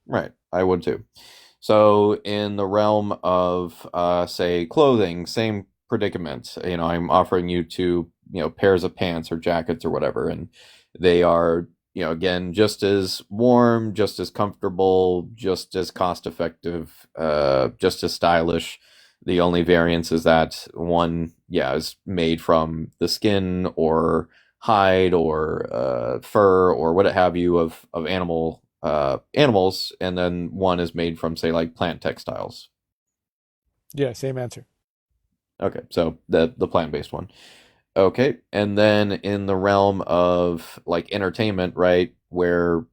Right, I would too. So in the realm of say clothing, same predicament. I'm offering you two, pairs of pants or jackets or whatever, and they are, again, just as warm, just as comfortable, just as cost effective, just as stylish. The only variance is that one, yeah, is made from the skin or hide or fur or what have you of animals, and then one is made from say like plant textiles. Yeah, same answer. Okay, so the plant-based one. Okay, and then in the realm of like entertainment, right, where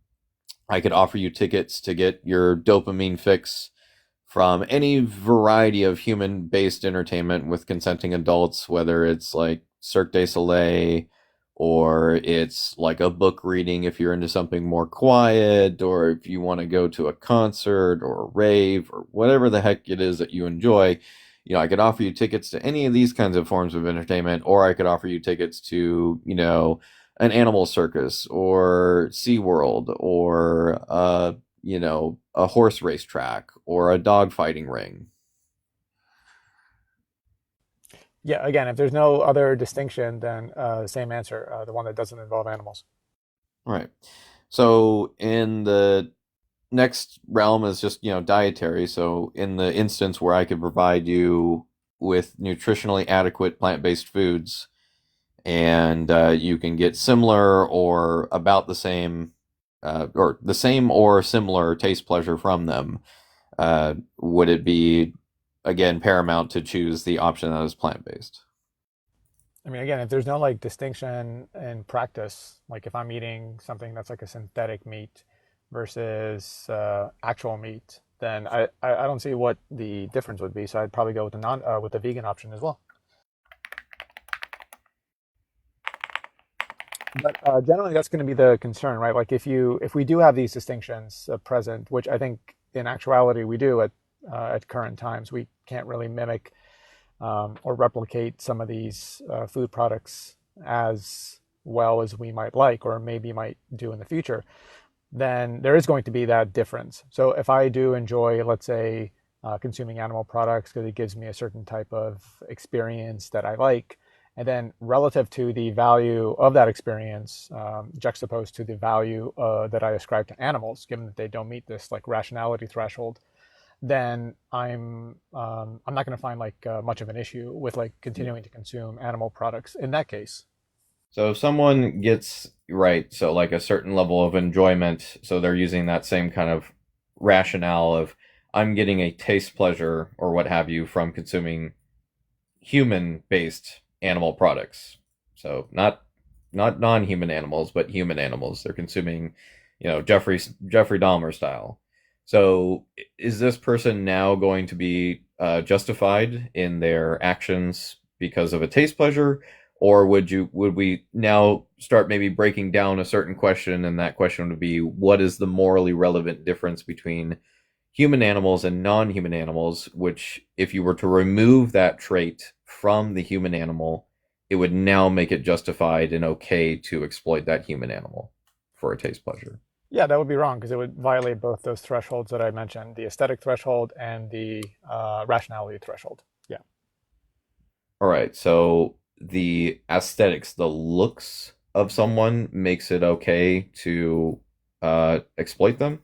I could offer you tickets to get your dopamine fix from any variety of human-based entertainment with consenting adults, whether it's like Cirque du Soleil or it's like a book reading if you're into something more quiet, or if you want to go to a concert or a rave or whatever the heck it is that you enjoy. I could offer you tickets to any of these kinds of forms of entertainment, or I could offer you tickets to, an animal circus or SeaWorld or a horse race track or a dog fighting ring. Yeah, again, if there's no other distinction, then same answer, the one that doesn't involve animals. Right. So in the next realm is just, dietary. So in the instance where I could provide you with nutritionally adequate plant-based foods, and you can get similar or about the same, or the same or similar taste pleasure from them, would it be again paramount to choose the option that is plant-based? I mean, again, if there's no like distinction in practice, like if I'm eating something that's like a synthetic meat versus actual meat, then I don't see what the difference would be. So I'd probably go with the non with the vegan option as well. But generally, that's going to be the concern, right? Like if we do have these distinctions present, which I think in actuality we do at current times, we can't really mimic or replicate some of these food products as well as we might like or maybe might do in the future, then there is going to be that difference. So if I do enjoy, let's say, consuming animal products because it gives me a certain type of experience that I like, and then relative to the value of that experience, juxtaposed to the value that I ascribe to animals, given that they don't meet this like rationality threshold, then I'm not going to find like much of an issue with like continuing to consume animal products in that case. So if someone gets right, so like a certain level of enjoyment, so they're using that same kind of rationale of I'm getting a taste pleasure or what have you from consuming human-based animal products. So not non-human animals, but human animals. They're consuming, Jeffrey Dahmer style. So is this person now going to be justified in their actions because of a taste pleasure, or would we now start maybe breaking down a certain question, and that question would be what is the morally relevant difference between human animals and non-human animals, which if you were to remove that trait from the human animal, it would now make it justified and okay to exploit that human animal for a taste pleasure. Yeah, that would be wrong because it would violate both those thresholds that I mentioned, the aesthetic threshold and the rationality threshold. Yeah. All right, so the aesthetics, the looks of someone makes it okay to exploit them.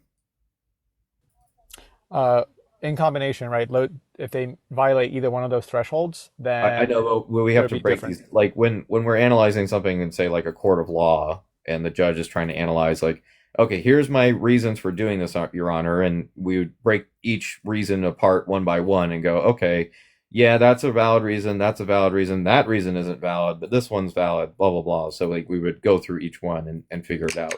Uh, in combination, right? If they violate either one of those thresholds, I then know, but we have there'd to be break different. these. Like when we're analyzing something in say like a court of law, and the judge is trying to analyze like, okay, here's my reasons for doing this, Your Honor, and we would break each reason apart one by one and go, okay, yeah, that's a valid reason, that's a valid reason, that reason isn't valid, but this one's valid, blah blah blah. So like we would go through each one and figure it out.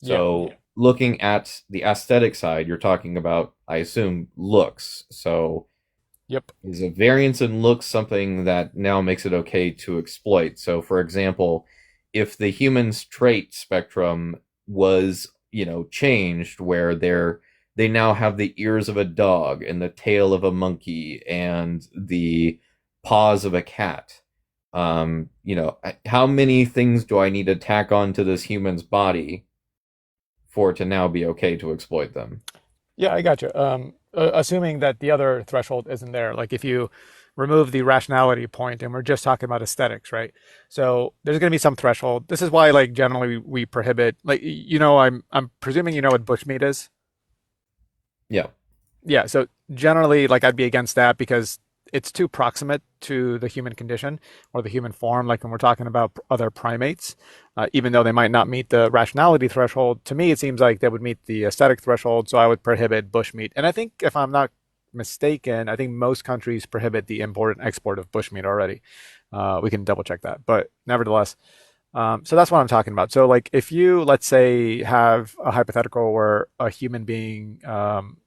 Yeah. So looking at the aesthetic side, you're talking about, I assume, looks. So Yep. is a variance in looks something that now makes it okay to exploit? So, for example, if the human's trait spectrum was, changed where they now have the ears of a dog and the tail of a monkey and the paws of a cat. How many things do I need to tack onto this human's body for it to now be okay to exploit them? Yeah, I got you. Assuming that the other threshold isn't there, like if you remove the rationality point and we're just talking about aesthetics, right? So there's going to be some threshold. This is why, like, generally we prohibit, like, I'm presuming you know what bushmeat is. Yeah, Yeah, so generally, like, I'd be against that because it's too proximate to the human condition or the human form. Like when we're talking about other primates, even though they might not meet the rationality threshold, to me it seems like they would meet the aesthetic threshold. So I would prohibit bushmeat. And I think if I'm not mistaken, I think most countries prohibit the import and export of bushmeat already. We can double check that, but nevertheless. So that's what I'm talking about. So, like, if you, let's say, have a hypothetical where a human being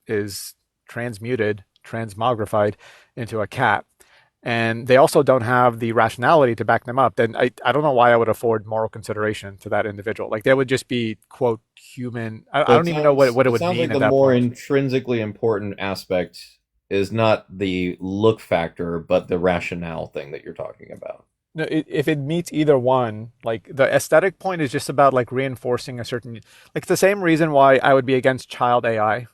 is transmuted, transmogrified into a cat, and they also don't have the rationality to back them up, then I don't know why I would afford moral consideration to that individual. Like, they would just be, quote, human. I so don't even know what it it would sounds mean like at the that more point. intrinsically important aspect is not the look factor, but the rationale thing that you're talking about. No, if it meets either one, like the aesthetic point is just about like reinforcing a certain, like it's the same reason why I would be against child AI,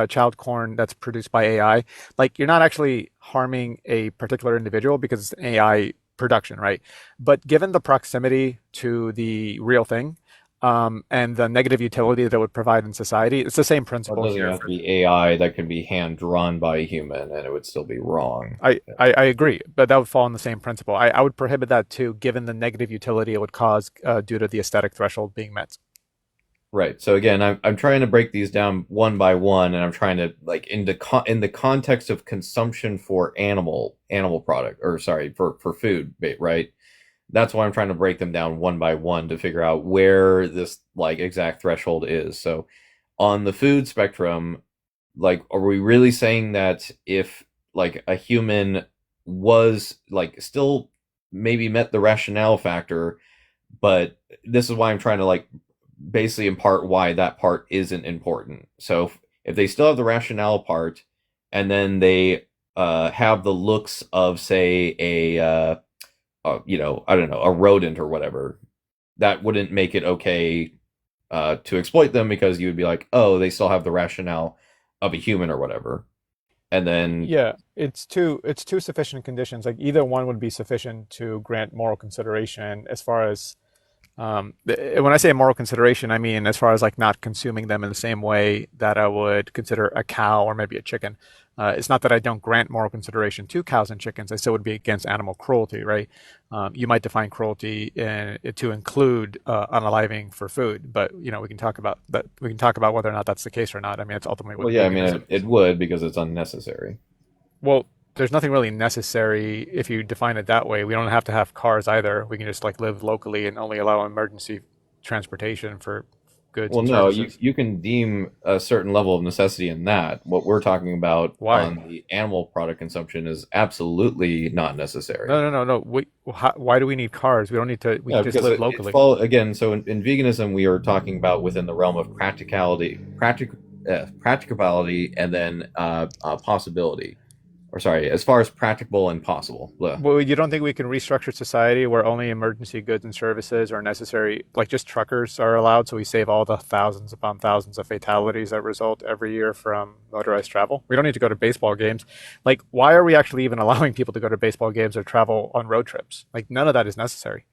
child corn that's produced by AI. Like you're not actually harming a particular individual because it's an AI production, right? But given the proximity to the real thing, and the negative utility that it would provide in society, it's the same Or it principle doesn't here. have to be AI that can be hand drawn by a human, and it would still be wrong. I agree, but that would fall in the same principle. I would prohibit that too, given the negative utility it would cause due to the aesthetic threshold being met. Right. So again, I'm trying to break these down one by one, and I'm trying to like in the context of consumption for animal product, or sorry, for food, right? That's why I'm trying to break them down one by one to figure out where this like exact threshold is. So on the food spectrum, like, are we really saying that if like a human was like still maybe met the rationale factor, but this is why I'm trying to like basically impart why that part isn't important. So if they still have the rationale part, and then they have the looks of say I don't know, a rodent or whatever, that wouldn't make it okay to exploit them because you would be like, oh, they still have the rationale of a human or whatever. And then, Yeah, it's two sufficient conditions. Like either one would be sufficient to grant moral consideration as far as when I say moral consideration, I mean as far as like not consuming them in the same way that I would consider a cow or maybe a chicken. It's not that I don't grant moral consideration to cows and chickens. I still would be against animal cruelty, right? You might define cruelty to include unaliving for food, but we can talk about that. We can talk about whether or not that's the case or not. I mean, it's ultimately well, what yeah, I mean, veganism it is. would because it's unnecessary. Well, there's nothing really necessary if you define it that way. We don't have to have cars either. We can just like live locally and only allow emergency transportation for goods Well, and no, you, services. you can deem a certain level of necessity in that. What we're talking about Why? on the animal product consumption is absolutely not No, necessary. no, no, no. Why do we need cars? We don't need to. We Yeah, can just because live it's locally. fall again. So in veganism, we are talking about within the realm of practicability, and then possibility, or sorry, as far as practicable and possible. Blah. Well, you don't think we can restructure society where only emergency goods and services are necessary? Like just truckers are allowed, so we save all the thousands upon thousands of fatalities that result every year from motorized travel. We don't need to go to baseball games. Like, why are we actually even allowing people to go to baseball games or travel on road trips? Like, none of that is necessary.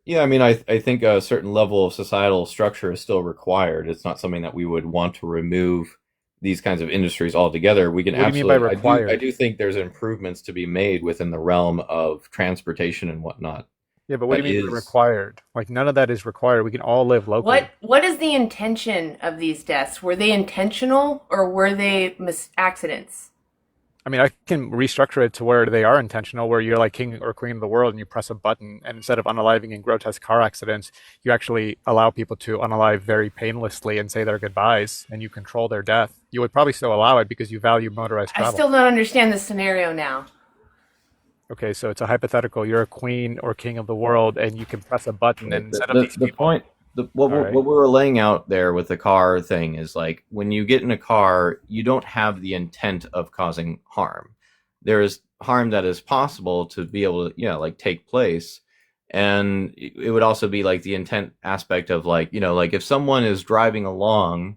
Yeah, I mean, I think a certain level of societal structure is still required. It's not something that we would want to remove these kinds of industries altogether. We can What do you mean by absolutely, I do required? think there's improvements to be made within the realm of transportation and whatnot. Yeah, but what do That you mean by is, required? Like, none of that is required. We can all live What locally. what is the intention of these deaths? Were they intentional or were they accidents? I mean, I can restructure it to where they are intentional, where you're like king or queen of the world and you press a button, and instead of unaliving in grotesque car accidents, you actually allow people to unalive very painlessly and say their goodbyes, and you control their death. You would probably still allow it because you value motorized I travel. still don't understand the scenario now. Okay, so it's a hypothetical. You're a queen or king of the world, and you can press a button, and the, instead of the, these the people, point, all right, what we were laying out there with the car thing is like when you get in a car, you don't have the intent of causing harm. There is harm that is possible to be able to, like take place. And it would also be like the intent aspect of like, like if someone is driving along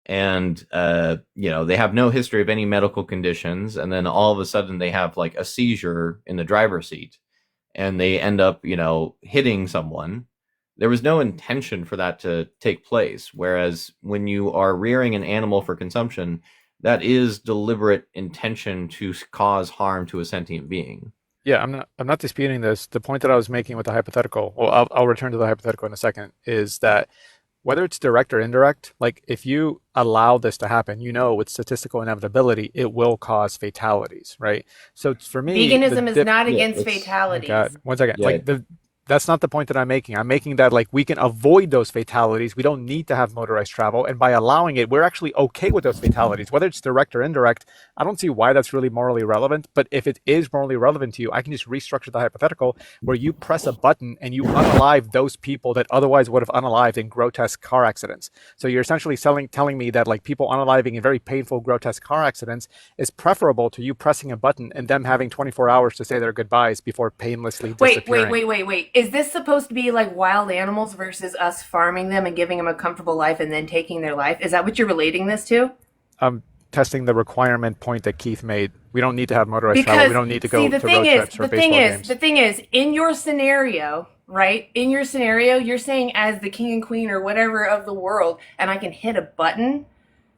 and they have no history of any medical conditions, and then all of a sudden they have like a seizure in the driver's seat, and they end up hitting someone. There was no intention for that to take place. Whereas when you are rearing an animal for consumption, that is deliberate intention to cause harm to a sentient being. Yeah, I'm not disputing this. The point that I was making with the hypothetical, well, I'll return to the hypothetical in a second, is that whether it's direct or indirect, like if you allow this to happen, with statistical inevitability, it will cause fatalities, right? So for me, Veganism is not Yeah, against it's oh my fatalities. God, one second, yeah. that's not the point that I'm making. I'm making that like we can avoid those fatalities. We don't need to have motorized travel, and by allowing it, we're actually okay with those fatalities, whether it's direct or indirect. I don't see why that's really morally relevant. But if it is morally relevant to you, I can just restructure the hypothetical where you press a button and you unalive those people that otherwise would have unalived in grotesque car accidents. So you're essentially telling me that like people unaliving in very painful, grotesque car accidents is preferable to you pressing a button and them having 24 hours to say their goodbyes before painlessly disappearing. Wait. Is this supposed to be like wild animals versus us farming them and giving them a comfortable life and then taking their life? Is that what you're relating this to? I'm testing the requirement point that Keith made. We don't need to have motorized travel. Because We don't need to see, go to road trips for baseball games. the thing is, in your scenario, right? In your scenario, you're saying as the king and queen or whatever of the world, and I can hit a button.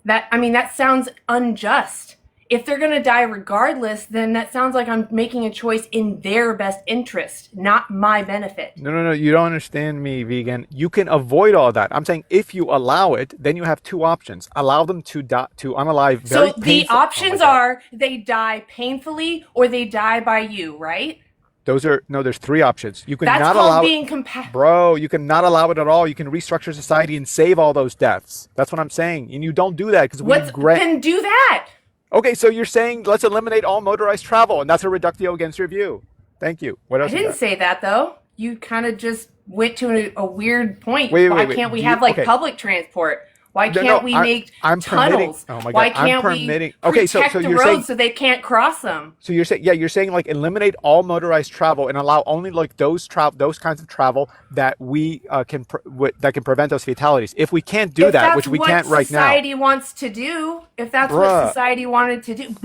That sounds unjust. If they're going to die regardless, then that sounds like I'm making a choice in their best interest, not my benefit. No. You don't understand me, vegan. You can avoid all that. I'm saying if you allow it, then you have two options. Allow them to unalive very So the painful. Oh my options God. are they die painfully or they die by you, right? There's three options. You can That's not called allow it. being compassionate. Bro, you can not allow it at all. You can restructure society and save all those deaths. That's what I'm saying. And you don't do that because we grant. Then do that. Okay, so you're saying let's eliminate all motorized travel, and that's a reductio against your view. Thank you. What I else you didn't got? say that though. You kind of just went to a weird point. Wait. Can't we Do you, have like okay. public transport? Why No, can't we make I'm permitting. tunnels? Oh my Why God, I'm can't permitting. we Okay, protect so the you're roads saying so they can't cross them? so you're saying like eliminate all motorized travel and allow only like those kinds of travel that we that can prevent those fatalities. If we can't do If that, that's which we what can't right now, society wants to do, if that's what bruh. society wanted to do,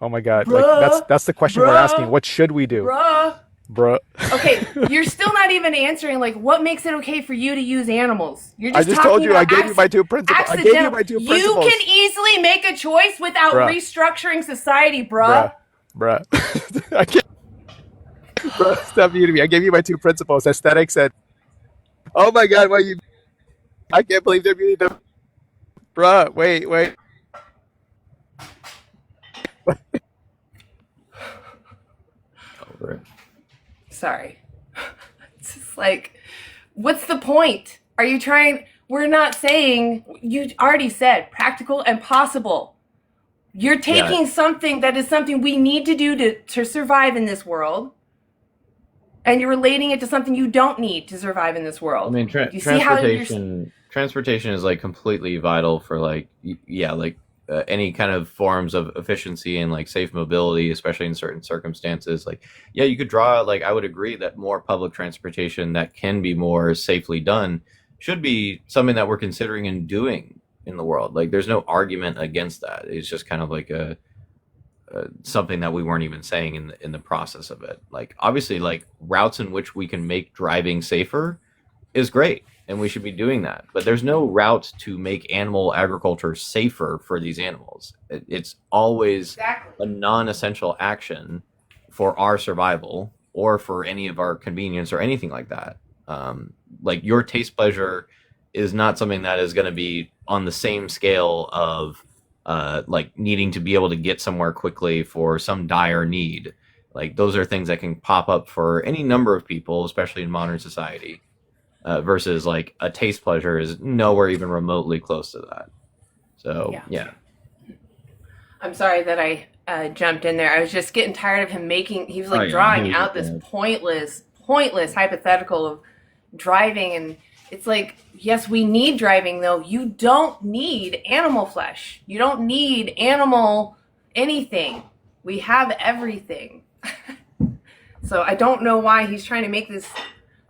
Oh my God, like bruh, that's the question we're asking. bruh, What should we do, bruh. bruh? Okay, you're still not even answering like what makes it okay for you to use animals. You're I just just talking told you. I about gave you my two principles. I gave you accidental. my two You principles, can easily make a choice without bruh, restructuring society, bruh. bruh. I can't, bruh. Stop muting me. I gave you my two principles: aesthetics and. Oh my God, why you? I can't believe they're muting them, bruh. Wait. Over it. Sorry. It's just like, what's the point? Are you trying? We're not saying, you already said practical and possible. You're Yeah, taking something that is something we need to do to survive in this world, and you're relating it to something you don't need to survive in this I world. mean, Do you see how you're. transportation is like completely vital for like like any kind of forms of efficiency and like safe mobility, especially in certain circumstances. Like, yeah, you could draw like I would agree that more public transportation that can be more safely done should be something that we're considering and doing in the world. Like, there's no argument against that. It's just kind of like something that we weren't even saying in the process of it. Like, obviously, like routes in which we can make driving safer is great, and we should be doing that. But there's no route to make animal agriculture safer for these animals. It's always Exactly. a non-essential action for our survival or for any of our convenience or anything like that. Like, your taste pleasure is not something that is going to be on the same scale of like needing to be able to get somewhere quickly for some dire need. Like, those are things that can pop up for any number of people, especially in modern society. Versus like a taste pleasure is nowhere even remotely close to that. So Yeah. yeah, I'm sorry that I jumped in there. I was just getting tired of him making. He was oh like yeah, he drawing was out just this pointless hypothetical of driving, and it's like, yes, we need driving though. You don't need animal flesh. You don't need animal anything. We have everything. So I don't know why he's trying to make this.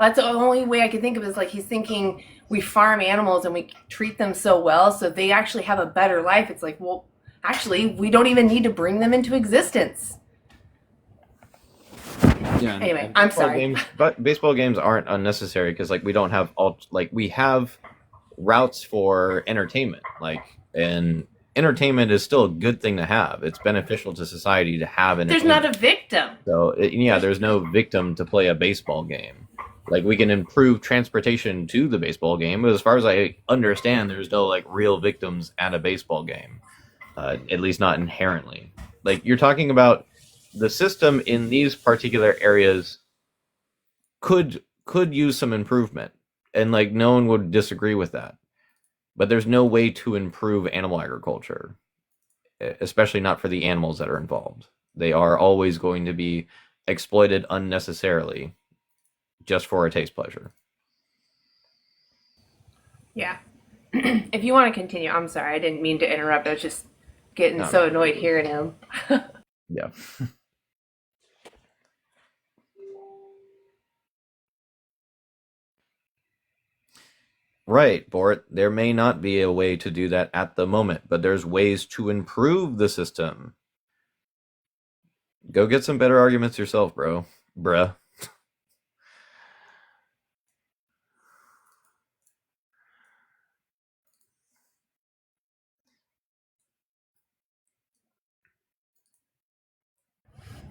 That's the only way I can think of is like he's thinking we farm animals and we treat them so well, so they actually have a better life. It's like, well, actually, we don't even need to bring them into existence. Yeah. Anyway, and I'm baseball sorry. Games, but baseball games aren't unnecessary because like we don't have all like we have routes for entertainment. Like, and entertainment is still a good thing to have. It's beneficial to society to have There's entertainment. not a victim. So yeah, there's no victim to play a baseball game. Like we can improve transportation to the baseball game, but as far as I understand, there's no like real victims at a baseball game. At least not inherently. Like you're talking about the system in these particular areas could use some improvement, and like no one would disagree with that. But there's no way to improve animal agriculture, especially not for the animals that are involved. They are always going to be exploited unnecessarily just for a taste pleasure. Yeah. If you want to continue, I'm sorry. I didn't mean to interrupt. I was just getting No, so no. annoyed hearing him. Yeah. Right, Bort. There may not be a way to do that at the moment, but there's ways to improve the system. Go get some better arguments yourself, bro. Bruh.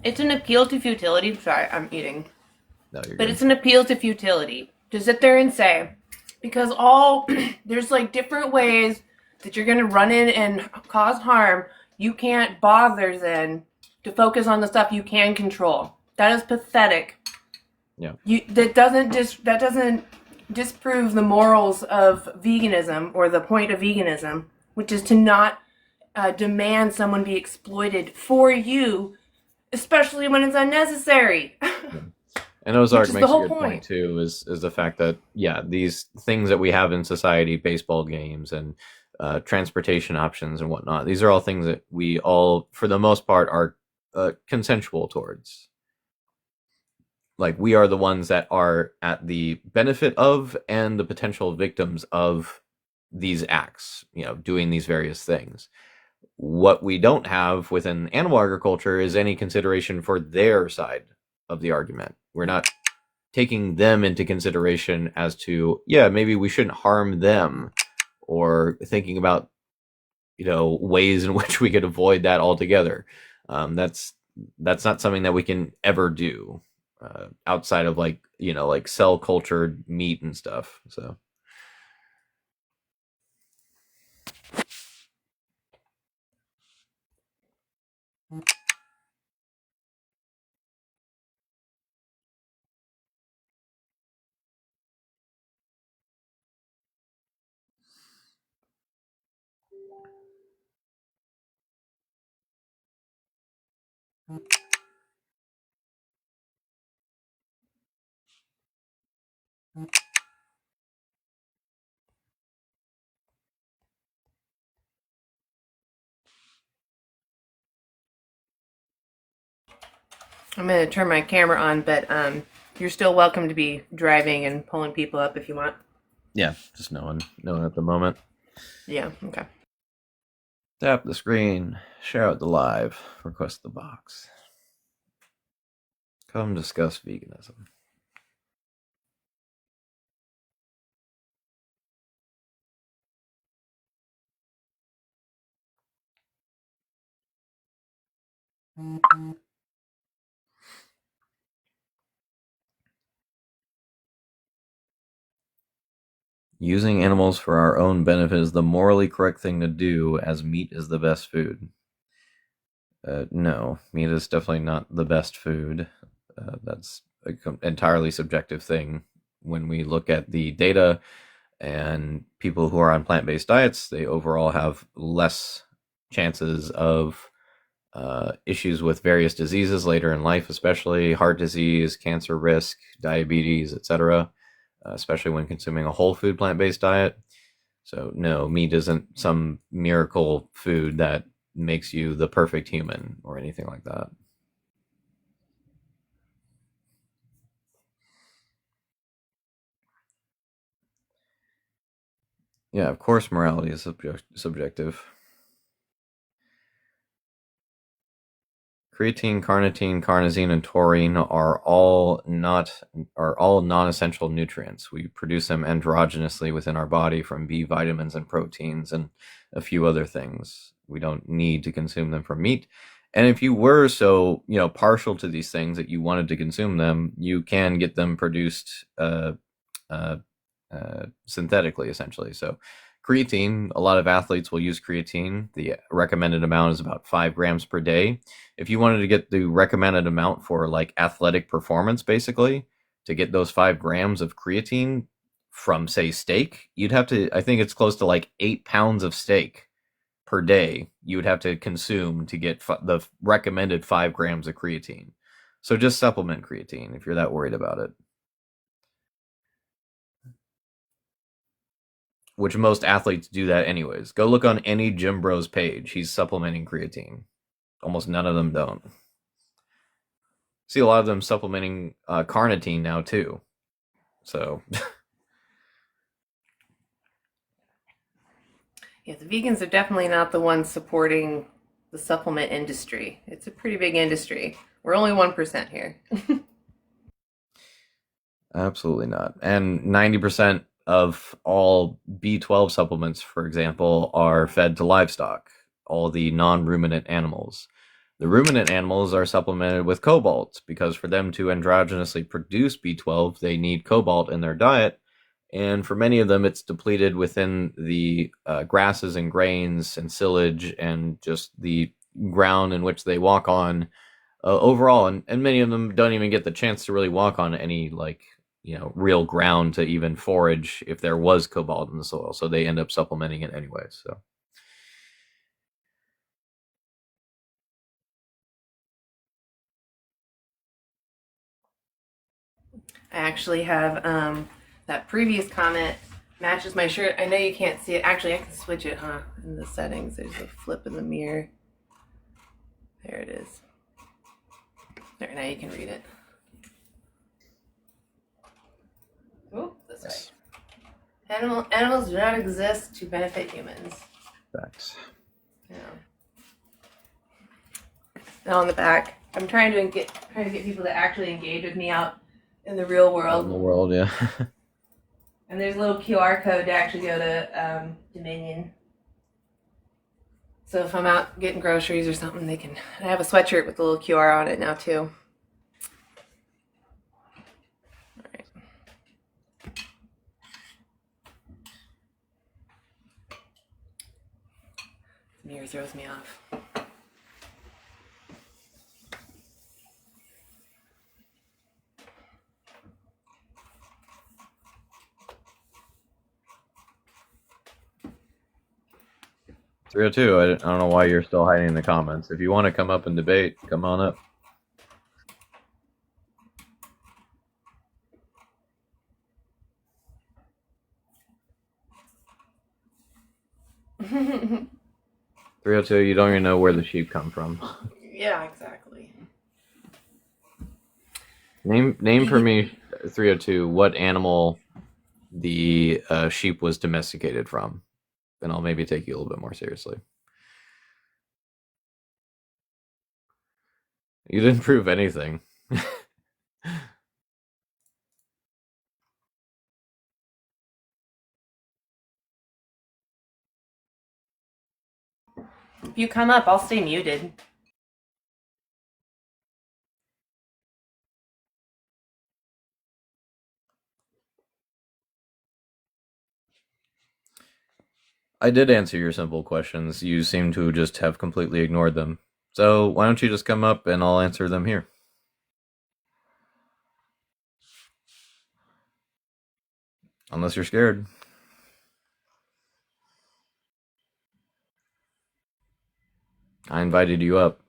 It's an appeal to futility. Sorry, I'm eating. No, you're But good. it's an appeal to futility to sit there and say, because all there's like different ways that you're going to run in and cause harm. You can't bother then to focus on the stuff you can control. That is pathetic. Yeah. That doesn't disprove the morals of veganism or the point of veganism, which is to not demand someone be exploited for you, especially when it's unnecessary. And Ozark Which is the makes a whole good point point. too, is the fact that yeah, these things that we have in society, baseball games and transportation options and whatnot, these are all things that we all, for the most part, are consensual towards. Like we are the ones that are at the benefit of and the potential victims of these acts, you know, doing these various things. What we don't have within animal agriculture is any consideration for their side of the argument. We're not taking them into consideration as to, yeah, maybe we shouldn't harm them, or thinking about, you know, ways in which we could avoid that altogether. That's not something that we can ever do outside of like, you know, like cell cultured meat and stuff. So I'm going to turn my camera on, but you're still welcome to be driving and pulling people up if you want. yeah, just no one at the moment. Yeah, okay. Tap the screen, share out the live, request the box. Come discuss veganism. Using animals for our own benefit is the morally correct thing to do, as meat is the best food. No, meat is definitely not the best food. That's an entirely subjective thing. When we look at the data and people who are on plant based diets, they overall have less chances of issues with various diseases later in life, especially heart disease, cancer risk, diabetes, etc., especially when consuming a whole food plant based diet. So, no, meat isn't some miracle food that makes you the perfect human or anything like that. Yeah, of course, morality is subjective. Creatine, carnitine, carnosine, and taurine are all non-essential nutrients. We produce them androgynously within our body from B vitamins and proteins and a few other things. We don't need to consume them from meat. And if you were so, partial to these things that you wanted to consume them, you can get them produced uh, synthetically, essentially. So creatine, a lot of athletes will use creatine. The recommended amount is about 5 grams per day. If you wanted to get the recommended amount for like athletic performance, basically, to get those 5 grams of creatine from, say, steak, you'd have to, I think it's close to like 8 pounds of steak per day you would have to consume to get the recommended 5 grams of creatine. So just supplement creatine if you're that worried about it. Which most athletes do that anyways. Go look on any Gym Bros page. He's supplementing creatine. Almost none of them don't. See a lot of them supplementing carnitine now too. So Yeah, the vegans are definitely not the ones supporting the supplement industry. It's a pretty big industry. We're only 1% here. absolutely not. And 90% of all B12 supplements, for example, are fed to livestock, all the non-ruminant animals. The ruminant animals are supplemented with cobalt because for them to androgynously produce B12, they need cobalt in their diet. And for many of them, it's depleted within the grasses and grains and silage and just the ground in which they walk on overall. And many of them don't even get the chance to really walk on any real ground to even forage if there was cobalt in the soil. So they end up supplementing it anyway. So I actually have that previous comment matches my shirt. I know you can't see it. Actually, I can switch it, in the settings. There's a flip in the mirror. There it is. There, now you can read it. Oh, this way. Animals do not exist to benefit humans. facts. Yeah. Now on the back, I'm trying to get people to actually engage with me out in the real world. In the world, yeah. And there's a little QR code to actually go to Dominion. So if I'm out getting groceries or something, they can. I have a sweatshirt with a little QR on it now too. All right. The mirror throws me off. 302, I don't know why you're still hiding in the comments. If you want to come up and debate, come on up. Yeah, 302, you don't even know where the sheep come from. exactly. Name for me, 302, what animal the sheep was domesticated from. Then I'll maybe take you a little bit more seriously. You didn't prove anything. If you come up, I'll stay muted. I did answer your simple questions. You seem to just have completely ignored them. So why don't you just come up and I'll answer them here? Unless you're scared. I invited you up.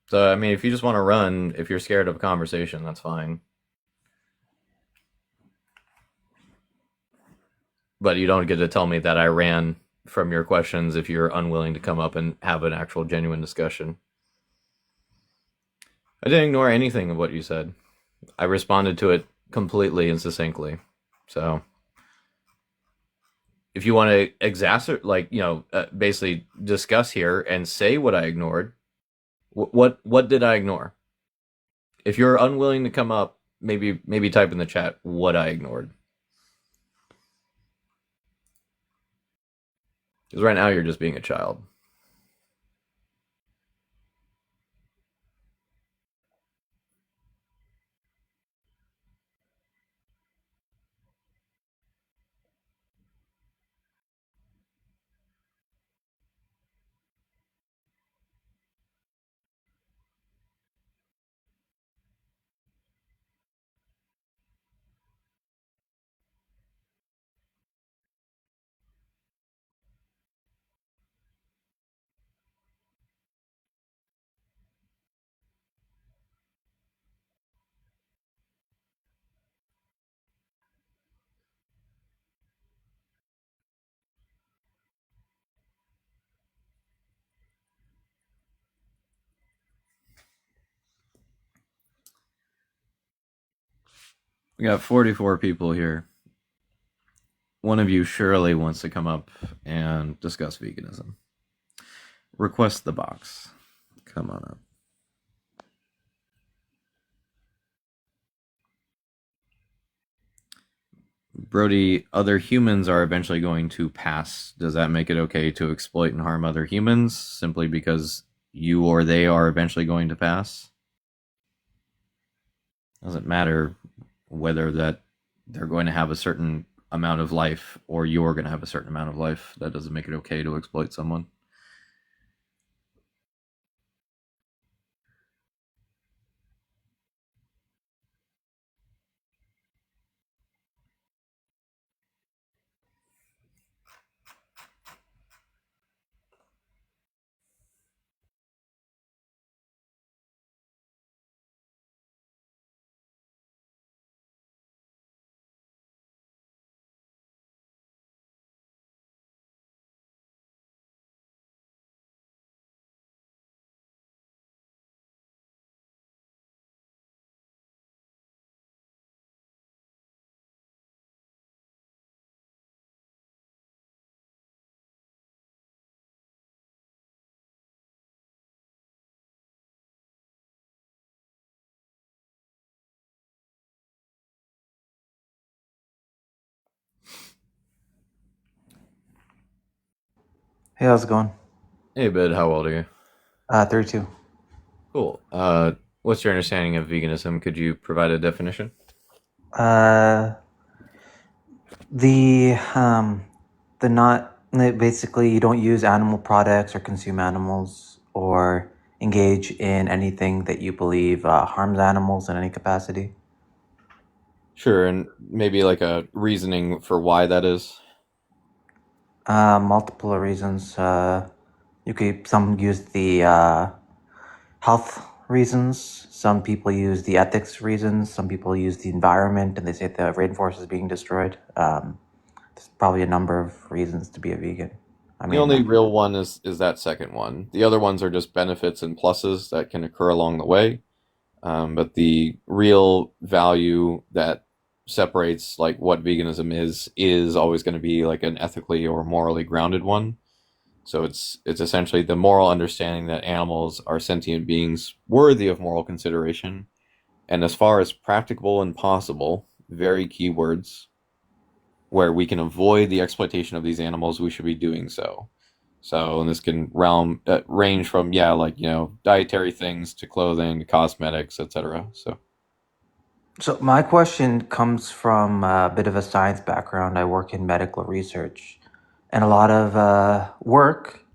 So, I mean, if you just want to run, if you're scared of a conversation, that's fine. But you don't get to tell me that I ran from your questions if you're unwilling to come up and have an actual genuine discussion. I didn't ignore anything of what you said. I responded to it completely and succinctly. So, if you want to exacerbate, like, basically discuss here and say what I ignored, what did I ignore? If you're unwilling to come up, maybe type in the chat what I ignored. Because right now you're just being a child. We got 44 people here. One of you surely wants to come up and discuss veganism. Request the box. Come on up. Brody, other humans are eventually going to pass. Does that make it okay to exploit and harm other humans simply because you or they are eventually going to pass? Doesn't matter whether that they're going to have a certain amount of life or you're going to have a certain amount of life. That doesn't make it okay to exploit someone. Hey, how's it going? Hey, Bid, how old are you? 32. Cool. What's your understanding of veganism? Could you provide a definition? Uh, the not basically you don't use animal products or consume animals or engage in anything that you believe harms animals in any capacity. Sure, and maybe like a reasoning for why that is. Multiple reasons. Some use the health reasons. Some people use the ethics reasons. Some people use the environment, and they say the rainforest is being destroyed. There's probably a number of reasons to be a vegan. I The mean, only real one is that second one. The other ones are just benefits and pluses that can occur along the way. But the real value that separates like what veganism is always going to be like an ethically or morally grounded one. So it's essentially the moral understanding that animals are sentient beings worthy of moral consideration, and as far as practicable and possible, very key words, where we can avoid the exploitation of these animals, we should be doing so. So, and this can range from dietary things to clothing to cosmetics, etc. so my question comes from a bit of a science background. I work in medical research, and a lot of work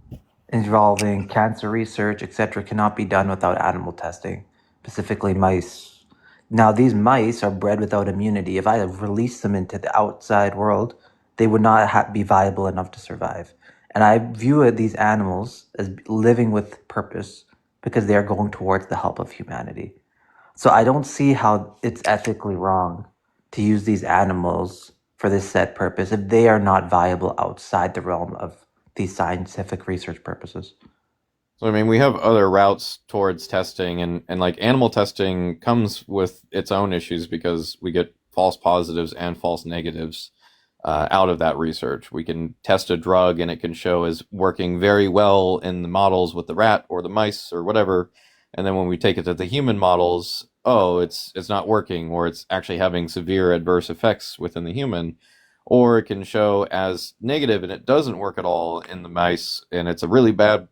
involving cancer research, etc., cannot be done without animal testing, specifically mice. Now, these mice are bred without immunity. If I release them into the outside world, they would not be viable enough to survive. And I view these animals as living with purpose because they are going towards the help of humanity. So I don't see how it's ethically wrong to use these animals for this set purpose if they are not viable outside the realm of these scientific research purposes. So I mean, we have other routes towards testing, and like animal testing comes with its own issues because we get false positives and false negatives. out of that research. We can test a drug and it can show as working very well in the models with the rat or the mice or whatever. And then when we take it to the human models, oh, it's not working, or it's actually having severe adverse effects within the human. Or it can show as negative and it doesn't work at all in the mice and it's a really bad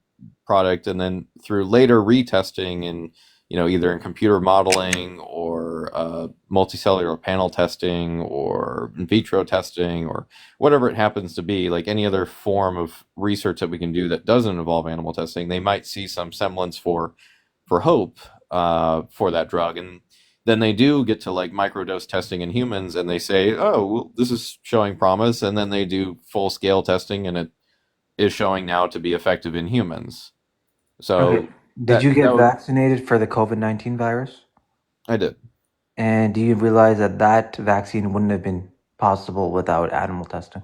product. And then through later retesting and either in computer modeling or multicellular panel testing or in vitro testing or whatever it happens to be, like any other form of research that we can do that doesn't involve animal testing, they might see some semblance for hope for that drug. And then they do get to like microdose testing in humans and they say, oh, well, this is showing promise. And then they do full scale testing and it is showing now to be effective in humans. Okay. So Did you get would, vaccinated for the COVID-19 virus? I did. And do you realize that that vaccine wouldn't have been possible without animal testing?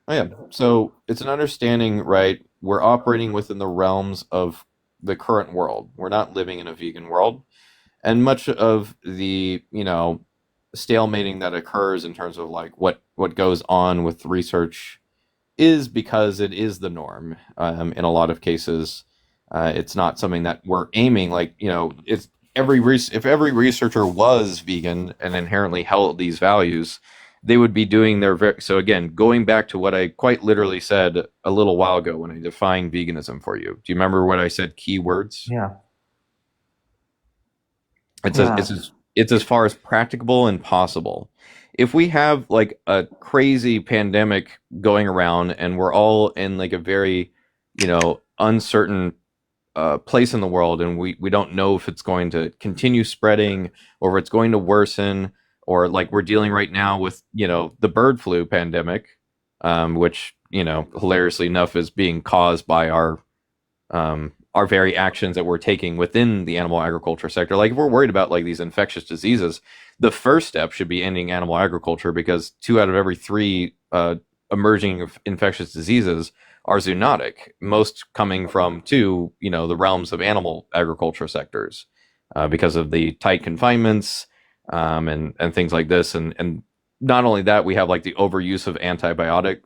Oh, yeah. So it's an understanding, right? We're operating within the realms of the current world. We're not living in a vegan world. And much of the, stalemating that occurs in terms of like what goes on with research is because it is the norm. In a lot of cases, it's not something that we're aiming like, it's if every researcher was vegan and inherently held these values, they would be doing so again, going back to what I quite literally said a little while ago when I defined veganism for you. Do you remember what I said keywords? Yeah. It's Yeah. it's as far as practicable and possible. If we have like a crazy pandemic going around and we're all in like a very, uncertain place in the world, and we don't know if it's going to continue spreading or if it's going to worsen, or like we're dealing right now with, the bird flu pandemic, which, hilariously enough is being caused by our very actions that we're taking within the animal agriculture sector. Like if we're worried about like these infectious diseases, the first step should be ending animal agriculture, because 2 out of every 3 emerging infectious diseases are zoonotic, most coming from the realms of animal agriculture sectors, because of the tight confinements, and things like this. And not only that, we have like the overuse of antibiotic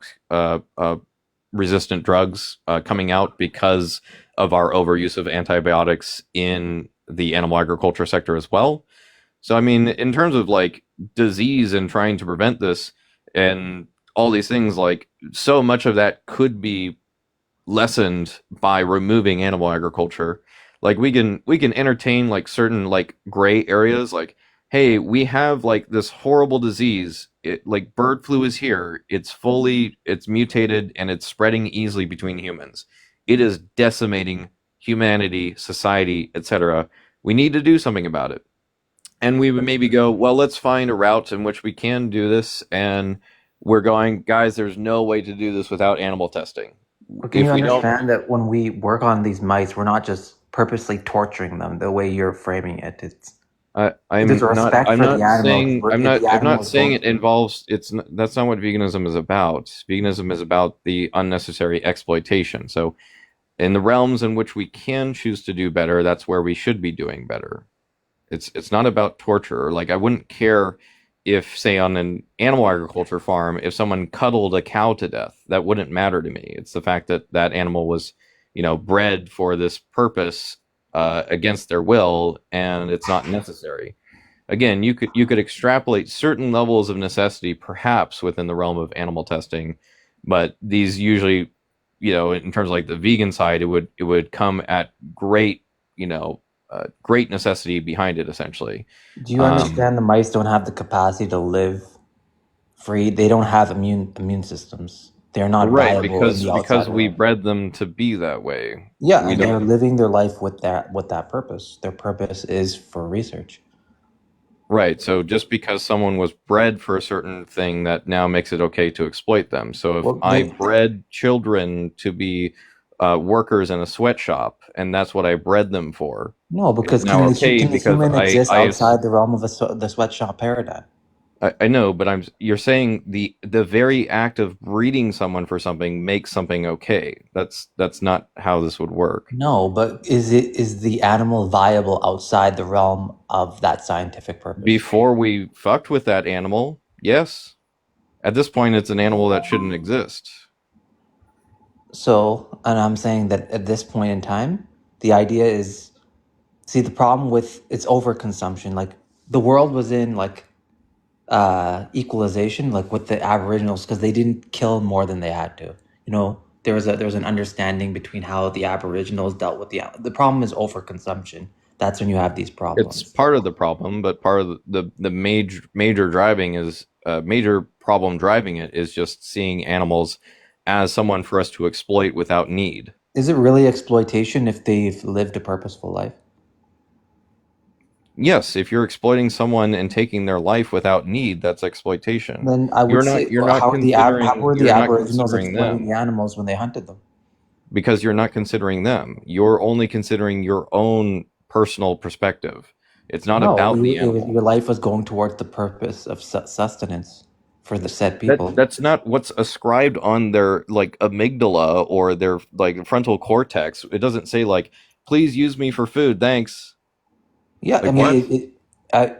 resistant drugs coming out because of our overuse of antibiotics in the animal agriculture sector as well. So, I mean, in terms of like disease and trying to prevent this and all these things, like so much of that could be lessened by removing animal agriculture. Like we can entertain like certain like gray areas, like, hey, we have like this horrible disease. Like bird flu is here. It's mutated and it's spreading easily between humans. It is decimating humanity, society, etc. We need to do something about it. And we would maybe go, well, let's find a route in which we can do this. And we're going, guys, there's no way to do this without animal testing. But can you If we don't, understand that when we work on these mice, we're not just purposely torturing them the way you're framing it? There's a respect I'm for the not animal. saying, If the I'm animal not is saying going it involves, that's not what veganism is about. Veganism is about the unnecessary exploitation. So in the realms in which we can choose to do better, that's where we should be doing better. It's not about torture. Like I wouldn't care if, say, on an animal agriculture farm, if someone cuddled a cow to death. That wouldn't matter to me. It's the fact that that animal was, bred for this purpose against their will, and it's not necessary. Again, you could extrapolate certain levels of necessity, perhaps within the realm of animal testing, but these usually, in terms of like the vegan side, it would come at great, great necessity behind it, essentially. Do you Um, understand the mice don't have the capacity to live free? They don't have immune systems. They're not right, viable in because the outside we world. bred them to be that way. Yeah, We and they're don't. living their life with that purpose. Their purpose is for research. Right. So just because someone was bred for a certain thing, that now makes it okay to exploit them. So if Well, I bred children to be workers in a sweatshop, and that's what I bred them for, no, it's because now okay can the because human exist outside the realm of the sweatshop paradigm? I know, but you're saying the very act of breeding someone for something makes something okay. That's not how this would work. No, but is the animal viable outside the realm of that scientific purpose? Before we fucked with that animal, yes. At this point, it's an animal that shouldn't exist. So, and I'm saying that at this point in time, the idea is, see, the problem with its overconsumption, like the world was in like equalization, like with the Aboriginals, because they didn't kill more than they had to. You know, there was an understanding between how the Aboriginals dealt with the problem is overconsumption. That's when you have these It's problems. part of the problem, but part of the major driving is major problem driving it is just seeing animals as someone for us to exploit without need. Is it really exploitation if they've lived a purposeful life? Yes, if you're exploiting someone and taking their life without need, that's exploitation. Then I would say, You're not how were the you're not Aboriginals considering exploiting the them animals when they hunted them? because you're not considering them. You're only considering your own personal perspective. It's not No, about the your animal. life was going towards the purpose of sustenance for the said people. That's not what's ascribed on their like amygdala or their like frontal cortex. It doesn't say like, please use me for food, thanks. Yeah, I Like mean, what?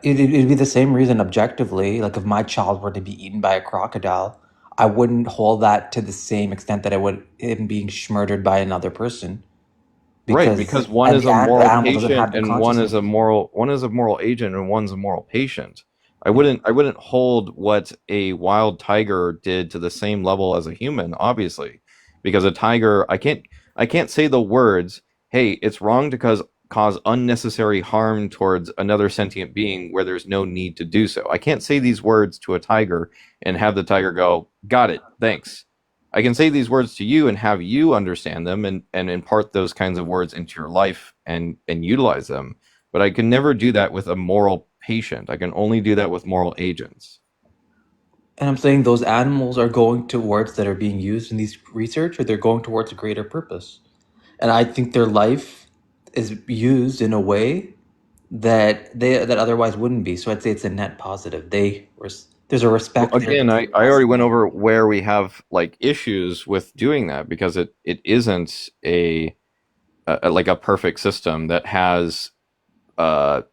it'd be the same reason objectively. Like, if my child were to be eaten by a crocodile, I wouldn't hold that to the same extent that I would him being murdered by another person, Right, because because one is a the moral animal doesn't patient have the and consciousness. one is a moral agent and one's a moral patient. I wouldn't hold what a wild tiger did to the same level as a human, obviously. Because a tiger, I can't say the words, "Hey, it's wrong to cause unnecessary harm towards another sentient being where there's no need to do so." I can't say these words to a tiger and have the tiger go, "Got it. Thanks." I can say these words to you and have you understand them and impart those kinds of words into your life and utilize them. But I can never do that with a moral patient. I can only do that with moral agents. And I'm saying those animals are going towards that are being used in these research, or they're going towards a greater purpose. And I think their life is used in a way that otherwise wouldn't be. So I'd say it's a net positive. There's a Well, respect there again, between I us already and went them. over where we have like issues with doing that because it isn't like a perfect system that has uh,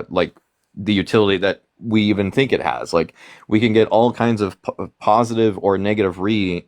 like the utility that we even think it has. Like we can get all kinds of positive or negative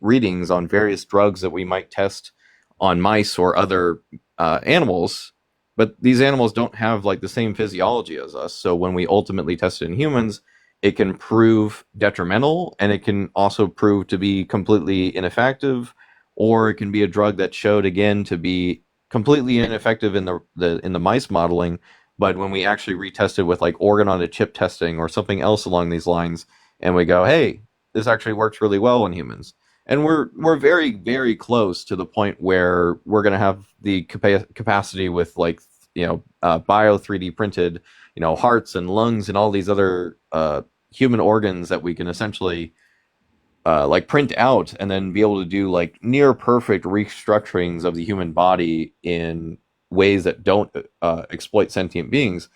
readings on various drugs that we might test on mice or other animals, but these animals don't have like the same physiology as us. So when we ultimately test it in humans, it can prove detrimental and it can also prove to be completely ineffective, or it can be a drug that showed again to be completely ineffective in the mice modeling, but when we actually retested with like organ on a chip testing or something else along these lines, and we go, hey, this actually works really well in humans. And we're very close to the point where we're going to have the capacity with like bio 3D printed hearts and lungs and all these other human organs that we can essentially like print out and then be able to do like near perfect restructurings of the human body in ways that don't exploit sentient beings.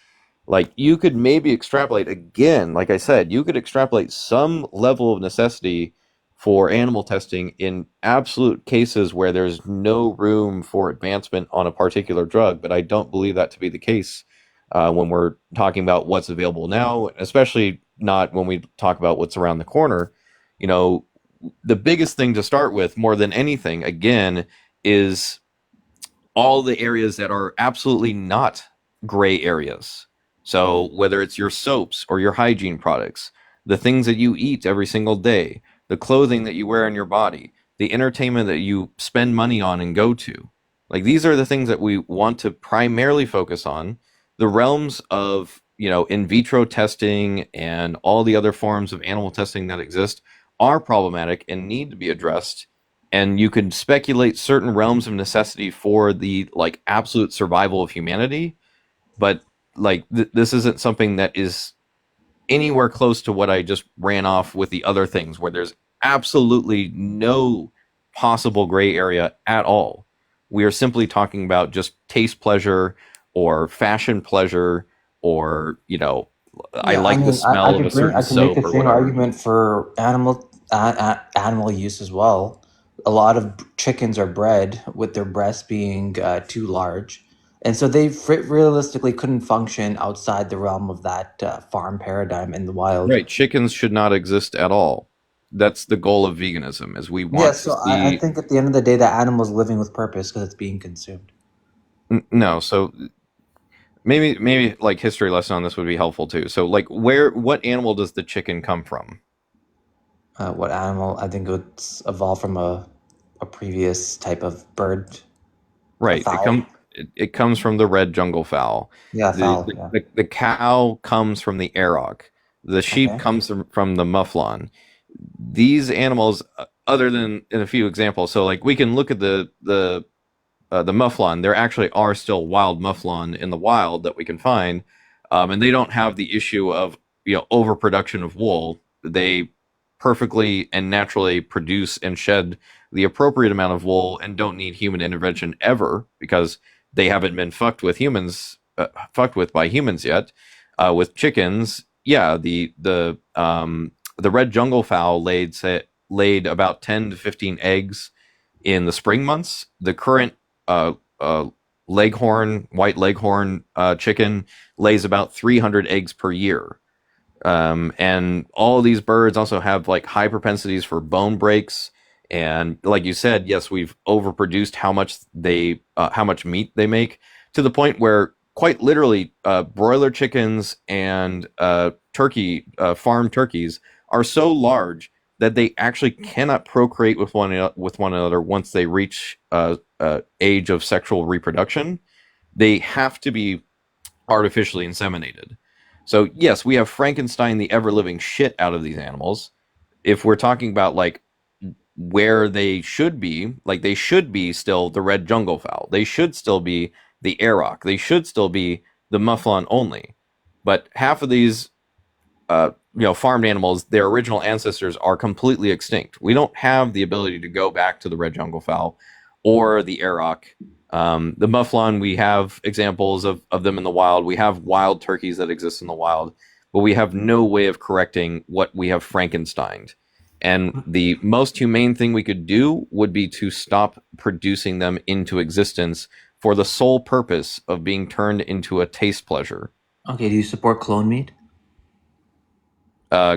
Like you could maybe extrapolate again, like I said, you could extrapolate some level of necessity for animal testing in absolute cases where there's no room for advancement on a particular drug, but I don't believe that to be the case when we're talking about what's available now, especially not when we talk about what's around the corner. You know, the biggest thing to start with, more than anything, again, is all the areas that are absolutely not gray areas. So whether it's your soaps or your hygiene products, the things that you eat every single day, the clothing that you wear on your body, the entertainment that you spend money on and go to. Like these are the things that we want to primarily focus on. The realms of, in vitro testing and all the other forms of animal testing that exist are problematic and need to be addressed, and you could speculate certain realms of necessity for the like absolute survival of humanity, but like this isn't something that is anywhere close to what I just ran off with the other things where there's absolutely no possible gray area at all. We are simply talking about just taste pleasure or fashion pleasure, or I Yeah, I like the mean, smell of a certain I can make the soap or same whatever. argument for animal use as well. A lot of chickens are bred with their breasts being too large, and so they realistically couldn't function outside the realm of that farm paradigm in the wild. Right, chickens should not exist at all. that's the goal of veganism, is we Yeah, want to so I see. think at the end of the day, the animal's living with purpose because it's being consumed. No, so maybe like history lesson on this would be helpful too. So like what animal does the chicken come from? What animal? I think it's evolved from a previous type of bird, a Right. fowl. It comes from the red jungle fowl. Yeah, The fowl. the, Yeah. the, the cow comes from the auroch. The sheep Okay. comes from the mufflon. These animals, other than in a few examples, so like we can look at the mufflon. There actually are still wild mufflon in the wild that we can find, and they don't have the issue of overproduction of wool. They perfectly and naturally produce and shed the appropriate amount of wool and don't need human intervention ever because they haven't been fucked with by humans yet. With chickens, yeah, the red jungle fowl laid about 10 to 15 eggs in the spring months. The current uh, uh, white leghorn chicken lays about 300 eggs per year. And all of these birds also have like high propensities for bone breaks. And like you said, yes, we've overproduced how much meat they make to the point where quite literally broiler chickens and farm turkeys are so large that they actually cannot procreate with one another once they reach age of sexual reproduction. They have to be artificially inseminated. So yes, we have Frankenstein the ever living shit out of these animals. If we're talking about like where they should be, like they should be still the red jungle fowl. They should still be the auroch. They should still be the mufflon only. But half of these farmed animals, their original ancestors are completely extinct. We don't have the ability to go back to the red jungle fowl or the auroch. The mufflon, we have examples of them in the wild. We have wild turkeys that exist in the wild, but we have no way of correcting what we have Frankensteined. And the most humane thing we could do would be to stop producing them into existence for the sole purpose of being turned into a taste pleasure. Okay. Do you support clone meat?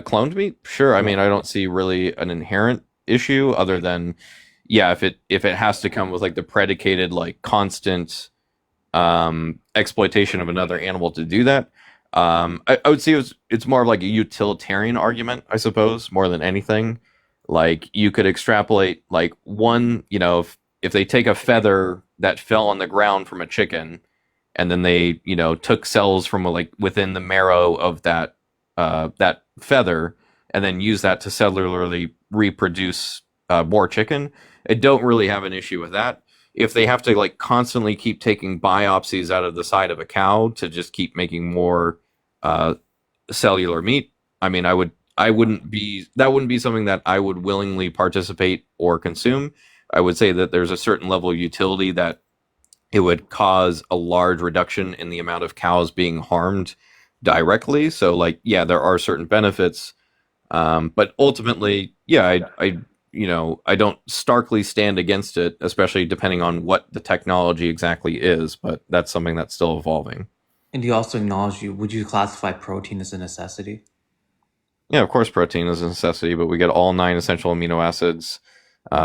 Cloned meat, sure. I Yeah. mean, I don't see really an inherent issue other than, yeah, if it has to come with like the predicated like constant exploitation of another animal to do that. I would say it's more of like a utilitarian argument, I suppose, more than anything. Like you could extrapolate like one, if they take a feather that fell on the ground from a chicken, and then they took cells from like within the marrow of that feather, and then use that to cellularly reproduce more chicken. I don't really have an issue with that. If they have to like constantly keep taking biopsies out of the side of a cow to just keep making more uh, cellular meat, I mean, I wouldn't be that wouldn't be something that I would willingly participate or consume. I would say that there's a certain level of utility that it would cause a large reduction in the amount of cows being harmed directly. So, like, yeah, there are certain benefits, but ultimately, yeah, I don't starkly stand against it, especially depending on what the technology exactly is. But that's something that's still evolving. And do you also acknowledge would you classify protein as a necessity? Yeah, of course, protein is a necessity, but we get all 9 essential amino acids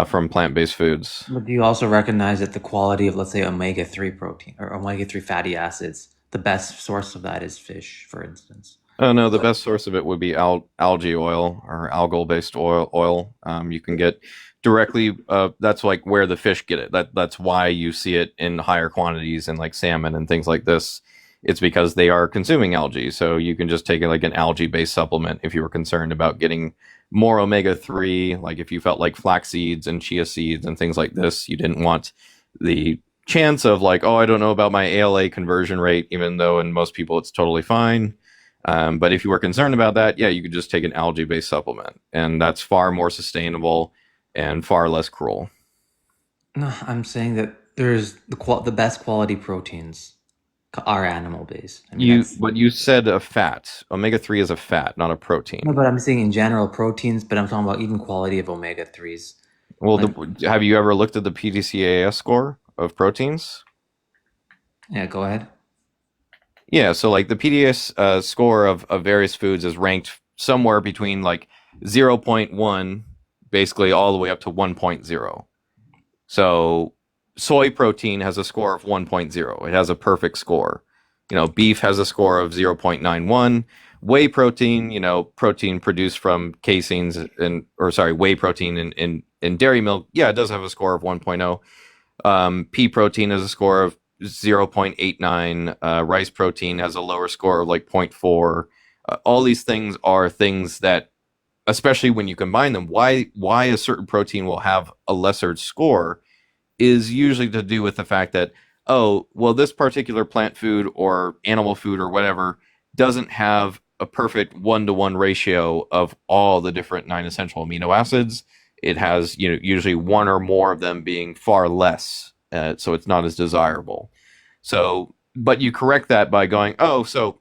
from plant-based foods. But do you also recognize that the quality of, let's say, omega-3 protein or omega-3 fatty acids, the best source of that is fish, for instance? Oh no, the So, best source of it would be algae oil or algal-based oil. You can get directly. That's like where the fish get it. That's why you see it in higher quantities in like salmon and things like this. It's because they are consuming algae. So you can just take like an algae-based supplement if you were concerned about getting more omega-3. Like if you felt like flax seeds and chia seeds and things like this, you didn't want the chance of like, oh, I don't know about my ALA conversion rate, even though in most people it's totally fine. But if you were concerned about that, yeah, you could just take an algae-based supplement, and that's far more sustainable and far less cruel. no, I'm saying that there's the best quality proteins are animal based. I mean, that's But you said a fat. Omega-3 is a fat, not a no, protein. but I'm saying in general proteins, but I'm talking about even quality of omega-3s. Well, Like, have you ever looked at the PDCAS score of proteins? yeah, go ahead. Yeah, so like the PDS score of various foods is ranked somewhere between like 0.1 basically all the way up to 1.0. So soy protein has a score of 1.0. It has a perfect score. Beef has a score of 0.91. Whey protein, protein produced from caseins whey protein in dairy milk, yeah, it does have a score of 1.0. Pea protein has a score of 0.89. Rice protein has a lower score of like 0.4. All these things are things that, especially when you combine them, why a certain protein will have a lesser score is usually to do with the fact that, oh, well, this particular plant food or animal food or whatever doesn't have a perfect 1-to-1 ratio of all the different 9 essential amino acids. It has, usually one or more of them being far less, so it's not as desirable. So, but you correct that by going, oh, so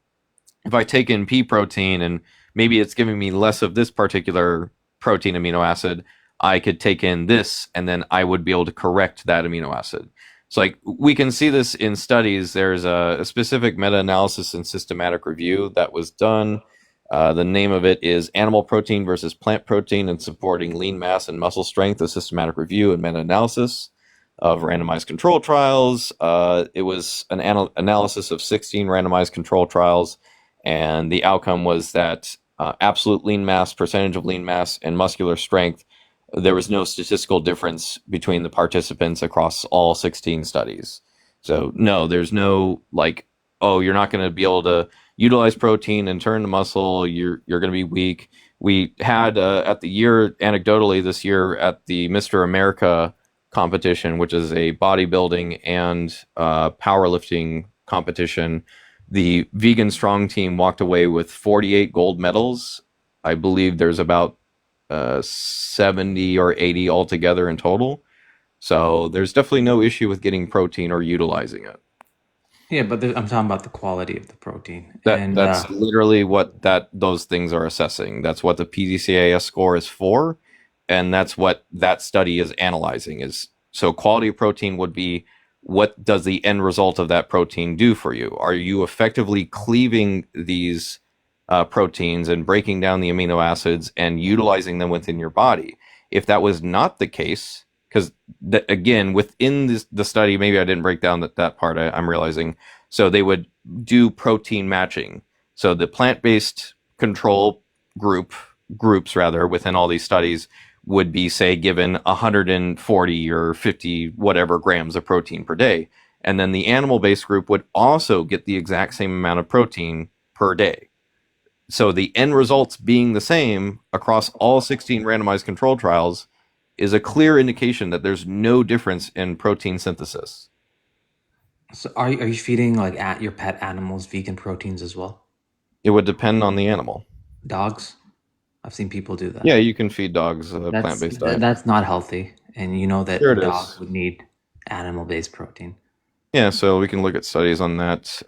if I take in pea protein and maybe it's giving me less of this particular protein amino acid, I could take in this and then I would be able to correct that amino acid. So like we can see this in studies. There's a specific meta-analysis and systematic review that was done. The name of it is Animal Protein versus Plant Protein and Supporting Lean Mass and Muscle Strength, a systematic review and meta-analysis of randomized control trials. It was an analysis of 16 randomized control trials, and the outcome was that absolute lean mass, percentage of lean mass, and muscular strength, there was no statistical difference between the participants across all 16 studies. So no, there's no like, oh, you're not going to be able to utilize protein and turn to muscle. You're going to be weak. We had at the year, anecdotally this year at the Mr. America competition, which is a bodybuilding and powerlifting competition, the vegan strong team walked away with 48 gold medals. I believe there's about 70 or 80 altogether in total. So there's definitely no issue with getting protein or utilizing it. Yeah, but I'm talking about the quality of the protein. That's literally what those things are assessing. That's what the PDCAS score is for, and that's what that study is analyzing. So quality of protein would be, what does the end result of that protein do for you? Are you effectively cleaving these proteins and breaking down the amino acids and utilizing them within your body? If that was not the case, because again, within the study, maybe I didn't break down that part, I'm realizing. So they would do protein matching. So the plant-based control groups within all these studies would be, say, given 140 or 50 whatever grams of protein per day. And then the animal-based group would also get the exact same amount of protein per day. So the end results being the same across all 16 randomized control trials is a clear indication that there's no difference in protein synthesis. So are you feeding like at your pet animals vegan proteins as well? It would depend on the animal. Dogs? I've seen people do that. Yeah, you can feed dogs a plant-based diet. That's not healthy, and you know that Sure dogs would need animal-based protein. Yeah, so we can look at studies on that.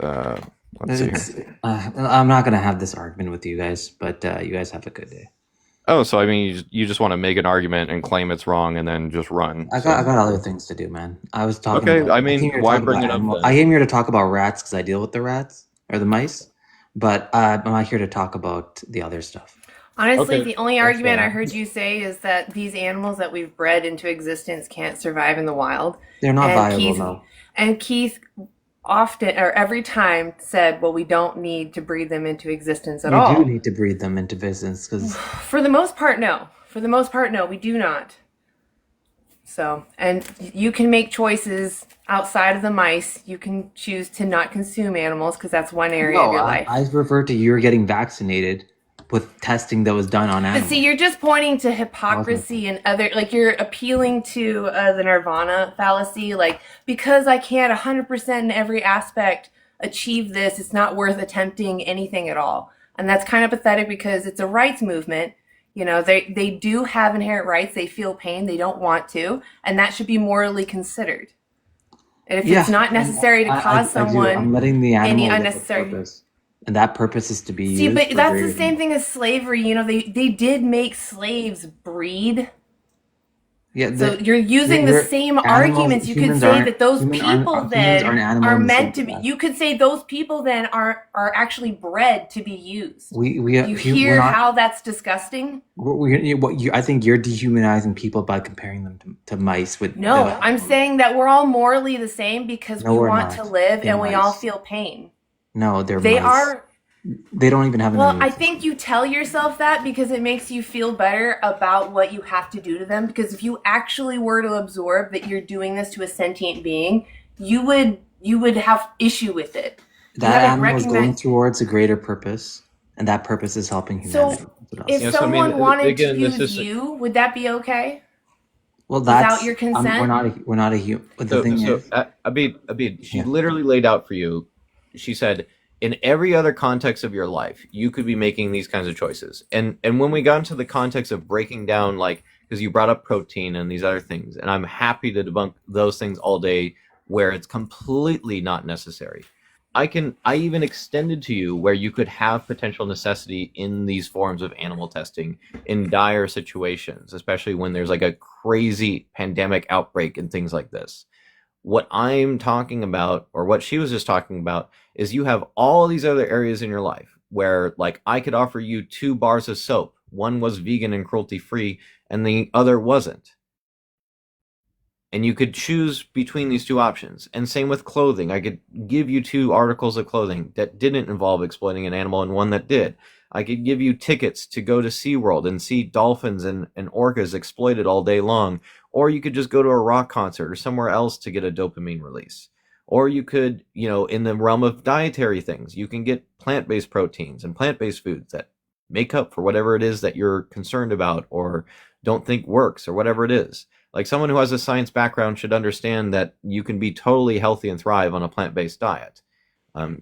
Let's see here. I'm not going to have this argument with you guys, but you guys have a good day. Oh, so I mean, you just want to make an argument and claim it's wrong and then just run. I got other things to do, man. I was talking. Okay, about, I mean, why bring it up then? I came here to talk about rats because I deal with the rats or the mice, but I'm not here to talk about the other stuff. Honestly, Okay, the only that's argument fair. I heard you say is that these animals that we've bred into existence can't survive in the wild. They're not And viable Keith, now. and Keith often or every time said, well, we don't need to breed them into existence at all. You do need to breed them into business because For the most part, no. For the most part, no, we do not. So, and you can make choices outside of the mice. You can choose to not consume animals because that's one area of your life. I refer to you getting vaccinated with testing that was done on But animals. see, you're just pointing to hypocrisy and other, like you're appealing to the nirvana fallacy. Like, because I can't 100% in every aspect achieve this, it's not worth attempting anything at all. And that's kind of pathetic because it's a rights movement. You know, they do have inherent rights. They feel pain. They don't want to. And that should be morally considered. And if it's not necessary to cause someone I'm letting the animal any get the unnecessary purpose. And that purpose is to be See, used but for that's the breeding. same thing as slavery. You know, they did make slaves breed. Yeah, So you're using the you're same animals. arguments. You could say that those people Humans aren't then are animals in the meant sense to of be. that You could say those people then are actually bred to be used. Do you we're hear not. how that's disgusting? I think you're dehumanizing people by comparing them to mice with No, the I'm saying that we're all morally the same because No, we we're want to not. live They're and we all mice. feel pain. No, they're They mice. are. They don't even have an Well, immune I think system. you tell yourself that because it makes you feel better about what you have to do to them. Because if you actually were to absorb that you're doing this to a sentient being, you would have issue with it. You That haven't animal is going recognized. towards a greater purpose, and that purpose is helping humanity. So, That's what I'll if Yeah, say. so I mean, someone wanted to again, this use is you, would that be okay Well, without that's your consent? we're not a human. But the so thing so is, Abid, she yeah, literally laid out for you. She said, in every other context of your life, you could be making these kinds of choices. And when we got into the context of breaking down, like, because you brought up protein and these other things, and I'm happy to debunk those things all day where it's completely not necessary. I even extended to you where you could have potential necessity in these forms of animal testing in dire situations, especially when there's like a crazy pandemic outbreak and things like this. What I'm talking about, or what she was just talking about, is you have all these other areas in your life where, like, I could offer you 2 bars of soap. One was vegan and cruelty free, and the other wasn't. And you could choose between these 2 options. And same with clothing. I could give you 2 articles of clothing that didn't involve exploiting an animal and one that did. I could give you tickets to go to SeaWorld and see dolphins and orcas exploited all day long. Or you could just go to a rock concert or somewhere else to get a dopamine release. Or you could, in the realm of dietary things, you can get plant based proteins and plant based foods that make up for whatever it is that you're concerned about or don't think works or whatever it is. Like, someone who has a science background should understand that you can be totally healthy and thrive on a plant-based diet.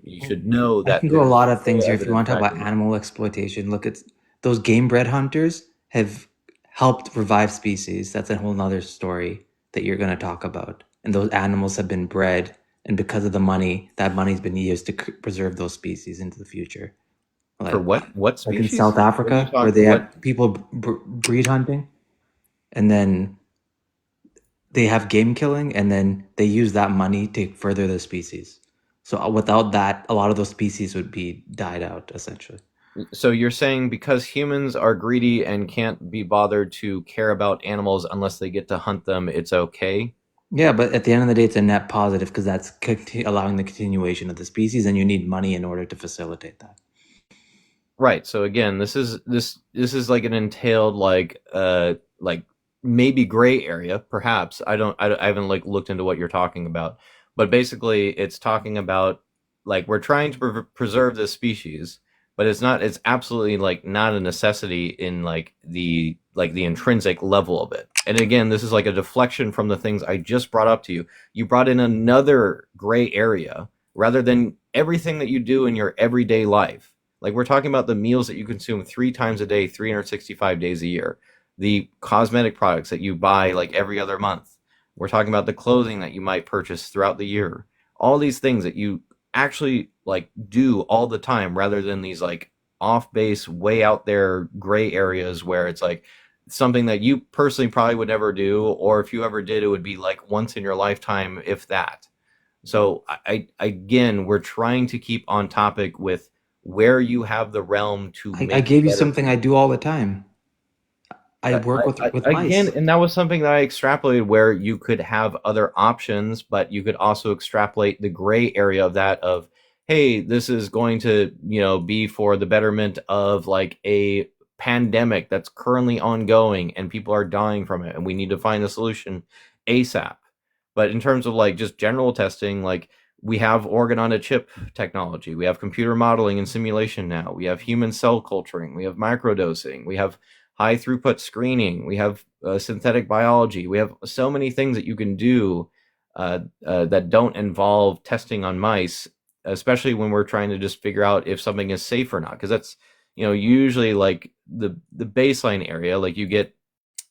You should know I that can go a there's lot of things full here. If you evidence want to talk about backing it. animal exploitation, look at those game bred hunters have helped revive species. That's a whole nother story that you're going to talk about. And those animals have been bred, and because of the money, that money's been used to preserve those species into the future. For Like, what like in species? South What are you Africa, where talking? they What? have people breed hunting, and then they have game killing, and then they use that money to further the species. So without that, a lot of those species would be died out essentially. So you're saying because humans are greedy and can't be bothered to care about animals unless they get to hunt them, it's okay? Yeah, but at the end of the day, it's a net positive because that's allowing the continuation of the species, and you need money in order to facilitate that. Right. So again, this is like an entailed, like maybe gray area, perhaps. I haven't like looked into what you're talking about, but basically it's talking about, like, we're trying to preserve this species, but it's absolutely like not a necessity in like the intrinsic level of it. And again, this is like a deflection from the things I just brought up to you. You brought in another gray area rather than everything that you do in your everyday life. Like, we're talking about the meals that you consume 3 times a day, 365 days a year, the cosmetic products that you buy like every other month. We're talking about the clothing that you might purchase throughout the year. All these things that you actually like do all the time rather than these like off base, way out there gray areas where it's like something that you personally probably would never do, or if you ever did, it would be like once in your lifetime, if that. So again, we're trying to keep on topic with where you have the realm to I make gave you better something I decisions. do all the time. I work with Again, mice. and that was something that I extrapolated where you could have other options, but you could also extrapolate the gray area of that of, hey, this is going to, be for the betterment of like a pandemic that's currently ongoing and people are dying from it and we need to find a solution ASAP. But in terms of like just general testing, like, we have organ on a chip technology, we have computer modeling and simulation now, we have human cell culturing, we have microdosing, we have high throughput screening, we have synthetic biology, we have so many things that you can do that don't involve testing on mice, especially when we're trying to just figure out if something is safe or not, because that's usually like the baseline area. Like, you get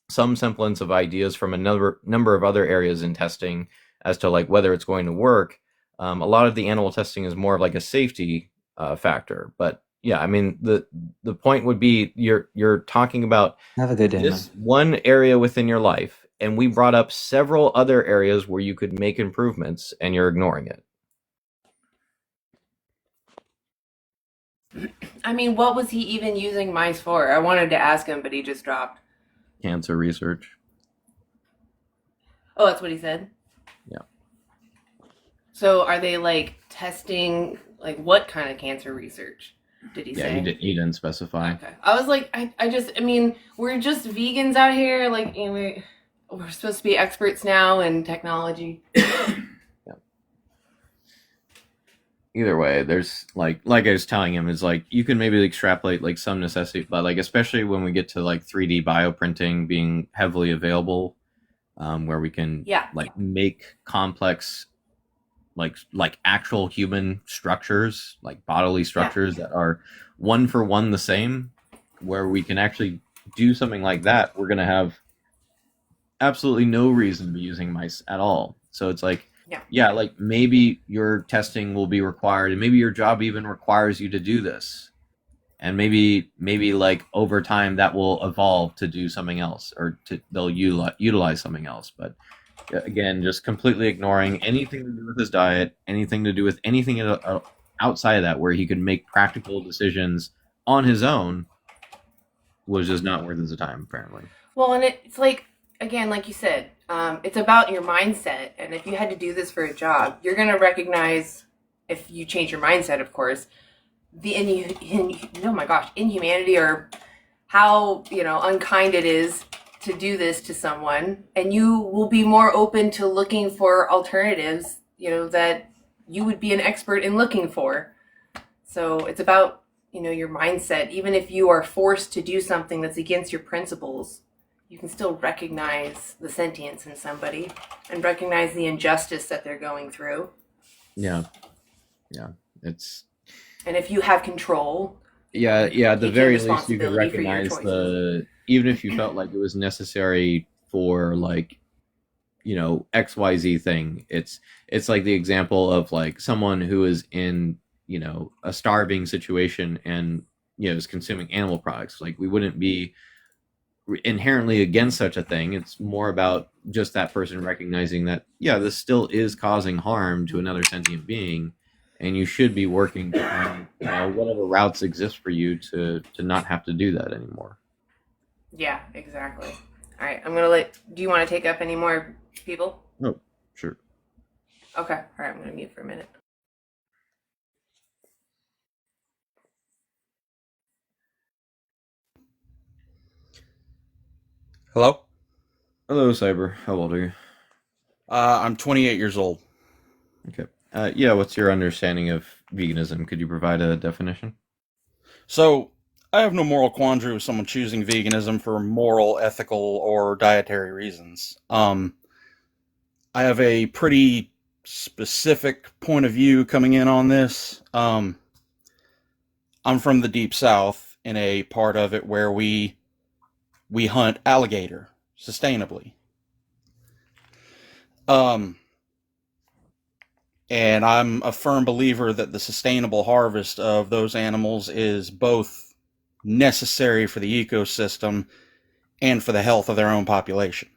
some semblance of ideas from another number of other areas in testing as to like whether it's going to work. A lot of the animal testing is more of like a safety factor, but yeah, I mean, the point would be you're talking about Have a good day, man. this one area within your life, and we brought up several other areas where you could make improvements, and you're ignoring it. I mean, what was he even using mice for? I wanted to ask him, but he just dropped. Cancer research. Oh, that's what he said? Yeah. So are they like testing, like what kind of cancer research did he say? Yeah, he didn't specify. Okay. I was like, I mean, we're just vegans out here. Like, you know, we're supposed to be experts now in technology. Either way, there's like I was telling him, is like you can maybe extrapolate like some necessity, but like especially when we get to like 3D bioprinting being heavily available, where we can like make complex like actual human structures, like bodily structures that are one for one the same, where we can actually do something like that, we're gonna have absolutely no reason to be using mice at all. So it's like, like maybe your testing will be required, and maybe your job even requires you to do this, and maybe like over time that will evolve to do something else, or they'll utilize something else. But again, just completely ignoring anything to do with his diet, anything to do with anything outside of that, where he could make practical decisions on his own, was just not worth his time, apparently. Well, and it's like, again, like you said, it's about your mindset. And if you had to do this for a job, you're going to recognize, if you change your mindset, of course, the inhumanity, or how, unkind it is to do this to someone. And you will be more open to looking for alternatives, that you would be an expert in looking for. So it's about, your mindset. Even if you are forced to do something that's against your principles, you can still recognize the sentience in somebody and recognize the injustice that they're going through. Yeah. And if you have control, at the very least you could recognize even if you felt like it was necessary for like, XYZ thing, it's like the example of like someone who is in, a starving situation and, is consuming animal products. Like, we wouldn't be inherently against such a thing. It's more about just that person recognizing that, this still is causing harm to another sentient being, and you should be working to find, whatever routes exist for you to not have to do that anymore. Yeah, exactly. All right, I'm gonna do you want to take up any more people? Oh, sure. Okay, all right, I'm gonna mute for a minute. Hello? Hello, Cyber. How old are you? I'm 28 years old. Okay. What's your understanding of veganism? Could you provide a definition? So, I have no moral quandary with someone choosing veganism for moral, ethical, or dietary reasons. I have a pretty specific point of view coming in on this. I'm from the Deep South, in a part of it where we hunt alligator sustainably. And I'm a firm believer that the sustainable harvest of those animals is both necessary for the ecosystem and for the health of their own population.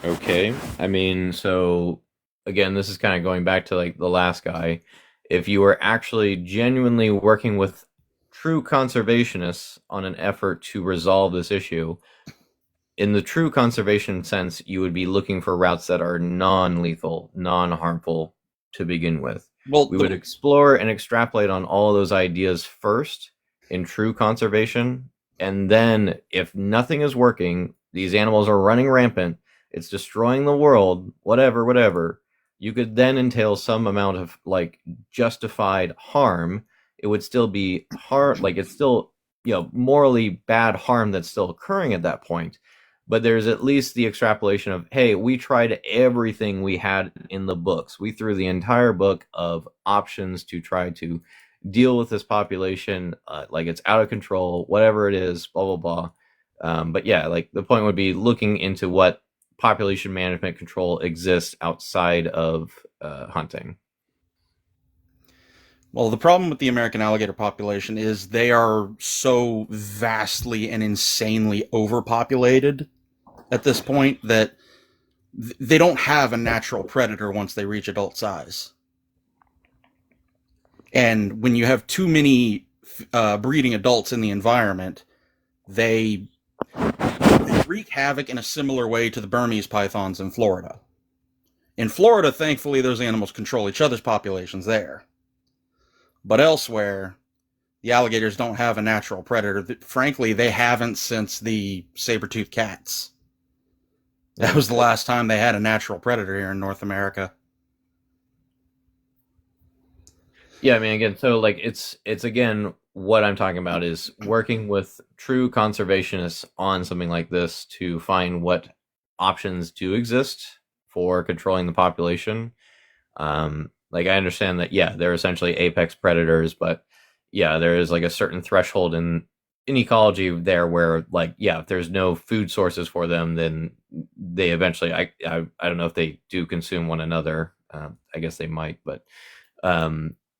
Okay. I mean, so again, this is kind of going back to like the last guy. If you were actually genuinely working with true conservationists on an effort to resolve this issue, in the true conservation sense, you would be looking for routes that are non-lethal, non-harmful to begin with. Well, we would explore and extrapolate on all of those ideas first in true conservation. And then if nothing is working, these animals are running rampant, it's destroying the world, whatever, you could then entail some amount of like justified harm. It would still be harm, like it's still, morally bad harm that's still occurring at that point. But there's at least the extrapolation of, hey, we tried everything we had in the books. We threw the entire book of options to try to deal with this population, like it's out of control, whatever it is, blah, blah, blah. But yeah, like the point would be looking into what population management control exists outside of hunting. Well, the problem with the American alligator population is they are so vastly and insanely overpopulated at this point that they don't have a natural predator once they reach adult size. And when you have too many breeding adults in the environment, they wreak havoc in a similar way to the Burmese pythons in Florida. In Florida, thankfully, those animals control each other's populations there. But elsewhere, the alligators don't have a natural predator. Frankly, they haven't since the saber-toothed cats. That was the last time they had a natural predator here in North America. Yeah, I mean, again, so like it's again what I'm talking about is working with true conservationists on something like this to find what options do exist for controlling the population. Like I understand that, yeah, they're essentially apex predators, but yeah, there is like a certain threshold in ecology there where, like, yeah, if there's no food sources for them, then they eventually, I don't know if they do consume one another. I guess they might, but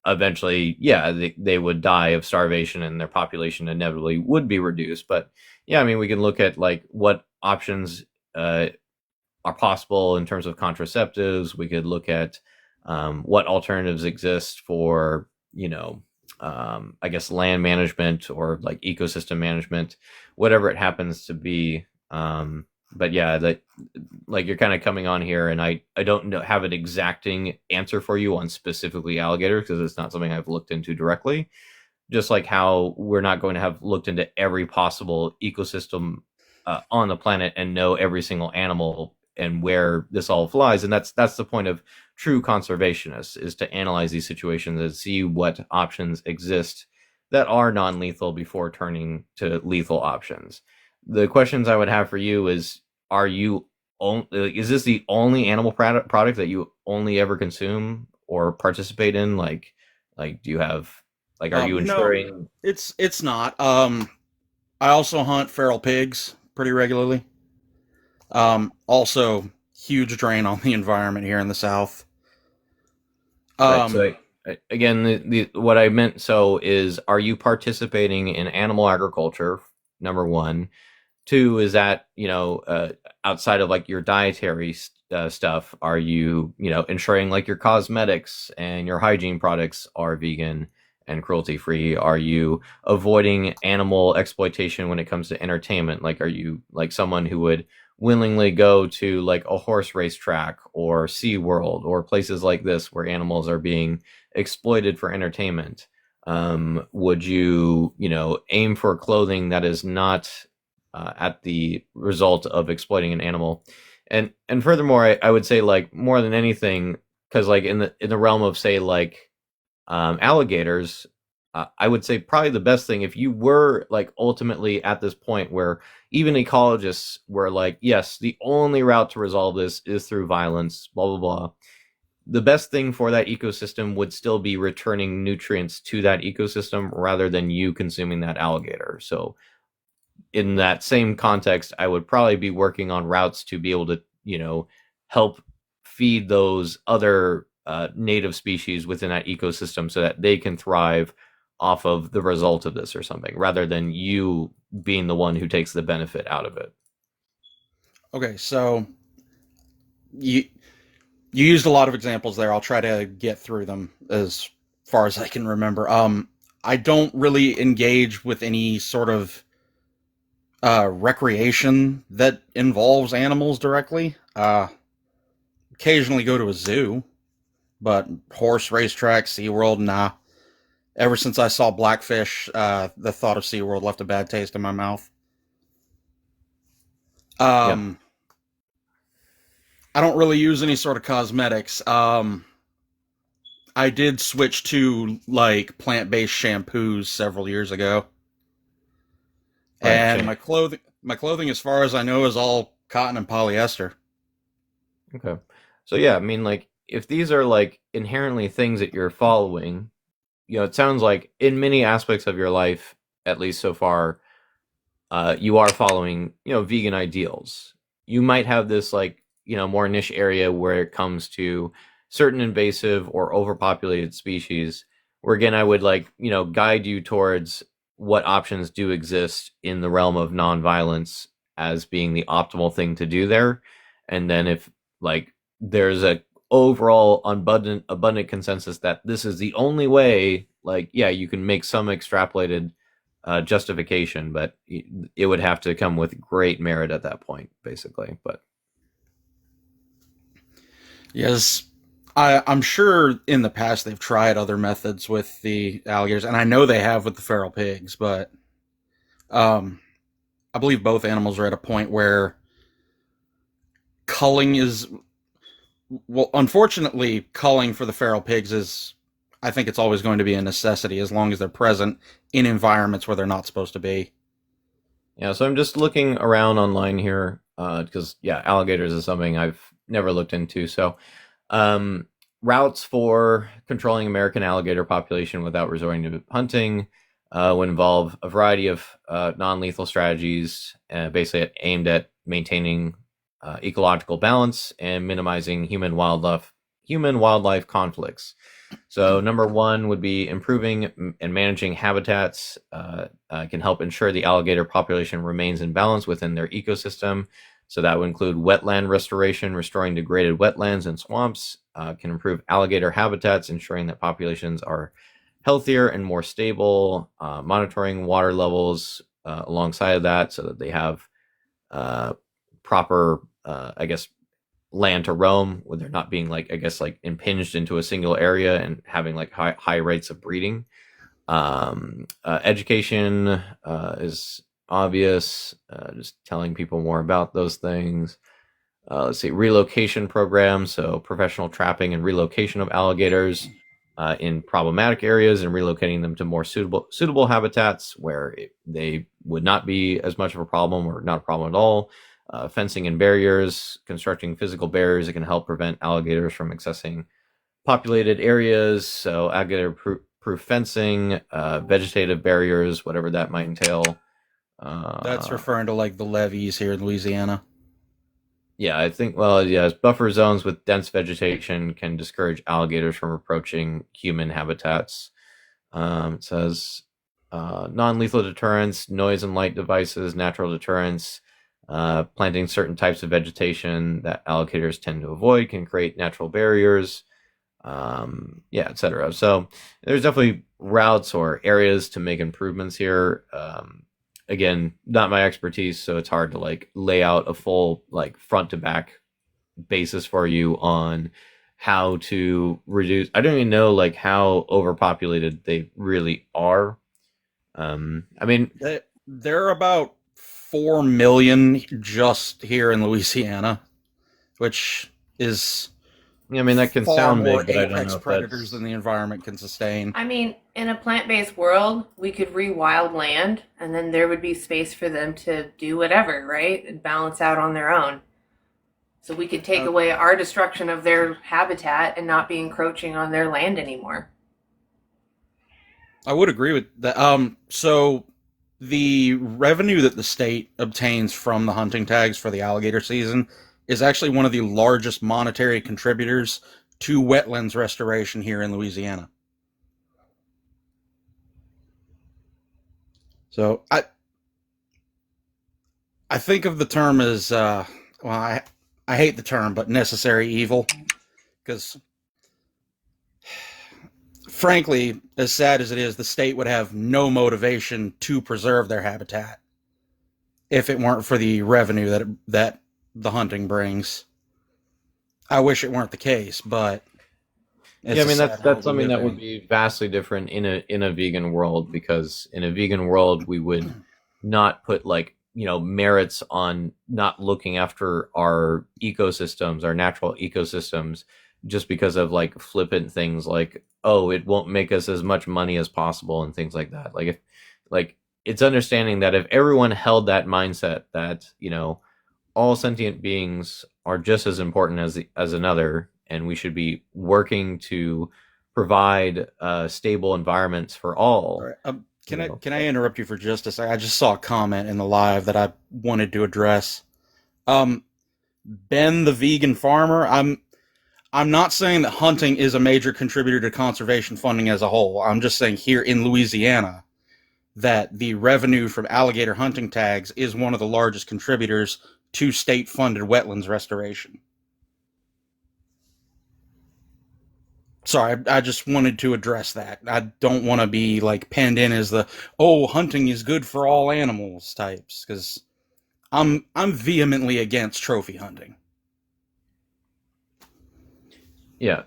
eventually, yeah, they would die of starvation and their population inevitably would be reduced. But yeah, I mean, we can look at like what options are possible in terms of contraceptives. We could look at what alternatives exist for, I guess land management or like ecosystem management, whatever it happens to be. But yeah, that like you're kind of coming on here, and I don't have an exacting answer for you on specifically alligators because it's not something I've looked into directly. Just like how we're not going to have looked into every possible ecosystem on the planet and know every single animal and where this all flies. And that's the point of true conservationists, is to analyze these situations and see what options exist that are non-lethal before turning to lethal options. The questions I would have for you is, is this the only animal product that you only ever consume or participate in? Like do you have, like, are you ensuring? No, it's not. I also hunt feral pigs pretty regularly. Also, huge drain on the environment here in the South. Right. So again, the what I meant so is, are you participating in animal agriculture? Number one. Two, is that, outside of like your dietary stuff, are you, ensuring like your cosmetics and your hygiene products are vegan and cruelty free? Are you avoiding animal exploitation when it comes to entertainment? Like, are you like someone who would willingly go to like a horse racetrack or SeaWorld or places like this where animals are being exploited for entertainment? Would you, aim for clothing that is not at the result of exploiting an animal? And furthermore, I would say, like, more than anything, because like in the realm of, say, like alligators, I would say probably the best thing, if you were like ultimately at this point where even ecologists were like, yes, the only route to resolve this is through violence, blah blah blah, the best thing for that ecosystem would still be returning nutrients to that ecosystem rather than you consuming that alligator. So in that same context, I would probably be working on routes to be able to, help feed those other native species within that ecosystem so that they can thrive off of the result of this or something, rather than you being the one who takes the benefit out of it. Okay, so you used a lot of examples there. I'll try to get through them as far as I can remember. I don't really engage with any sort of recreation that involves animals directly. Occasionally go to a zoo, but horse racetrack, SeaWorld, nah. Ever since I saw Blackfish, the thought of SeaWorld left a bad taste in my mouth. Yeah. I don't really use any sort of cosmetics. I did switch to like plant-based shampoos several years ago. Right, And same. my clothing, as far as I know, is all cotton and polyester. Okay. So yeah, I mean, like, if these are like inherently things that you're following, it sounds like in many aspects of your life, at least so far, you are following, vegan ideals. You might have this like, more niche area where it comes to certain invasive or overpopulated species, where again, I would like, guide you towards what options do exist in the realm of nonviolence as being the optimal thing to do there. And then if like there's a overall abundant consensus that this is the only way, like, yeah, you can make some extrapolated justification, but it would have to come with great merit at that point, basically. But Yes, I'm sure in the past they've tried other methods with the alligators, and I know they have with the feral pigs, but um, I believe both animals are at a point where culling is, well, unfortunately, culling for the feral pigs is, I think it's always going to be a necessity as long as they're present in environments where they're not supposed to be. yeah, so I'm just looking around online here because yeah, alligators is something I've never looked into. So routes for controlling American alligator population without resorting to hunting would involve a variety of non-lethal strategies, basically aimed at maintaining ecological balance and minimizing human wildlife conflicts. So number one would be improving and managing habitats. Can help ensure the alligator population remains in balance within their ecosystem. So that would include wetland restoration, restoring degraded wetlands and swamps. Can improve alligator habitats, ensuring that populations are healthier and more stable. Monitoring water levels alongside of that, so that they have proper, I guess, land to roam, where they're not being like, I guess, like impinged into a single area and having like high rates of breeding. Education is obvious, just telling people more about those things. Let's see, relocation programs, so professional trapping and relocation of alligators in problematic areas and relocating them to more suitable habitats where they would not be as much of a problem or not a problem at all. Fencing and barriers, constructing physical barriers that can help prevent alligators from accessing populated areas. So alligator-proof fencing, vegetative barriers, whatever that might entail. That's referring to like the levees here in Louisiana. Yeah, I think, well, yes, buffer zones with dense vegetation can discourage alligators from approaching human habitats. It says non-lethal deterrence, noise and light devices, natural deterrence, planting certain types of vegetation that alligators tend to avoid can create natural barriers, yeah, etc. So there's definitely routes or areas to make improvements here. Again, not my expertise, so it's hard to like lay out a full like front to back basis for you on how to reduce. I don't even know like how overpopulated they really are. I mean, There are about 4 million just here in Louisiana, which is I mean that can far sound more big, but I don't apex know if predators that's than the environment can sustain. I mean, in a plant-based world, we could rewild land, and then there would be space for them to do whatever, right? And balance out on their own. So we could take away our destruction of their habitat and not be encroaching on their land anymore. I would agree with that. So the revenue that the state obtains from the hunting tags for the alligator season is actually one of the largest monetary contributors to wetlands restoration here in Louisiana. So I think of the term as I hate the term, but necessary evil, because frankly, as sad as it is, the state would have no motivation to preserve their habitat if it weren't for the revenue that the hunting brings. I wish it weren't the case, but yeah, I mean that's world we something live that would in. be vastly different in a vegan world, because in a vegan world we would not put like, you know, merits on not looking after our ecosystems, our natural ecosystems, just because of like flippant things like, oh, it won't make us as much money as possible and things like that. Like if like it's understanding that if everyone held that mindset that, you know, all sentient beings are just as important as another, and we should be working to provide stable environments for all. All right. You know, Can I interrupt you for just a second? I just saw a comment in the live that I wanted to address. Um, Ben, the vegan farmer. I'm not saying that hunting is a major contributor to conservation funding as a whole. I'm just saying here in Louisiana, that the revenue from alligator hunting tags is one of the largest contributors to state-funded wetlands restoration. Sorry, I just wanted to address that. I don't want to be like penned in as the hunting is good for all animals types, because I'm vehemently against trophy hunting. Yeah.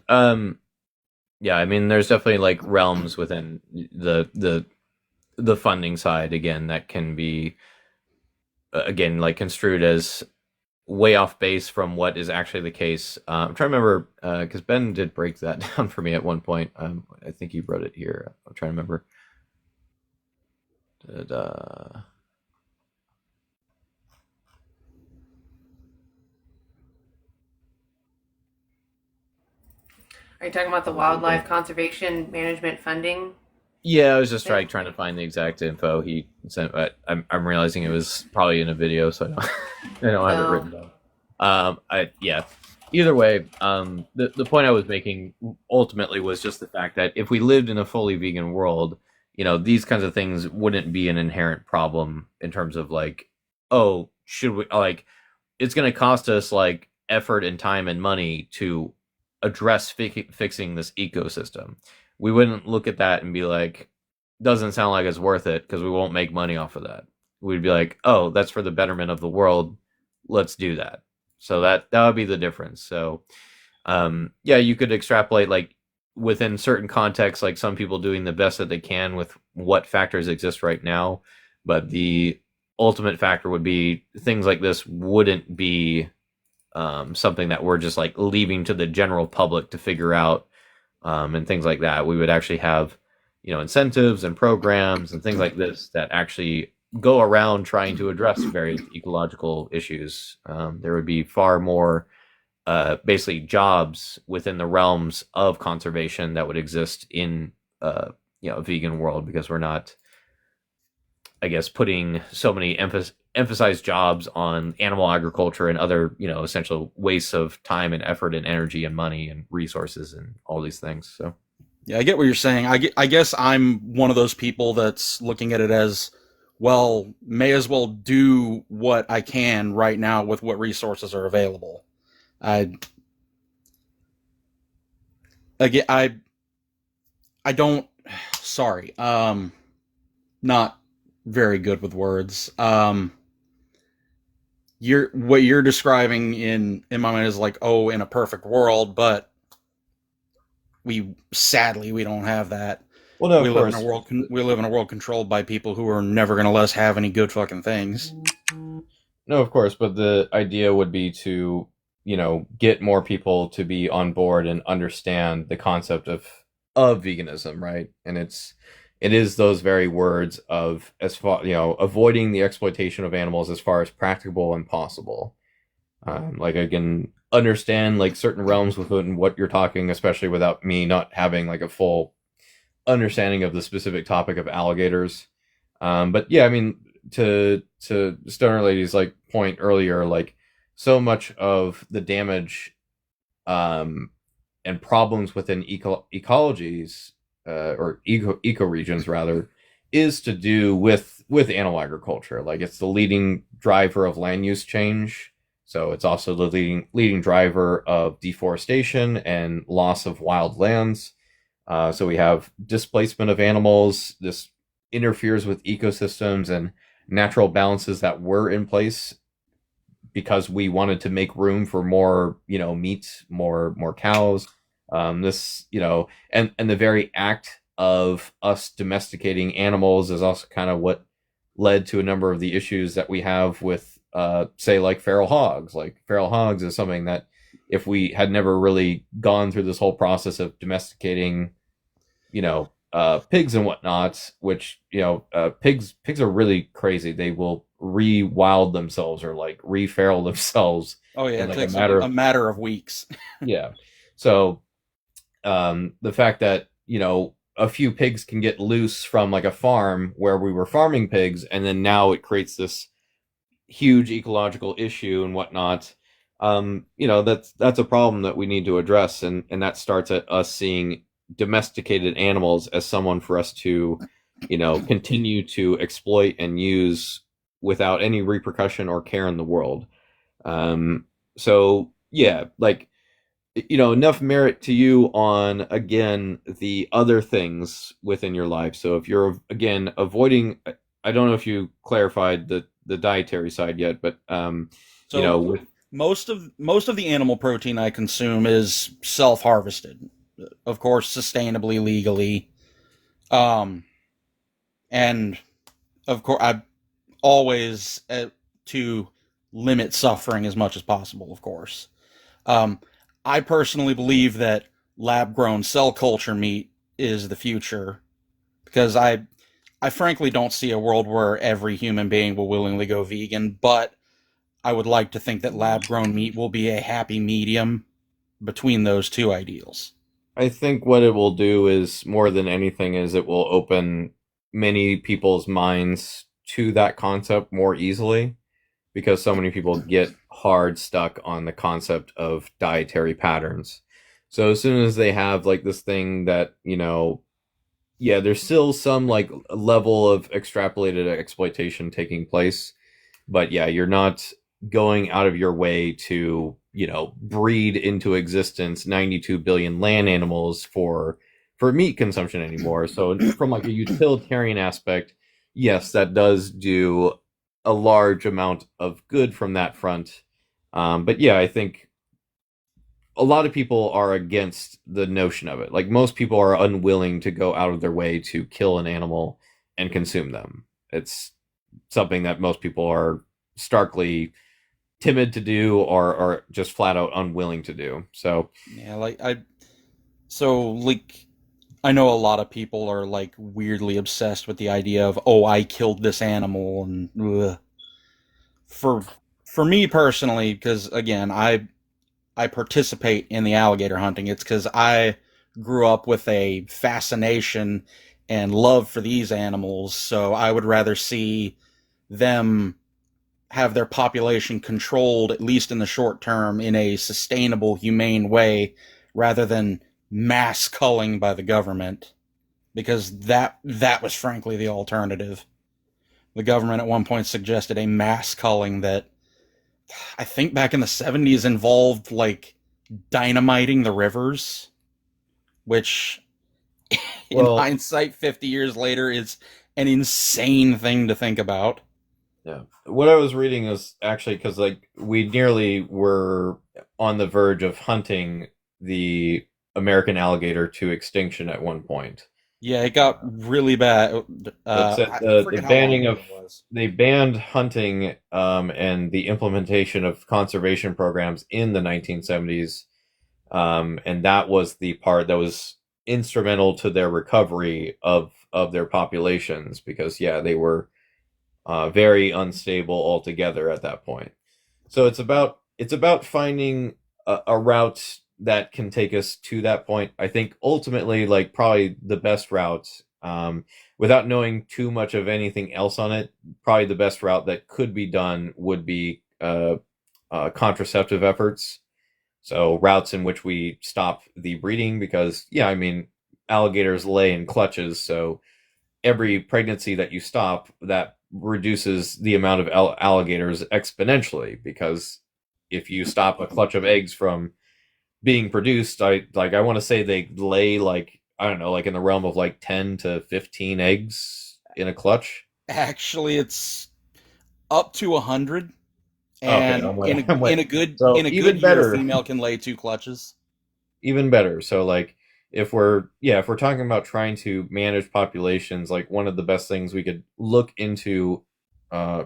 Yeah, I mean, there's definitely like realms within the funding side again that can be again like construed as way off base from what is actually the case. I'm trying to remember because Ben did break that down for me at one point. I think he wrote it here. I'm trying to remember. Are you talking about the wildlife conservation management funding? Yeah, I was just trying to find the exact info he sent, but I'm realizing it was probably in a video, so I don't have it written down. Yeah. Either way, the point I was making ultimately was just the fact that if we lived in a fully vegan world, these kinds of things wouldn't be an inherent problem in terms of like, oh, should we like, it's going to cost us like effort and time and money to address fixing this ecosystem. We wouldn't look at that and be like, doesn't sound like it's worth it because we won't make money off of that. We'd be like, oh, that's for the betterment of the world. Let's do that. So that would be the difference. So, yeah, you could extrapolate like within certain contexts, like some people doing the best that they can with what factors exist right now. But the ultimate factor would be things like this wouldn't be something that we're just like leaving to the general public to figure out and things like that. We would actually have, incentives and programs and things like this that actually go around trying to address various ecological issues. There would be far more basically jobs within the realms of conservation that would exist in a vegan world, because we're not, I guess, putting so many emphasized jobs on animal agriculture and other, essential wastes of time and effort and energy and money and resources and all these things. So, yeah, I get what you're saying. I guess I'm one of those people that's looking at it as, well, may as well do what I can right now with what resources are available. I don't. Sorry, not very good with words. What you're describing in my mind is like, oh, in a perfect world, but sadly we don't have that. well, no, We of live in course. a world. We live in a world controlled by people who are never going to let us have any good fucking things. No, of course, but the idea would be to, get more people to be on board and understand the concept of veganism, right? And it is those very words of, as far, avoiding the exploitation of animals as far as practicable and possible. Like I can understand like certain realms within what you're talking, especially without me not having like a full understanding of the specific topic of alligators. But yeah, I mean, to Stoner Lady's like point earlier, like so much of the damage and problems within ecologies or ecoregions rather is to do with animal agriculture. Like it's the leading driver of land use change. So it's also the leading driver of deforestation and loss of wild lands. So we have displacement of animals. This interferes with ecosystems and natural balances that were in place because we wanted to make room for more, meat, more cows. This, and the very act of us domesticating animals is also kind of what led to a number of the issues that we have with, say, like feral hogs. Like feral hogs is something that if we had never really gone through this whole process of domesticating, pigs and whatnot, which, pigs are really crazy. They will re-wild themselves or like re-feral themselves. Oh yeah, in it like takes a matter of weeks. Yeah. So the fact that, a few pigs can get loose from like a farm where we were farming pigs, and then now it creates this huge ecological issue and whatnot. That's a problem that we need to address, and that starts at us seeing domesticated animals as someone for us to continue to exploit and use without any repercussion or care in the world. So yeah, like, enough merit to you on, again, the other things within your life. So if you're, again, avoiding, I don't know if you clarified the dietary side yet, but So with most of the animal protein I consume is self-harvested, of course, sustainably, legally, um, and of course, I always to limit suffering as much as possible. Of course, um, I personally believe that lab-grown cell culture meat is the future because I frankly don't see a world where every human being will willingly go vegan, but I would like to think that lab-grown meat will be a happy medium between those two ideals. I think what it will do is, more than anything, is it will open many people's minds to that concept more easily, because so many people get hard stuck on the concept of dietary patterns. So as soon as they have like this thing that, yeah, there's still some like level of extrapolated exploitation taking place, but yeah, you're not going out of your way to, breed into existence 92 billion land animals for meat consumption anymore. So from like a utilitarian aspect, yes, that does do a large amount of good from that front. But yeah, I think a lot of people are against the notion of it. Like, most people are unwilling to go out of their way to kill an animal and consume them. It's something that most people are starkly timid to do, or just flat out unwilling to do. So Yeah, like I know a lot of people are like weirdly obsessed with the idea of, oh, I killed this animal, and ugh. for for me personally, because again, I participate in the alligator hunting. It's because I grew up with a fascination and love for these animals, so I would rather see them have their population controlled, at least in the short term, in a sustainable, humane way, rather than mass culling by the government. Because that was frankly the alternative. The government at one point suggested a mass culling that I think back in the 70s involved like dynamiting the rivers, which in well, hindsight 50 years later is an insane thing to think about. yeah. What I was reading is actually, because like we nearly were on the verge of hunting the American alligator to extinction at one point. Yeah, it got really bad. That's it. I The forget how long banning ago of it was. They banned hunting, and the implementation of conservation programs in the 1970s, and that was the part that was instrumental to their recovery of their populations, because yeah, they were very unstable altogether at that point. So it's about finding a route that can take us to that point. I think ultimately, like, probably the best route, without knowing too much of anything else on it, probably the best route that could be done would be contraceptive efforts. So routes in which we stop the breeding, because yeah, I mean, alligators lay in clutches, so every pregnancy that you stop, that reduces the amount of alligators exponentially, because if you stop a clutch of eggs from being produced, I want to say they lay, like, I don't know, like in the realm of like 10 to 15 eggs in a clutch. Actually, it's up to 100, Okay, and I'm way. in So a good even year, a better, female can lay two clutches. even better. So like, if we're talking about trying to manage populations, like, one of the best things we could look into uh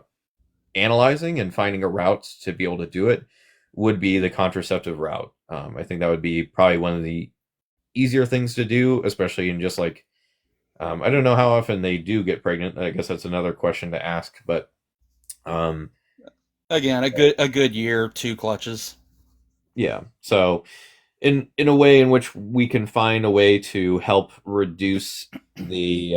analyzing and finding a route to be able to do it would be the contraceptive route. I think that would be probably one of the easier things to do, especially in just like, I don't know how often they do get pregnant. I guess that's another question to ask, but um, Again, a good year, two clutches. yeah. So in a way in which we can find a way to help reduce the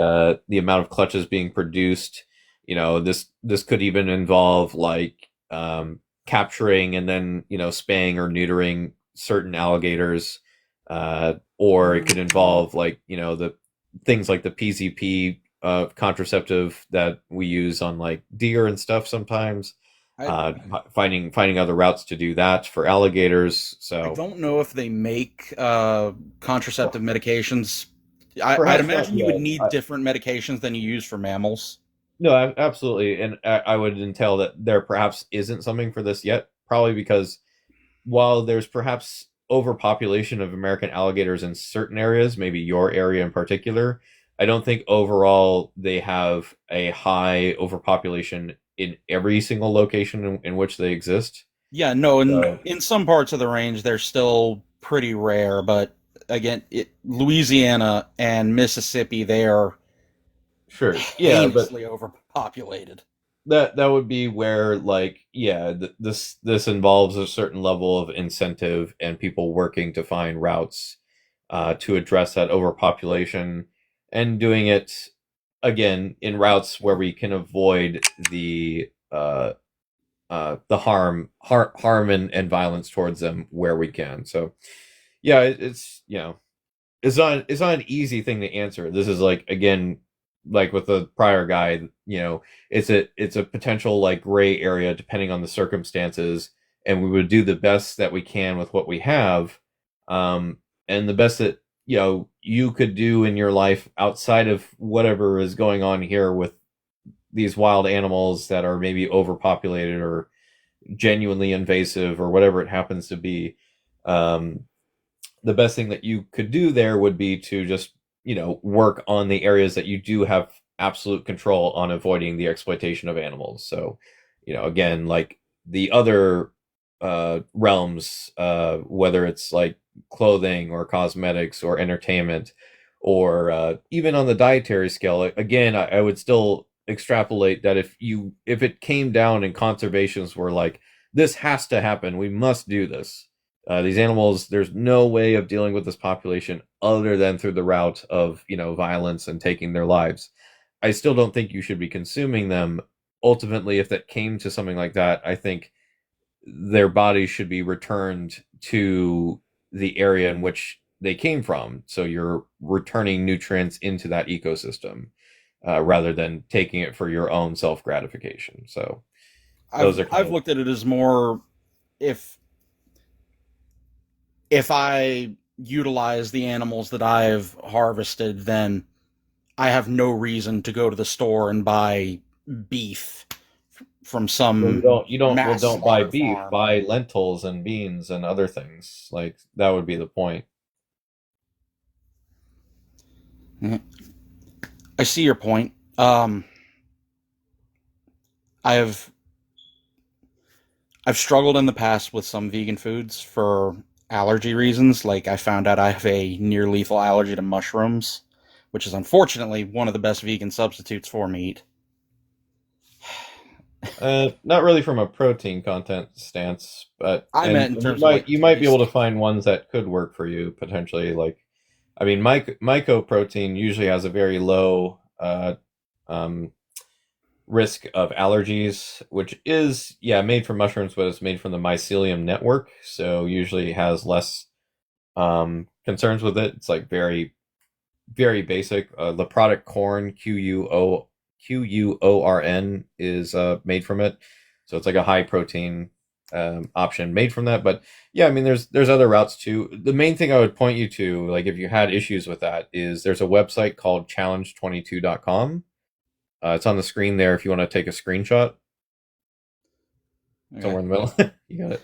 amount of clutches being produced, this could even involve like, capturing and then, spaying or neutering certain alligators, or it could involve like, the things like the PCP contraceptive that we use on like deer and stuff sometimes. I Finding other routes to do that for alligators. I So don't know if they make contraceptive medications. I'd perhaps not imagine you would yet. need different medications than you use for mammals. No, absolutely, and I would entail that there perhaps isn't something for this yet. Probably because while there's perhaps overpopulation of American alligators in certain areas, maybe your area in particular, I don't think overall they have a high overpopulation in every single location in which they exist. Yeah, no, So in some parts of the range they're still pretty rare, but again, Louisiana and Mississippi, they are sure, yeah, but heinously overpopulated. that would be where like yeah this involves a certain level of incentive and people working to find routes to address that overpopulation and doing it again in routes where we can avoid the harm and violence towards them where we can. So yeah, it's it's not an easy thing to answer. This is like again, like with the prior guy, it's a potential like gray area depending on the circumstances, and we would do the best that we can with what we have, and the best that you could do in your life outside of whatever is going on here with these wild animals that are maybe overpopulated or genuinely invasive or whatever it happens to be. Um, the best thing that you could do there would be to just work on the areas that you do have absolute control on avoiding the exploitation of animals. So again, like the other realms, whether it's like clothing or cosmetics or entertainment or even on the dietary scale, again, I would still extrapolate that if it came down and conservations were like, this has to happen, we must do this. These animals, there's no way of dealing with this population other than through the route of violence and taking their lives. I still don't think you should be consuming them. Ultimately, if that came to something like that, I think their bodies should be returned to the area in which they came from. So you're returning nutrients into that ecosystem rather than taking it for your own self gratification. So those are I've looked at it as more if I utilize the animals that I've harvested, then I have no reason to go to the store and buy beef from well, some mass don't buy slaughter beef, farm. buy lentils and beans and other things. Like that would be the point. Mhm. I see your point. I've I've struggled in the past with some vegan foods for allergy reasons. Like I found out I have a near lethal allergy to mushrooms, which is unfortunately one of the best vegan substitutes for meat. Not really from a protein content stance, but I meant in and terms of like you might be able to taste. find ones that could work for you potentially. Like, I mean, mycoprotein usually has a very low um, risk of allergies, which is made from mushrooms, but it's made from the mycelium network, so usually has less concerns with it. It's like very basic. The product corn QUORN is made from it, so it's like a high protein option made from that. But yeah, I mean, there's other routes too. The main thing I would point you to, like if you had issues with that, is there's a website called challenge22.com. It's on the screen there if you want to take a screenshot Okay. somewhere in the middle. You got it.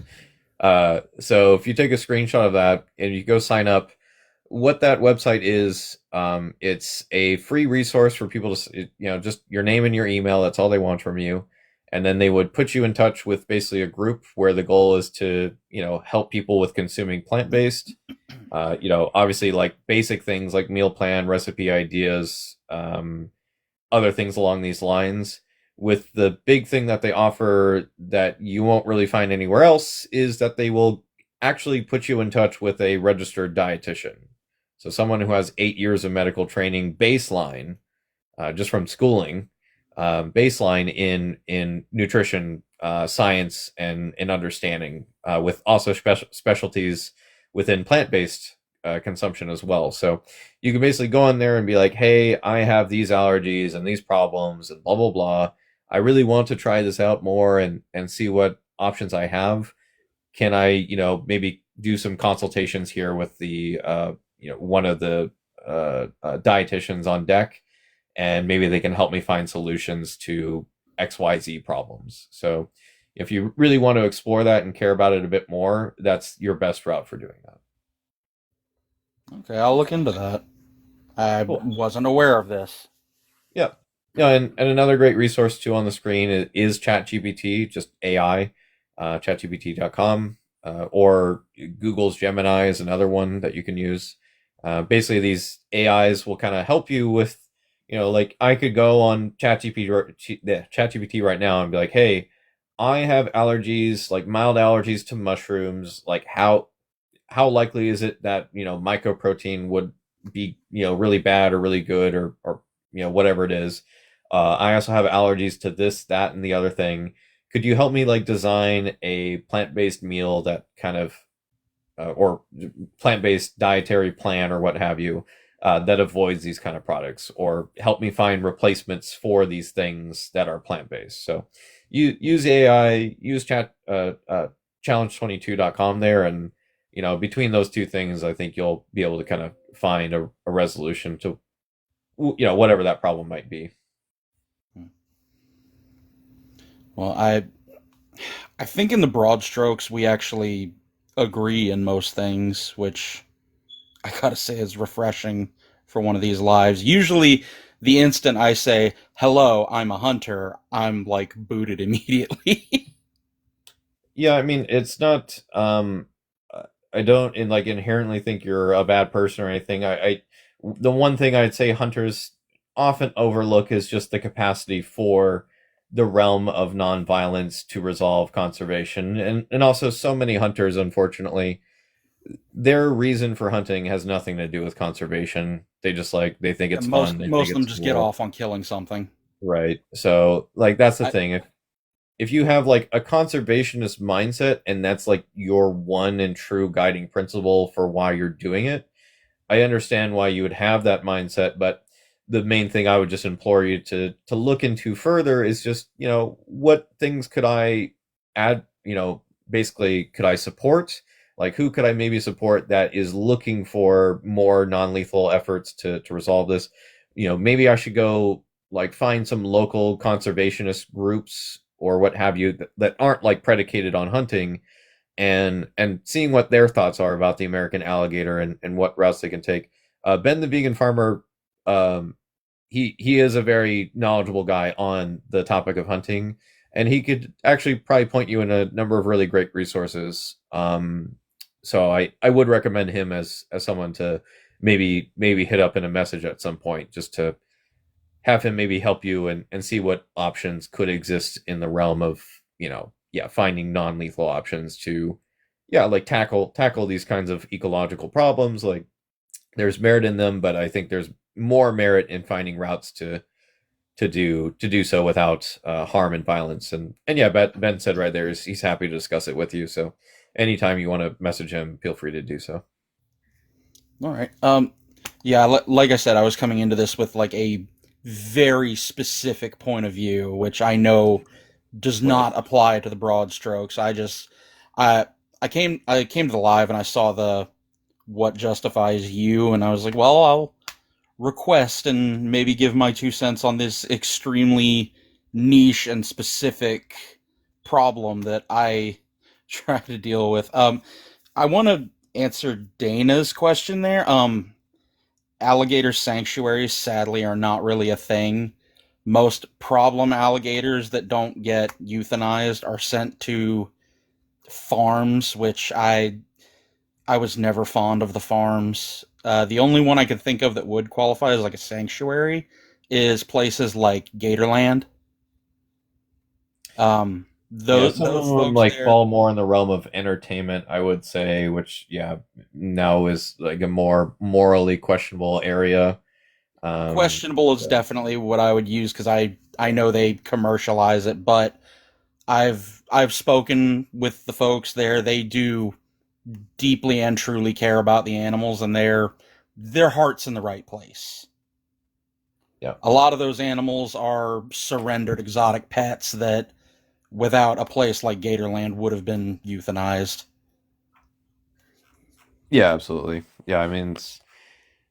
So if you take a screenshot of that and you go sign up, what that website is, it's a free resource for people to, just your name and your email. That's all they want from you. And then they would put you in touch with basically a group where the goal is to, help people with consuming plant-based, obviously like basic things like meal plan, recipe ideas, other things along these lines. With the big thing that they offer that you won't really find anywhere else is that they will actually put you in touch with a registered dietitian. So someone who has 8 years of medical training baseline, just from schooling, baseline in nutrition science and in understanding, with also specialties within plant based consumption as well. So you can basically go on there and be like, hey, I have these allergies and these problems and blah, blah, blah. I really want to try this out more and see what options I have. Can I, maybe do some consultations here with the, one of the dietitians on deck, and maybe they can help me find solutions to XYZ problems. So if you really want to explore that and care about it a bit more, that's your best route for doing that. Okay, I'll look into that. I Cool. wasn't aware of this. Yeah. Yeah, and another great resource too on the screen is ChatGPT, just AI, chatgpt.com, or Google's Gemini is another one that you can use. Basically, these AIs will kind of help you with, like I could go on ChatGPT right now and be like, hey, I have allergies, like mild allergies to mushrooms. Like how likely is it that mycoprotein would be really bad or really good, or whatever it is. I also have allergies to this, that, and the other thing. Could you help me like design a plant-based meal that kind of or plant-based dietary plan or what have you, that avoids these kind of products, or help me find replacements for these things that are plant-based. So you use AI, use challenge22.com there, and between those two things, I think you'll be able to kind of find a resolution to whatever that problem might be. Well, I think in the broad strokes we actually agree in most things, which I gotta say is refreshing for one of these lives. Usually, the instant I say, hello, I'm a hunter, I'm like booted immediately. Yeah, I mean, it's not. I don't inherently think you're a bad person or anything. The one thing I'd say hunters often overlook is just the capacity for the realm of nonviolence to resolve conservation, and also so many hunters, unfortunately, their reason for hunting has nothing to do with conservation. They just they think it's And fun. They most think of them it's just get cool. off on killing something. Right. So that's the I, thing. If you have like a conservationist mindset and that's like your one and true guiding principle for why you're doing it, I understand why you would have that mindset, but the main thing I would just implore you to look into further is just, what things could I add, basically could I support? Like who could I maybe support that is looking for more non-lethal efforts to resolve this? Maybe I should go like find some local conservationist groups or what have you that aren't like predicated on hunting, and seeing what their thoughts are about the American alligator and what routes they can take. Ben the vegan farmer, um, he is a very knowledgeable guy on the topic of hunting, and he could actually probably point you in a number of really great resources. So I would recommend him as someone to maybe hit up in a message at some point, just to have him maybe help you and see what options could exist in the realm of finding non-lethal options to like tackle these kinds of ecological problems. Like there's merit in them, but I think there's more merit in finding routes to do so without harm and violence. And yeah, Ben said right there he's happy to discuss it with you. So anytime you want to message him, feel free to do so. all right. Yeah, like I said, I was coming into this with like a very specific point of view, which I know does Right. not apply to the broad strokes. I I came to the live and I saw the what justifies you, and I was like, well, I'll request and maybe give my 2 cents on this extremely niche and specific problem that I try to deal with. I want to answer Dana's question there. Alligator sanctuaries, sadly, are not really a thing. Most problem alligators that don't get euthanized are sent to farms, which I was never fond of the farms. The only one I could think of that would qualify as like a sanctuary is places like Gatorland. Yeah, Those some of those them folks like there, fall more in the realm of entertainment, I would say, which now is like a more morally questionable area. questionable is So, definitely what I would use because I know they commercialize it, but I've spoken with the folks there. They do deeply and truly care about the animals, and their heart's in the right place. Yeah. A lot of those animals are surrendered exotic pets that, without a place like Gatorland, would have been euthanized. Yeah, absolutely. Yeah, I mean, it's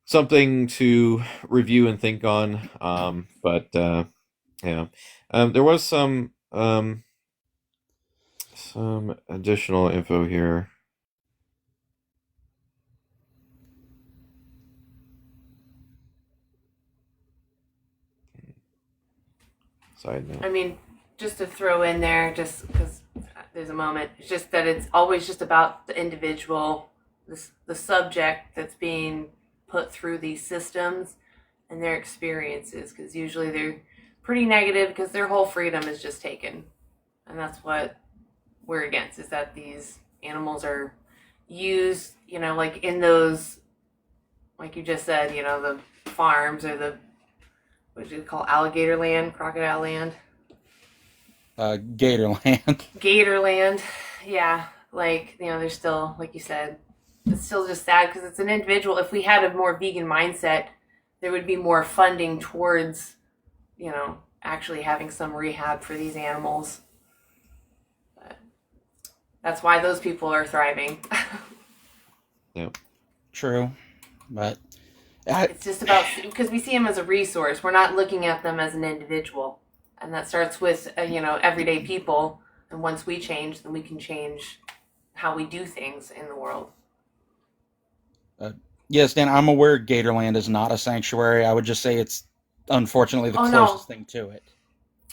something to review and think on. But yeah, there was some additional info here. Side note. I mean, just to throw in there, just because there's a moment, it's just that it's always just about the individual, the subject that's being put through these systems and their experiences, because usually they're pretty negative because their whole freedom is just taken. And that's what we're against, is that these animals are used, like in those, like you just said, the farms or the, what do you call alligator land, crocodile land? Gatorland. Gatorland, yeah, like there's still, like you said, it's still just sad because it's an individual. If we had a more vegan mindset, there would be more funding towards, actually having some rehab for these animals. But that's why those people are thriving. Yeah. True, but it's just about, because we see them as a resource. We're not looking at them as an individual, and that starts with everyday people. And once we change, then we can change how we do things in the world. yes, Dan, I'm aware Gatorland is not a sanctuary. I would just say it's unfortunately the closest thing to it.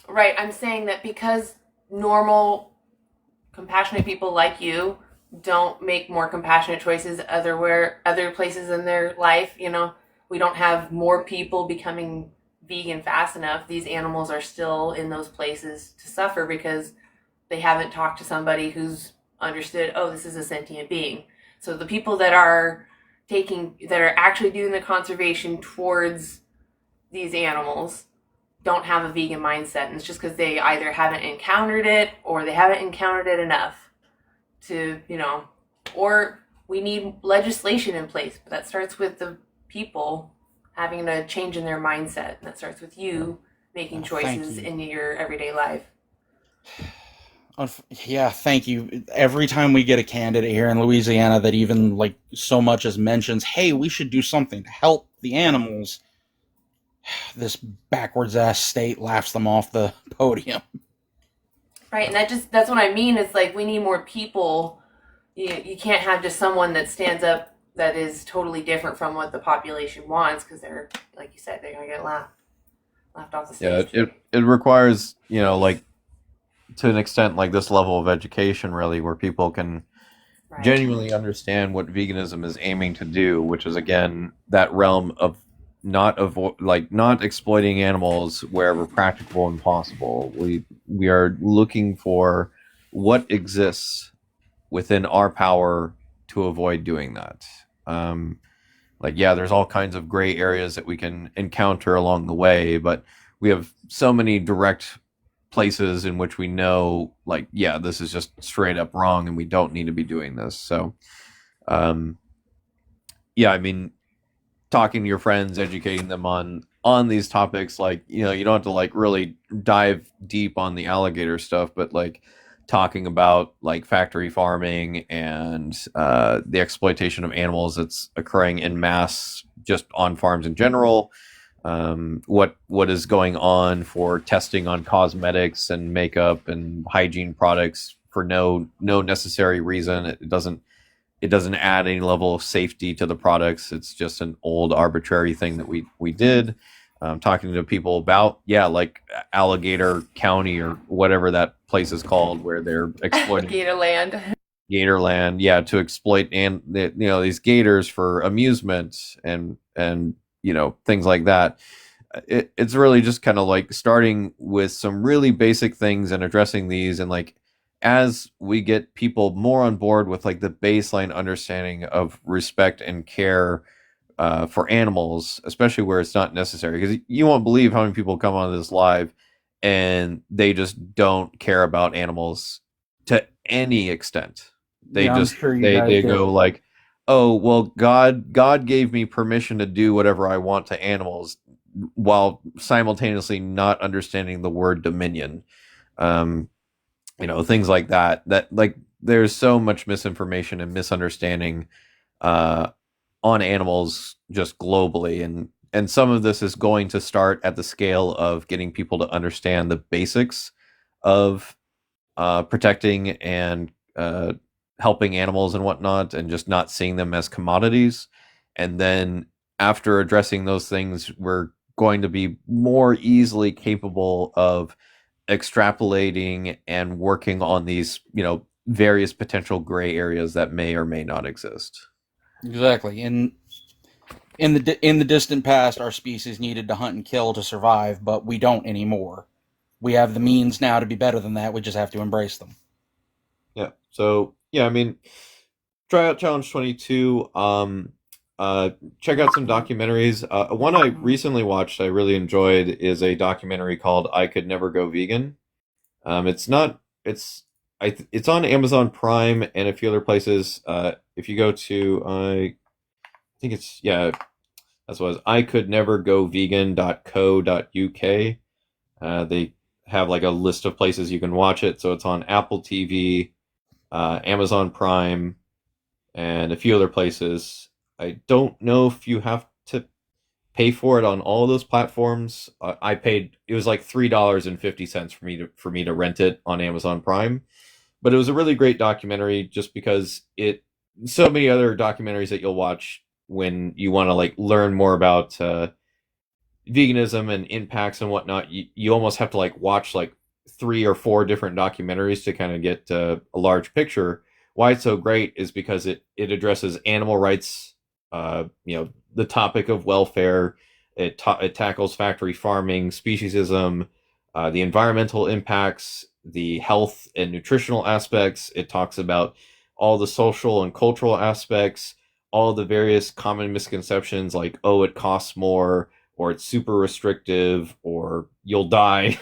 Right. I'm saying that because normal, compassionate people like you don't make more compassionate choices other places in their life, we don't have more people becoming vegan fast enough. These animals are still in those places to suffer because they haven't talked to somebody who's understood, oh, this is a sentient being. So the people that are actually doing the conservation towards these animals don't have a vegan mindset. And it's just because they either haven't encountered it or they haven't encountered it enough to, or we need legislation in place. But that starts with the people having a change in their mindset. And that starts with you making choices in your everyday life. Yeah, thank you. Every time we get a candidate here in Louisiana that even so much as mentions, hey, we should do something to help the animals, this backwards ass state laughs them off the podium. Right, and that's what I mean. It's like we need more people. You can't have just someone that stands up that is totally different from what the population wants, because they're, like you said, they're gonna get laughed off the stage. Yeah, it requires, to an extent, like this level of education, really, where people can genuinely understand what veganism is aiming to do, which is, again, that realm of not exploiting animals wherever practicable and possible. We are looking for what exists within our power to avoid doing that. There's all kinds of gray areas that we can encounter along the way, but we have so many direct places in which we know, this is just straight up wrong and we don't need to be doing this. So, I mean, talking to your friends, educating them on these topics, you don't have to really dive deep on the alligator stuff, but talking about factory farming and the exploitation of animals that's occurring in mass just on farms in general. What is going on for testing on cosmetics and makeup and hygiene products for no necessary reason. It doesn't add any level of safety to the products. It's just an old arbitrary thing that we did. Talking to people about Alligator County or whatever that place is called, where they're exploiting Gatorland, to exploit these gators for amusement and things like that. It's really just kind of starting with some really basic things and addressing these, and as we get people more on board with the baseline understanding of respect and care for animals, especially where it's not necessary, because you won't believe how many people come on this live and they just don't care about animals to any extent. They Yeah, I'm just sure you they guys they get. go like, oh well, God gave me permission to do whatever I want to animals, while simultaneously not understanding the word dominion. Um, things like that. That like there's so much misinformation and misunderstanding uh, on animals just globally, and some of this is going to start at the scale of getting people to understand the basics of protecting and helping animals and whatnot, and just not seeing them as commodities. And then after addressing those things, we're going to be more easily capable of extrapolating and working on these, various potential gray areas that may or may not exist. Exactly. In the distant past, our species needed to hunt and kill to survive, but we don't anymore. We have the means now to be better than that. We just have to embrace them. Yeah. So yeah, I mean, try out Challenge 22. Uh, Check out some documentaries. One I recently watched, I really enjoyed, is a documentary called "I Could Never Go Vegan." It's not. It's on Amazon Prime and a few other places. If you go to, I think it's, yeah, that's what it was, I could never go vegan.co.uk. They have like a list of places you can watch it. So it's on Apple TV, Amazon Prime, and a few other places. I don't know if you have to pay for it on all of those platforms. I paid, it was like $3.50 for me to rent it on Amazon Prime, but it was a really great documentary just because it, so many other documentaries that you'll watch when you want to like learn more about veganism and impacts and whatnot, you almost have to like watch like 3 or 4 different documentaries to kind of get a large picture. Why it's so great is because it addresses animal rights, the topic of welfare. It tackles factory farming, speciesism, the environmental impacts, the health and nutritional aspects. It talks about all the social and cultural aspects, all the various common misconceptions like, oh, it costs more, or it's super restrictive, or you'll die,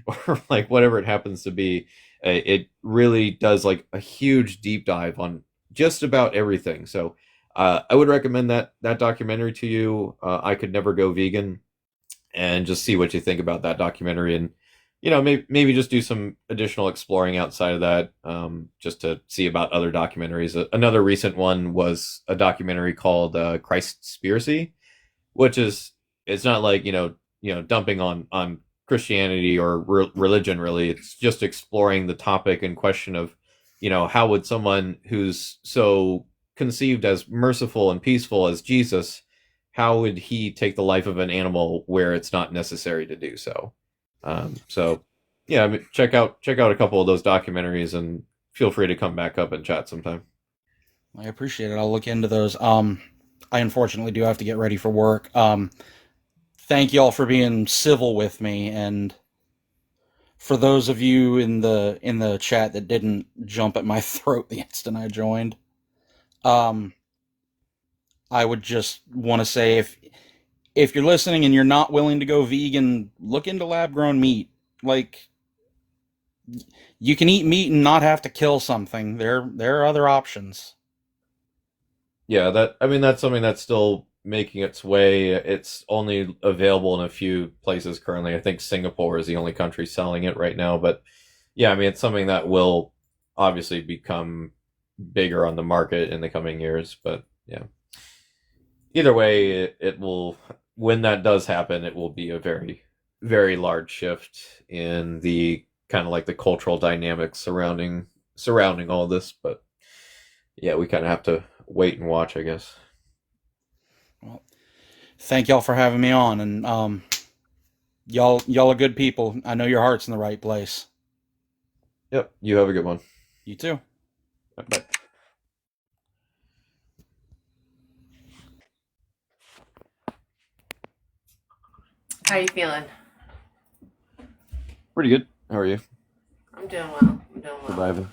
or like whatever it happens to be. It really does like a huge deep dive on just about everything. So I would recommend that documentary to you. I Could Never Go Vegan, and just see what you think about that documentary, and maybe just do some additional exploring outside of that, just to see about other documentaries. Another recent one was a documentary called Christspiracy, which is, it's not like dumping on Christianity or religion, really. It's just exploring the topic and question of how would someone who's so conceived as merciful and peaceful as Jesus, how would he take the life of an animal where it's not necessary to do so? So yeah, I mean, check out a couple of those documentaries, and feel free to come back up and chat sometime. I appreciate it. I'll look into those. I unfortunately do have to get ready for work. Thank y'all for being civil with me, and for those of you in the chat that didn't jump at my throat the instant I joined, um, I would just want to say, if you're listening and you're not willing to go vegan, look into lab grown meat. Like, you can eat meat and not have to kill something. There are other options. Yeah, that, I mean, that's something that's still making its way. It's only available in a few places currently. I think Singapore is the only country selling it right now, but yeah, I mean, it's something that will obviously become bigger on the market in the coming years. But yeah, either way, it will, when that does happen, it will be a very, very large shift in the kind of like the cultural dynamics surrounding all this. But yeah, we kind of have to wait and watch, I guess. Well, thank y'all for having me on, and y'all are good people. I know your heart's in the right place. Yep, you have a good one. You too. Bye. How you feeling? Pretty good. How are you? I'm doing well. I'm doing well. Surviving.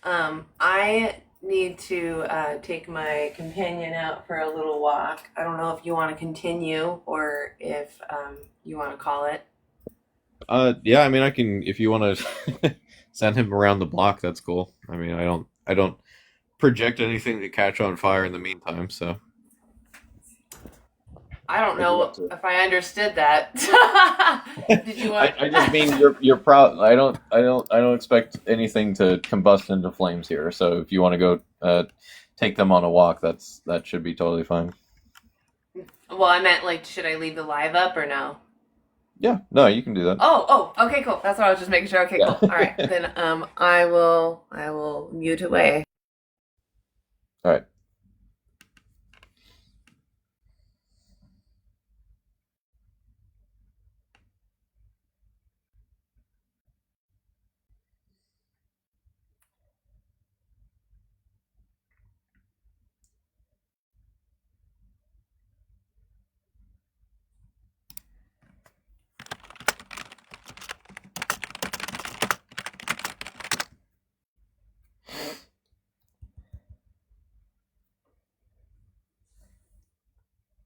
I need to take my companion out for a little walk. I don't know if you want to continue or if you want to call it. Yeah, I mean, I can, if you want to send him around the block, that's cool. I mean, I don't project anything to catch on fire in the meantime. So I don't I do know have to. if I understood that. Did you want? I just mean you're proud. I don't expect anything to combust into flames here. So if you want to go take them on a walk, that should be totally fine. Well, I meant like, should I leave the live up or no? Yeah, no, you can do that. Okay, cool. That's what I was just making sure. Okay, Yeah. cool. All right, then I will mute away. All right.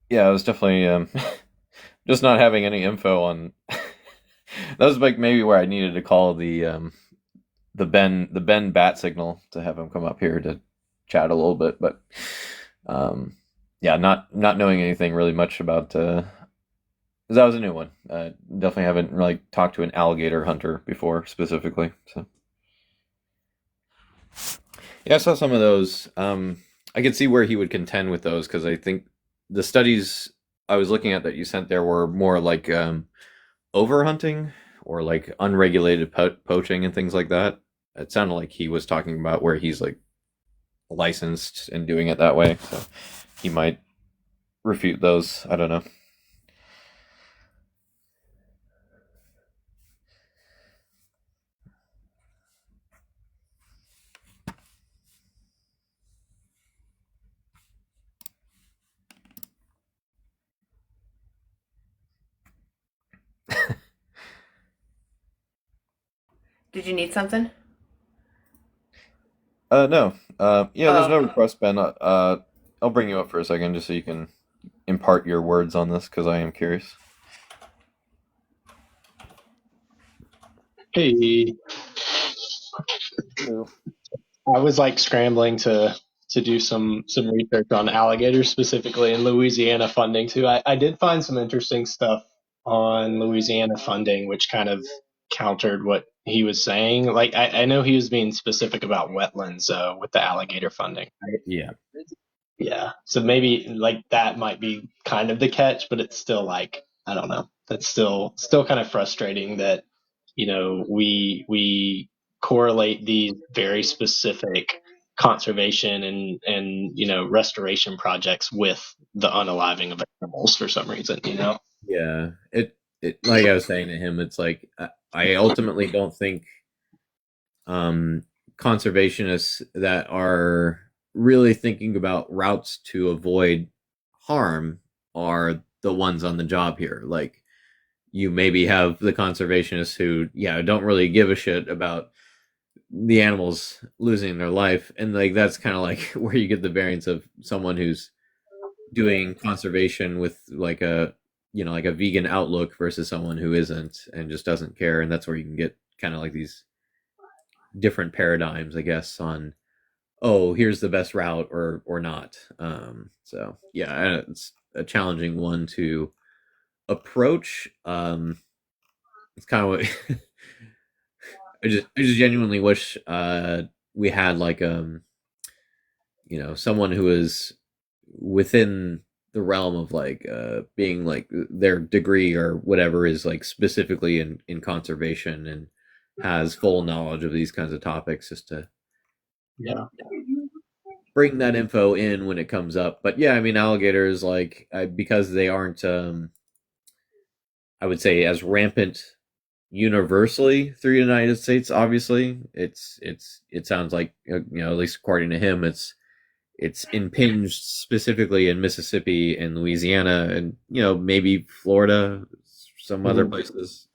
Yeah, I was definitely just not having any info on. That was like maybe where I needed to call the Ben bat signal to have him come up here to chat a little bit, but yeah, not knowing anything really much about. 'Cause that was a new one. Definitely haven't really talked to an alligator hunter before specifically. So yeah, I saw some of those. I could see where he would contend with those because I think the studies I was looking at that you sent there were more like overhunting or like unregulated poaching and things like that. It sounded like he was talking about where he's like licensed and doing it that way. So he might refute those. I don't know. Did you need something? No. Yeah, there's Oh, no request, Ben. I'll bring you up for a second just so you can impart your words on this because I am curious. Hey, Hello. I was like scrambling to do some research on alligators specifically in Louisiana funding too. I did find some interesting stuff on Louisiana funding, which kind of countered what he was saying. Like I know he was being specific about wetlands with the alligator funding, right? Yeah. Yeah. So maybe like that might be kind of the catch, but it's still like I don't know. That's still kind of frustrating that we correlate these very specific conservation and restoration projects with the unaliving of animals for some reason, you know? Yeah. It like I was saying to him, it's like I ultimately don't think um, conservationists that are really thinking about routes to avoid harm are the ones on the job here. Like you maybe have the conservationists who, yeah, don't really give a shit about the animals losing their life, and like that's kind of like where you get the variance of someone who's doing conservation with like a like a vegan outlook versus someone who isn't and just doesn't care, and that's where you can get kind of like these different paradigms, I guess, on oh, here's the best route or not. So yeah, it's a challenging one to approach. It's kind of what I just genuinely wish we had like someone who is within the realm of like being like their degree or whatever is like specifically in conservation and has full knowledge of these kinds of topics just to Yeah. bring that info in when it comes up. But yeah, I mean, alligators, like, because they aren't, I would say, as rampant universally through the United States. Obviously, it sounds like at least according to him, it's impinged specifically in Mississippi and Louisiana and maybe Florida, some other Mhm. places.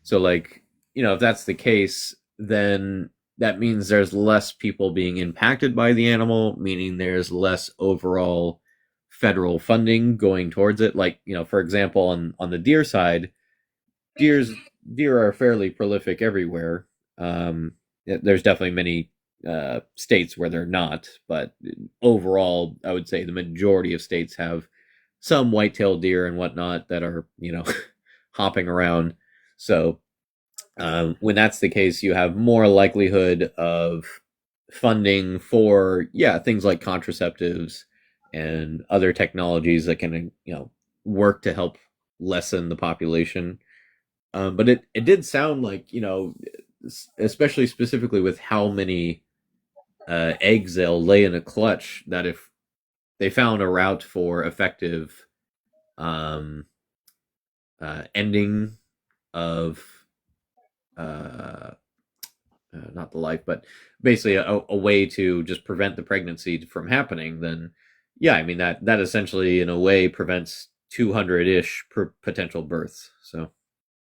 So like if that's the case, then that means there's less people being impacted by the animal, meaning there's less overall federal funding going towards it. Like for example, on the deer side, deer are fairly prolific everywhere. There's definitely many states where they're not, but overall, I would say the majority of states have some white-tailed deer and whatnot that are, hopping around. So when that's the case, you have more likelihood of funding for, yeah, things like contraceptives and other technologies that can, work to help lessen the population. But it did sound like, especially specifically with how many eggs they'll lay in a clutch, that if they found a route for effective um, ending of uh, not the life, but basically a way to just prevent the pregnancy from happening, then yeah, I mean that essentially in a way prevents 200-ish per potential births. So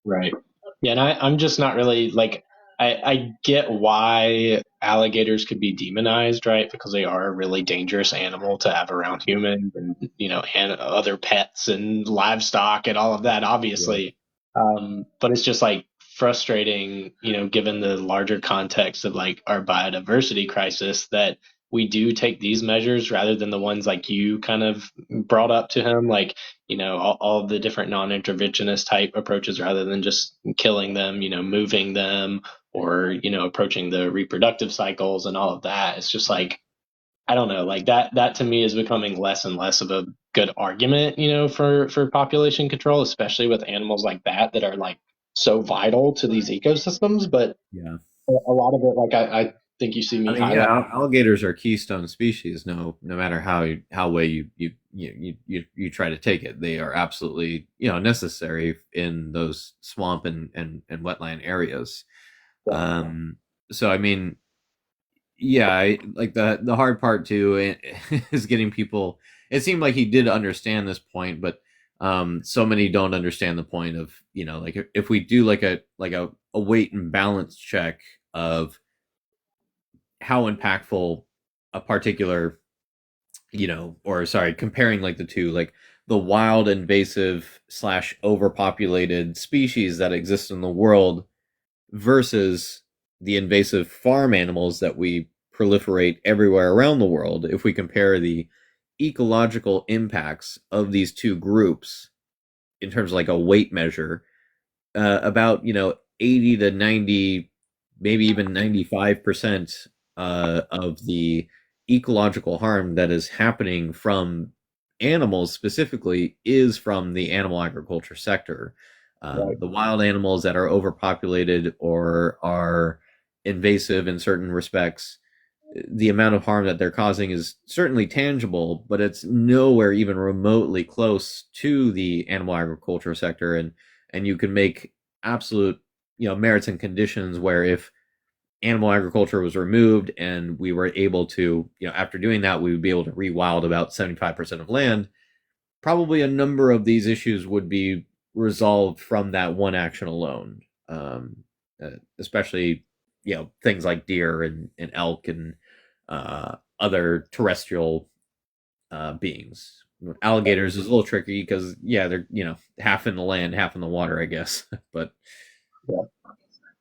Right. Yeah, and I'm just not really like I get why alligators could be demonized, right? Because they are a really dangerous animal to have around humans and and other pets and livestock and all of that, yeah, obviously. But it's just like frustrating, given the larger context of like our biodiversity crisis that we do take these measures rather than the ones like you kind of brought up to him, like all of the different non-interventionist type approaches rather than just killing them, moving them or, approaching the reproductive cycles and all of that. It's just like, I don't know, like that to me is becoming less and less of a good argument, for population control, especially with animals like that are like so vital to these ecosystems. But yeah. a lot of it, like I think you see I me mean, yeah, highlight. alligators are keystone species. No matter how way you try to take it, they are absolutely necessary in those swamp and wetland areas. Um, so I mean, yeah, like the hard part too is getting people. It seemed like he did understand this point, but so many don't understand the point of like if we do like a weight and balance check of how impactful a particular or sorry, comparing like the two, like the wild invasive slash overpopulated species that exist in the world versus the invasive farm animals that we proliferate everywhere around the world. If we compare the ecological impacts of these two groups in terms of like a weight measure, about 80 to 90, maybe even 95% of the ecological harm that is happening from animals specifically is from the animal agriculture sector. Right. The wild animals that are overpopulated or are invasive in certain respects, the amount of harm that they're causing is certainly tangible, but it's nowhere even remotely close to the animal agriculture sector. And you can make absolute merits and conditions where if animal agriculture was removed and we were able to after doing that we would be able to rewild about 75% of land, probably a number of these issues would be resolved from that one action alone. Especially things like deer and elk and other terrestrial beings. Alligators is a little tricky because yeah, they're half in the land, half in the water, I guess. But Yeah.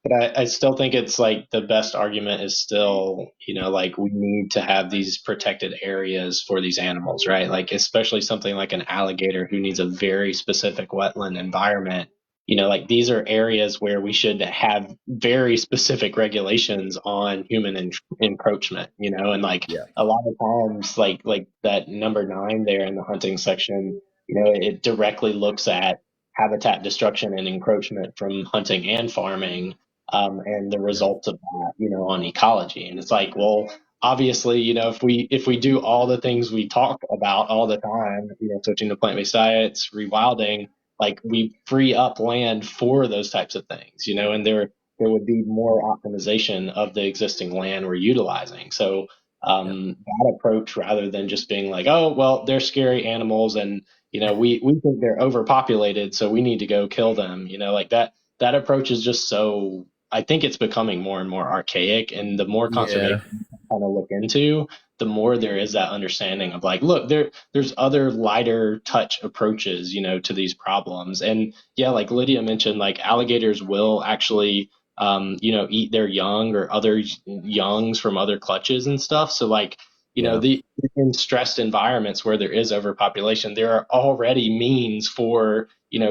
But I still think it's like the best argument is still, like we need to have these protected areas for these animals, right? Like, especially something like an alligator who needs a very specific wetland environment. Like these are areas where we should have very specific regulations on human encroachment, and like yeah, a lot of times, like that number 9 there in the hunting section, it directly looks at habitat destruction and encroachment from hunting and farming, and the yeah, results of that, on ecology. And it's like, well, obviously, if we do all the things we talk about all the time, switching to plant-based diets, rewilding, like we free up land for those types of things, and there would be more optimization of the existing land we're utilizing. So yeah, that approach, rather than just being like, oh, well, they're scary animals and we think they're overpopulated, so we need to go kill them. Like that approach is just so. I think it's becoming more and more archaic, and the more conservation yeah, kind of look into, the more there is that understanding of like, look, there's other lighter touch approaches, to these problems. And yeah, like Lydia mentioned, like alligators will actually eat their young or other youngs from other clutches and stuff. So like, Yeah. the in stressed environments where there is overpopulation, there are already means for,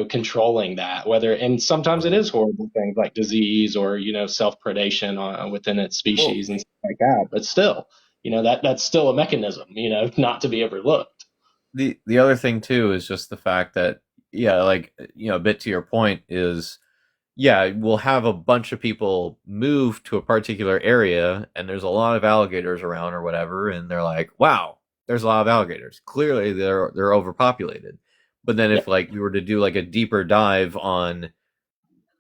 controlling that, and sometimes it Right. is horrible things like disease or, self-predation within its Well, species and stuff like that. But still, that's still a mechanism, not to be overlooked. the other thing too is just the fact that, yeah, like, a bit to your point is, yeah, we'll have a bunch of people move to a particular area and there's a lot of alligators around or whatever, and they're like, wow, there's a lot of alligators. Clearly they're overpopulated. But then Yeah. if like we were to do like a deeper dive on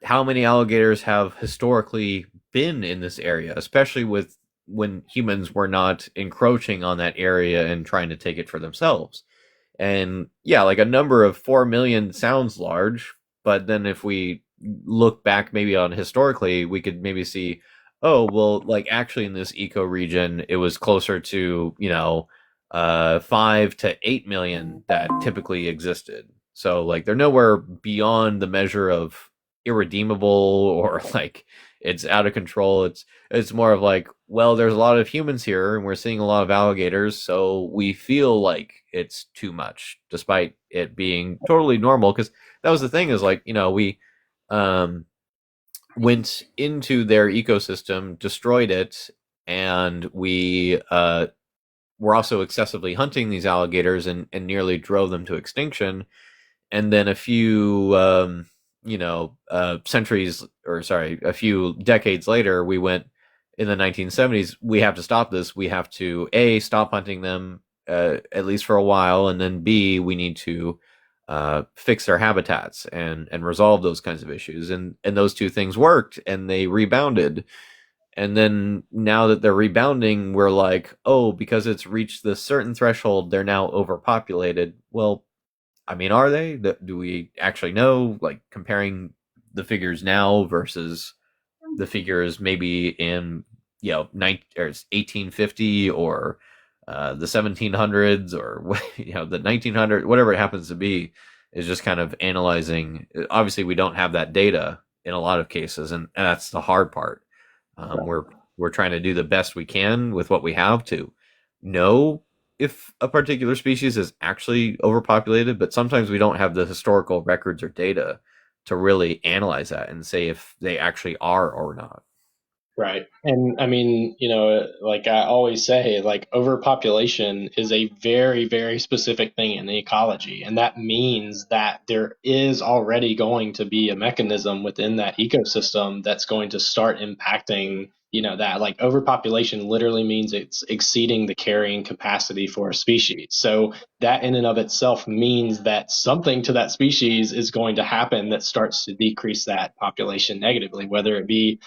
how many alligators have historically been in this area, especially with when humans were not encroaching on that area and trying to take it for themselves. And yeah, like a number of 4 million sounds large, but then if we look back maybe on historically, we could maybe see, oh, well, like actually in this eco region, it was closer to, 5 to 8 million that typically existed. So like they're nowhere beyond the measure of irredeemable or like it's out of control. It's more of like, well, there's a lot of humans here and we're seeing a lot of alligators, so we feel like it's too much despite it being totally normal. Because that was the thing, is like, we um went into their ecosystem, destroyed it, and we were also excessively hunting these alligators and nearly drove them to extinction. And then a few centuries, or sorry, a few decades later, we went, in the 1970s, we have to stop this. We have to A, stop hunting them, at least for a while, and then B, we need to fix their habitats and resolve those kinds of issues. And those two things worked, and they rebounded. And then now that they're rebounding, we're like, oh, because it's reached this certain threshold, they're now overpopulated. Well, I mean, are they? Do we actually know? Like comparing the figures now versus the figures maybe in, 1850, or the 1700s, or the 1900s, whatever it happens to be, is just kind of analyzing. Obviously, we don't have that data in a lot of cases, and that's the hard part. We're trying to do the best we can with what we have to know if a particular species is actually overpopulated, but sometimes we don't have the historical records or data to really analyze that and say if they actually are or not. Right. And I mean, like I always say, like overpopulation is a very, very specific thing in ecology. And that means that there is already going to be a mechanism within that ecosystem that's going to start impacting, that. Like overpopulation literally means it's exceeding the carrying capacity for a species. So that in and of itself means that something to that species is going to happen that starts to decrease that population negatively, whether it be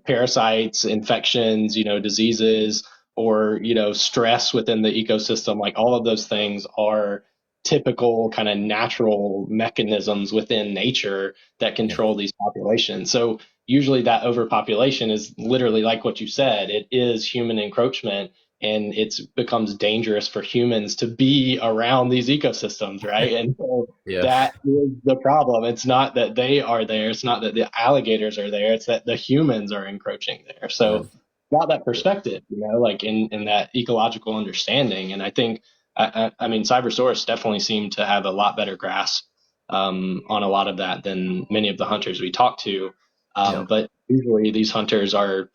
parasites, infections, diseases, or, stress within the ecosystem. Like all of those things are typical kind of natural mechanisms within nature that Yeah. control these populations. So usually that overpopulation is literally like what you said, it is human encroachment, and it becomes dangerous for humans to be around these ecosystems, right? And so Yeah. that is the problem. It's not that they are there. It's not that the alligators are there. It's that the humans are encroaching there. Yeah. So, got that perspective, like in that ecological understanding. And I think, I mean, Cybersaurus definitely seemed to have a lot better grasp on a lot of that than many of the hunters we talked to. Yeah. But usually these hunters are,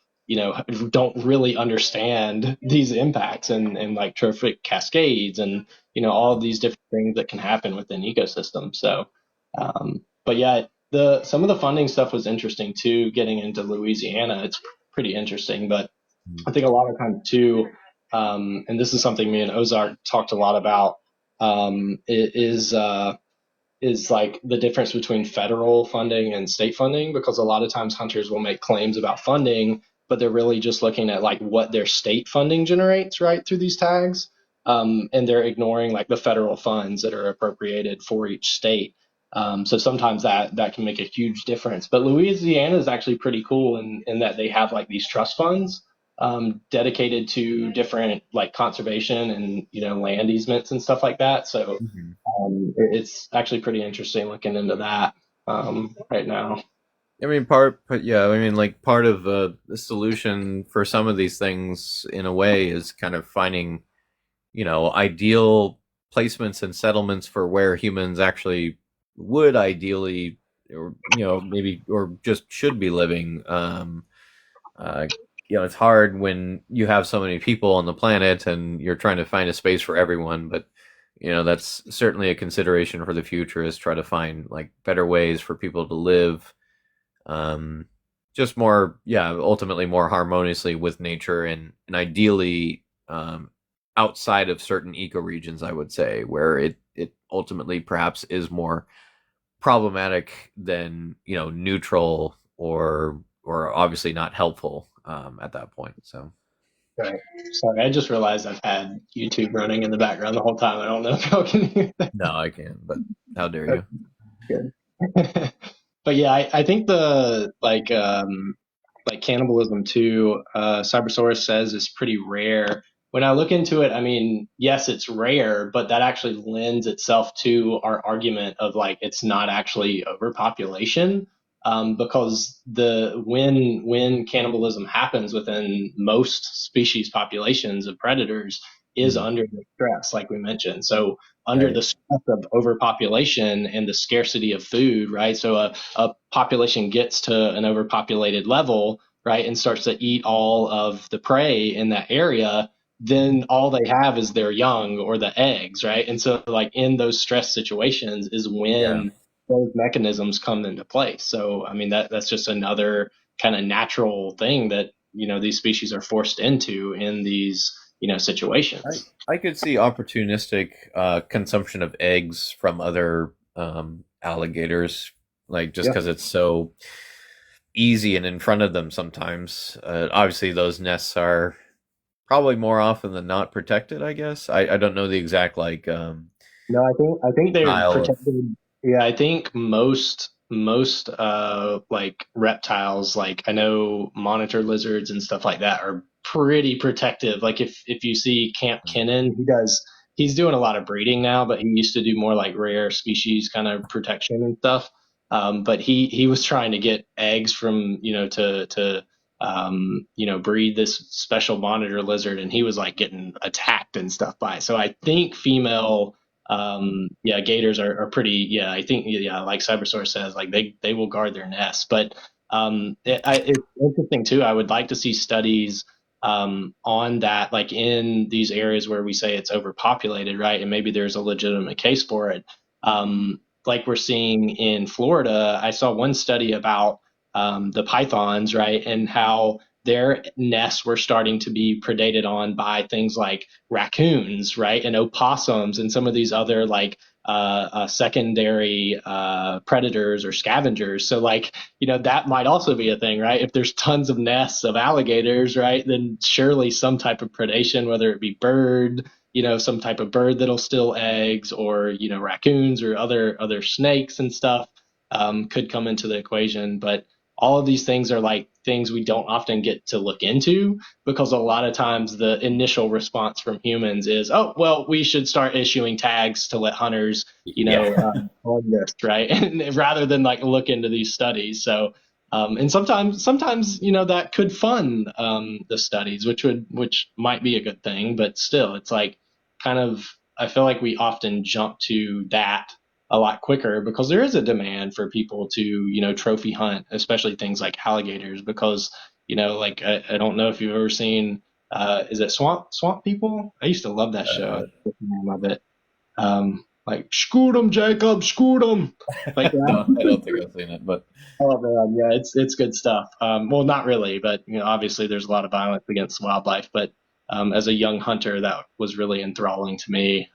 don't really understand these impacts and like trophic cascades and all of these different things that can happen within ecosystems. So, but yeah, the some of the funding stuff was interesting too. Getting into Louisiana, it's pretty interesting. But Mhm. I think a lot of times too, and this is something me and Ozark talked a lot about, is like the difference between federal funding and state funding, because a lot of times hunters will make claims about funding, but they're really just looking at like what their state funding generates right through these tags. And they're ignoring like the federal funds that are appropriated for each state. So sometimes that can make a huge difference. But Louisiana is actually pretty cool in that they have like these trust funds dedicated to different like conservation and land easements and stuff like that. So Mhm. it's actually pretty interesting looking into that right now. I mean, like part of the solution for some of these things, in a way, is kind of finding, ideal placements and settlements for where humans actually would ideally, or maybe, or just should be living. Uh, it's hard when you have so many people on the planet and you're trying to find a space for everyone, but that's certainly a consideration for the future, is try to find like better ways for people to live, um, just more, ultimately more harmoniously with nature, and ideally, outside of certain ecoregions, I would say, where it ultimately perhaps is more problematic than, neutral, or obviously not helpful, at that point. So Right. Sorry, I just realized I've had YouTube running in the background the whole time. I don't know if y'all can hear that. no, I can't. But how dare you? Good. But yeah, I think the like cannibalism too, Cybersaurus says is pretty rare. When I look into it, I mean, yes, it's rare, but that actually lends itself to our argument of like it's not actually overpopulation, because the when cannibalism happens within most species populations of predators is Mm, under the stress, like we mentioned. So under right. the stress of overpopulation and the scarcity of food, right? So a population gets to an overpopulated level, right, and starts to eat all of the prey in that area, then all they have is their young or the eggs, right? And so, like, in those stress situations is Yeah. when those mechanisms come into place. So, I mean, that's just another kind of natural thing that, these species are forced into in these, I situations. I could see opportunistic consumption of eggs from other alligators, like just Yeah. because it's so easy and in front of them sometimes. Obviously, those nests are probably more often than not protected. I guess I don't know the exact like No, I think they're style of. protected. Yeah, I think most like reptiles, like I know monitor lizards and stuff like that, are pretty protective. Like if you see Camp Kennan, he's doing a lot of breeding now, but he used to do more like rare species kind of protection and stuff. But he was trying to get eggs from, to breed this special monitor lizard, and he was like getting attacked and stuff by it. So I think female, yeah, gators are pretty, yeah, I think, yeah, like Cybersource says, like they will guard their nests. But it's interesting too. I would like to see studies on that, like in these areas where we say it's overpopulated, right? And maybe there's a legitimate case for it. Like we're seeing in Florida, I saw one study about the pythons, right, and how their nests were starting to be predated on by things like raccoons, right, and opossums and some of these other like secondary predators or scavengers. So like, that might also be a thing, right? If there's tons of nests of alligators, right, then surely some type of predation, whether it be bird, some type of bird that'll steal eggs, or raccoons or other snakes and stuff, could come into the equation. But all of these things are like things we don't often get to look into, because a lot of times the initial response from humans is, oh, well, we should start issuing tags to let hunters, Yeah. on this, right? And rather than like look into these studies. So, and sometimes, that could fund the studies, which might be a good thing, but still, it's like kind of, I feel like we often jump to that a lot quicker, because there is a demand for people to, trophy hunt, especially things like alligators, because, like I don't know if you've ever seen, is it Swamp People? I used to love that show. Uh, I forget the name of it. Like, scoot 'em, Jacob, scoot 'em. Like no, I that. don't think I've seen it, but Oh man, yeah, it's good stuff. Well, not really, but obviously there's a lot of violence against wildlife. But as a young hunter, that was really enthralling to me.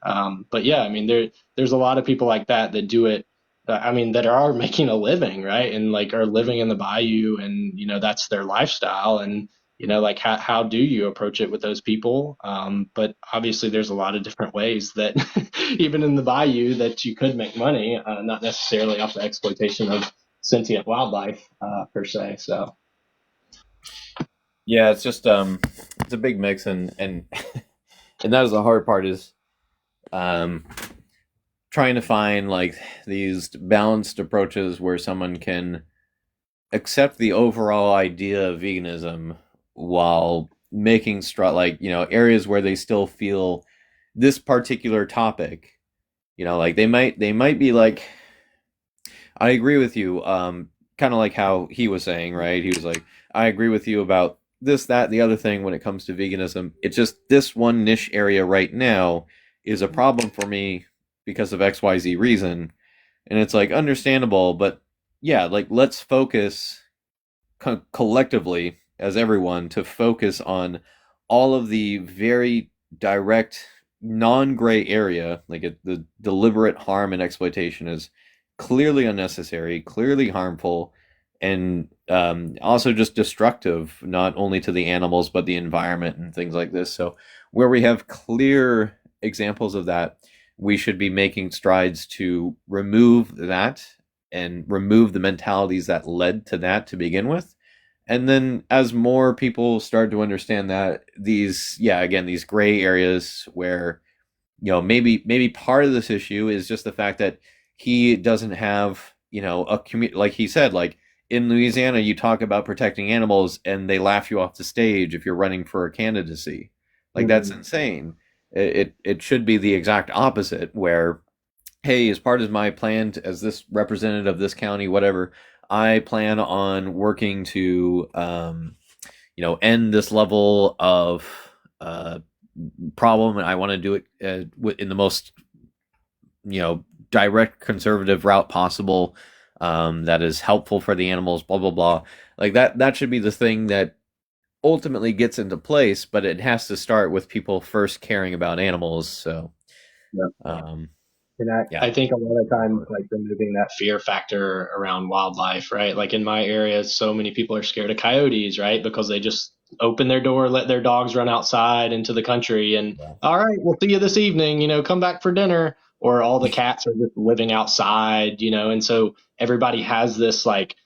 But yeah, I mean, there's a lot of people like that do it. I mean, that are making a living, right? And like are living in the bayou, and that's their lifestyle. And like how do you approach it with those people? But obviously, there's a lot of different ways that even in the bayou that you could make money, not necessarily off the exploitation of sentient wildlife, per se. So yeah, it's just it's a big mix, and and that is the hard part, is um trying to find like these balanced approaches where someone can accept the overall idea of veganism while making like, areas where they still feel this particular topic, like they might be like, I agree with you. Kind of like how he was saying, right? He was like, I agree with you about this, that, the other thing when it comes to veganism. It's just this one niche area right now is a problem for me because of XYZ reason. And it's like understandable, but yeah, like let's focus collectively as everyone to focus on all of the very direct non-gray area, like the deliberate harm and exploitation is clearly unnecessary, clearly harmful, and also just destructive, not only to the animals but the environment and things like this. So where we have clear examples of that, we should be making strides to remove that and remove the mentalities that led to that to begin with. And then as more people start to understand that these gray areas where, maybe part of this issue is just the fact that he doesn't have, a community, like he said, like in Louisiana, you talk about protecting animals and they laugh you off the stage if you're running for a candidacy. Like that's insane. It should be the exact opposite where, hey, as part of my plan as this representative of this county, whatever, I plan on working to, end this level of problem, and I want to do it in the most, direct conservative route possible, that is helpful for the animals. Blah blah blah. Like that should be the thing that ultimately gets into place, but it has to start with people first caring about animals. So, um, And I think a lot of times, like removing that fear factor around wildlife, right? Like in my area, so many people are scared of coyotes, right? Because they just open their door, let their dogs run outside into the country, and all right, we'll see you this evening, come back for dinner. Or all the cats are just living outside, and so everybody has this like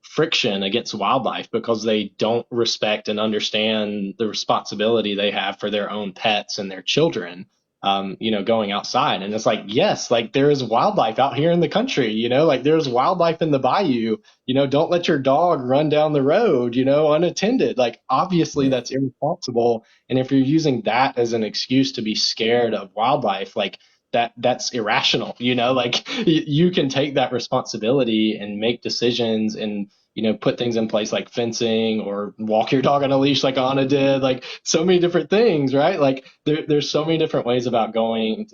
friction against wildlife because they don't respect and understand the responsibility they have for their own pets and their children, going outside. And it's like, yes, like there is wildlife out here in the country, like there's wildlife in the bayou, don't let your dog run down the road, unattended. Like, obviously that's irresponsible. And if you're using that as an excuse to be scared of wildlife, like that's irrational, like you can take that responsibility and make decisions and, put things in place like fencing or walk your dog on a leash like Anna did, like so many different things, right? Like there's so many different ways about going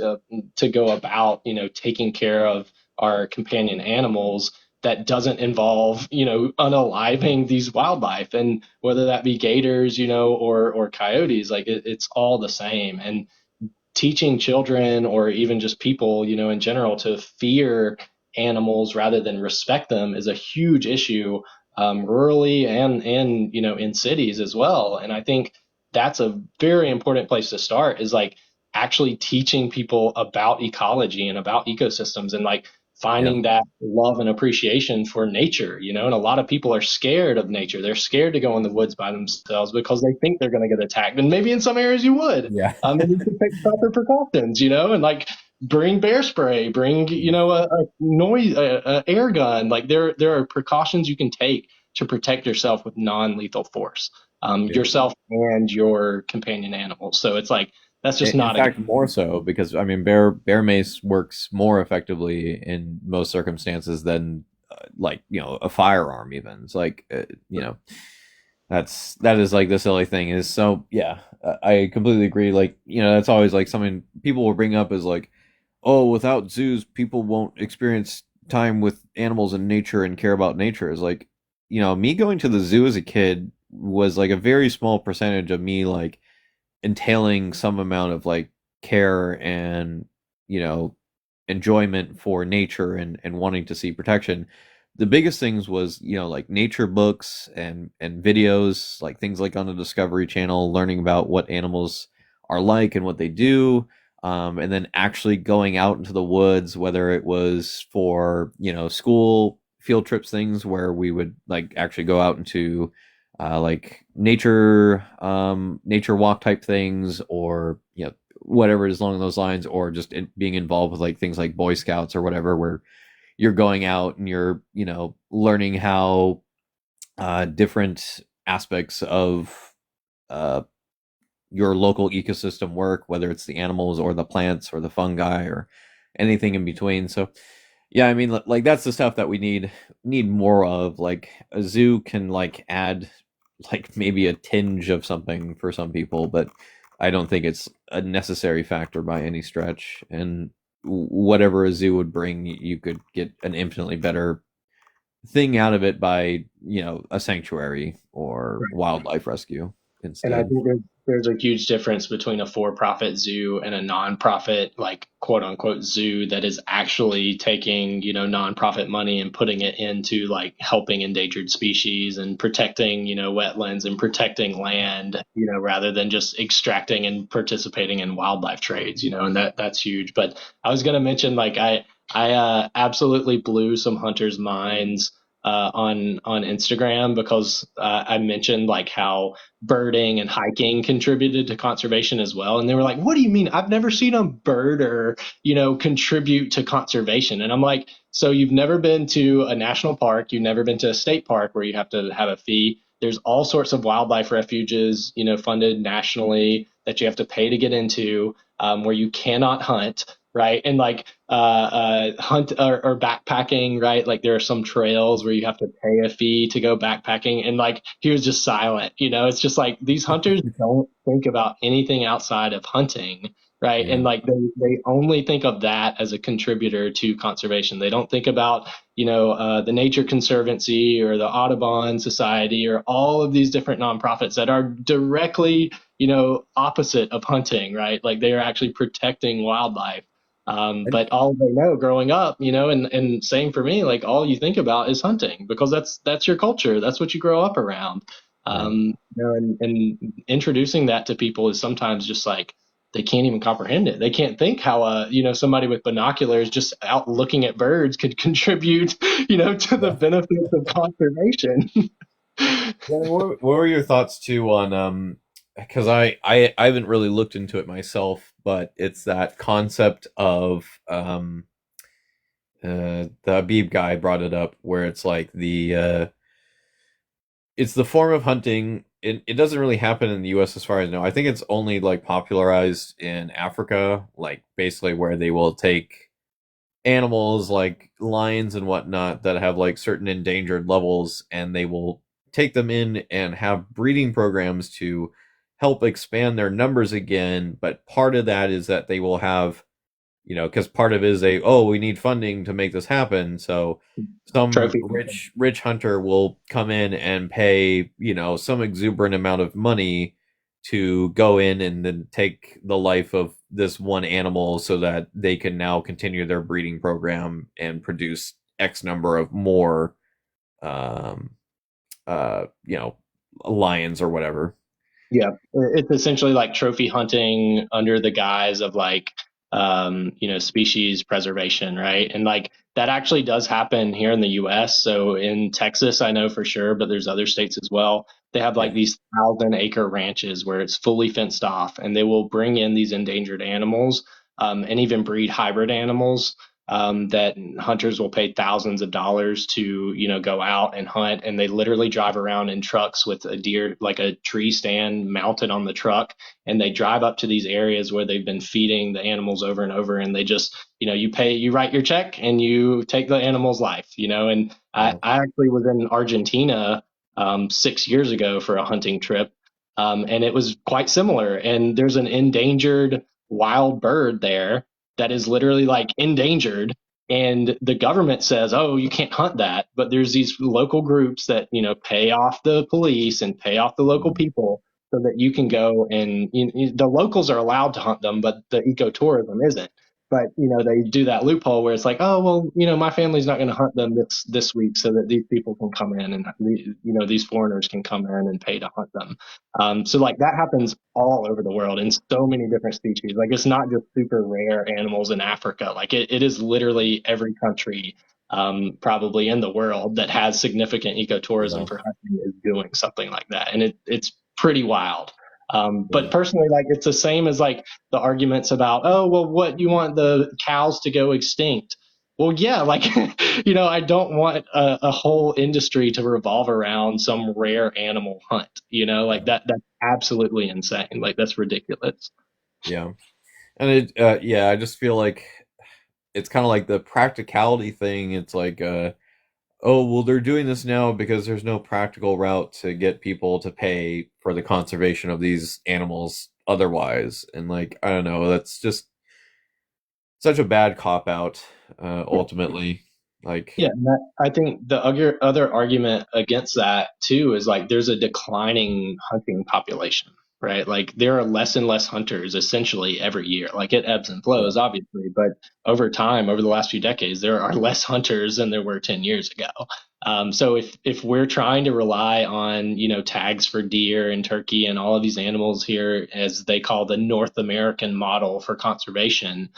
to go about, taking care of our companion animals that doesn't involve, unaliving these wildlife, and whether that be gators, or coyotes, like it's all the same. And teaching children or even just people, in general to fear animals rather than respect them is a huge issue, rurally and in cities as well. And I think that's a very important place to start, is like actually teaching people about ecology and about ecosystems, and like finding that love and appreciation for nature, and a lot of people are scared of nature. They're scared to go in the woods by themselves because they think they're going to get attacked. And maybe in some areas you would. And you can take proper precautions, and like bring bear spray, bring, a noise, a air gun. Like there are precautions you can take to protect yourself with non-lethal force, yourself and your companion animals. So it's like, that's just not in fact more so, because I mean bear mace works more effectively in most circumstances than like a firearm even. It's like that is like the silly thing is. So yeah, I completely agree. Like that's always like something people will bring up is like, oh, without zoos people won't experience time with animals and nature and care about nature. Is like, me going to the zoo as a kid was like a very small percentage of me like entailing some amount of like care and enjoyment for nature and wanting to see protection. The biggest things was like nature books and videos, like things like on the Discovery Channel, learning about what animals are like and what they do, and then actually going out into the woods, whether it was for school field trips, things where we would like actually go out into like nature walk type things, or whatever is along those lines, or just being involved with like things like Boy Scouts or whatever, where you're going out and you're learning how different aspects of uh, your local ecosystem work, whether it's the animals or the plants or the fungi or anything in between. So yeah, I mean, like that's the stuff that we need more of. Like a zoo can like add like maybe a tinge of something for some people, but I don't think it's a necessary factor by any stretch. And whatever a zoo would bring, you could get an infinitely better thing out of it by a sanctuary or wildlife rescue And I instead. think there's a huge difference between a for-profit zoo and a nonprofit, like quote unquote zoo that is actually taking, nonprofit money and putting it into like helping endangered species and protecting, wetlands and protecting land, rather than just extracting and participating in wildlife trades, and that's huge. But I was going to mention, like, I absolutely blew some hunters' minds on Instagram because I mentioned like how birding and hiking contributed to conservation as well. And they were like, what do you mean? I've never seen a birder, contribute to conservation. And I'm like, so you've never been to a national park, you've never been to a state park where you have to have a fee. There's all sorts of wildlife refuges, funded nationally that you have to pay to get into, where you cannot hunt, right? And like hunt or backpacking, right? Like there are some trails where you have to pay a fee to go backpacking, and like he was just silent. It's just like these hunters don't think about anything outside of hunting, right? Yeah. And like they only think of that as a contributor to conservation. They don't think about the Nature Conservancy or the Audubon Society or all of these different nonprofits that are directly opposite of hunting, right? Like they are actually protecting wildlife. But all they know growing up, and same for me, like all you think about is hunting because that's your culture. That's what you grow up around. Right. And introducing that to people is sometimes just like they can't even comprehend it. They can't think how somebody with binoculars just out looking at birds could contribute, to the Yeah. benefits of conservation. Yeah, what were your thoughts too on because I haven't really looked into it myself, but it's that concept of the Habib guy brought it up where it's like it's the form of hunting. It doesn't really happen in the US as far as I know. I think it's only like popularized in Africa, like basically where they will take animals like lions and whatnot that have like certain endangered levels, and they will take them in and have breeding programs to help expand their numbers again. But part of that is that they will have, because part of it is we need funding to make this happen. So some Trophy. rich hunter will come in and pay, some exuberant amount of money to go in and then take the life of this one animal so that they can now continue their breeding program and produce X number of more um uh you know lions or whatever. Yeah, it's essentially like trophy hunting under the guise of like, species preservation, right? And like that actually does happen here in the U.S. So in Texas, I know for sure, but there's other states as well. They have like Yeah. these 1,000-acre ranches where it's fully fenced off, and they will bring in these endangered animals, and even breed hybrid animals that hunters will pay thousands of dollars to, go out and hunt. And they literally drive around in trucks with a deer, like a tree stand mounted on the truck. And they drive up to these areas where they've been feeding the animals over and over. And they just, you write your check and you take the animal's life, and Yeah. I actually was in Argentina 6 years ago for a hunting trip. And it was quite similar. And there's an endangered wild bird there that is literally like endangered, and the government says, oh, you can't hunt that, but there's these local groups that pay off the police and pay off the local people so that you can go, and the locals are allowed to hunt them, but the ecotourism isn't. But they do that loophole where it's like, oh well, my family's not going to hunt them this week so that these people can come in, and these foreigners can come in and pay to hunt them. So like that happens all over the world in so many different species. Like it's not just super rare animals in Africa. Like it is literally every country probably in the world that has significant Yeah. ecotourism for hunting is doing something like that. And it's pretty wild. But Yeah. personally, like it's the same as like the arguments about, oh, well, what you want the cows to go extinct? Well, yeah, like, I don't want a whole industry to revolve around some rare animal hunt, like that's absolutely insane. Like, that's ridiculous. Yeah. And yeah, I just feel like it's kind of like the practicality thing. It's like, oh, well, they're doing this now because there's no practical route to get people to pay for the conservation of these animals otherwise. And like, I don't know, that's just such a bad cop out, ultimately. Like, Yeah, and I think the other argument against that too is like there's a declining hunting population, right? Like there are less and less hunters essentially every year. Like it ebbs and yeah, flows, obviously, but over time, over the last few decades, there are less hunters than there were 10 years ago. So if we're trying to rely on tags for deer and turkey and all of these animals here, as they call the North American model for conservation,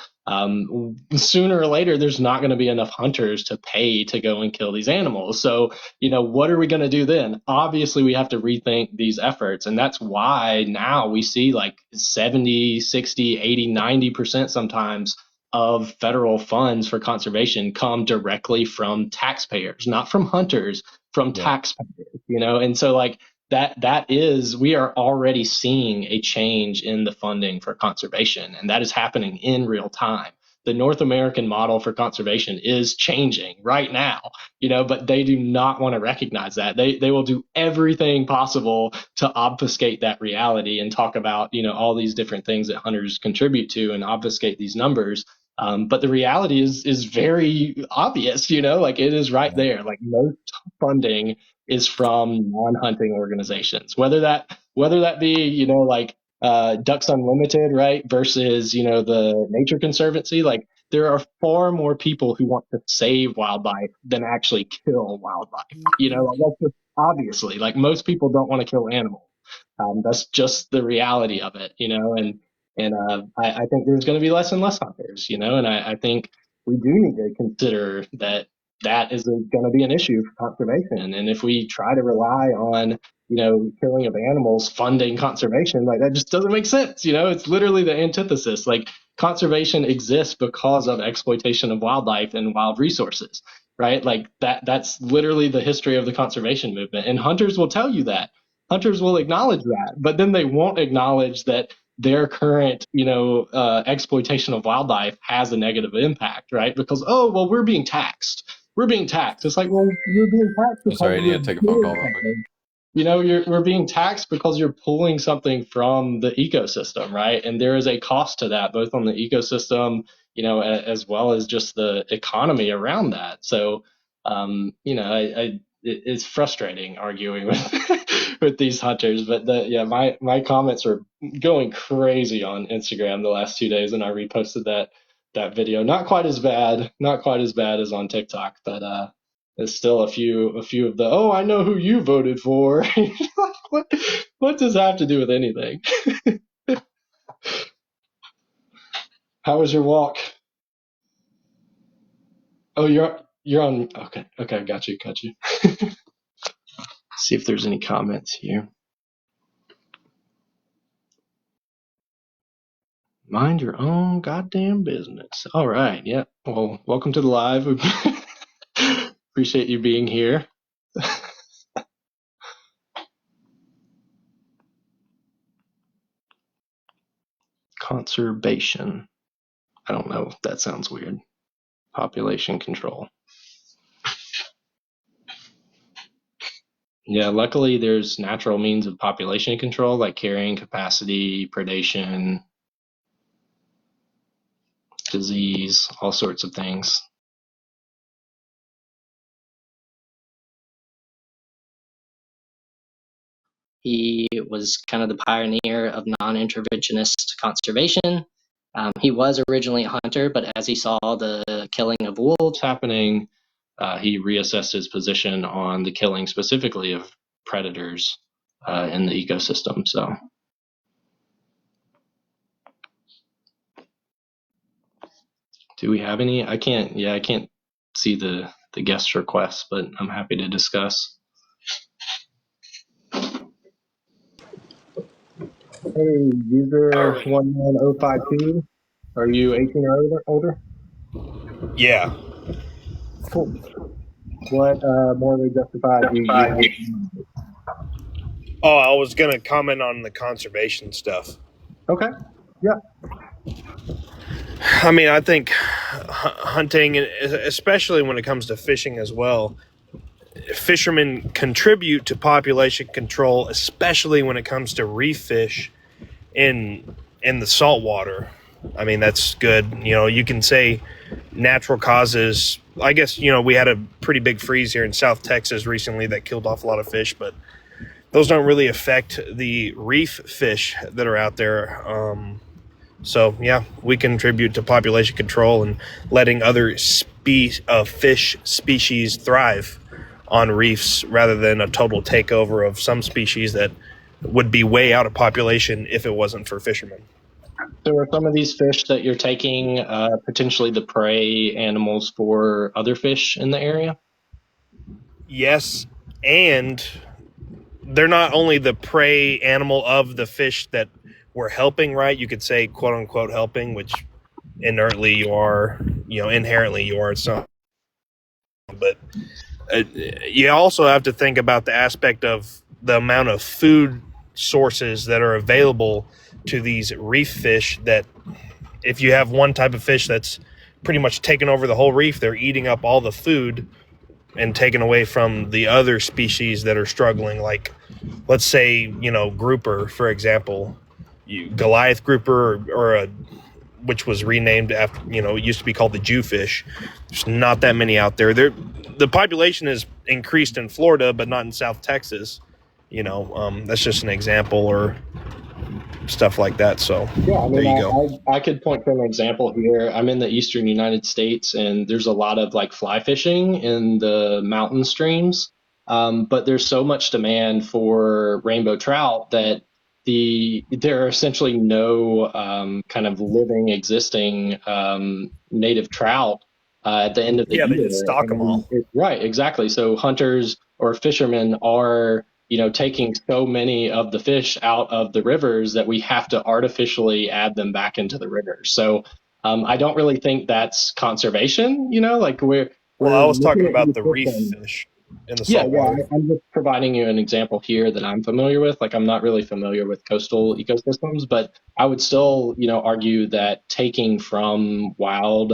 sooner or later there's not going to be enough hunters to pay to go and kill these animals. So what are we going to do then? Obviously we have to rethink these efforts, and that's why now we see like 70, 60, 80, 90% sometimes of federal funds for conservation come directly from taxpayers, not from hunters, from yeah, taxpayers, and so like that is, we are already seeing a change in the funding for conservation, and that is happening in real time. The North American model for conservation is changing right now, but they do not want to recognize that. They will do everything possible to obfuscate that reality and talk about all these different things that hunters contribute to and obfuscate these numbers. But the reality is very obvious, like it is right yeah, there. Like most funding is from non-hunting organizations, whether that be like Ducks Unlimited, right, versus the Nature Conservancy. Like there are far more people who want to save wildlife than actually kill wildlife. Like that's just obviously, like most people don't want to kill animals. That's just the reality of it, and I think there's going to be less and less hunters, and I think we do need to consider that is going to be an issue for conservation. And if we try to rely on, killing of animals funding conservation, like that just doesn't make sense. It's literally the antithesis. Like conservation exists because of exploitation of wildlife and wild resources, right? Like that's literally the history of the conservation movement. And hunters will tell you that. Hunters will acknowledge that, but then they won't acknowledge that their current, exploitation of wildlife has a negative impact, right? Because, oh, well, we're being taxed. We're being taxed. It's like, well, you're being taxed I'm because sorry, I need you're to take a phone doing call real quick. something. We're being taxed because you're pulling something from the ecosystem, right? And there is a cost to that, both on the ecosystem, as well as just the economy around that. So, it's frustrating arguing with with these hunters, but yeah, my comments are going crazy on Instagram the last 2 days, and I reposted that video. Not quite as bad as on TikTok, but there's still a few of the, oh, I know who you voted for. what what does that have to do with anything? How was your walk? Oh, you're on. Okay, got you. See if there's any comments here. Mind your own goddamn business. All right. Yeah. Well, welcome to the live. Appreciate you being here. Conservation. I don't know if that sounds weird. Population control. Yeah, luckily there's natural means of population control like carrying capacity, predation, disease, all sorts of things. He was kind of the pioneer of non-interventionist conservation. He was originally a hunter, but as he saw the killing of wolves happening, he reassessed his position on the killing specifically of predators in the ecosystem. So, do we have any? I can't. Yeah, I can't see the guest requests, but I'm happy to discuss. Hey, user 19052, are you 18 or older? Yeah. Cool. What morally justified do you? Oh, I was going to comment on the conservation stuff. Okay. Yeah. I mean, I think hunting, especially when it comes to fishing as well, fishermen contribute to population control, especially when it comes to reef fish in the saltwater. I mean, that's good. You know, you can say natural causes. I guess, you know, we had a pretty big freeze here in South Texas recently that killed off a lot of fish, but those don't really affect the reef fish that are out there. So, yeah, we contribute to population control and letting other fish species thrive on reefs rather than a total takeover of some species that would be way out of population if it wasn't for fishermen. So are some of these fish that you're taking potentially the prey animals for other fish in the area? Yes, and they're not only the prey animal of the fish that we're helping, right? You could say, quote unquote, helping, which inherently you are. It's not. But you also have to think about the aspect of the amount of food sources that are available to these reef fish, that if you have one type of fish that's pretty much taken over the whole reef, they're eating up all the food and taken away from the other species that are struggling. Like, let's say, you know, grouper, for example, Goliath grouper, which was renamed after, you know, it used to be called the Jewfish. There's not that many out there. The population is increased in Florida, but not in South Texas. You know, that's just an example, or stuff like that. So yeah, I mean, there you go. I could point to an example here. I'm in the eastern United States, and there's a lot of like fly fishing in the mountain streams. But there's so much demand for rainbow trout that there are essentially no kind of living, existing native trout at the end of the year. They just stock them all. Right, exactly. So hunters or fishermen are, you know, taking so many of the fish out of the rivers that we have to artificially add them back into the rivers. So I don't really think that's conservation, you know, like we're I was talking looking at about these the reef systems. fish in the Yeah, saltwater. I'm just providing you an example here that I'm familiar with. Like, I'm not really familiar with coastal ecosystems, but I would still, you know, argue that taking from wild,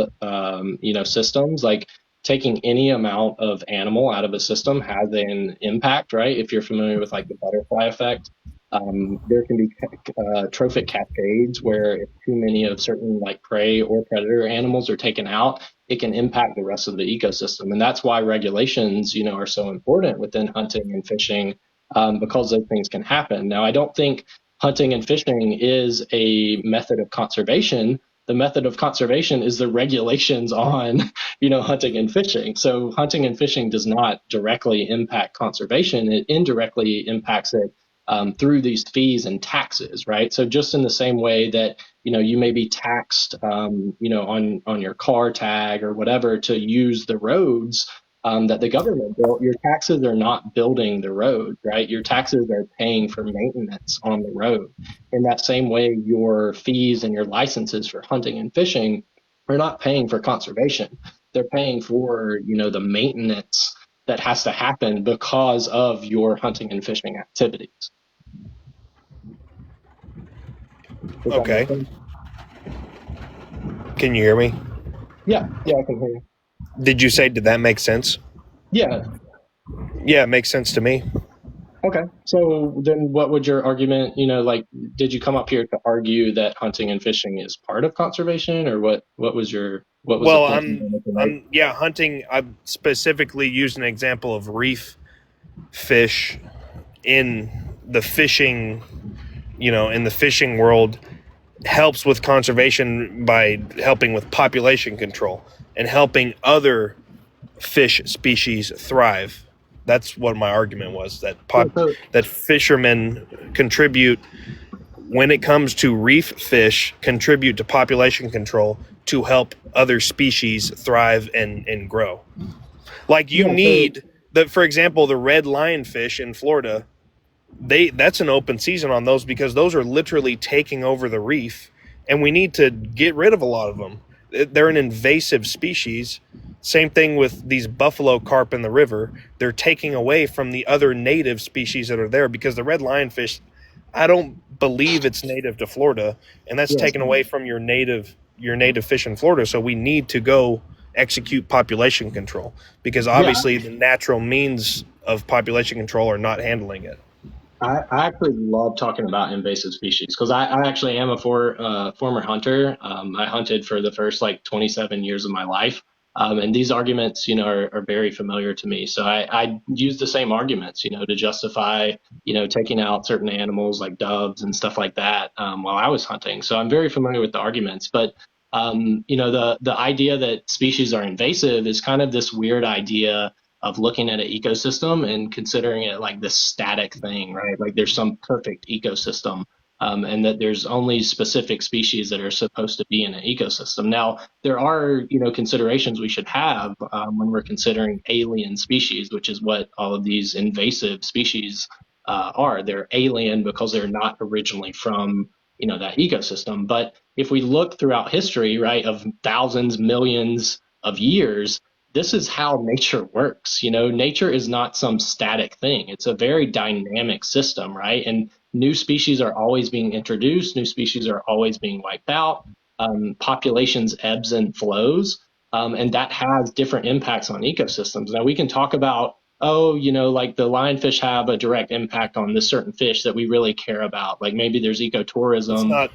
you know, systems, like taking any amount of animal out of a system has an impact, right? If you're familiar with like the butterfly effect, there can be trophic cascades where if too many of certain like prey or predator animals are taken out, it can impact the rest of the ecosystem. And that's why regulations, you know, are so important within hunting and fishing, because those things can happen. Now, I don't think hunting and fishing is a method of conservation. The method of conservation is the regulations on, you know, hunting and fishing. So hunting and fishing does not directly impact conservation. It indirectly impacts it through these fees and taxes, right? So just in the same way that, you know, you may be taxed, you know, on your car tag or whatever to use the roads that the government built, your taxes are not building the road, right? Your taxes are paying for maintenance on the road. In that same way, your fees and your licenses for hunting and fishing are not paying for conservation. They're paying for, you know, the maintenance that has to happen because of your hunting and fishing activities. Okay. Can you hear me? Yeah, I can hear you. Did you say, did that make sense? Yeah. Yeah, it makes sense to me. Okay. So then what would your argument, you know, like, did you come up here to argue that hunting and fishing is part of conservation, or what was the point? Hunting. I specifically used an example of reef fish in the fishing, you know, in the fishing world, helps with conservation by helping with population control and helping other fish species thrive. That's what my argument was, that that fishermen contribute, when it comes to reef fish, contribute to population control to help other species thrive and grow. Like for example, the red lionfish in Florida, that's an open season on those because those are literally taking over the reef, and we need to get rid of a lot of them. They're an invasive species Same thing with these buffalo carp in the river. They're taking away from the other native species that are there, because the red lionfish, I don't believe it's native to Florida, and that's Yes. taken away from your native fish in Florida. So we need to go execute population control, because Yeah, obviously the natural means of population control are not handling it. I actually love talking about invasive species because I actually am a former hunter. I hunted for the first like 27 years of my life. And these arguments, are very familiar to me. So I use the same arguments, to justify, taking out certain animals like doves and stuff like that while I was hunting. So I'm very familiar with the arguments. But, the idea that species are invasive is kind of this weird idea of looking at an ecosystem and considering it like this static thing, right? Like there's some perfect ecosystem, and that there's only specific species that are supposed to be in an ecosystem. Now, there are, considerations we should have when we're considering alien species, which is what all of these invasive species are. They're alien because they're not originally from, that ecosystem. But if we look throughout history, right, of thousands, millions of years, this is how nature works. Nature is not some static thing. It's a very dynamic system, right? And new species are always being introduced. New species are always being wiped out. Populations ebbs and flows, and that has different impacts on ecosystems. Now we can talk about, like the lionfish have a direct impact on this certain fish that we really care about. Like maybe there's It's ecotourism. not,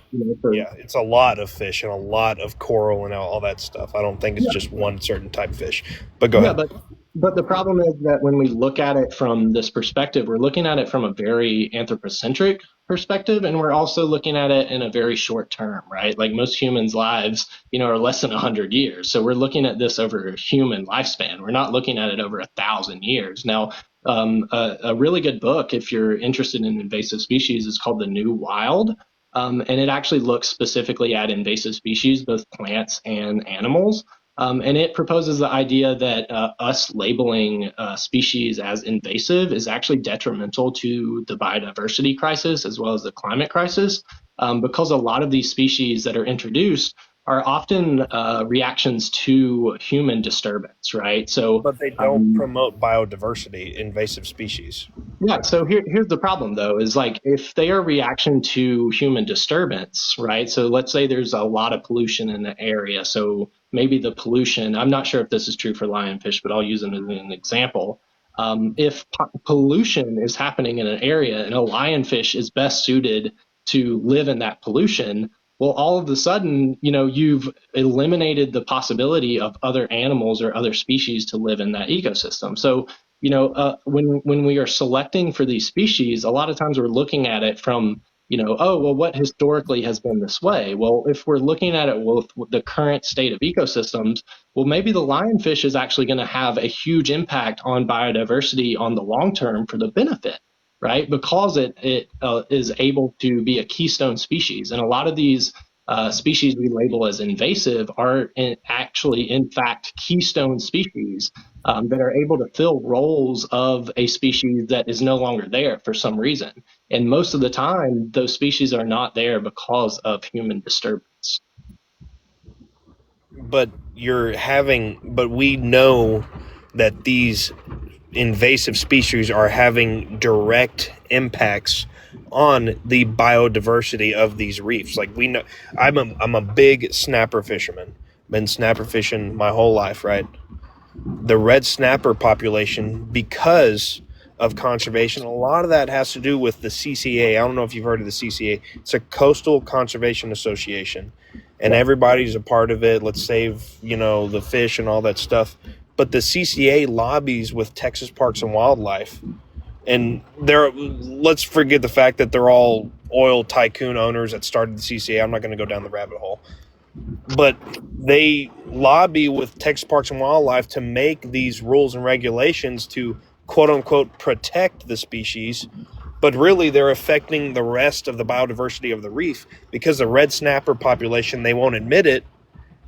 yeah, it's a lot of fish and a lot of coral and all that stuff. I don't think it's just one certain type of fish. But go Yeah, ahead. but the problem is that when we look at it from this perspective, we're looking at it from a very anthropocentric perspective, and we're also looking at it in a very short term, right? Like most humans' lives, are less than 100 years. So we're looking at this over a human lifespan. We're not looking at it over 1,000 years. Now, a really good book, if you're interested in invasive species, is called The New Wild. And it actually looks specifically at invasive species, both plants and animals. And it proposes the idea that us labeling species as invasive is actually detrimental to the biodiversity crisis as well as the climate crisis, because a lot of these species that are introduced are often reactions to human disturbance, right? So, But they don't promote biodiversity, invasive species. yeah, so here's the problem though, is like if they are reaction to human disturbance, right? So let's say there's a lot of pollution in the area. So maybe the pollution, I'm not sure if this is true for lionfish, but I'll use it as an example. If pollution is happening in an area and a lionfish is best suited to live in that pollution, well, all of a sudden, you've eliminated the possibility of other animals or other species to live in that ecosystem. So when we are selecting for these species, a lot of times we're looking at it from, oh, well, what historically has been this way? Well, if we're looking at it with the current state of ecosystems, well, maybe the lionfish is actually going to have a huge impact on biodiversity on the long term for the benefit, right? Because it is able to be a keystone species. And a lot of these species we label as invasive are actually, in fact, keystone species that are able to fill roles of a species that is no longer there for some reason. And most of the time, those species are not there because of human disturbance. But we know that these invasive species are having direct impacts on the biodiversity of these reefs. Like we know, I'm a big snapper fisherman. Been snapper fishing my whole life, right? The red snapper population, because of conservation, a lot of that has to do with the CCA. I don't know if you've heard of the CCA. It's a Coastal Conservation Association, and everybody's a part of it. Let's save, the fish and all that stuff. But the CCA lobbies with Texas Parks and Wildlife, and let's forget the fact that they're all oil tycoon owners that started the CCA. I'm not going to go down the rabbit hole. But they lobby with Texas Parks and Wildlife to make these rules and regulations to quote unquote protect the species, but really they're affecting the rest of the biodiversity of the reef, because the red snapper population, they won't admit it,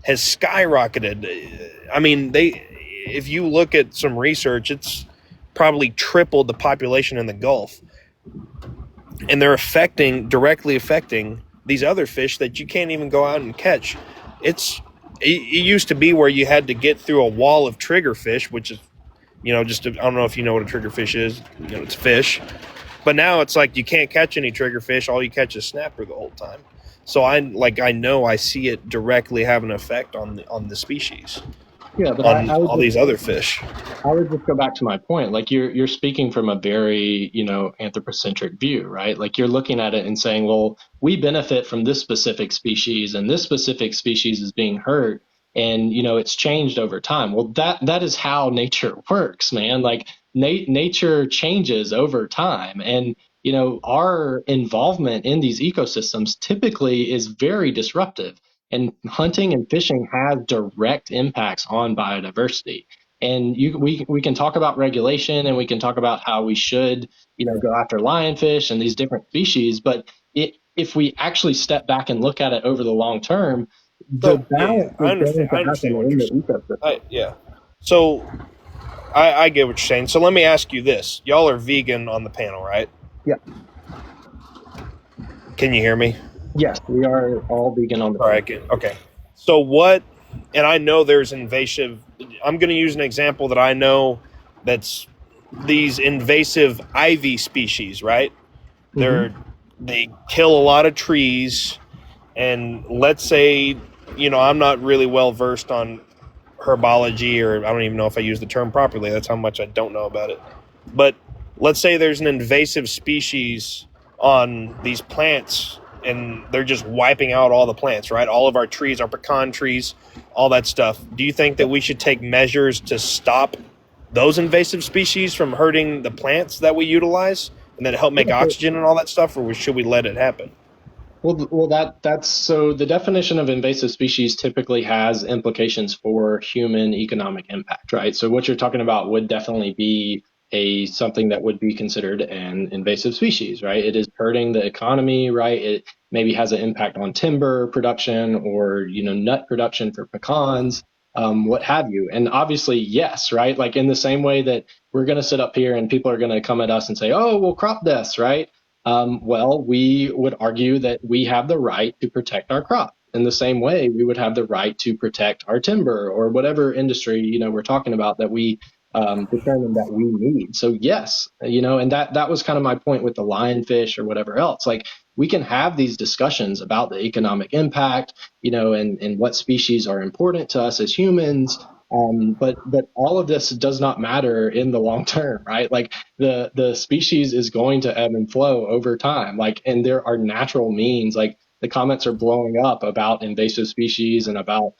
has skyrocketed. I mean, if you look at some research, it's probably tripled the population in the Gulf. And they're directly affecting these other fish that you can't even go out and catch. It's it used to be where you had to get through a wall of triggerfish, which is, I don't know if you know what a triggerfish is. It's fish. But now it's like you can't catch any triggerfish. All you catch is snapper the whole time. So I know I see it directly have an effect on the species. Yeah, but on all these other fish. I would just go back to my point. Like you're speaking from a very, anthropocentric view, right? Like you're looking at it and saying, well, we benefit from this specific species and this specific species is being hurt, and it's changed over time. Well, that is how nature works, man. Like nature changes over time, and our involvement in these ecosystems typically is very disruptive. And hunting and fishing have direct impacts on biodiversity. And we can talk about regulation, and we can talk about how we should, go after lionfish and these different species. But if we actually step back and look at it over the long term, the balance I understand what you're saying. Yeah. So I get what you're saying. So let me ask you this: y'all are vegan on the panel, right? Yeah. Can you hear me? Yes, we are all vegan on the panel. All right. Okay. So what? And I know there's invasive. I'm going to use an example that I know that's these invasive ivy species, right? Mm-hmm. They kill a lot of trees, and let's say, I'm not really well versed on herbology, or I don't even know if I use the term properly. That's how much I don't know about it. But let's say there's an invasive species on these plants, and they're just wiping out all the plants, right? All of our trees, our pecan trees, all that stuff. Do you think that we should take measures to stop those invasive species from hurting the plants that we utilize and that help make oxygen and all that stuff, or should we let it happen? Well, that's so the definition of invasive species typically has implications for human economic impact, right? So what you're talking about would definitely be something that would be considered an invasive species, right? It is hurting the economy, right? It maybe has an impact on timber production or nut production for pecans, what have you. And obviously, yes, right? Like in the same way that we're going to sit up here and people are going to come at us and say, oh, well, crop deaths, right? Well, we would argue that we have the right to protect our crop. In the same way, we would have the right to protect our timber or whatever industry we're talking about that we determine that we need. So yes, and that was kind of my point with the lionfish or whatever else. Like we can have these discussions about the economic impact, and what species are important to us as humans. But all of this does not matter in the long term, right? Like the species is going to ebb and flow over time. Like, and there are natural means. Like the comments are blowing up about invasive species and about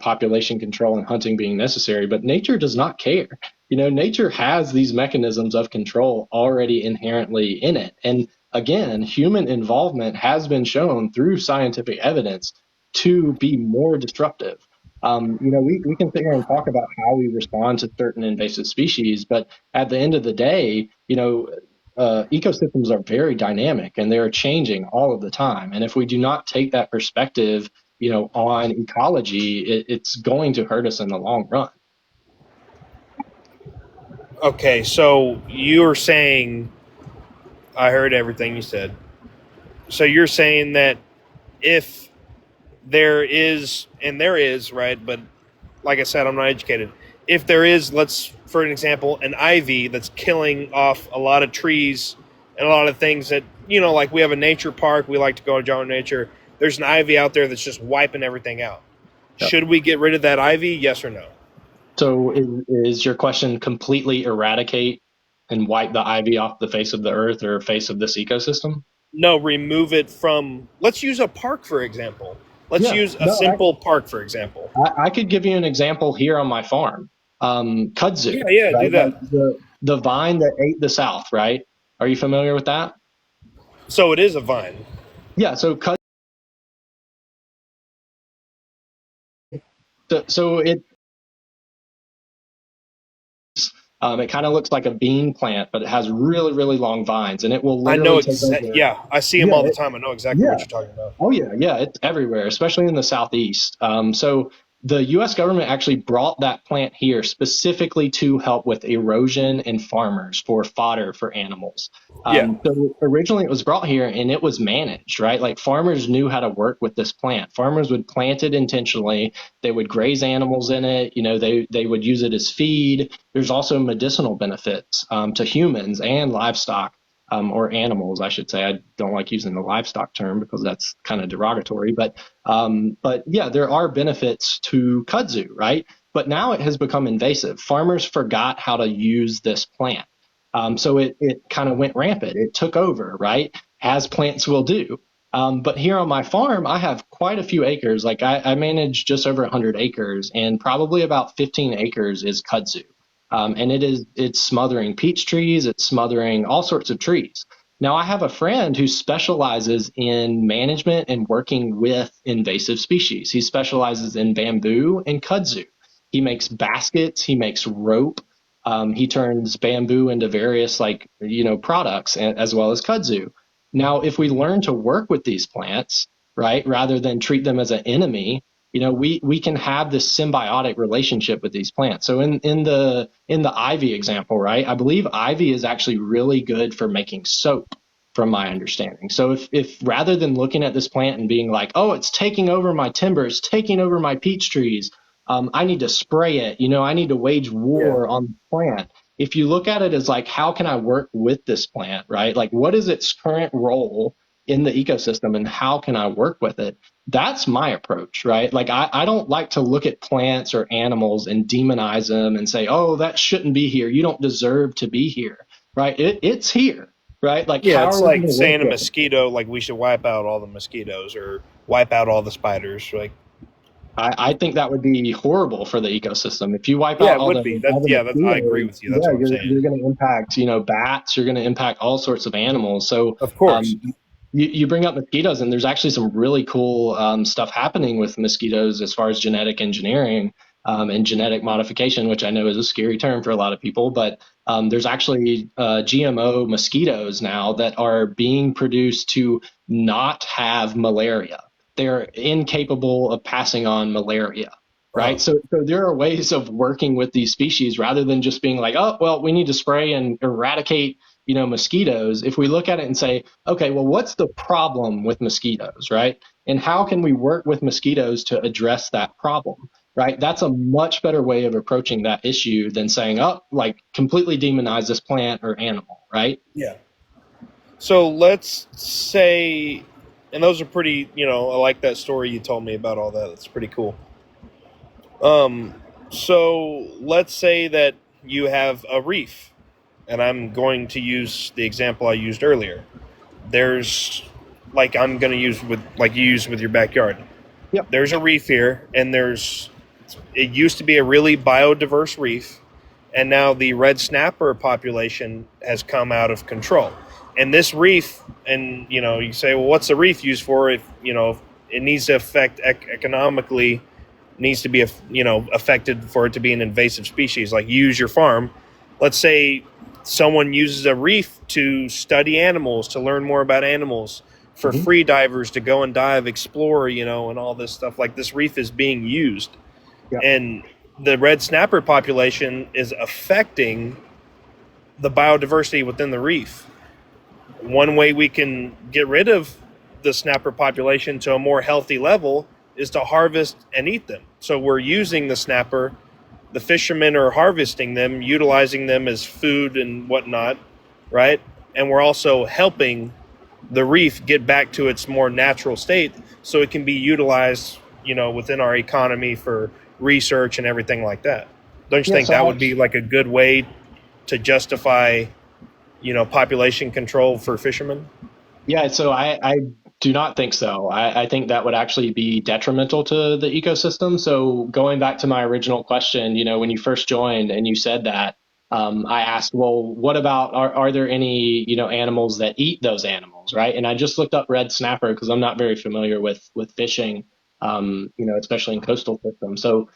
population control and hunting being necessary, but nature does not care. Nature has these mechanisms of control already inherently in it. And again, human involvement has been shown through scientific evidence to be more disruptive. We can sit here and talk about how we respond to certain invasive species, but at the end of the day, ecosystems are very dynamic and they're changing all of the time. And if we do not take that perspective, on ecology, it's going to hurt us in the long run. Okay, so you're saying, I heard everything you said. So you're saying that if there is, and there is, right, but like I said, I'm not educated. If there is, for an example, an ivy that's killing off a lot of trees and a lot of things that, like we have a nature park, we like to go enjoy nature. There's an ivy out there that's just wiping everything out. Yep. Should we get rid of that ivy? Yes or no? So is your question completely eradicate and wipe the ivy off the face of the earth or face of this ecosystem? No, remove it from, let's use a park, for example. Let's use a simple park, for example. I could give you an example here on my farm. Kudzu. Yeah, right? Do that. The vine that ate the South, right? Are you familiar with that? So it is a vine. Yeah, so kudzu. So it kind of looks like a bean plant, but it has really, really long vines, and it will literally I see them all the time. I know exactly what you're talking about. Oh, yeah, it's everywhere, especially in the Southeast. So the U.S. government actually brought that plant here specifically to help with erosion and farmers for fodder for animals. Yeah. So originally it was brought here and it was managed, right? Like farmers knew how to work with this plant. Farmers would plant it intentionally. They would graze animals in it. They would use it as feed. There's also medicinal benefits to humans and livestock. Or animals, I should say. I don't like using the livestock term because that's kind of derogatory, but yeah, there are benefits to kudzu, right? But now it has become invasive. Farmers forgot how to use this plant. So it kind of went rampant. It took over, right? As plants will do. But here on my farm, I have quite a few acres. Like I manage just over 100 acres, and probably about 15 acres is kudzu. And it's smothering peach trees, it's smothering all sorts of trees. Now, I have a friend who specializes in management and working with invasive species. He specializes in bamboo and kudzu. He makes baskets, he makes rope, he turns bamboo into various products as well as kudzu. Now, if we learn to work with these plants, right, rather than treat them as an enemy, we can have this symbiotic relationship with these plants. So in the ivy example, right, I believe ivy is actually really good for making soap, from my understanding. So if rather than looking at this plant and being like, oh, it's taking over my timber, it's taking over my peach trees, I need to spray it, I need to wage war on the plant. If you look at it as like, how can I work with this plant, right? Like, what is its current role in the ecosystem and how can I work with it? That's my approach, right? Like, I don't like to look at plants or animals and demonize them and say, oh, that shouldn't be here. You don't deserve to be here, right? It's here, right? Like, Yeah, how it's are we going like to work saying a with it? mosquito, like we should wipe out all the mosquitoes or wipe out all the spiders. Like, I think that would be horrible for the ecosystem. If you wipe yeah, out it all would the be. all That's the yeah. That's, I agree mosquitoes, with you. That's yeah, what I'm you're saying. going to impact, bats. You're going to impact all sorts of animals. So, Of course. you bring up mosquitoes, and there's actually some really cool stuff happening with mosquitoes as far as genetic engineering and genetic modification, which I know is a scary term for a lot of people. But there's actually GMO mosquitoes now that are being produced to not have malaria. They're incapable of passing on malaria. Uh-huh. Right. So there are ways of working with these species rather than just being like, oh, well, we need to spray and eradicate, mosquitoes. If we look at it and say, okay, well, what's the problem with mosquitoes, right? And how can we work with mosquitoes to address that problem, right? That's a much better way of approaching that issue than saying, oh, like completely demonize this plant or animal, right? Yeah. So let's say, and those are pretty. I like that story you told me about all that. That's pretty cool. Um. So let's say that you have a reef, and I'm going to use the example I used earlier. There's like I'm going to use with like you used with your backyard. Yep. There's a reef here, and it used to be a really biodiverse reef, and now the red snapper population has come out of control. And this reef, and you say, well, what's the reef used for? If it needs to affect economically, needs to be affected for it to be an invasive species. Like you use your farm, let's say someone uses a reef to study animals, to learn more about animals, for Mm-hmm. free divers to go and dive, explore, and all this stuff. Like this reef is being used, Yep. and the red snapper population is affecting the biodiversity within the reef. One way we can get rid of the snapper population to a more healthy level is to harvest and eat them. So we're using the snapper. The fishermen are harvesting them, utilizing them as food and whatnot, right? And we're also helping the reef get back to its more natural state so it can be utilized, within our economy for research and everything like that. Don't you Yeah. think So that would be like a good way to justify, population control for fishermen? Yeah, so I do not think so. I think that would actually be detrimental to the ecosystem. So going back to my original question, when you first joined and you said that, I asked, well, what about are there any animals that eat those animals, right? And I just looked up red snapper because I'm not very familiar with fishing, especially in coastal systems. So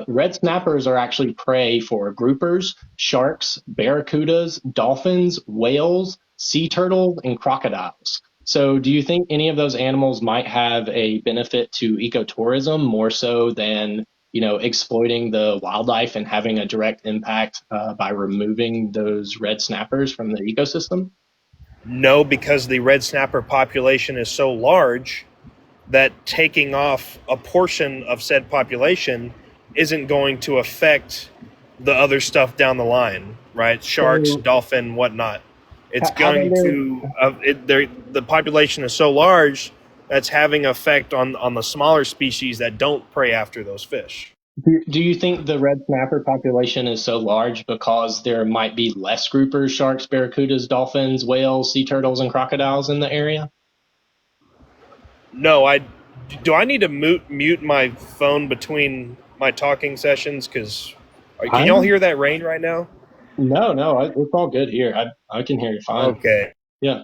red snappers are actually prey for groupers, sharks, barracudas, dolphins, whales, sea turtles, and crocodiles. So do you think any of those animals might have a benefit to ecotourism more so than, exploiting the wildlife and having a direct impact by removing those red snappers from the ecosystem? No, because the red snapper population is so large that taking off a portion of said population isn't going to affect the other stuff down the line, right? Sharks, So dolphin, whatnot. It's haven't going to the population is so large that's having effect on the smaller species that don't prey after those fish. do you think the red snapper population is so large because there might be less groupers, sharks, barracudas, dolphins, whales, sea turtles, and crocodiles in the area? No, I need to mute my phone between my talking sessions because can y'all I'm hear that rain right now? no, it's all good here. I can hear you fine. Okay. Yeah.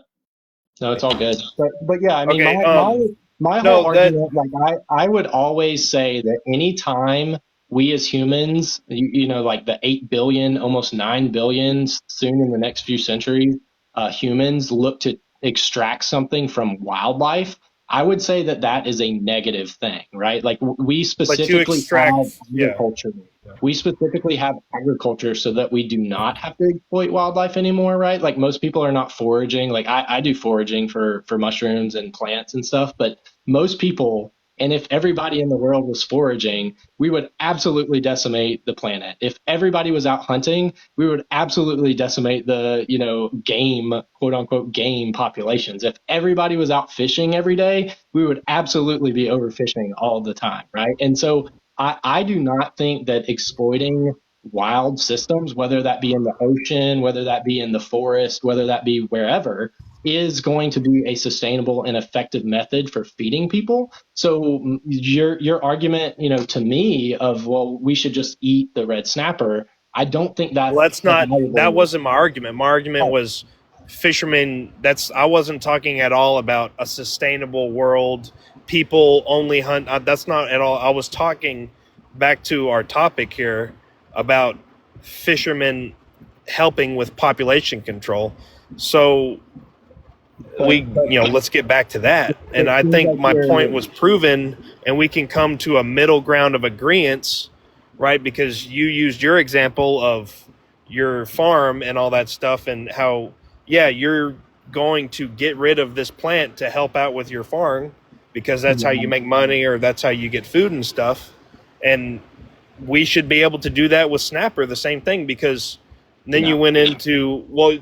No, it's all good. But yeah, I mean, Okay. my whole No, that argument, like I would always say that anytime we as humans, like the 8 billion, almost 9 billion soon in the next few centuries, humans look to extract something from wildlife, I would say that that is a negative thing, right? Like we but you specifically have extract, yeah. agriculture. We specifically have agriculture so that we do not have to exploit wildlife anymore, right? Like most people are not foraging. Like I do foraging for mushrooms and plants and stuff, but most people, and if everybody in the world was foraging, we would absolutely decimate the planet. If everybody was out hunting, we would absolutely decimate the, game, quote unquote, game populations. If everybody was out fishing every day, we would absolutely be overfishing all the time, right? And so I do not think that exploiting wild systems, whether that be in the ocean, whether that be in the forest, whether that be wherever, is going to be a sustainable and effective method for feeding people. So your argument, to me of, well, we should just eat the red snapper, I don't think that's Well, that's a not. That valuable. wasn't my argument. My argument was fishermen. I wasn't talking at all about a sustainable world. People only hunt. That's not at all. I was talking back to our topic here about fishermen helping with population control. So But, let's get back to that. And it I seems think like my you're point was proven, and we can come to a middle ground of agreement, right? Because you used your example of your farm and all that stuff, and how, yeah, you're going to get rid of this plant to help out with your farm because that's how you make money or that's how you get food and stuff. And we should be able to do that with snapper, the same thing, because then you went into, well,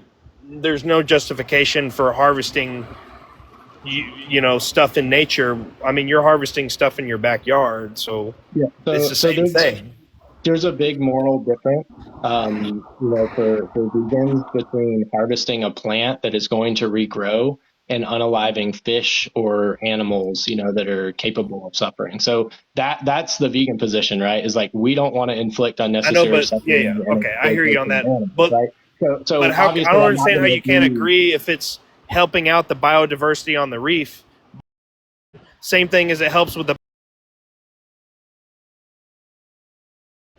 there's no justification for harvesting stuff in nature. I mean, you're harvesting stuff in your backyard, so yeah. it's the same thing. There's a big moral difference, for vegans between harvesting a plant that is going to regrow and unaliving fish or animals, that are capable of suffering. So that's the vegan position, right? Is like, we don't want to inflict I know, unnecessary but suffering and okay, I hear you on exploitation that. of animals, But right? So how I obviously don't I'm not understand how going to you can't agree. agree if it's helping out the biodiversity on the reef. Same thing as it helps with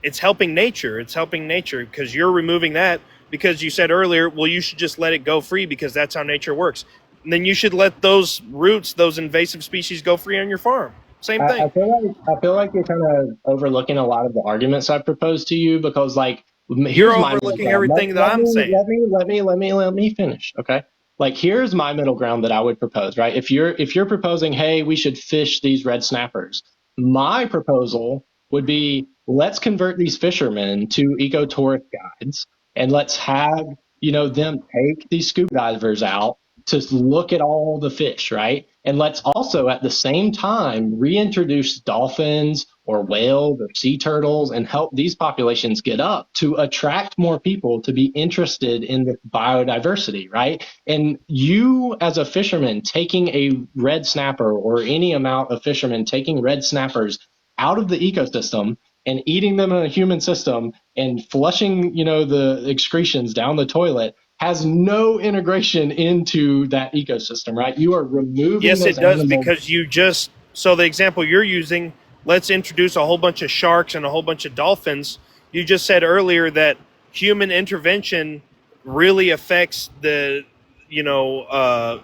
it's helping nature. It's helping nature because you're removing that because you said earlier, well, you should just let it go free because that's how nature works. And then you should let those roots, those invasive species, go free on your farm. Same I thing. feel like you're kind of overlooking a lot of the arguments I proposed to you because, like, You're here's my middle overlooking ground. everything that I'm saying. Let me finish, okay? Like, here's my middle ground that I would propose, right? If you're proposing, hey, we should fish these red snappers, my proposal would be, let's convert these fishermen to ecotourist guides, and let's have them take these scuba divers out to look at all the fish, right? And let's also at the same time reintroduce dolphins or whales or sea turtles and help these populations get up to attract more people to be interested in the biodiversity, right? And you as a fisherman taking a red snapper or any amount of fishermen taking red snappers out of the ecosystem and eating them in a human system and flushing, the excretions down the toilet has no integration into that ecosystem, right? You are removing Yes, those it does, animals. because so the example you're using, let's introduce a whole bunch of sharks and a whole bunch of dolphins. You just said earlier that human intervention really affects the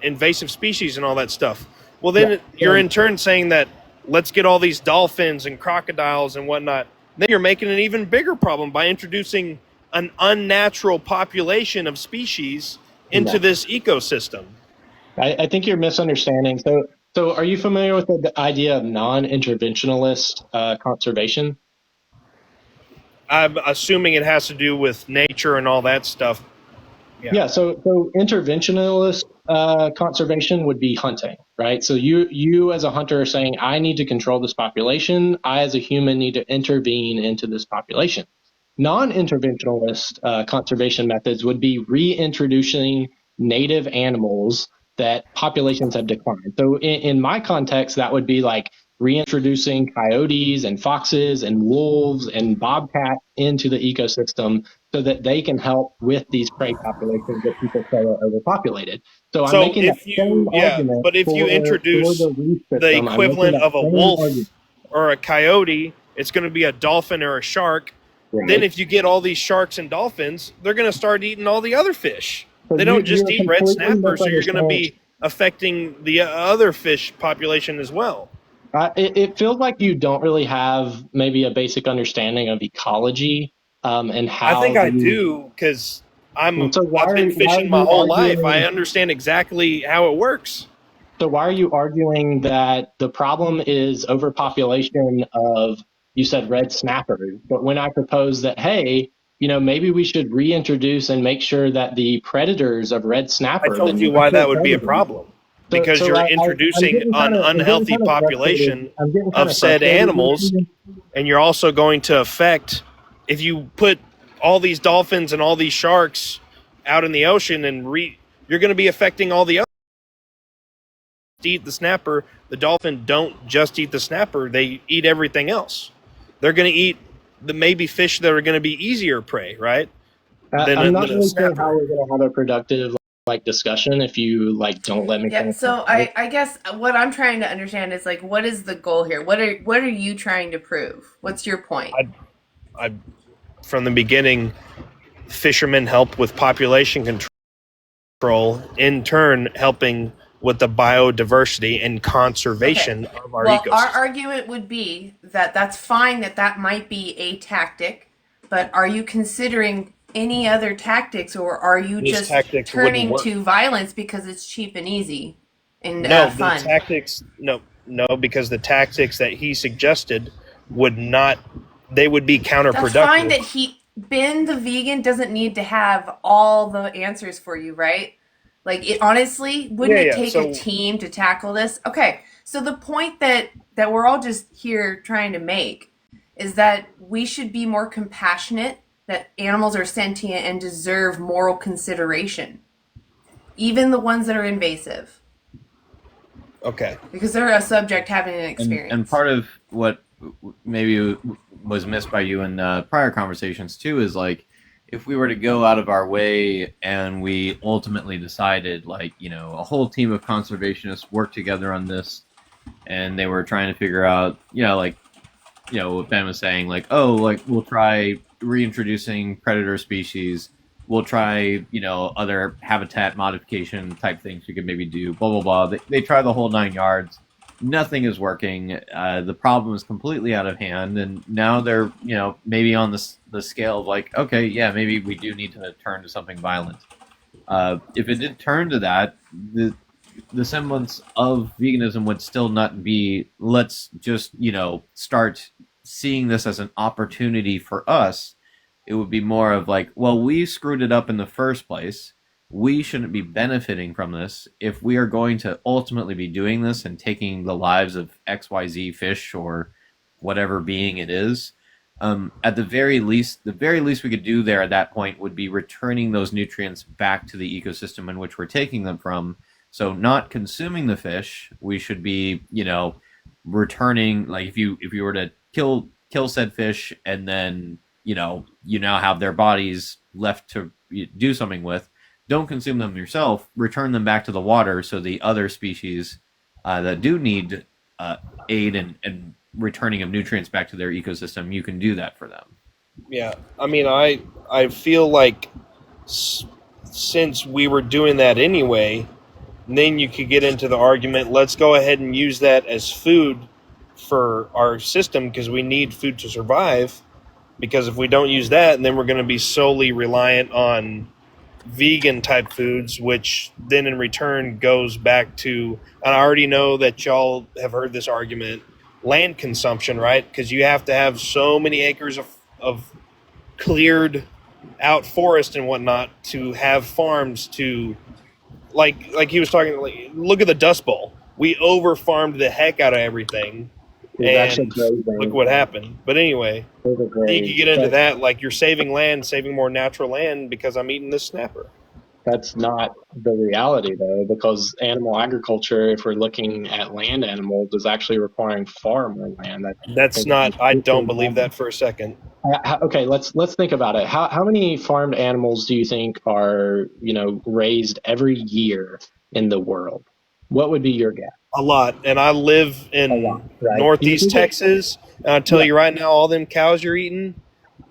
invasive species and all that stuff. Well, then you're in turn saying that let's get all these dolphins and crocodiles and whatnot. Then you're making an even bigger problem by introducing an unnatural population of species into this ecosystem. I think you're misunderstanding. So are you familiar with the idea of non-interventionalist conservation? I'm assuming it has to do with nature and all that stuff. Yeah. So interventionalist conservation would be hunting, right? So you as a hunter are saying, I need to control this population. I as a human need to intervene into this population. Non-interventionalist conservation methods would be reintroducing native animals that populations have declined. So in my context, that would be like reintroducing coyotes and foxes and wolves and bobcats into the ecosystem so that they can help with these prey populations that people say are overpopulated. So I'm making that same argument. But if you introduce the equivalent of a wolf or a coyote, it's going to be a dolphin or a shark. Right. Then if you get all these sharks and dolphins, they're going to start eating all the other fish. So they don't just eat red snapper, so you're going to be affecting the other fish population as well. It feels like you don't really have maybe a basic understanding of ecology and how. I think I do, because I've been fishing my whole life. I understand exactly how it works. So why are you arguing that the problem is overpopulation of, you said red snappers, but when I propose that, hey, maybe we should reintroduce and make sure that the predators of red snapper. I told you why that would be a problem. Because you're introducing an unhealthy population of said animals, and you're also going to affect, if you put all these dolphins and all these sharks out in the ocean, and you're going to be affecting all the other. Eat the snapper. The dolphin don't just eat the snapper; they eat everything else. They're going to eat the maybe fish that are going to be easier prey, right? I'm not really sure how we're going to have a productive discussion if you don't let me. Yeah. So I guess what I'm trying to understand is what is the goal here? What are you trying to prove? What's your point? I from the beginning, fishermen help with population control, in turn helping with the biodiversity and conservation of our ecosystem. Our argument would be that that's fine, that might be a tactic, but are you considering any other tactics, or are you just turning to violence because it's cheap and easy and fun? No, because the tactics that he suggested would be counterproductive. That's fine that Ben the vegan doesn't need to have all the answers for you, right? Honestly, wouldn't it take a team to tackle this? Okay, so the point that we're all just here trying to make is that we should be more compassionate, that animals are sentient and deserve moral consideration, even the ones that are invasive. Okay. Because they're a subject having an experience. And part of what maybe was missed by you in prior conversations too is if we were to go out of our way and we ultimately decided a whole team of conservationists worked together on this, and they were trying to figure out what Ben was saying, we'll try reintroducing predator species, we'll try other habitat modification type things we could maybe do, blah blah blah. They try the whole 9 yards. Nothing is working. The problem is completely out of hand, and now they're maybe on the scale of okay, yeah, maybe we do need to turn to something violent. If it did turn to that, the semblance of veganism would still not be, let's just start seeing this as an opportunity for us. It would be more of well, we screwed it up in the first place. We shouldn't be benefiting from this. If we are going to ultimately be doing this and taking the lives of XYZ fish or whatever being it is, at the very least we could do there at that point would be returning those nutrients back to the ecosystem in which we're taking them from. So not consuming the fish, we should be, returning, if you were to kill said fish and then, you now have their bodies left to do something with. Don't consume them yourself. Return them back to the water so the other species that do need aid and returning of nutrients back to their ecosystem, you can do that for them. Yeah, I mean, I feel like since we were doing that anyway, then you could get into the argument, let's go ahead and use that as food for our system because we need food to survive. Because if we don't use that, then we're going to be solely reliant on vegan type foods, which then in return goes back to, and I already know that y'all have heard this argument, land consumption, right? Because you have to have so many acres of cleared out forest and whatnot to have farms to, like he was talking, like, look at the Dust Bowl. We over farmed the heck out of everything, and look what happened. But anyway, you can get into that, like you're saving land, saving more natural land because I'm eating this snapper. That's not the reality, though, because animal agriculture, if we're looking at land animals, is actually requiring far more land. That's not. I don't believe that for a second. Okay, let's think about it. How many farmed animals do you think are raised every year in the world? What would be your guess? A lot, and I live in right? Northeast Texas, and I tell you right now, all them cows you're eating,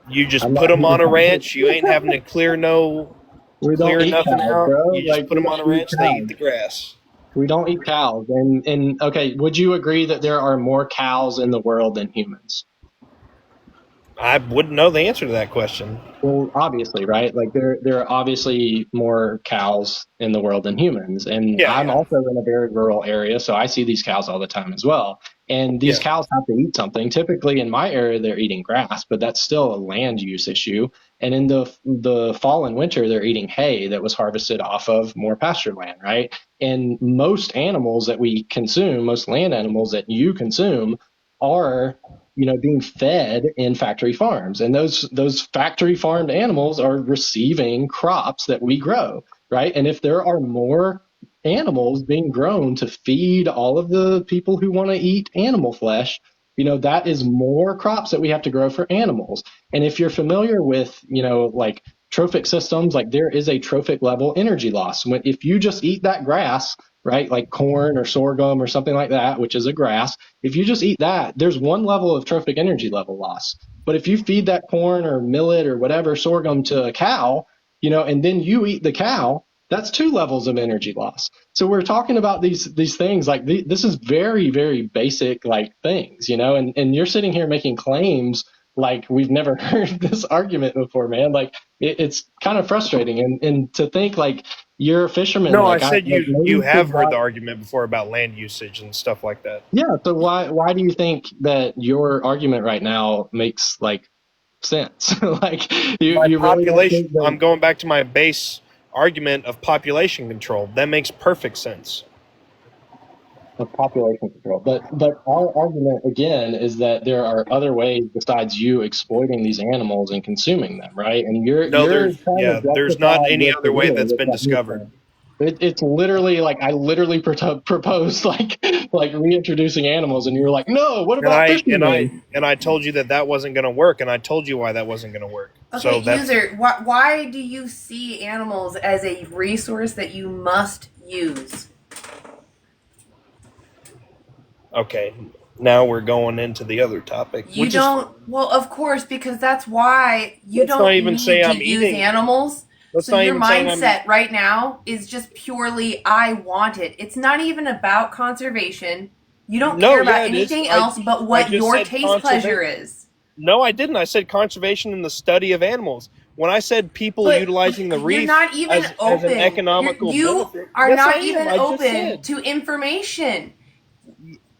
you just put them on a ranch. You ain't having to clear nothing out. Bro. You just put them on a ranch. They eat the grass. We don't eat cows, and okay, would you agree that there are more cows in the world than humans? I wouldn't know the answer to that question. Well, obviously, right? Like there are obviously more cows in the world than humans, and I'm also in a very rural area, so I see these cows all the time as well. And these cows have to eat something. Typically, in my area, they're eating grass, but that's still a land use issue. And in the fall and winter, they're eating hay that was harvested off of more pasture land, right? And most animals that we consume, most land animals that you consume, are being fed in factory farms, and those factory farmed animals are receiving crops that we grow, right? And if there are more animals being grown to feed all of the people who want to eat animal flesh, that is more crops that we have to grow for animals. And if you're familiar with like trophic systems, like there is a trophic level energy loss. If you just eat that grass, right, like corn or sorghum or something like that, which is a grass, if you just eat that, there's one level of trophic energy level loss. But if you feed that corn or millet or whatever sorghum to a cow, and then you eat the cow, that's 2 levels of energy loss. So we're talking about these things like this is very, very basic like things, and you're sitting here making claims like we've never heard this argument before, man. Like it's kind of frustrating, and to think like you're a fisherman. No, like, I said you have heard the argument before about land usage and stuff like that. Yeah. So why do you think that your argument right now makes like sense? Like you population. I'm going back to my base argument of population control. That makes perfect sense. Of population control, but our argument again is that there are other ways besides you exploiting these animals and consuming them, right? And there's not any other way that's been discovered. It's literally like I literally proposed like reintroducing animals, and you were like, no. What about fishing? And I told you that wasn't going to work, and I told you why that wasn't going to work. Okay, so user, why do you see animals as a resource that you must use? Okay, now we're going into the other topic. Well, of course, because that's why you don't need to use animals. So your mindset right now is just purely, I want it. It's not even about conservation. You don't care about anything else but what your taste pleasure is. No, I didn't. I said conservation and the study of animals. When I said people utilizing the reef as an economical benefit. You are not even open to information.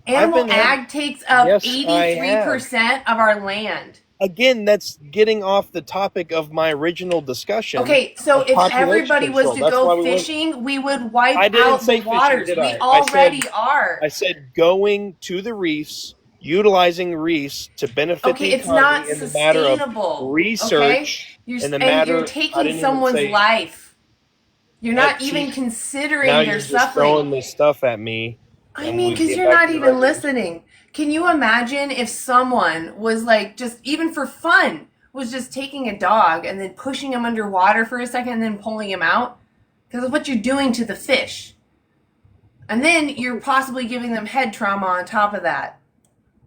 Animal ag takes up 83% of our land. Again, that's getting off the topic of my original discussion. Okay, so if everybody was to go fishing, we would wipe out the waters. We already are. I said going to the reefs, utilizing reefs to benefit the economy in the matter of research. Okay? You're taking someone's life. You're not even considering their suffering. Now you're just throwing this stuff at me. I mean, because you're not even listening. Can you imagine if someone was like, just even for fun, was just taking a dog and then pushing him underwater for a second and then pulling him out? Because of what you're doing to the fish. And then you're possibly giving them head trauma on top of that.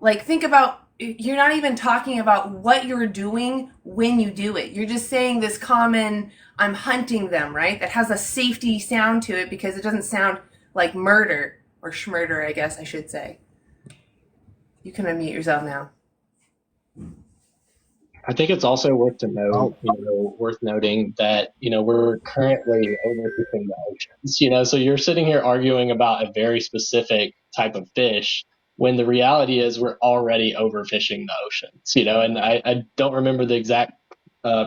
Like, think about you're not even talking about what you're doing when you do it. You're just saying this common, I'm hunting them, right? That has a safety sound to it because it doesn't sound like murder or schmurder, I guess I should say. You can unmute yourself now. I think it's also worth to note, worth noting that, we're currently overfishing the oceans, so you're sitting here arguing about a very specific type of fish when the reality is we're already overfishing the oceans, and I don't remember the exact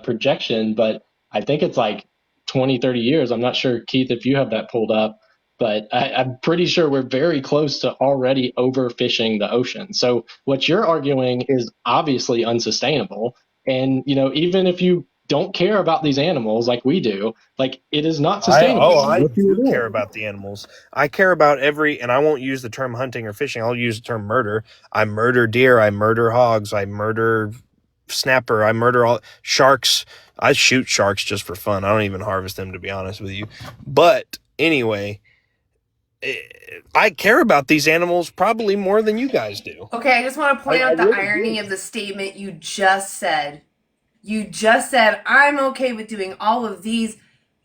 projection, but I think it's like 20, 30 years. I'm not sure, Keith, if you have that pulled up, but I'm pretty sure we're very close to already overfishing the ocean. So what you're arguing is obviously unsustainable. And, even if you don't care about these animals like we do, like it is not sustainable. I do care about the animals. I care about and I won't use the term hunting or fishing. I'll use the term murder. I murder deer. I murder hogs. I murder snapper. I murder all sharks. I shoot sharks just for fun. I don't even harvest them, to be honest with you. But anyway, I care about these animals probably more than you guys do. Okay, I just want to point out the irony of the statement you just said. You just said, I'm okay with doing all of these,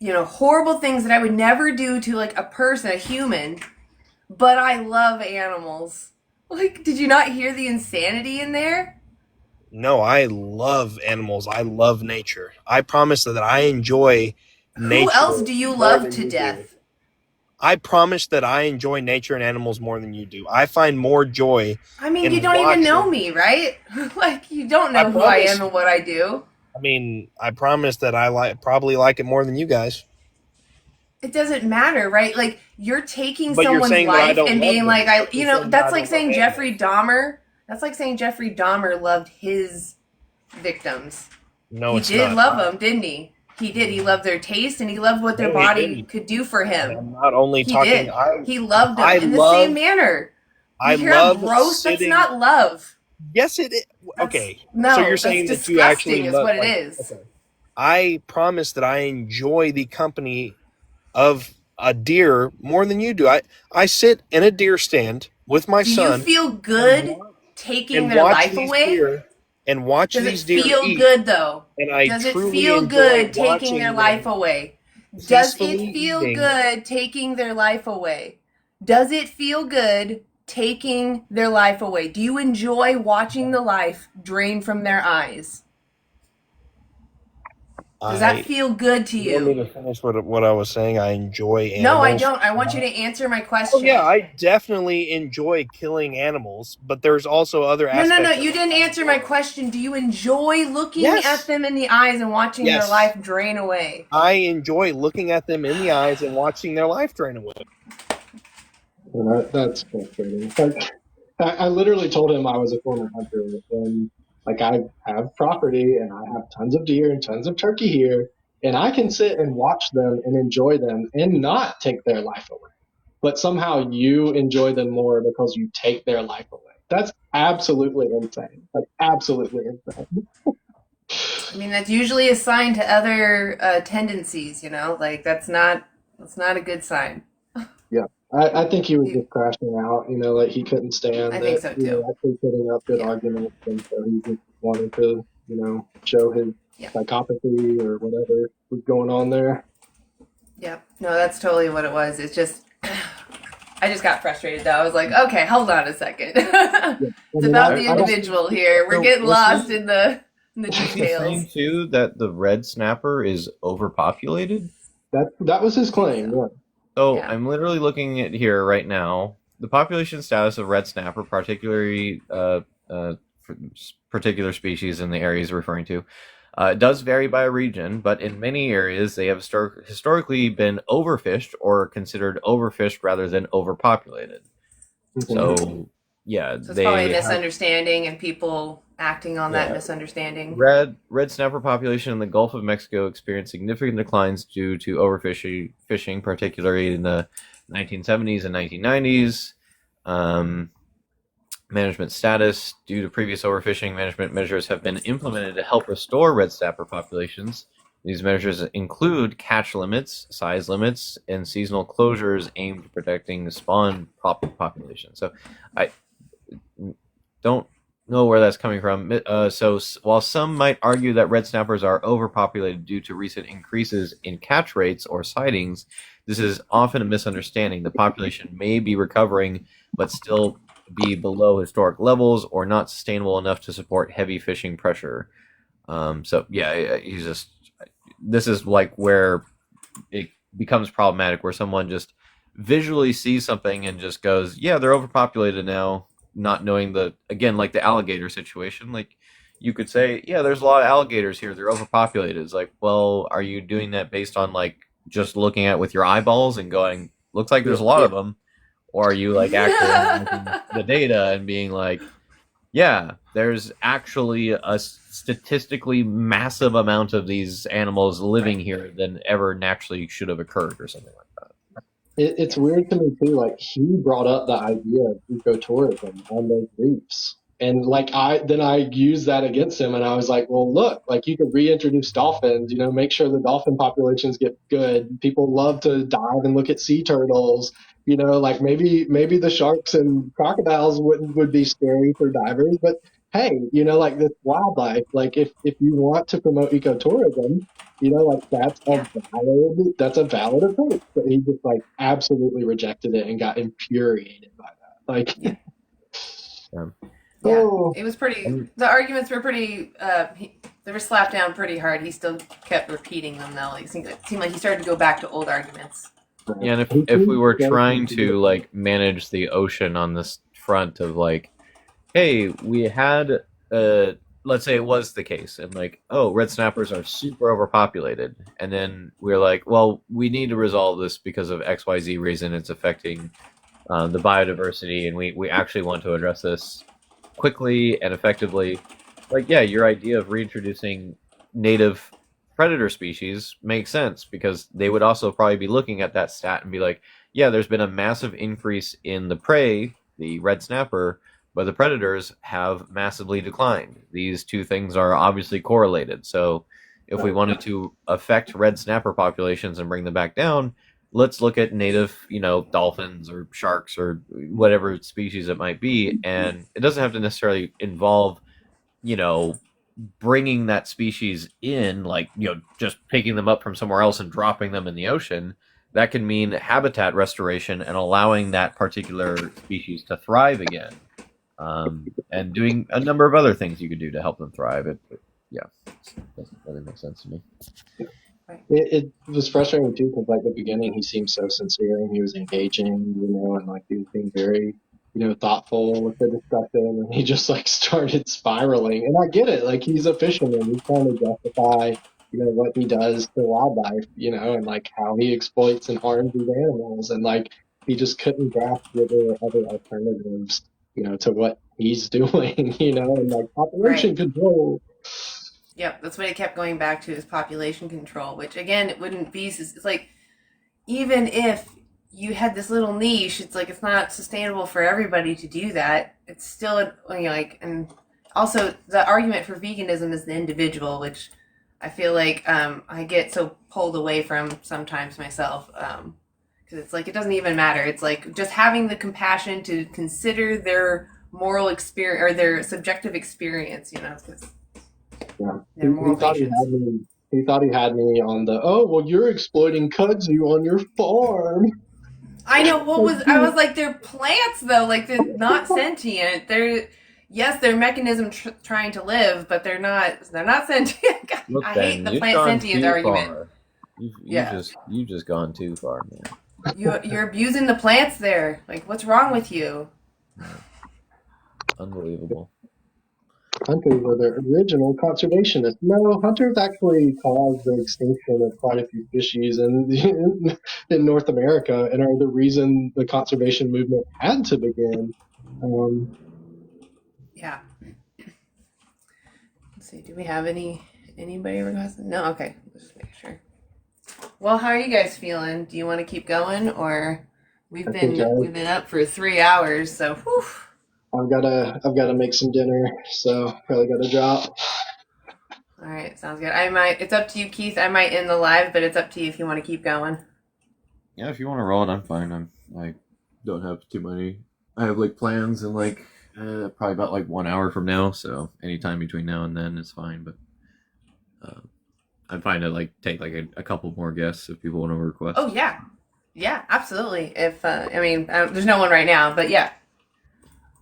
horrible things that I would never do to like a person, a human, but I love animals. Like, did you not hear the insanity in there? No, I love animals. I love nature. I promise that I enjoy nature. Who else do you love to death? I promise that I enjoy nature and animals more than you do. I find more joy. I mean, you don't even know me, right? Like, you don't know who I am and what I do. I mean, I promise that I probably like it more than you guys. It doesn't matter, right? Like, you're taking someone's life and being like, that's like saying Jeffrey Dahmer. That's like saying Jeffrey Dahmer loved his victims. No, it's not. He did love them, didn't he? He did. He loved their taste and he loved what their body could do for him. I'm not only talking. He loved them in the same manner. I love gross. That's not love. Yes, it is. Okay. No, so you're saying that's that you actually is love, what it is. Okay. I promise that I enjoy the company of a deer more than you do. I sit in a deer stand with my son. Do you feel good taking their life away? And watch these deer eat. Does it feel good though? Does it feel good taking their life away? Does it feel good taking their life away? Does it feel good taking their life away? Do you enjoy watching the life drain from their eyes? Does that feel good to you? You want me to finish what I was saying? I enjoy animals. No, I don't. I want you to answer my question. Oh, yeah, I definitely enjoy killing animals, but there's also other aspects. No, you didn't answer my question. Do you enjoy looking at them in the eyes and watching their life drain away? I enjoy looking at them in the eyes and watching their life drain away. Well, that's frustrating. Like, I literally told him I was a former hunter, and like I have property and I have tons of deer and tons of turkey here, and I can sit and watch them and enjoy them and not take their life away. But somehow you enjoy them more because you take their life away. That's absolutely insane. Like absolutely insane. I mean, that's usually a sign to other tendencies, like that's not a good sign. Yeah. I think he was just crashing out, like he couldn't stand I think so too. Actually putting up good arguments, and so he just wanted to, show his psychopathy or whatever was going on there. Yeah, no, that's totally what it was. It's just, I just got frustrated though. I was like, okay, hold on a second. It's about the individual here. We're getting lost in the details. Saying too that the red snapper is overpopulated. That was his claim. Yeah. So I'm literally looking at here right now. The population status of red snapper, particularly particular species in the areas referring to, does vary by region, but in many areas they have historically been overfished or considered overfished rather than overpopulated. So it's probably a misunderstanding and people acting on that misunderstanding. Red snapper population in the Gulf of Mexico experienced significant declines due to overfishing, particularly in the 1970s and 1990s. Management status: due to previous overfishing, management measures have been implemented to help restore red snapper populations. These measures include catch limits, size limits, and seasonal closures aimed at protecting the spawn population. So I don't know where that's coming from. While some might argue that red snappers are overpopulated due to recent increases in catch rates or sightings, this is often a misunderstanding. The population may be recovering, but still be below historic levels or not sustainable enough to support heavy fishing pressure. He's just. This is like where it becomes problematic, where someone just visually sees something and just goes, "Yeah, they're overpopulated now," not knowing like the alligator situation. Like, you could say, "Yeah, there's a lot of alligators here. They're overpopulated." It's like, well, are you doing that based on like just looking at it with your eyeballs and going, "Looks like there's a lot of them," or are you like actually looking at the data and being like, "Yeah, there's actually a statistically massive amount of these animals living here than ever naturally should have occurred," or something like that. It's weird to me too. Like, he brought up the idea of ecotourism on those reefs, and like I used that against him, and I was like, well, look, like, you could reintroduce dolphins. Make sure the dolphin populations get good. People love to dive and look at sea turtles. Like, maybe the sharks and crocodiles would be scary for divers, but hey, like, this wildlife, like, if you want to promote ecotourism, like, that's a valid approach. But he just, like, absolutely rejected it and got infuriated by that. Like, It was pretty. The arguments were pretty. They were slapped down pretty hard. He still kept repeating them though. Like, it seemed like he started to go back to old arguments. Yeah, and if we were trying to like manage the ocean on this front of like, hey, we had let's say it was the case, and like, oh, red snappers are super overpopulated, and then we're like, well, we need to resolve this because of XYZ reason. It's affecting the biodiversity, and we actually want to address this quickly and effectively. Like, yeah, your idea of reintroducing native predator species makes sense, because they would also probably be looking at that stat and be like, yeah, there's been a massive increase in the prey, the red snapper, but the predators have massively declined. These two things are obviously correlated. So if we wanted to affect red snapper populations and bring them back down, let's look at native, dolphins or sharks or whatever species it might be. And it doesn't have to necessarily involve, bringing that species in, like, just picking them up from somewhere else and dropping them in the ocean. That can mean habitat restoration and allowing that particular species to thrive again. And doing a number of other things you could do to help them thrive. It doesn't really make sense to me. it was frustrating too, because, like, at the beginning he seemed so sincere and he was engaging, and like he was being very, thoughtful with the discussion, and he just, like, started spiraling. And I get it, like, he's a fisherman, he's trying to justify, what he does to wildlife, and like how he exploits and harms these animals, and like he just couldn't grasp that there were other alternatives, to what he's doing, and like population control. Yep, that's what he kept going back to, is population control, which again, it wouldn't be. It's like, even if you had this little niche, it's like, it's not sustainable for everybody to do that. It's still and also the argument for veganism is the individual, which I feel like I get so pulled away from sometimes myself. Because it's like, it doesn't even matter. It's like just having the compassion to consider their moral experience or their subjective experience, because He thought he had me on the, oh, well, you're exploiting kudzu on your farm. I know. I was like, they're plants though. Like, they're not sentient. They're mechanism trying to live, but they're not sentient. God, Look, I Ben, hate the you've plant gone sentient too argument. far. You've just gone too far, man. You're abusing the plants there. Like, what's wrong with you? Unbelievable. Hunters are the original conservationists. No, hunters actually caused the extinction of quite a few species in North America, and are the reason the conservation movement had to begin. Yeah. Let's see. Do we have anybody requesting? No. Okay. Let's just make sure. Well, how are you guys feeling? Do you want to keep going, or we've been up for 3 hours? So, whew. I've got to make some dinner, so probably got to drop. All right, sounds good. It's up to you, Keith. I might end the live, but it's up to you if you want to keep going. Yeah, if you want to roll it, I'm fine. I don't have too many. I have like plans in like Probably about like 1 hour from now, so anytime between now and then is fine. But I'm fine to like take like a couple more guests if people want to request. Oh yeah, yeah, absolutely. If there's no one right now, but yeah,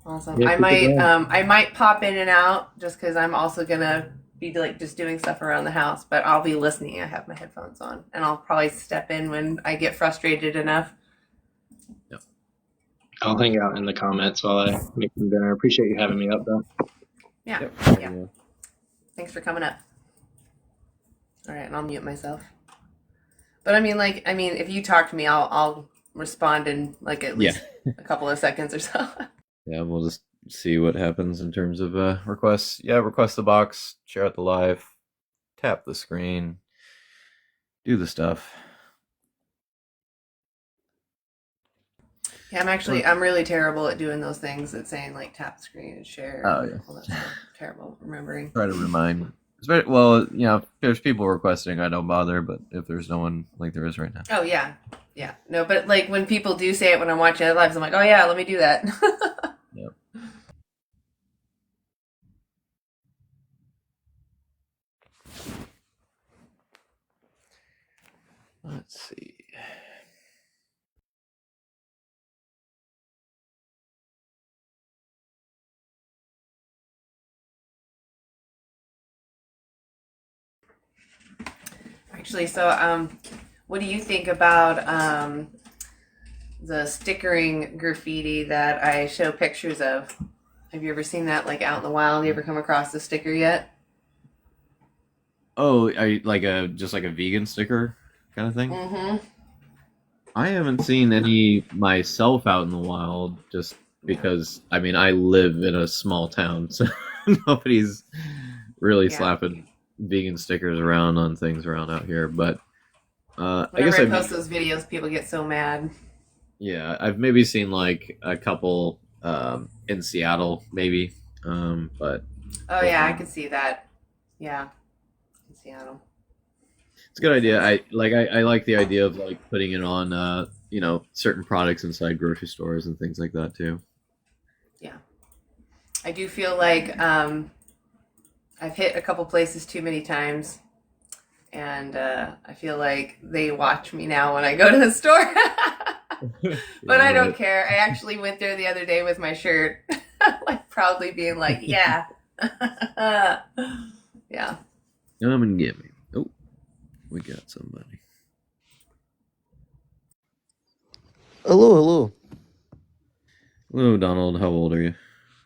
awesome. Yeah, I might pop in and out just because I'm also gonna be like just doing stuff around the house, but I'll be listening. I have my headphones on, and I'll probably step in when I get frustrated enough. Yep. I'll hang out in the comments while I make some dinner. Appreciate you having me up, though. Yeah, Yep. yeah. Thanks for coming up. All right, and I'll mute myself. But if you talk to me, I'll respond in like at least a couple of seconds or so. Yeah, we'll just see what happens in terms of requests. Yeah, request the box, share out the live, tap the screen, do the stuff. Yeah, I'm really terrible at doing those things. At saying like tap the screen and share. Oh yeah, all that stuff. Terrible remembering. Try to remind. Well, if there's people requesting, I don't bother. But if there's no one like there is right now. Oh yeah, yeah. No, but like when people do say it when I'm watching other lives, I'm like, oh yeah, let me do that. Yep. Let's see. Actually, so what do you think about the stickering graffiti that I show pictures of? Have you ever seen that like out in the wild? You ever come across the sticker yet? Oh, just like a vegan sticker kind of thing? Mm-hmm. I haven't seen any myself out in the wild, just because I live in a small town, so nobody's really slapping vegan stickers around on things around out here. But I guess I post those videos, people get so mad. Yeah, I've maybe seen like a couple in Seattle, maybe. But oh yeah, I could see that. Yeah, in Seattle. It's a good idea. I like the idea of like putting it on certain products inside grocery stores and things like that too. Yeah, I do feel like I've hit a couple places too many times, and I feel like they watch me now when I go to the store. But I don't care. I actually went there the other day with my shirt, like proudly being like, yeah. Yeah. Come and get me. Oh, we got somebody. Hello. Hello, Donald. How old are you?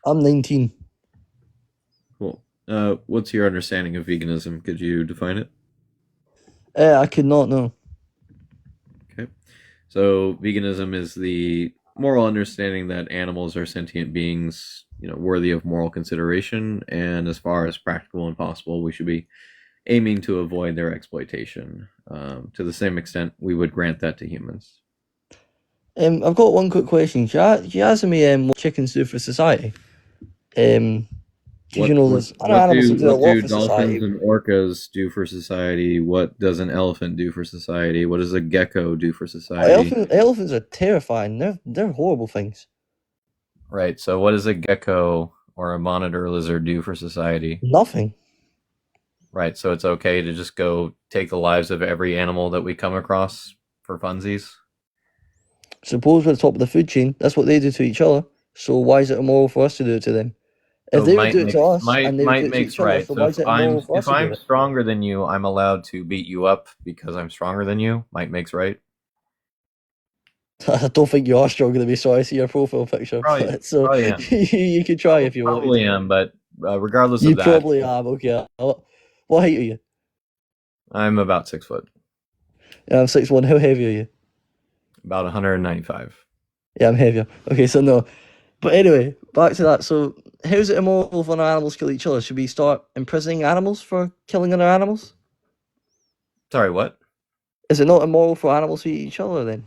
I'm 19. Cool. What's your understanding of veganism? Could you define it? I could not know. Okay. So veganism is the moral understanding that animals are sentient beings, worthy of moral consideration, and as far as practical and possible, we should be aiming to avoid their exploitation. To the same extent, we would grant that to humans. I've got one quick question. You asked me what chickens do for society. There's other animals that do a lot for society. What do dolphins and orcas do for society? What does an elephant do for society? What does a gecko do for society? Elephants are terrifying. They're horrible things. Right. So what does a gecko or a monitor lizard do for society? Nothing. Right. So it's okay to just go take the lives of every animal that we come across for funsies? Suppose we're at the top of the food chain. That's what they do to each other. So why is it immoral for us to do it to them? If they would do it to us, and they would do it to each other, so why is it immoral for us to do it? If I'm stronger than you, I'm allowed to beat you up because I'm stronger than you. Might makes right. I don't think you are stronger than me, so I see your profile picture. Probably am. You can try if you want. Probably am, but regardless you of that. You probably am, okay. What height are you? I'm about 6 foot. Yeah, I'm 6'1". How heavy are you? About 195. Yeah, I'm heavier. Okay, so no. But anyway, back to that. So, how is it immoral when our animals kill each other? Should we start imprisoning animals for killing other animals? Sorry, what? Is it not immoral for animals to eat each other then?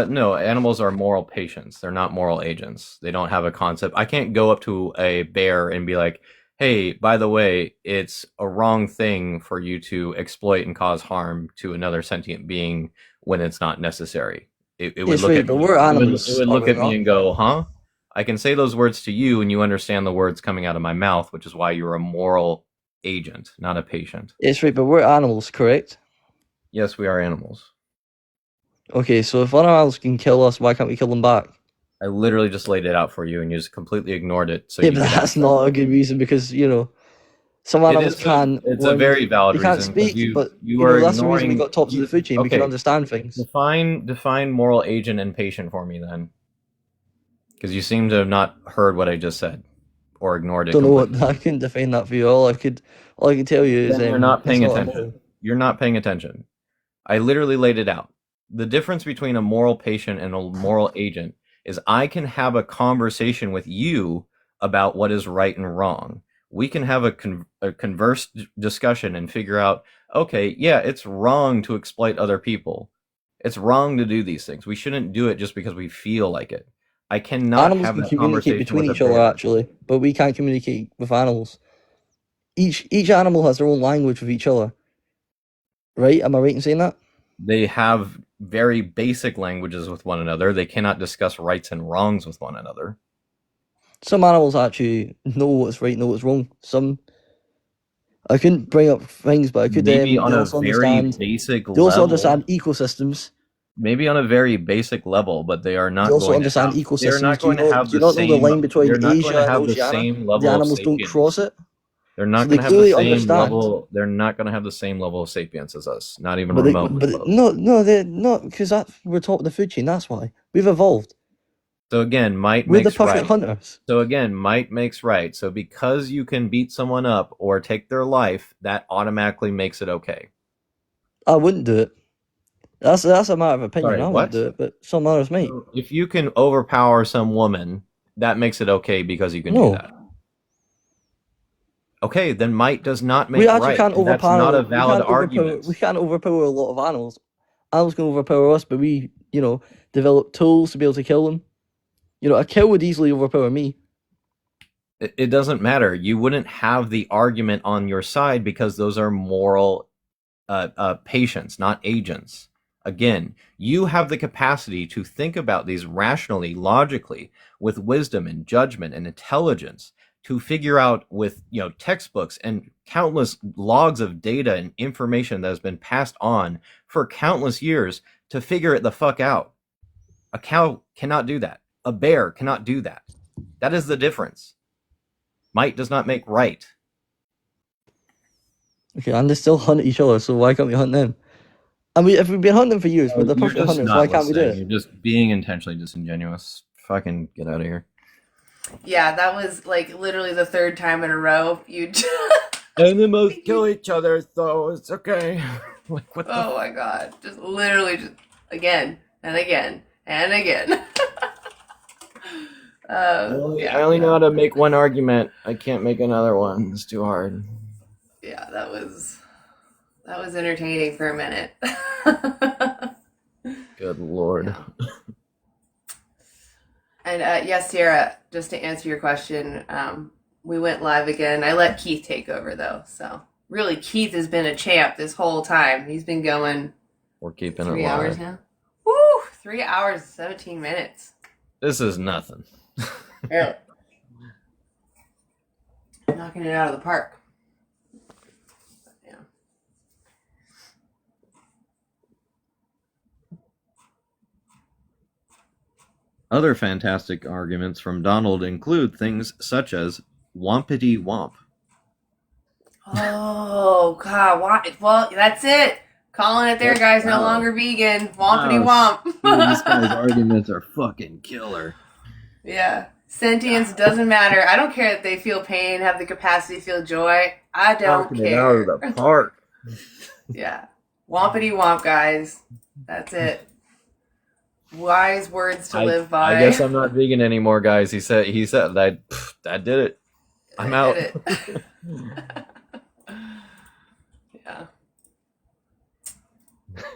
No, animals are moral patients. They're not moral agents. They don't have a concept. I can't go up to a bear and be like, hey, by the way, it's a wrong thing for you to exploit and cause harm to another sentient being when it's not necessary. It would look at me. It would look at me and go, huh? I can say those words to you and you understand the words coming out of my mouth, which is why you're a moral agent, not a patient. Yes, right, but we're animals, correct? Yes, we are animals. Okay, so if other animals can kill us, why can't we kill them back? I literally just laid it out for you and you just completely ignored it. So yeah, but that's not a good reason because, some animals can. It's a very valid reason. They can't speak, but that's the reason we got tops of the food chain. Okay. We can understand things. Define moral agent and patient for me then. Because you seem to have not heard what I just said or ignored it. Don't know what I can define that for you. All I can tell you is you're not paying attention. You're not paying attention. I literally laid it out. The difference between a moral patient and a moral agent is I can have a conversation with you about what is right and wrong. We can have a converse discussion and figure out, okay, yeah, it's wrong to exploit other people. It's wrong to do these things. We shouldn't do it just because we feel like it. I cannot animals have can that communicate between each other actually, but we can't communicate with animals. Each animal has their own language with each other. Right? Am I right in saying that? They have very basic languages with one another. They cannot discuss rights and wrongs with one another. Some animals actually know what's right, know what's wrong. Some, I couldn't bring up things, but I could. Maybe on a very basic level. They also understand ecosystems. Maybe on a very basic level, but they are not. They also understand ecosystems. They're not going to have the same. Do you not know the line between Asia and Oceania? The animals don't cross it. They're not going to have the same level. They're not going to have the same level of sapience as us. Not even remotely. But no, they're not, because we're top of the food chain. That's why we've evolved. So again, might we're makes the perfect right. hunters. So again, might makes right. So because you can beat someone up or take their life, that automatically makes it okay. I wouldn't do it. That's a matter of opinion. Sorry, I wouldn't do it, but some others might. If you can overpower some woman, that makes it okay because you can do that. Okay, then might does not make right. Can't overpower. That's not a valid argument. We can't overpower a lot of animals. Animals can overpower us, but we, develop tools to be able to kill them. A cow would easily overpower me. It doesn't matter. You wouldn't have the argument on your side because those are moral patients, not agents. Again, you have the capacity to think about these rationally, logically, with wisdom and judgment and intelligence, to figure out with textbooks and countless logs of data and information that has been passed on for countless years to figure it the fuck out. A cow cannot do that. A bear cannot do that. That is the difference. Might does not make right. Okay, and they still hunt each other, so why can't we hunt them? I mean, if we've been hunting for years, but the perfect hunters, why can't we do it? You're just being intentionally disingenuous. Fucking get out of here. Yeah, that was like literally the third time in a row you animals kill each other, so it's okay. Like, what the my god. Just literally just again and again and again. I only know how to make one argument. I can't make another one. It's too hard. Yeah, that was entertaining for a minute. Good Lord. Yeah. And yes, Sierra, just to answer your question, we went live again. I let Keith take over though. So really Keith has been a champ this whole time. He's been going. We're keeping it 3 live. hours now. Woo! 3 hours, 17 minutes. This is nothing. Really. Knocking it out of the park. Yeah. Other fantastic arguments from Donald include things such as wompity womp. Oh, God. Well, that's it. Calling it there, guys. No longer vegan. Wompity womp. These guys' arguments are fucking killer. Yeah. Sentience doesn't matter. I don't care that they feel pain, have the capacity to feel joy. I don't care. It out of the park. Yeah. Wompity womp, guys. That's it. Wise words to live by. I guess I'm not vegan anymore, guys. He said that did it. I'm out. Did it. Yeah.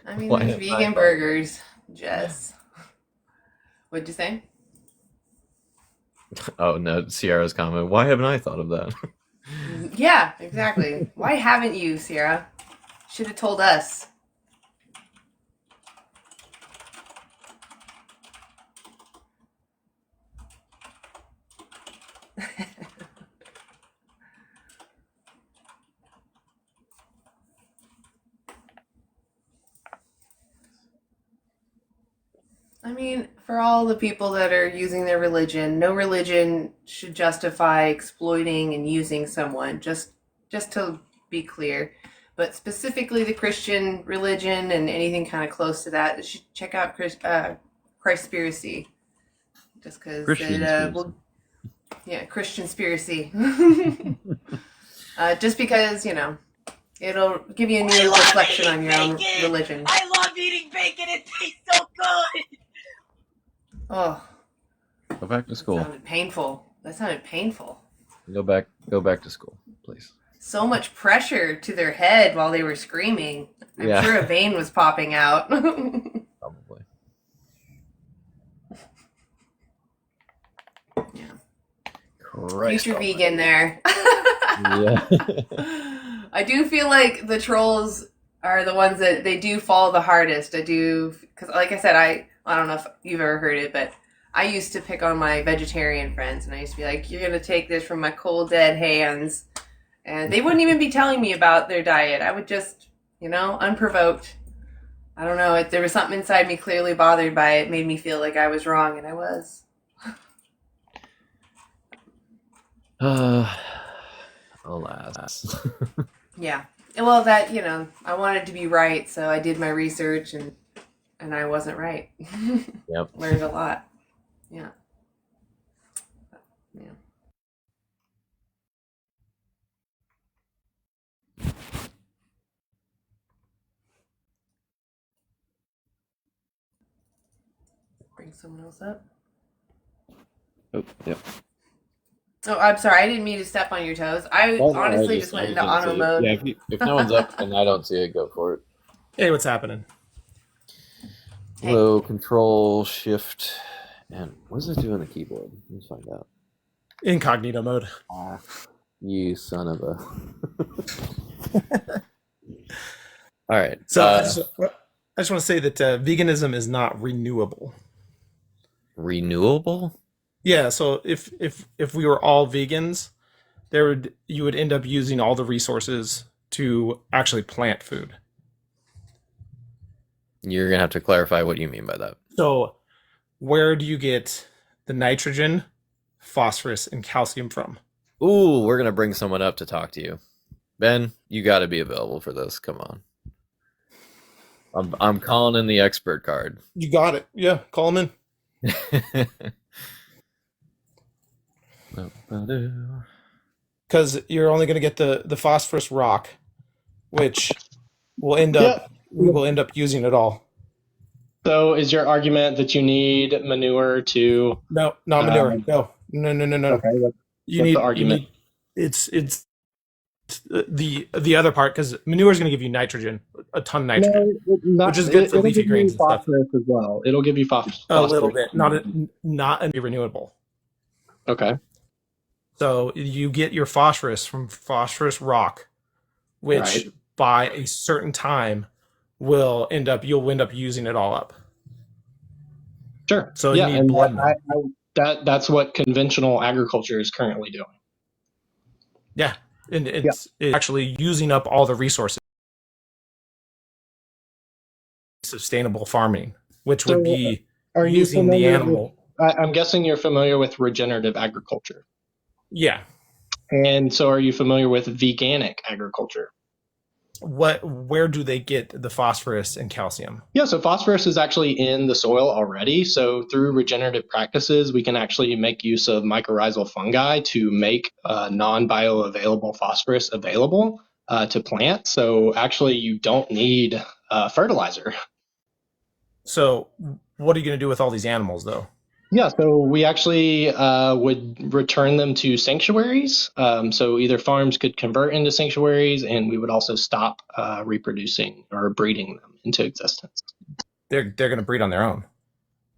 I mean, there's vegan burgers, Jess. What'd you say? Oh, no, Sierra's comment. Why haven't I thought of that? Yeah, exactly. Why haven't you, Sierra? Should have told us. I mean, for all the people that are using their religion, no religion should justify exploiting and using someone, just to be clear. But specifically the Christian religion and anything kind of close to that, you should check out Christspiracy. Just because it will, yeah, Christianspiracy. Just because, you know, it'll give you a new reflection on your own religion. I love eating bacon. It tastes so good. Oh, Go back to school. that sounded painful. That sounded painful. Go back to school, please. So much pressure to their head while they were screaming. I'm Yeah. sure a vein was popping out. Probably. Yeah. Christ Future almighty. vegan there. Yeah. I do feel like the trolls are the ones that they do fall the hardest. I do, because like I said, I don't know if you've ever heard it, but I used to pick on my vegetarian friends, and I used to be like, you're going to take this from my cold, dead hands. And they wouldn't even be telling me about their diet. I would just, you know, unprovoked. I don't know. There was something inside me clearly bothered by it. It made me feel like I was wrong, and I was. Alas. Yeah. Well, that, you know, I wanted to be right, so I did my research, and I wasn't right. Yep. Learned a lot. Yeah. Yeah. Bring someone else up. Oh, yep. Oh, I'm sorry. I didn't mean to step on your toes. I honestly just went into auto mode. Yeah, if no one's up and I don't see it, go for it. Hey, what's happening? Hello, Control, Shift, and what does it do on the keyboard? Let's find out. Incognito mode. You son of a... All right. So I just want to say that veganism is not renewable. Renewable? Yeah. So if we were all vegans, you would end up using all the resources to actually plant food. You're gonna have to clarify what you mean by that. So where do you get the nitrogen, phosphorus, and calcium from? Ooh, we're gonna bring someone up to talk to you. Ben, you got to be available for this. Come on. I'm calling in the expert card. You got it. Yeah, call them in. Because you're only going to get the phosphorus rock, which will end up we will end up using it all. So is your argument that you need manure to? No, not manure. No. Okay, You need the argument? It's the other part, because manure is going to give you nitrogen, a ton of nitrogen, which is good for leafy greens and stuff. Phosphorus as well. It'll give you phosphorus. A little bit, not renewable. Okay. So you get your phosphorus from phosphorus rock, which by a certain time you'll end up using it all up. Sure. So you need blood. That's what conventional agriculture is currently doing. Yeah, and it's actually using up all the resources. Sustainable farming, which would be using the animal. I'm guessing you're familiar with regenerative agriculture. Yeah. And so are you familiar with veganic agriculture? Where do they get the phosphorus and calcium? Yeah, so phosphorus is actually in the soil already. So through regenerative practices, we can actually make use of mycorrhizal fungi to make non-bioavailable phosphorus available to plants. So actually, you don't need fertilizer. So what are you going to do with all these animals, though? Yeah, so we actually would return them to sanctuaries. So either farms could convert into sanctuaries, and we would also stop reproducing or breeding them into existence. They're going to breed on their own.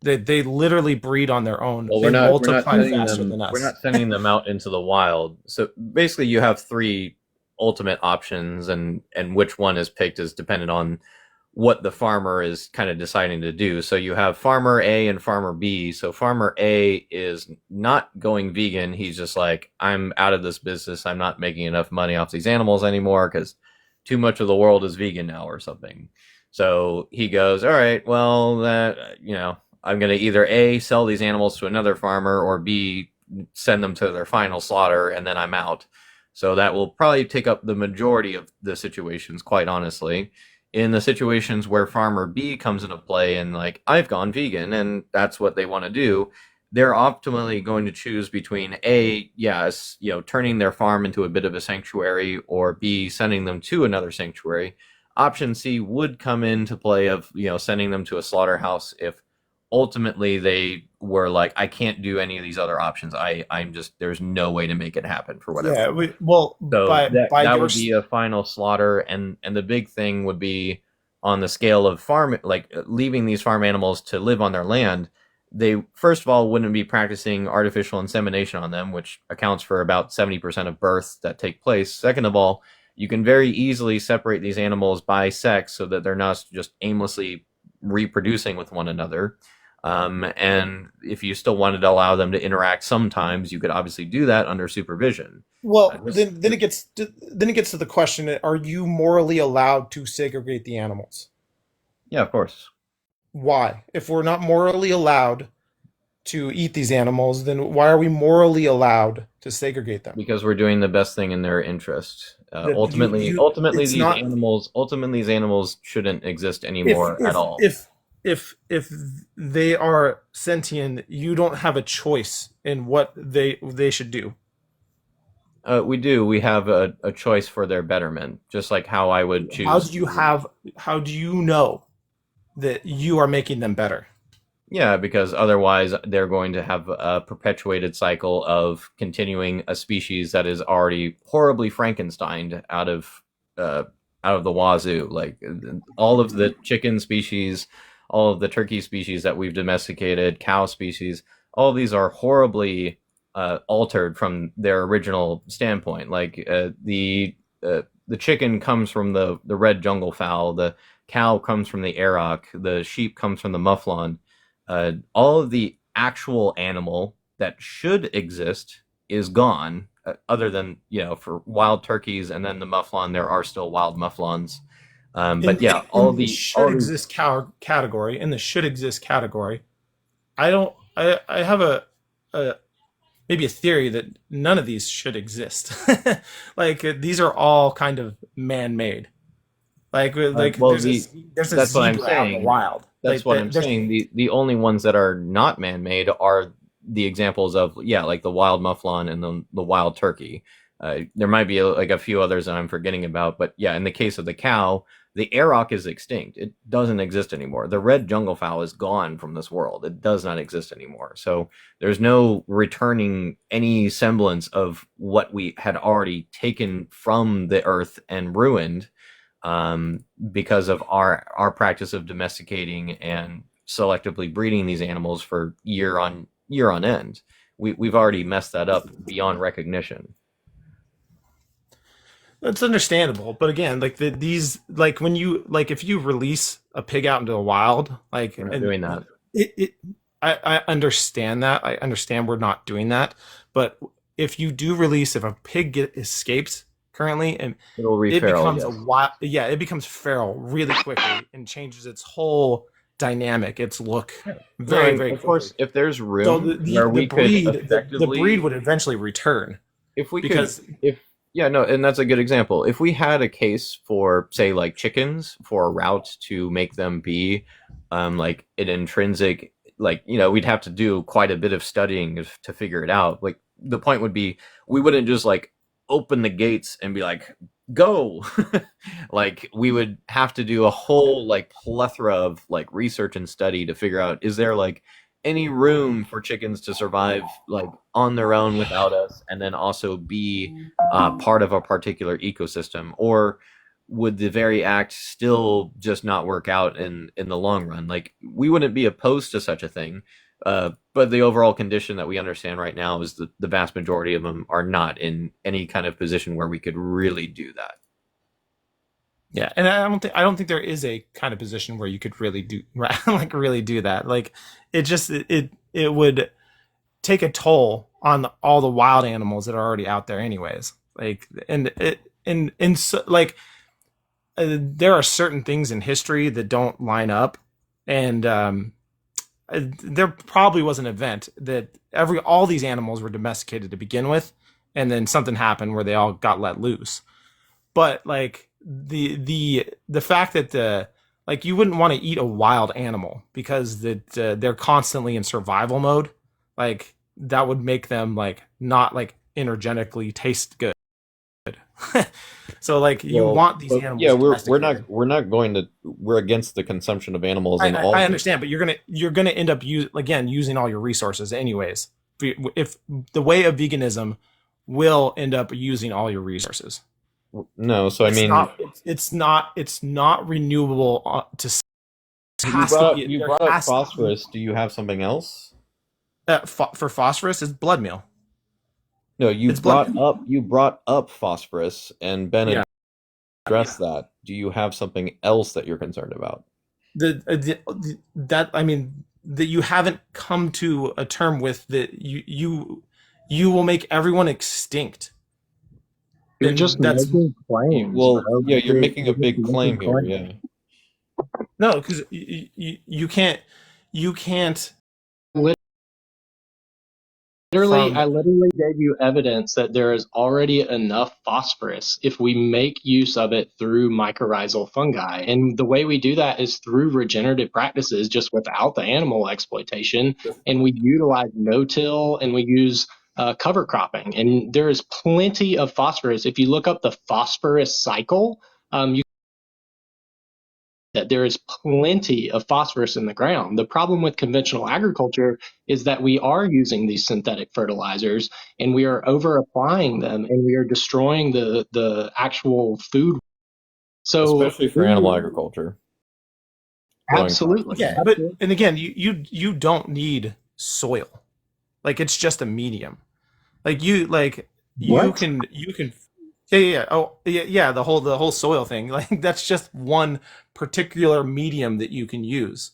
They literally breed on their own. Well, they multiply we're faster than us. We're not sending them out into the wild. So basically, you have three ultimate options, and which one is picked is dependent on what the farmer is kind of deciding to do. So you have farmer A and farmer B. So farmer A is not going vegan. He's just like, I'm out of this business. I'm not making enough money off these animals anymore because too much of the world is vegan now or something. So he goes, all right, well, that, I'm going to either A, sell these animals to another farmer, or B, send them to their final slaughter, and then I'm out. So that will probably take up the majority of the situations, quite honestly. In the situations where farmer B comes into play and like, I've gone vegan and that's what they want to do, they're optimally going to choose between A, yes, turning their farm into a bit of a sanctuary, or B, sending them to another sanctuary. Option C would come into play of, sending them to a slaughterhouse if ultimately they were like, I can't do any of these other options. I'm just, there's no way to make it happen for whatever. Yeah, So that would be a final slaughter, and the big thing would be on the scale of farm, like leaving these farm animals to live on their land. They first of all wouldn't be practicing artificial insemination on them, which accounts for about 70% of births that take place. Second of all, you can very easily separate these animals by sex so that they're not just aimlessly reproducing with one another. And if you still wanted to allow them to interact sometimes, you could obviously do that under supervision. Well, then it gets to the question: are you morally allowed to segregate the animals? Yeah, of course. Why? If we're not morally allowed to eat these animals, then why are we morally allowed to segregate them? Because we're doing the best thing in their interest. Ultimately, these animals shouldn't exist anymore at all. If they are sentient, you don't have a choice in what they should do. We do. We have a choice for their betterment, just like how I would choose. How do you know that you are making them better? Yeah, because otherwise they're going to have a perpetuated cycle of continuing a species that is already horribly Frankensteined out of the wazoo. Like all of the chicken species, all of the turkey species that we've domesticated, cow species, all of these are horribly altered from their original standpoint. Like the chicken comes from the red jungle fowl, the cow comes from the auroch, the sheep comes from the mufflon. All of the actual animal that should exist is gone, other than, for wild turkeys and then the mufflon, there are still wild mufflons. But yeah, in the should exist category, I have a maybe a theory that none of these should exist. Like these are all kind of man-made. There's a zebra out in the wild. That's what I'm saying. The only ones that are not man-made are the examples of, like the wild mufflon and the wild turkey. There might be a few others that I'm forgetting about, but yeah, in the case of the cow, the auroch is extinct. It doesn't exist anymore. The red jungle fowl is gone from this world. It does not exist anymore. So there's no returning any semblance of what we had already taken from the earth and ruined, because of our practice of domesticating and selectively breeding these animals for year on end. We've already messed that up beyond recognition. That's understandable, but again, when you if you release a pig out into the wild, we're not doing that. I understand that. I understand we're not doing that, but if a pig escapes currently, and it becomes it becomes feral really quickly and changes its whole dynamic, its look very, very quickly. Of course, if there's room the breed would eventually return. And that's a good example. If we had a case for, say, like chickens, for a route to make them be like an intrinsic, we'd have to do quite a bit of studying to figure it out. Like the point would be, we wouldn't just open the gates and be like, go. We would have to do a whole plethora of research and study to figure out, is there any room for chickens to survive on their own without us, and then also be part of a particular ecosystem, or would the very act still just not work out in the long run? We wouldn't be opposed to such a thing, but the overall condition that we understand right now is that the vast majority of them are not in any kind of position where we could really do that. Yeah, and I don't think there is a kind of position where you could really do like really do that. Like it would take a toll on all the wild animals that are already out there anyways. Like and so, like there are certain things in history that don't line up, and there probably was an event that all these animals were domesticated to begin with, and then something happened where they all got let loose. But like the fact that like you wouldn't want to eat a wild animal because that they're constantly in survival mode, like that would make them like not like energetically taste good. So like you want these animals. Yeah, we're not going to, we're against the consumption of animals in all. I understand, but you're gonna end up using all your resources anyways. If the way of veganism will end up using all your resources. No, so it's not renewable to. You brought up phosphorus. Do you have something else? For phosphorus, it's blood meal. No, you brought up phosphorus, and Ben addressed that. Do you have something else that you're concerned about? That you haven't come to a term with, that you will make everyone extinct. You're just making claims. Well, yeah, you're making a big claim here. Yeah. No, because you can't. I literally gave you evidence that there is already enough phosphorus if we make use of it through mycorrhizal fungi. And the way we do that is through regenerative practices, just without the animal exploitation. And we utilize no-till, and we use cover cropping. And there is plenty of phosphorus. If you look up the phosphorus cycle, that there is plenty of phosphorus in the ground. The problem with conventional agriculture is that we are using these synthetic fertilizers, and we are over applying them, and we are destroying the actual food. So especially for animal agriculture. Absolutely. Yeah, but and again, you don't need soil. Like it's just a medium. Like you can yeah. Oh, yeah. The whole soil thing. Like that's just one particular medium that you can use.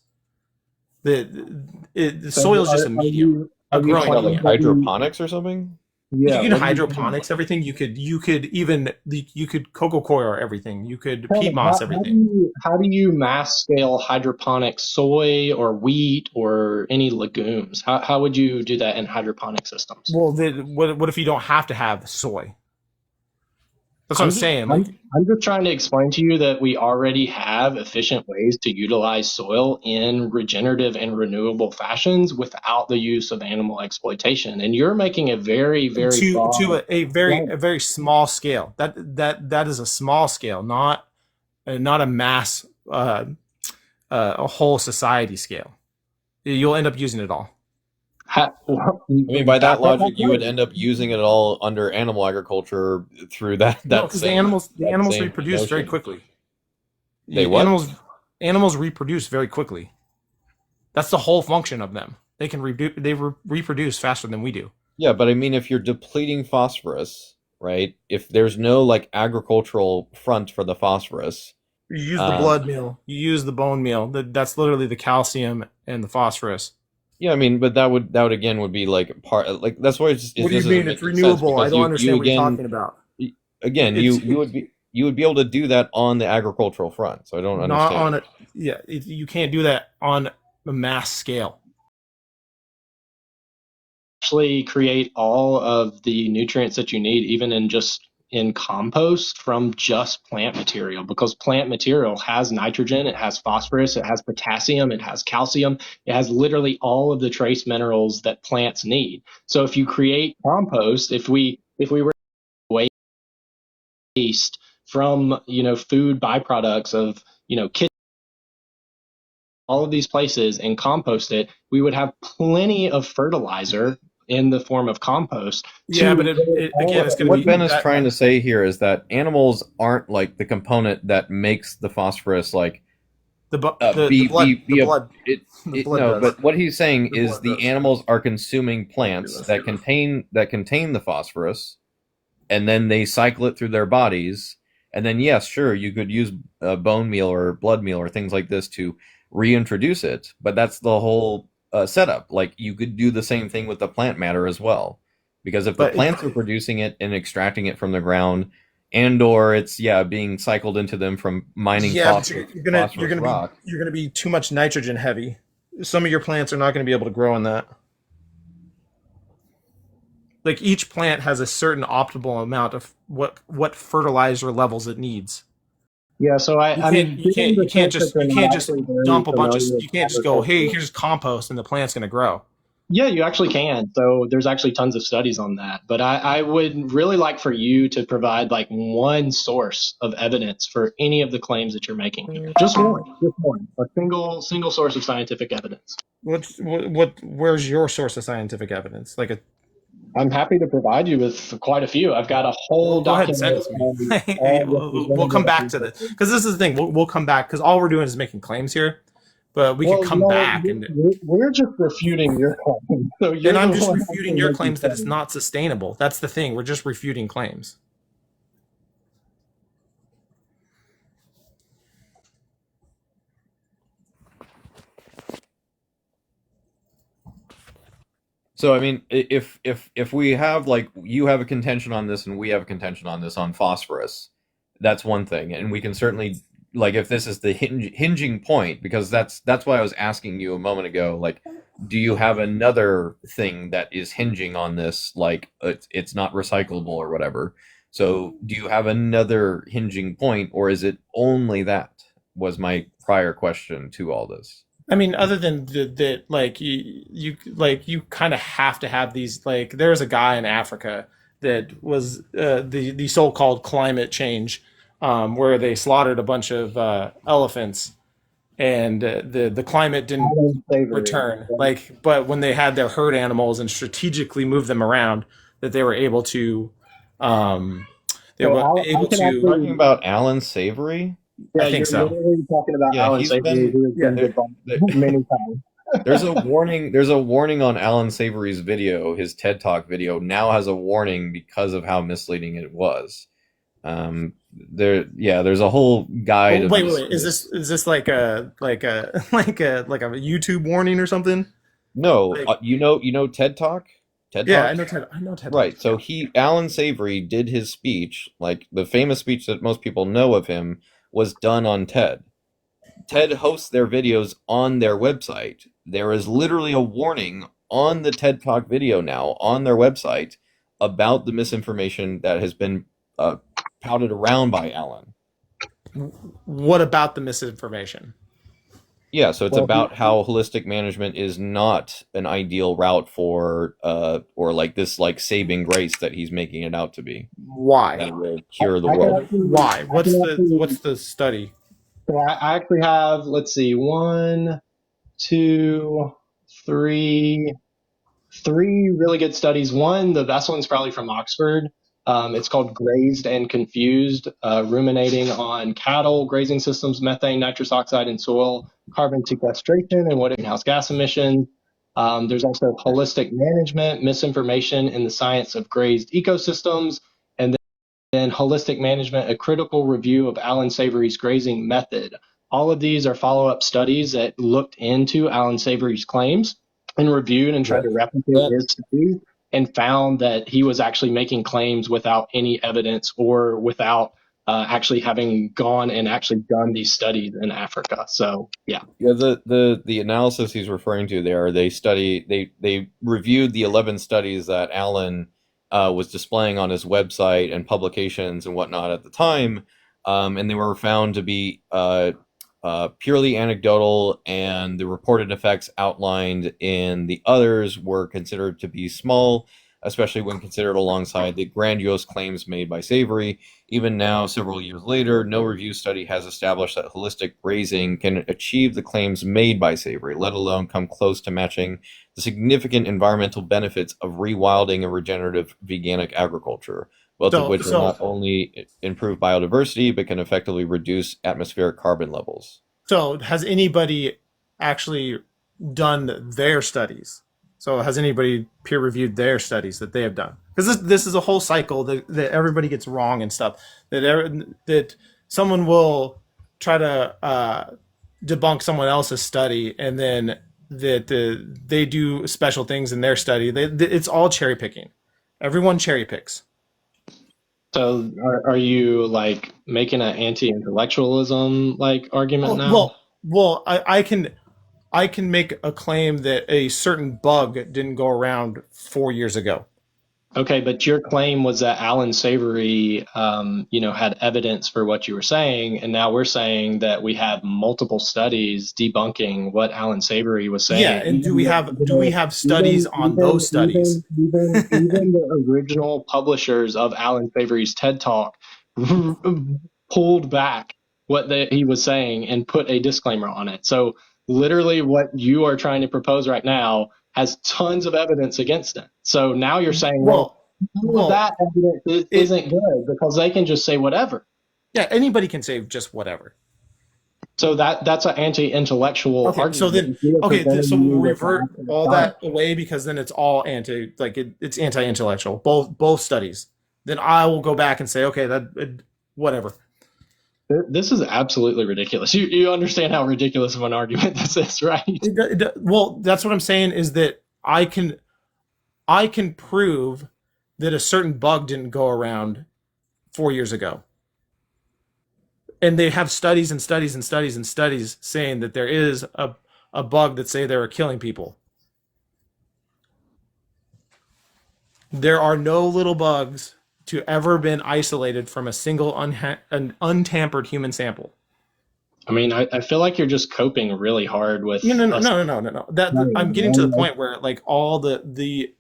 The soil is just a medium. Are you talking like hydroponics or something? Yeah, you can hydroponics everything. You could cocoa coir everything. You could peat moss everything. How do you mass scale hydroponic soy or wheat or any legumes? How would you do that in hydroponic systems? Well, what if you don't have to have soy? That's what I'm saying. I'm just trying to explain to you that we already have efficient ways to utilize soil in regenerative and renewable fashions without the use of animal exploitation. And you're making a very, very to a very small scale. That is a small scale, not a mass, a whole society scale. You'll end up using it all. I mean, by that logic, you would end up using it all under animal agriculture through that. No, because the animals reproduce very quickly. They what? Animals reproduce very quickly. That's the whole function of them. They can reproduce faster than we do. Yeah, but I mean, if you're depleting phosphorus, right? If there's no like agricultural front for the phosphorus, you use the blood meal. You use the bone meal. That's literally the calcium and the phosphorus. Yeah, I mean, but that would again would be like part like that's why it's just. What do you mean it's renewable? I don't understand what you're talking about. Again, you would be able to do that on the agricultural front. So I don't understand. Not on it. Yeah, you can't do that on a mass scale. Actually, create all of the nutrients that you need, even in compost from just plant material, because plant material has nitrogen, it has phosphorus, it has potassium, it has calcium, it has literally all of the trace minerals that plants need. So if you create compost, if we were waste from food byproducts of kitchen, all of these places, and compost it, we would have plenty of fertilizer in the form of compost. Yeah, but again, it's going to be... What Ben is trying to say here is that animals aren't like the component that makes the phosphorus like the blood. No, but what he's saying is the animals are consuming plants that contain the phosphorus, and then they cycle it through their bodies, And then, yes, sure, you could use bone meal or blood meal or things like this to reintroduce it, but that's the whole setup. Like, you could do the same thing with the plant matter as well, because if the plants are producing it and extracting it from the ground, and or it's being cycled into them from mining phosphorus rock, you're gonna be too much nitrogen heavy. Some of your plants are not going to be able to grow in that. Like, each plant has a certain optimal amount of what fertilizer levels it needs. Yeah, so you can't just dump a bunch of, you can't just go, hey, here's compost and the plant's going to grow. Yeah, you actually can. So there's actually tons of studies on that. But I would really like for you to provide like one source of evidence for any of the claims that you're making here. Just one. A single source of scientific evidence. Where's your source of scientific evidence? I'm happy to provide you with quite a few. I've got a whole document. We'll come back to this, because this is the thing. We'll come back, because all we're doing is making claims here. But we can come back, and we're just refuting your claims. So and I'm just refuting your claims that it's not sustainable. That's the thing. We're just refuting claims. So I mean, if we have, like, you have a contention on this and we have a contention on this on phosphorus, that's one thing, and we can certainly, like, if this is the hinging point, because that's why I was asking you a moment ago, like, do you have another thing that is hinging on this, like it's not recyclable or whatever? So do you have another hinging point, or is it only that? Was my prior question to all this. I mean, other than that, like, you kind of have to have these. Like, there's a guy in Africa that was the so-called climate change, where they slaughtered a bunch of elephants, and the climate didn't return. Like, but when they had their herd animals and strategically moved them around, that they were able to. Talking about Alan Savory. Yeah, I think so. Talking about Alan Savory, many times. There's a warning. There's a warning on Alan Savory's video. His TED Talk video now has a warning because of how misleading it was. There's a whole guide. Wait. Is this like a YouTube warning or something? No, you know TED Talk. TED yeah, Talk? I know TED. Right. Talk. So Alan Savory did his speech, like the famous speech that most people know of him, was done on TED. TED hosts their videos on their website. There is literally a warning on the TED Talk video now on their website about the misinformation that has been touted around by Alan. What about the misinformation? Yeah, so it's about how holistic management is not an ideal route for, or like this, like, saving grace that he's making it out to be. Why? That will cure the world. Why? What's the study? So I actually have, let's see, 1, 2, 3 really good studies. One, the best one's probably from Oxford. It's called Grazed and Confused, ruminating on cattle, grazing systems, methane, nitrous oxide in soil, carbon sequestration, and what greenhouse gas emissions. There's also holistic management, misinformation in the science of grazed ecosystems, and then holistic management, a critical review of Alan Savory's grazing method. All of these are follow-up studies that looked into Alan Savory's claims and reviewed and tried to replicate his studies, and found that he was actually making claims without any evidence or without actually having gone and actually done these studies in Africa. So, yeah. Yeah, the analysis he's referring to there, they reviewed the 11 studies that Alan was displaying on his website and publications and whatnot at the time, and they were found to be purely anecdotal, and the reported effects outlined in the others were considered to be small, especially when considered alongside the grandiose claims made by Savory. Even now, several years later, no review study has established that holistic grazing can achieve the claims made by Savory, let alone come close to matching the significant environmental benefits of rewilding and regenerative veganic agriculture, both of which will not only improve biodiversity, but can effectively reduce atmospheric carbon levels. So has anybody actually done their studies? So has anybody peer-reviewed their studies that they have done? because this is a whole cycle that everybody gets wrong and stuff. That someone will try to debunk someone else's study, and then they do special things in their study. It's all cherry picking. Everyone cherry picks. So are you like making an anti-intellectualism like argument now? Well, I can make a claim that a certain bug didn't go around 4 years ago. Okay, but your claim was that Alan Savory, had evidence for what you were saying, and now we're saying that we have multiple studies debunking what Alan Savory was saying. Yeah, and do we have studies on those studies? Even the original publishers of Alan Savory's TED Talk pulled back what he was saying and put a disclaimer on it. So literally, what you are trying to propose right now has tons of evidence against it. So now you're saying, that evidence isn't good because they can just say whatever. Yeah, anybody can say just whatever. So that's an anti-intellectual argument. So then, so we'll revert all that away because then it's all it's anti-intellectual. Both studies. Then I will go back and say, okay, whatever. This is absolutely ridiculous. You understand how ridiculous of an argument this is, right? Well, that's what I'm saying is that I can prove that a certain bug didn't go around 4 years ago. And they have studies and studies and studies and studies saying that there is a bug that say they were killing people. There are no little bugs to ever been isolated from a single an untampered human sample. I mean, I feel like you're just coping really hard with. No. I'm getting to the point where like all the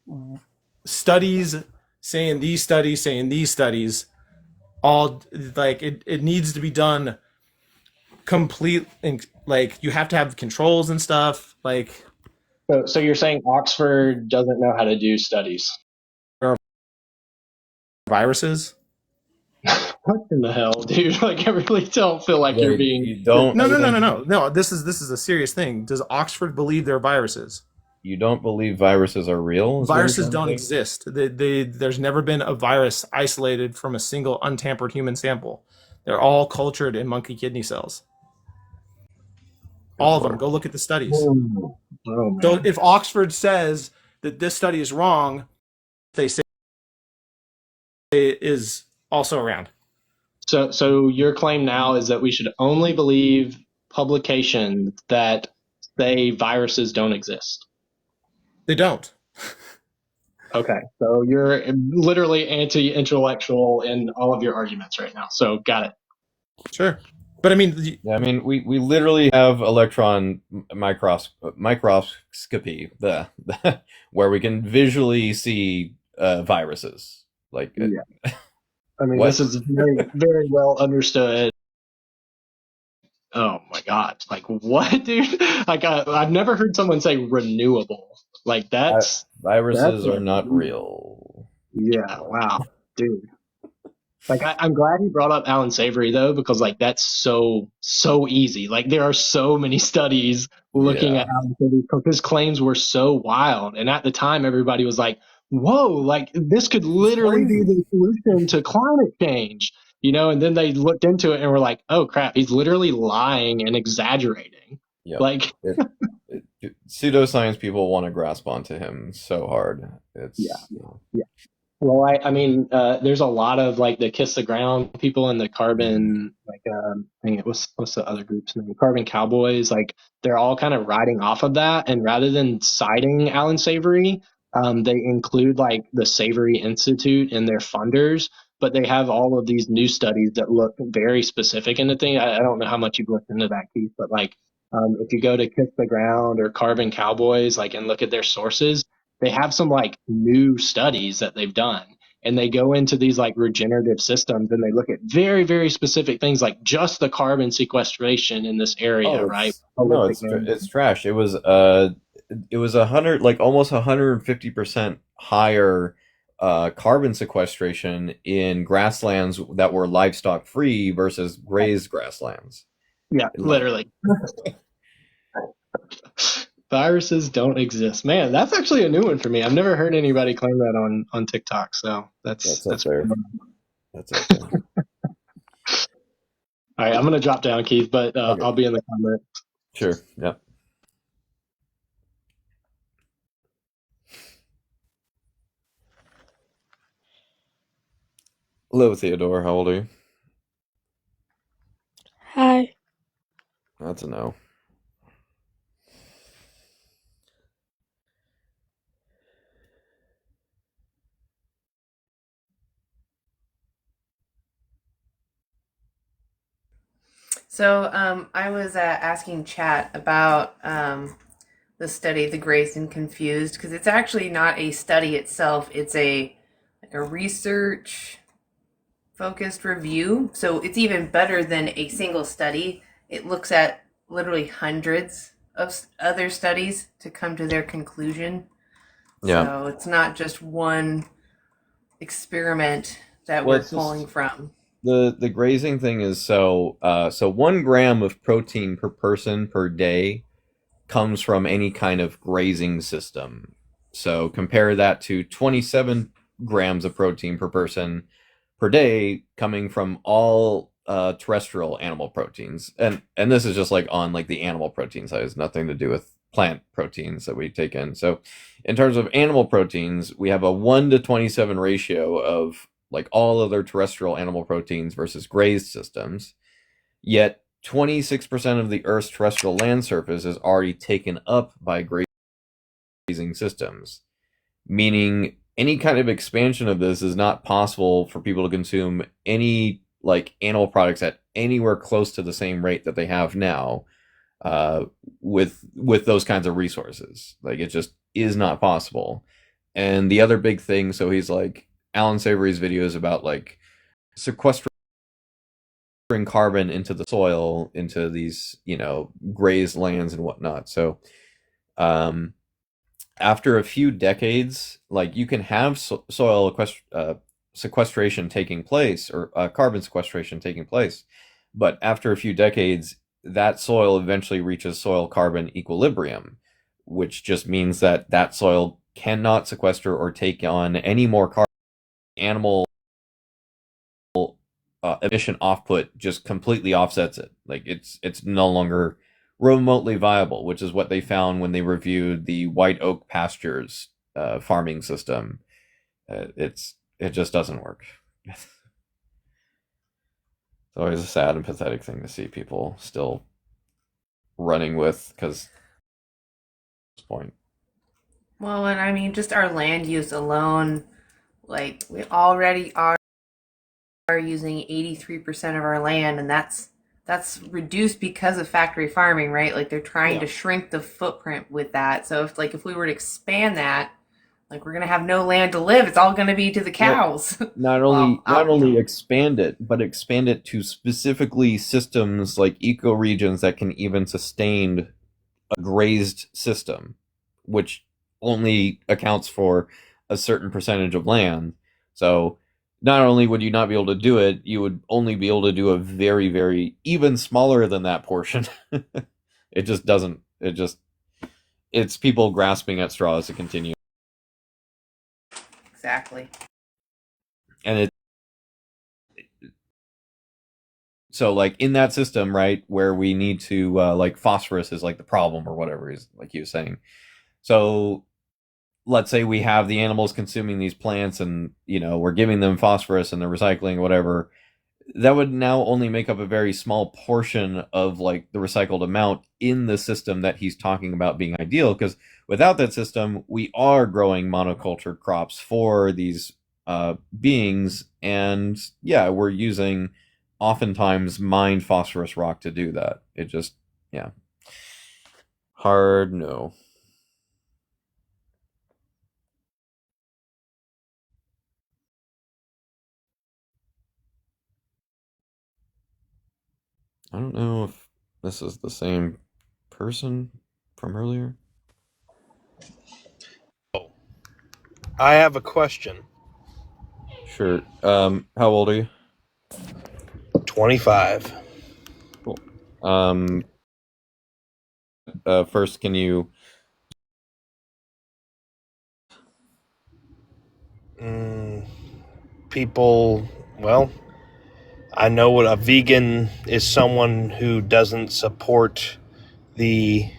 studies saying these studies, all like it needs to be done complete, and like you have to have controls and stuff. Like, so you're saying Oxford doesn't know how to do studies? Viruses? What in the hell, dude? Like, I really don't feel like you're being. You don't. No. This is a serious thing. Does Oxford believe they're viruses? You don't believe viruses are real? Viruses don't exist. There's never been a virus isolated from a single untampered human sample. They're all cultured in monkey kidney cells. All of them. Go look at the studies. So if Oxford says that this study is wrong, they say it is also around. So your claim now is that we should only believe publications that say viruses don't exist. They don't. Okay, so you're literally anti-intellectual in all of your arguments right now. So got it. Sure, but I mean, we literally have electron microscopy, where we can visually see viruses. Like, yeah. I mean, this is very, very well understood. Oh my God! Like, what, dude? Like, I've never heard someone say renewable. Like, viruses are not real. Yeah, wow, dude. Like, I'm glad he brought up Alan Savory though, because like that's so easy. Like, there are so many studies looking at Alan Savory because his claims were so wild, and at the time everybody was like, "Whoa, like this could literally be the solution to climate change." And then they looked into it and were like, "Oh crap, he's literally lying and exaggerating." Yep. Like, pseudoscience people want to grasp onto him so hard. Yeah. Well, I mean, there's a lot of like the Kiss the Ground people and the Carbon, what's the other group's name? Carbon Cowboys. Like, they're all kind of riding off of that, and rather than citing Alan Savory, they include like the Savory Institute in their funders. But they have all of these new studies that look very specific into things. I don't know how much you've looked into that, Keith, but like if you go to Kiss the Ground or Carbon Cowboys, like, and look at their sources, they have some like new studies that they've done, and they go into these like regenerative systems and they look at very, very specific things like just the carbon sequestration in this area, right? No, it's trash. It was 100, like almost 150% higher carbon sequestration in grasslands that were livestock free versus grazed grasslands. Yeah, literally. Viruses don't exist. Man, that's actually a new one for me. I've never heard anybody claim that on TikTok. So that's up there. That's up there. All right, I'm gonna drop down, Keith, but okay. I'll be in the comments. Sure. Yep. Hello, Theodore. How old are you? Hi. That's a no. So I was asking Chat about the study, The Grazed and Confused, because it's actually not a study itself. It's a research focused review. So it's even better than a single study. It looks at literally hundreds of other studies to come to their conclusion. Yeah. So it's not just one experiment that we're pulling from. The grazing thing is so 1 gram of protein per person per day comes from any kind of grazing system. So compare that to 27 grams of protein per person per day coming from all terrestrial animal proteins. And this is just like on like the animal protein side. It has nothing to do with plant proteins that we take in. So in terms of animal proteins, we have a 1 to 27 ratio of like all other terrestrial animal proteins versus grazed systems. Yet 26% of the Earth's terrestrial land surface is already taken up by grazing systems, meaning any kind of expansion of this is not possible for people to consume any like animal products at anywhere close to the same rate that they have now with those kinds of resources. Like it just is not possible. And the other big thing, so he's like, Alan Savory's videos about like sequestering carbon into the soil, into these, grazed lands and whatnot. So after a few decades, like you can have soil sequestration taking place, or carbon sequestration taking place, but after a few decades, that soil eventually reaches soil carbon equilibrium, which just means that soil cannot sequester or take on any more carbon. Animal emission output just completely offsets it. Like it's no longer remotely viable, which is what they found when they reviewed the white oak pastures farming system. It just doesn't work. It's always a sad and pathetic thing to see people still running with, because at this point. Well, and I mean, just our land use alone, like we already are using 83% of our land, and that's reduced because of factory farming, right? Like they're trying to shrink the footprint with that. So if we were to expand that, like we're gonna have no land to live. It's all gonna be to the cows. Not only expand it, but expand it to specifically systems like ecoregions that can even sustain a grazed system, which only accounts for a certain percentage of land. So not only would you not be able to do it, you would only be able to do a very, very even smaller than that portion. It just doesn't. It's people grasping at straws to continue. Exactly. And so like in that system, right, where we need to like phosphorus is like the problem or whatever, is like he was saying. So let's say we have the animals consuming these plants and, we're giving them phosphorus and they're recycling or whatever. That would now only make up a very small portion of like the recycled amount in the system that he's talking about being ideal. Because without that system, we are growing monoculture crops for these beings. And yeah, we're using oftentimes mined phosphorus rock to do that. It just, hard no. I don't know if this is the same person from earlier. Oh, I have a question. Sure. How old are you? 25. Cool. First, can you People, well, I know what a vegan is: someone who doesn't support the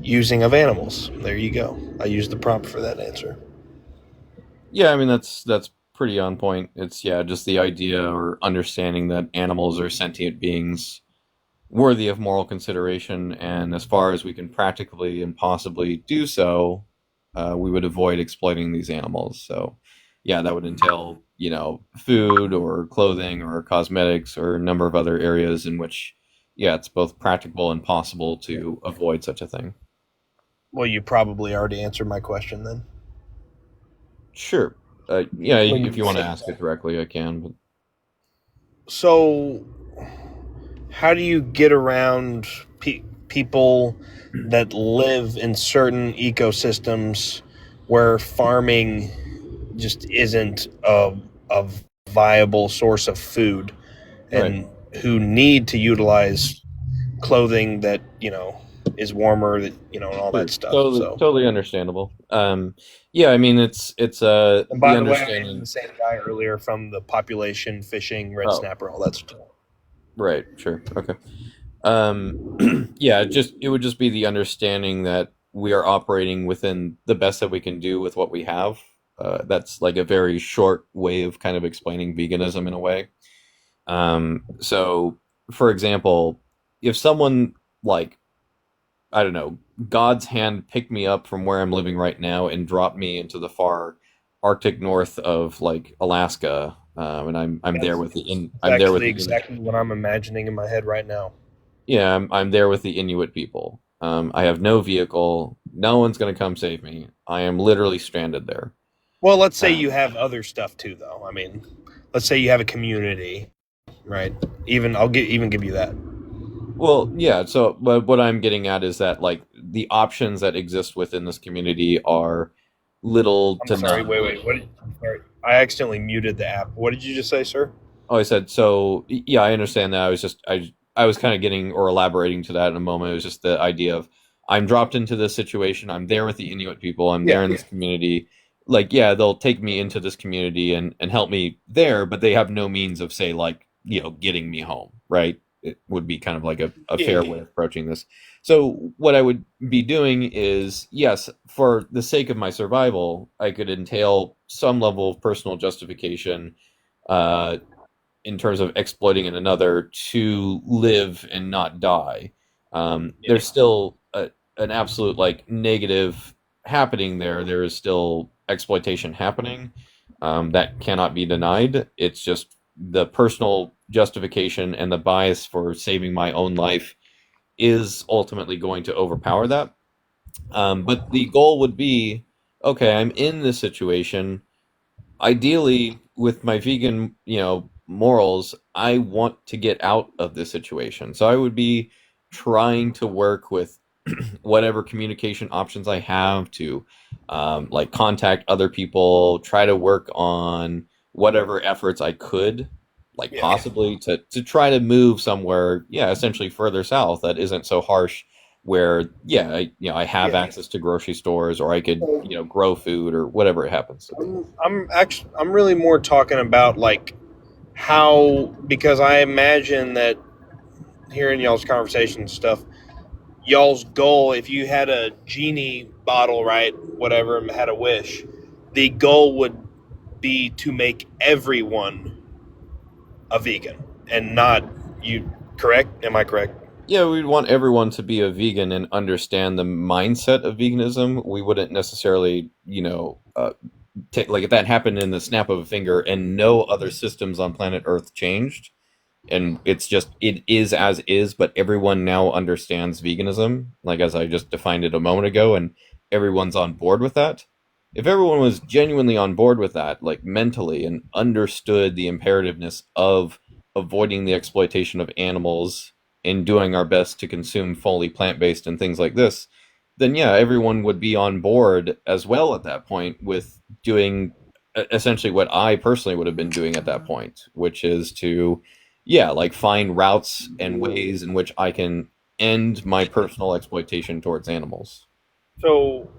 using of animals. There you go. I used the prompt for that answer. Yeah, I mean that's pretty on point. It's just the idea or understanding that animals are sentient beings worthy of moral consideration, and as far as we can practically and possibly do so, we would avoid exploiting these animals. So, yeah, that would entail, food or clothing or cosmetics or a number of other areas in which, it's both practical and possible to avoid such a thing. Well, you probably already answered my question then. Sure. If you want to ask it directly, I can. But... So, how do you get around people that live in certain ecosystems where farming just isn't a viable source of food, and who need to utilize clothing that is warmer, that and all that stuff? Totally understandable. I mean it's and by the way, I am the same guy earlier from the population fishing, red snapper, all that stuff. Right, sure. Okay. It would just be the understanding that we are operating within the best that we can do with what we have. That's like a very short way of kind of explaining veganism in a way. So, for example, if someone I don't know, God's hand picked me up from where I'm living right now and dropped me into the far Arctic north of Alaska, and I'm there with the I'm there with exactly what I'm imagining in my head right now. Yeah, I'm there with the Inuit people. I have no vehicle. No one's going to come save me. I am literally stranded there. Well, let's say you have other stuff too, though. I mean, let's say you have a community, right? I'll give you that. Well, yeah. So, but what I'm getting at is that the options that exist within this community are little to none. Wait. I'm sorry. I accidentally muted the app. What did you just say, sir? Oh, I said so. Yeah, I understand that. I was kind of getting or elaborating to that in a moment. It was just the idea of I'm dropped into this situation. I'm there with the Inuit people. I'm there in this community. They'll take me into this community and help me there, but they have no means of getting me home, right? It would be kind of like a fair way of approaching this. So what I would be doing is, yes, for the sake of my survival, I could entail some level of personal justification, in terms of exploiting another to live and not die. There's still an absolute negative happening there. There is still exploitation happening, that cannot be denied. It's just the personal justification and the bias for saving my own life is ultimately going to overpower that. But the goal would be, okay, I'm in this situation. Ideally, with my vegan, morals, I want to get out of this situation. So I would be trying to work with whatever communication options I have to contact other people, try to work on whatever efforts I could, possibly to try to move somewhere, essentially further south that isn't so harsh, where I have access to grocery stores, or I could grow food or whatever it happens to be. I'm really more talking about how, because I imagine that hearing y'all's conversation and stuff, y'all's goal, if you had a genie bottle, right, whatever, and had a wish, the goal would be to make everyone a vegan and not you, correct? Am I correct? Yeah, we'd want everyone to be a vegan and understand the mindset of veganism. We wouldn't necessarily, if that happened in the snap of a finger and no other systems on planet Earth changed, and it is as is, but everyone now understands veganism, as I just defined it a moment ago, and everyone's on board with that. If everyone was genuinely on board with that, mentally, and understood the imperativeness of avoiding the exploitation of animals and doing our best to consume fully plant-based and things like this, then everyone would be on board as well at that point with doing essentially what I personally would have been doing at that point, which is to find routes and ways in which I can end my personal exploitation towards animals. So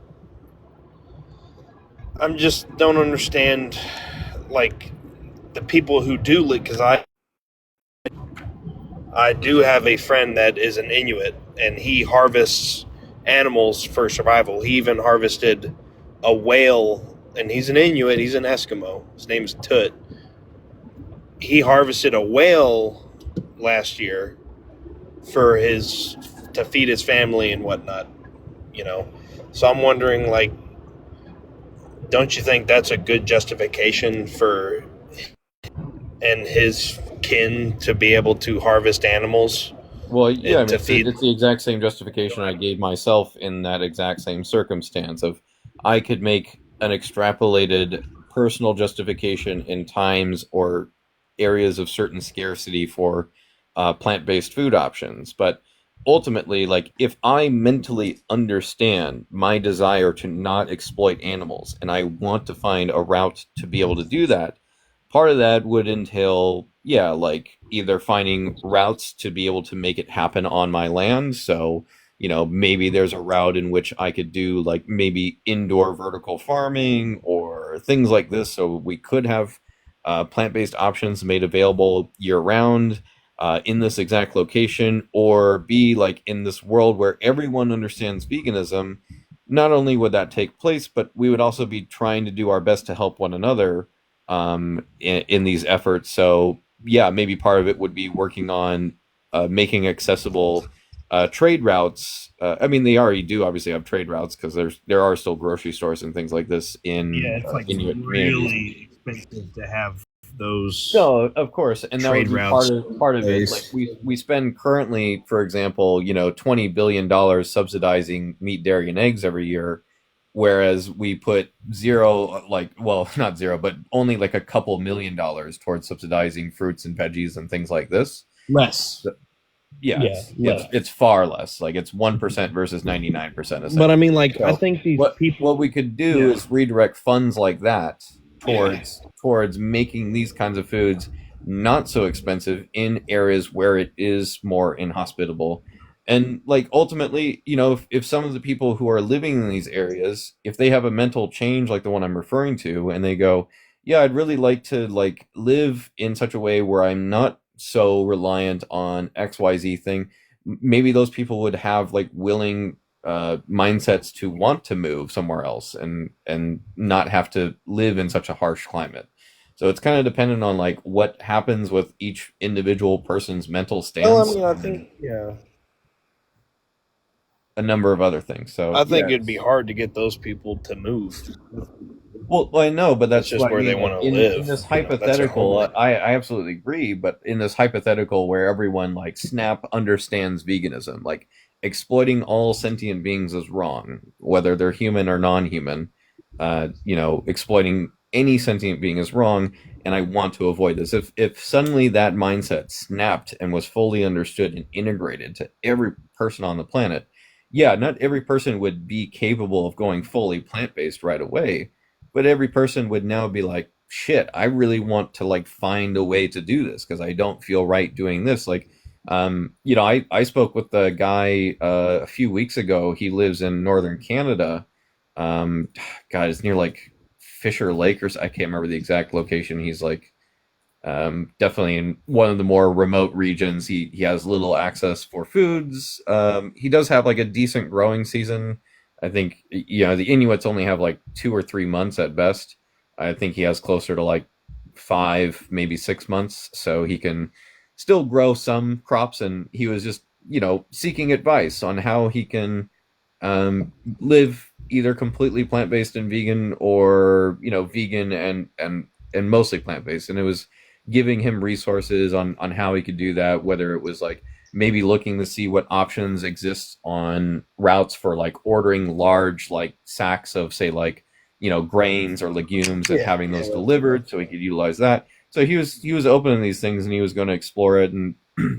I'm just don't understand, like, the people who do live, because I do have a friend that is an Inuit, and he harvests animals for survival. He even harvested a whale, and he's an Inuit, he's an Eskimo. His name's Tut. He harvested a whale last year to feed his family and whatnot, you know. So I'm wondering, like, don't you think that's a good justification for and his kin to be able to harvest animals? Well, yeah, I mean, it's the exact same justification I gave myself in that exact same circumstance of I could make an extrapolated personal justification in times or areas of certain scarcity for plant-based food options. But ultimately, like, if I mentally understand my desire to not exploit animals and I want to find a route to be able to do that, part of that would entail, yeah, like either finding routes to be able to make it happen on my land. So, maybe there's a route in which I could do like maybe indoor vertical farming or things like this. So we could have plant-based options made available year round in this exact location, or be like in this world where everyone understands veganism. Not only would that take place, but we would also be trying to do our best to help one another in these efforts. So yeah, maybe part of it would be working on making accessible trade routes. I mean, they already do obviously have trade routes because there are still grocery stores and things like this in it's like Inuit really expensive to have those. No, of course, and that would be routes part of it. Like we spend currently, for example, $20 billion subsidizing meat, dairy, and eggs every year, whereas we put zero, not zero, but only like a couple $1 million towards subsidizing fruits and veggies and things like this. Less. It's far less. Like it's 1% versus 99%. But I mean, like, so I think these people. What we could do is redirect funds like that towards making these kinds of foods not so expensive in areas where it is more inhospitable. And like ultimately, if some of the people who are living in these areas, if they have a mental change like the one I'm referring to, and they go, yeah, I'd really like to like live in such a way where I'm not so reliant on XYZ thing, maybe those people would have like willing mindsets to want to move somewhere else and not have to live in such a harsh climate. So it's kind of dependent on like what happens with each individual person's mental stance. Well, I mean, I think a number of other things. So I think it'd be hard to get those people to move. Well, I know, but that's just where they want to live. In this hypothetical, I absolutely agree. But in this hypothetical where everyone like snap understands veganism, like exploiting all sentient beings is wrong, whether they're human or non-human. Exploiting any sentient being is wrong, and I want to avoid this. If suddenly that mindset snapped and was fully understood and integrated to every person on the planet, yeah, not every person would be capable of going fully plant-based right away, but every person would now be like, shit, I really want to like find a way to do this because I don't feel right doing this. Like, I spoke with the guy a few weeks ago. He lives in northern Canada. God, it's near like Fisher Lake, or I can't remember the exact location. He's like definitely in one of the more remote regions. He has little access for foods. He does have like a decent growing season. I think the Inuits only have like 2 or 3 months at best. I think he has closer to like 5, maybe 6 months, so he can still grow some crops. And he was just seeking advice on how he can live either completely plant-based and vegan, or vegan and mostly plant-based. And it was giving him resources on how he could do that, whether it was like maybe looking to see what options exist on routes for like ordering large like sacks of, say, like grains or legumes and having those delivered so he could utilize that. So he was open to these things, and he was going to explore it. And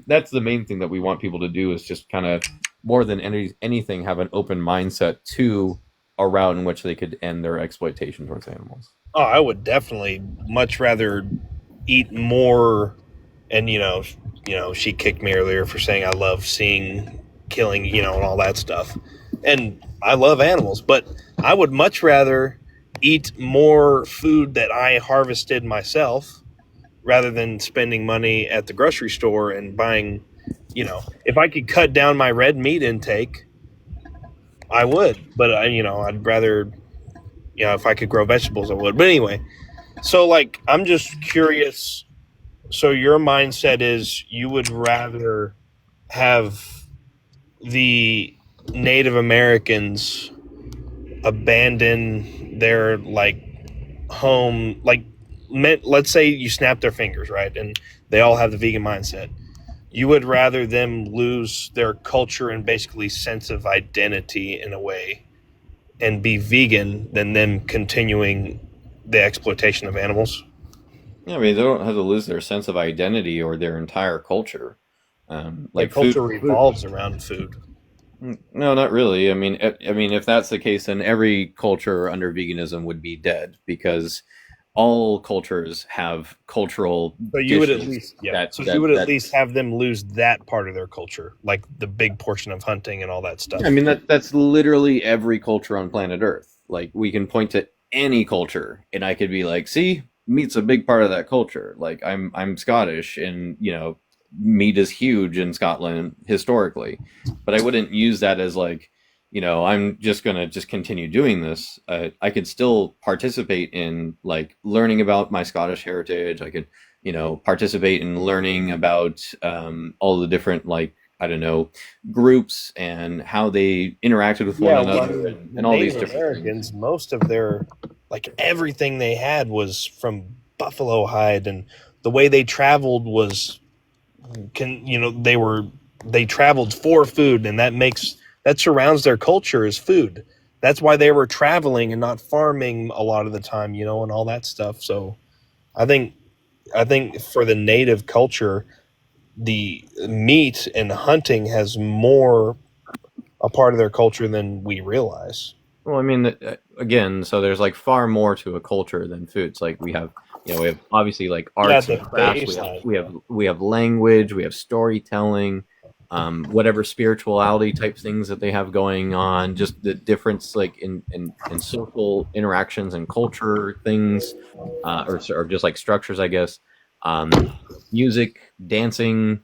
that's the main thing that we want people to do, is just kind of more than anything have an open mindset to a route in which they could end their exploitation towards animals. Oh, I would definitely much rather eat more. And she kicked me earlier for saying I love seeing killing, and all that stuff. And I love animals, but I would much rather eat more food that I harvested myself rather than spending money at the grocery store and buying, if I could cut down my red meat intake, I would. But I'd rather, if I could grow vegetables, I would. But anyway, so like, I'm just curious. So your mindset is you would rather have the Native Americans abandon their home, let's say you snap their fingers, right, and they all have the vegan mindset. You would rather them lose their culture and basically sense of identity in a way and be vegan than them continuing the exploitation of animals? Yeah, I mean, they don't have to lose their sense of identity or their entire culture. Their culture revolves around food. No, not really. I mean, if that's the case, then every culture under veganism would be dead, because all cultures have cultural. So you would at least, you would at least have them lose that part of their culture, like the big portion of hunting and all that stuff. I mean, that's literally every culture on planet Earth. Like, we can point to any culture, and I could be like, see, meat's a big part of that culture. Like, I'm Scottish, and meat is huge in Scotland historically, but I wouldn't use that as like, I'm just gonna continue doing this. I could still participate in like learning about my Scottish heritage. I could, participate in learning about all the different, like, I don't know, groups and how they interacted with one another, and all these different Americans things. Most of their, everything they had was from buffalo hide, and the way they traveled was, they traveled for food, and that surrounds their culture is food. That's why they were traveling and not farming a lot of the time, and all that stuff. So I think for the native culture, the meat and hunting has more a part of their culture than we realize. Well, I mean, again, so there's like far more to a culture than foods. Like, we have obviously like arts and crafts. We have language. We have storytelling. Whatever spirituality type things that they have going on. Just the difference, like in social interactions and culture things, or just like structures, I guess. Music, dancing,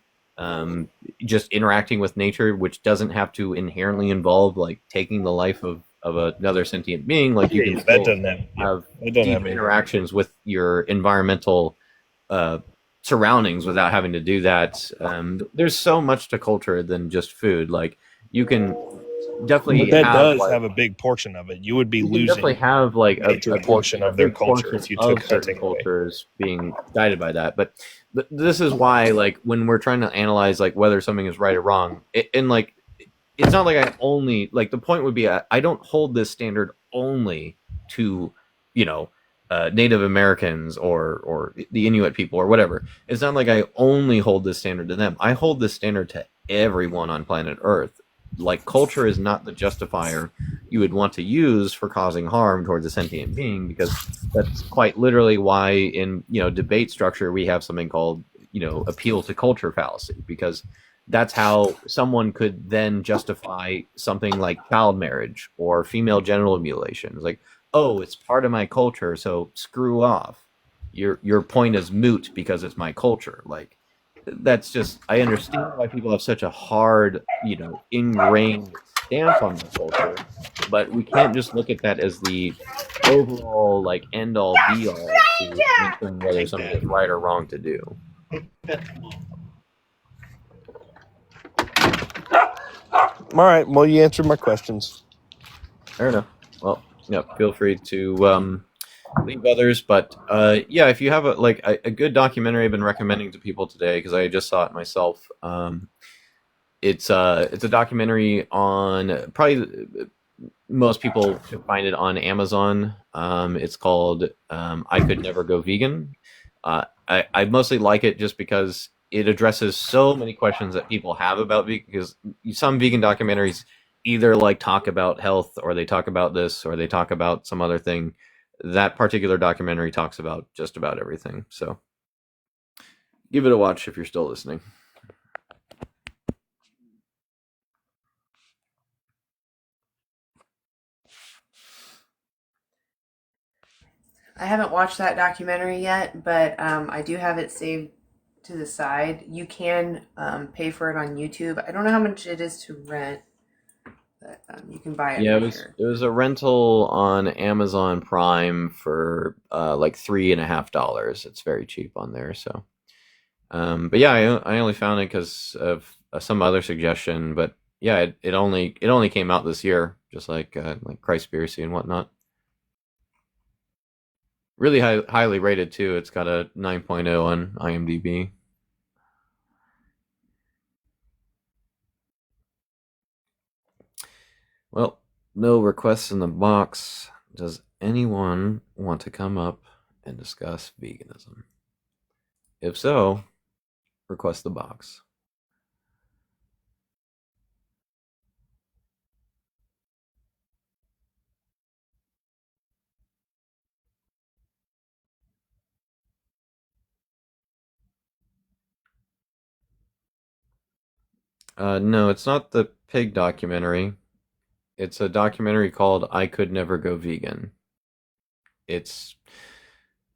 just interacting with nature, which doesn't have to inherently involve like taking the life of another sentient being. Like, you can still have deep interactions with your environmental surroundings without having to do that. There's so much to culture than just food. Like, you can definitely, but that does have a big portion of it. You would be losing definitely have like a portion of their culture if you took certain cultures being guided by that. But this is why, like, when we're trying to analyze like whether something is right or wrong, and like, it's not like I only, like, the point would be I don't hold this standard only to Native Americans or the Inuit people or whatever. It's not like I only hold this standard to them. I hold this standard to everyone on planet Earth. Like, culture is not the justifier you would want to use for causing harm towards a sentient being, because that's quite literally why in debate structure we have something called appeal to culture fallacy, because that's how someone could then justify something like child marriage or female genital mutilation. It's like, oh, it's part of my culture, so screw off. Your point is moot because it's my culture. Like, that's just, I understand why people have such a hard, ingrained stance on the culture, but we can't just look at that as the overall, like, end all be all to answering whether something is right or wrong to do. All right. Well, you answered my questions. Fair enough. Well, yeah, feel free to leave others, but yeah, if you have a good documentary I've been recommending to people today, because I just saw it myself. It's a documentary on, probably most people can find it on Amazon. It's called I Could Never Go Vegan. I mostly like it just because it addresses so many questions that people have about vegan, because some vegan documentaries either like talk about health, or they talk about this, or they talk about some other thing. That particular documentary talks about just about everything. So give it a watch if you're still listening. I haven't watched that documentary yet, but I do have it saved to the side. You can pay for it on YouTube. I don't know how much it is to rent, but you can buy it Yeah, for sure. it was a rental on Amazon Prime for like $3.50. It's very cheap on there. So, but yeah, I only found it because of some other suggestion. But yeah, it only came out this year, just like Christspiracy and whatnot. Really highly rated too. It's got a 9.0 on IMDb. Well, no requests in the box. Does anyone want to come up and discuss veganism? If so, request the box. No, it's not the pig documentary. It's a documentary called I Could Never Go Vegan. It's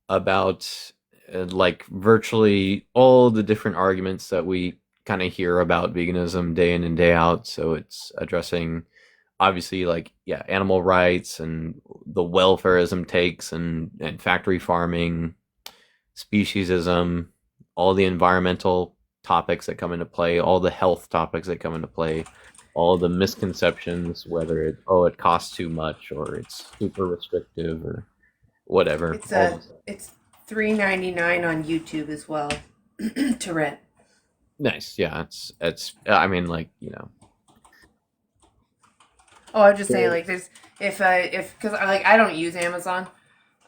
about like virtually all the different arguments that we kind of hear about veganism day in and day out. So it's addressing obviously like yeah, animal rights and the welfareism takes and factory farming, speciesism, all the environmental topics that come into play, all the health topics that come into play, all the misconceptions, whether it costs too much or it's super restrictive or whatever. It's $3.99 on YouTube as well to rent. Nice, yeah. It's. I mean, like Oh, I'm just saying, like, there's if because I don't use Amazon,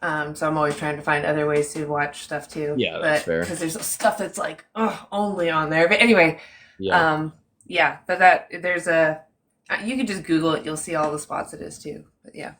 so I'm always trying to find other ways to watch stuff too. Yeah, that's fair. Because there's stuff that's like only on there. But anyway, yeah, yeah. But that there's a you could just Google it. You'll see all the spots it is too. But yeah.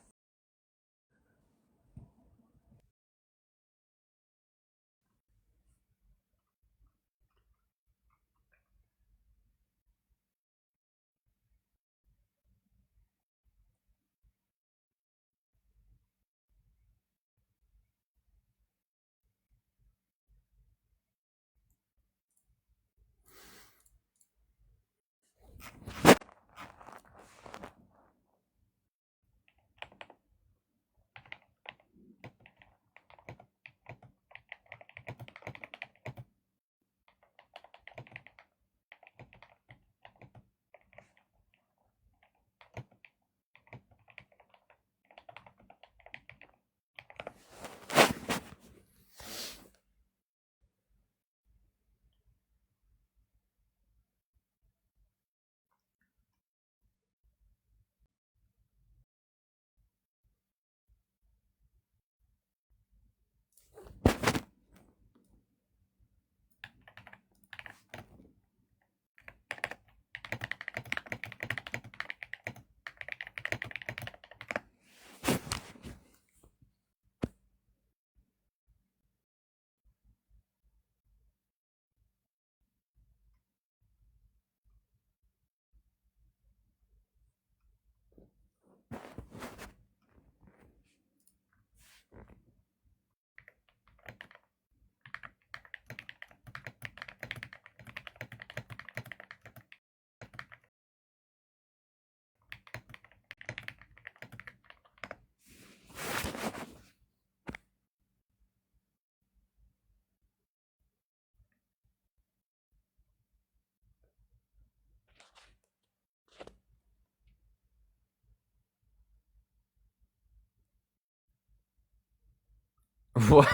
what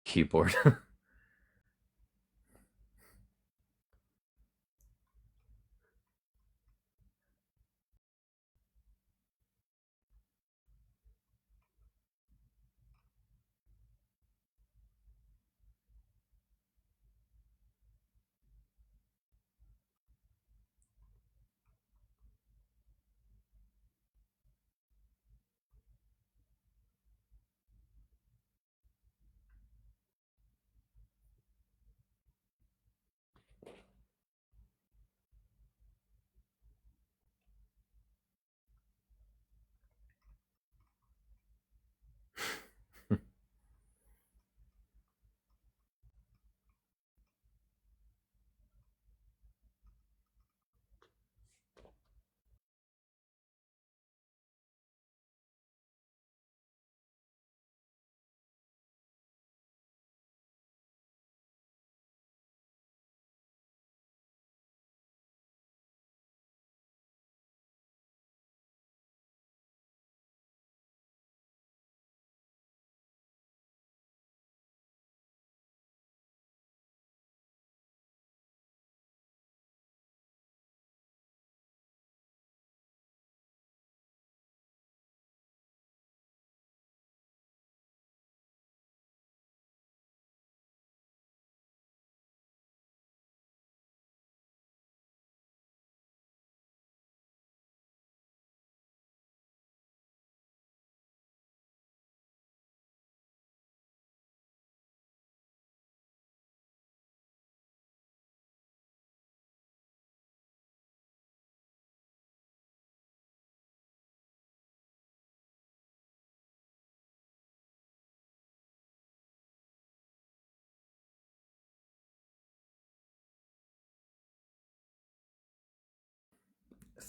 keyboard?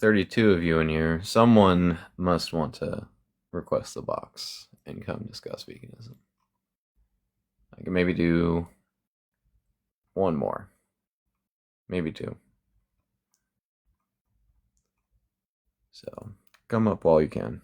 32 of you in here. Someone must want to request the box and come discuss veganism. I can maybe do one more. Maybe two. So come up while you can.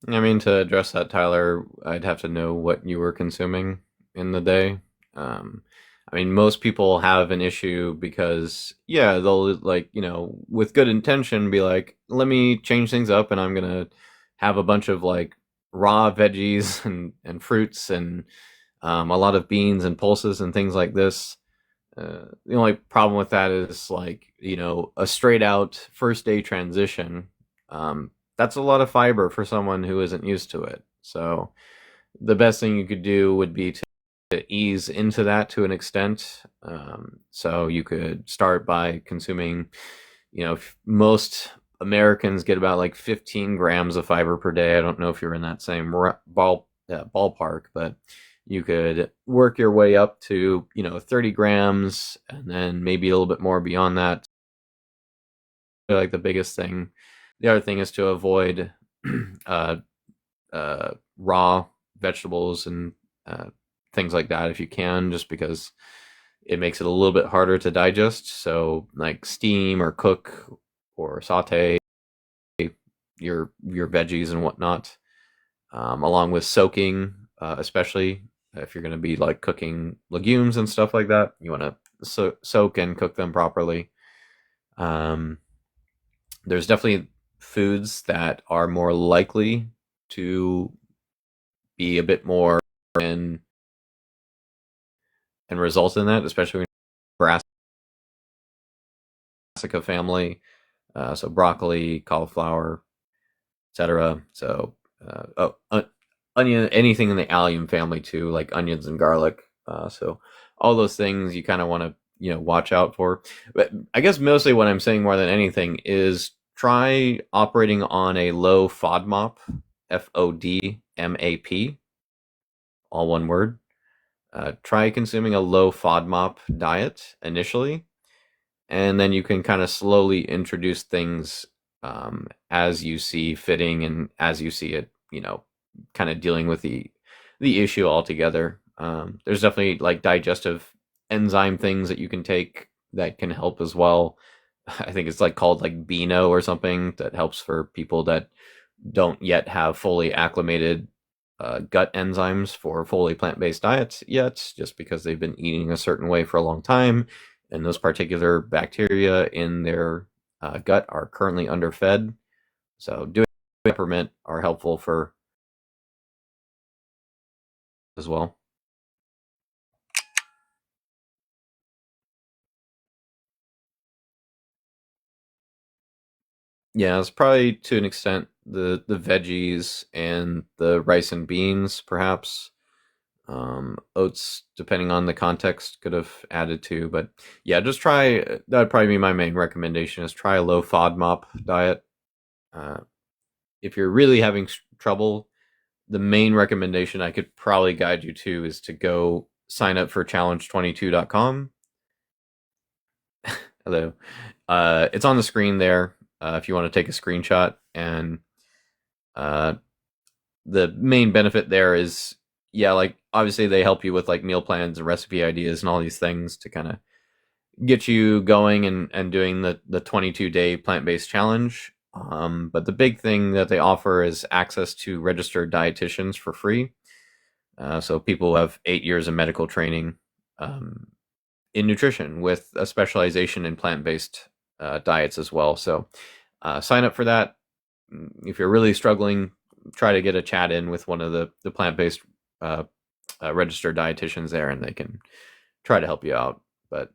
I mean, to address that, Tyler, I'd have to know what you were consuming in the day. I mean, most people have an issue because, yeah, they'll, like, with good intention be like, let me change things up and I'm going to have a bunch of, like, raw veggies and fruits and a lot of beans and pulses and things like this. The only problem with that is, like, a straight out first day transition. That's a lot of fiber for someone who isn't used to it. So the best thing you could do would be to ease into that to an extent. So you could start by consuming, most Americans get about like 15 grams of fiber per day. I don't know if you're in that same ballpark, but you could work your way up to, 30 grams and then maybe a little bit more beyond that. Like the biggest thing. The other thing is to avoid raw vegetables and things like that if you can, just because it makes it a little bit harder to digest. So like steam or cook or saute your veggies and whatnot, along with soaking, especially if you're going to be like cooking legumes and stuff like that. You want to soak and cook them properly. There's definitely foods that are more likely to be a bit more and result in that, especially when brassica family, so broccoli, cauliflower, etc. So onion, anything in the allium family too, like onions and garlic. So all those things you kind of want to watch out for. But I guess mostly what I'm saying more than anything is try operating on a low FODMAP, FODMAP, all one word. Try consuming a low FODMAP diet initially, and then you can kind of slowly introduce things as you see fitting and as you see it, kind of dealing with the issue altogether. There's definitely like digestive enzyme things that you can take that can help as well. I think it's like called like Beano or something that helps for people that don't yet have fully acclimated gut enzymes for fully plant-based diets yet, just because they've been eating a certain way for a long time, and those particular bacteria in their gut are currently underfed. So doing peppermint are helpful for as well. Yeah, it's probably to an extent the veggies and the rice and beans, perhaps. Oats, depending on the context, could have added to, but yeah, just try. That would probably be my main recommendation: is try a low FODMAP diet. If you're really having trouble, the main recommendation I could probably guide you to is to go sign up for challenge22.com. Hello. It's on the screen there if you want to take a screenshot. And the main benefit there is, yeah, like obviously they help you with like meal plans and recipe ideas and all these things to kind of get you going and doing the 22-day plant-based challenge. But the big thing that they offer is access to registered dietitians for free. So people who have 8 years of medical training in nutrition with a specialization in plant-based diets as well. So sign up for that. If you're really struggling, try to get a chat in with one of the plant-based registered dietitians there, and they can try to help you out. But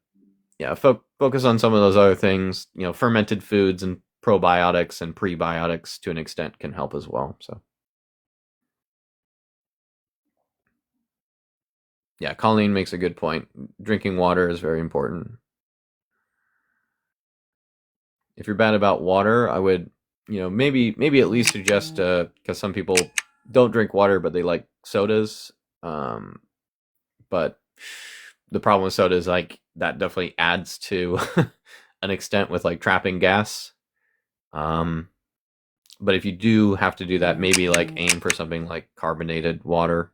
yeah, focus on some of those other things. Fermented foods and probiotics and prebiotics to an extent can help as well. So Yeah, Colleen makes a good point. Drinking water is very important. If you're bad about water, I would, maybe at least suggest, because some people don't drink water, but they like sodas. But the problem with soda is like that definitely adds to an extent with like trapping gas. But if you do have to do that, maybe like aim for something like carbonated water,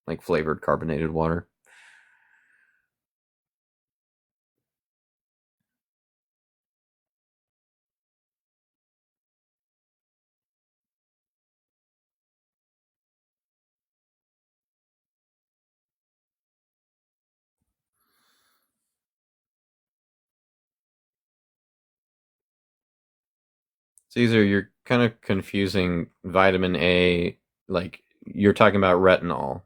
like flavored carbonated water. Caesar, you're kind of confusing vitamin A. Like you're talking about retinol.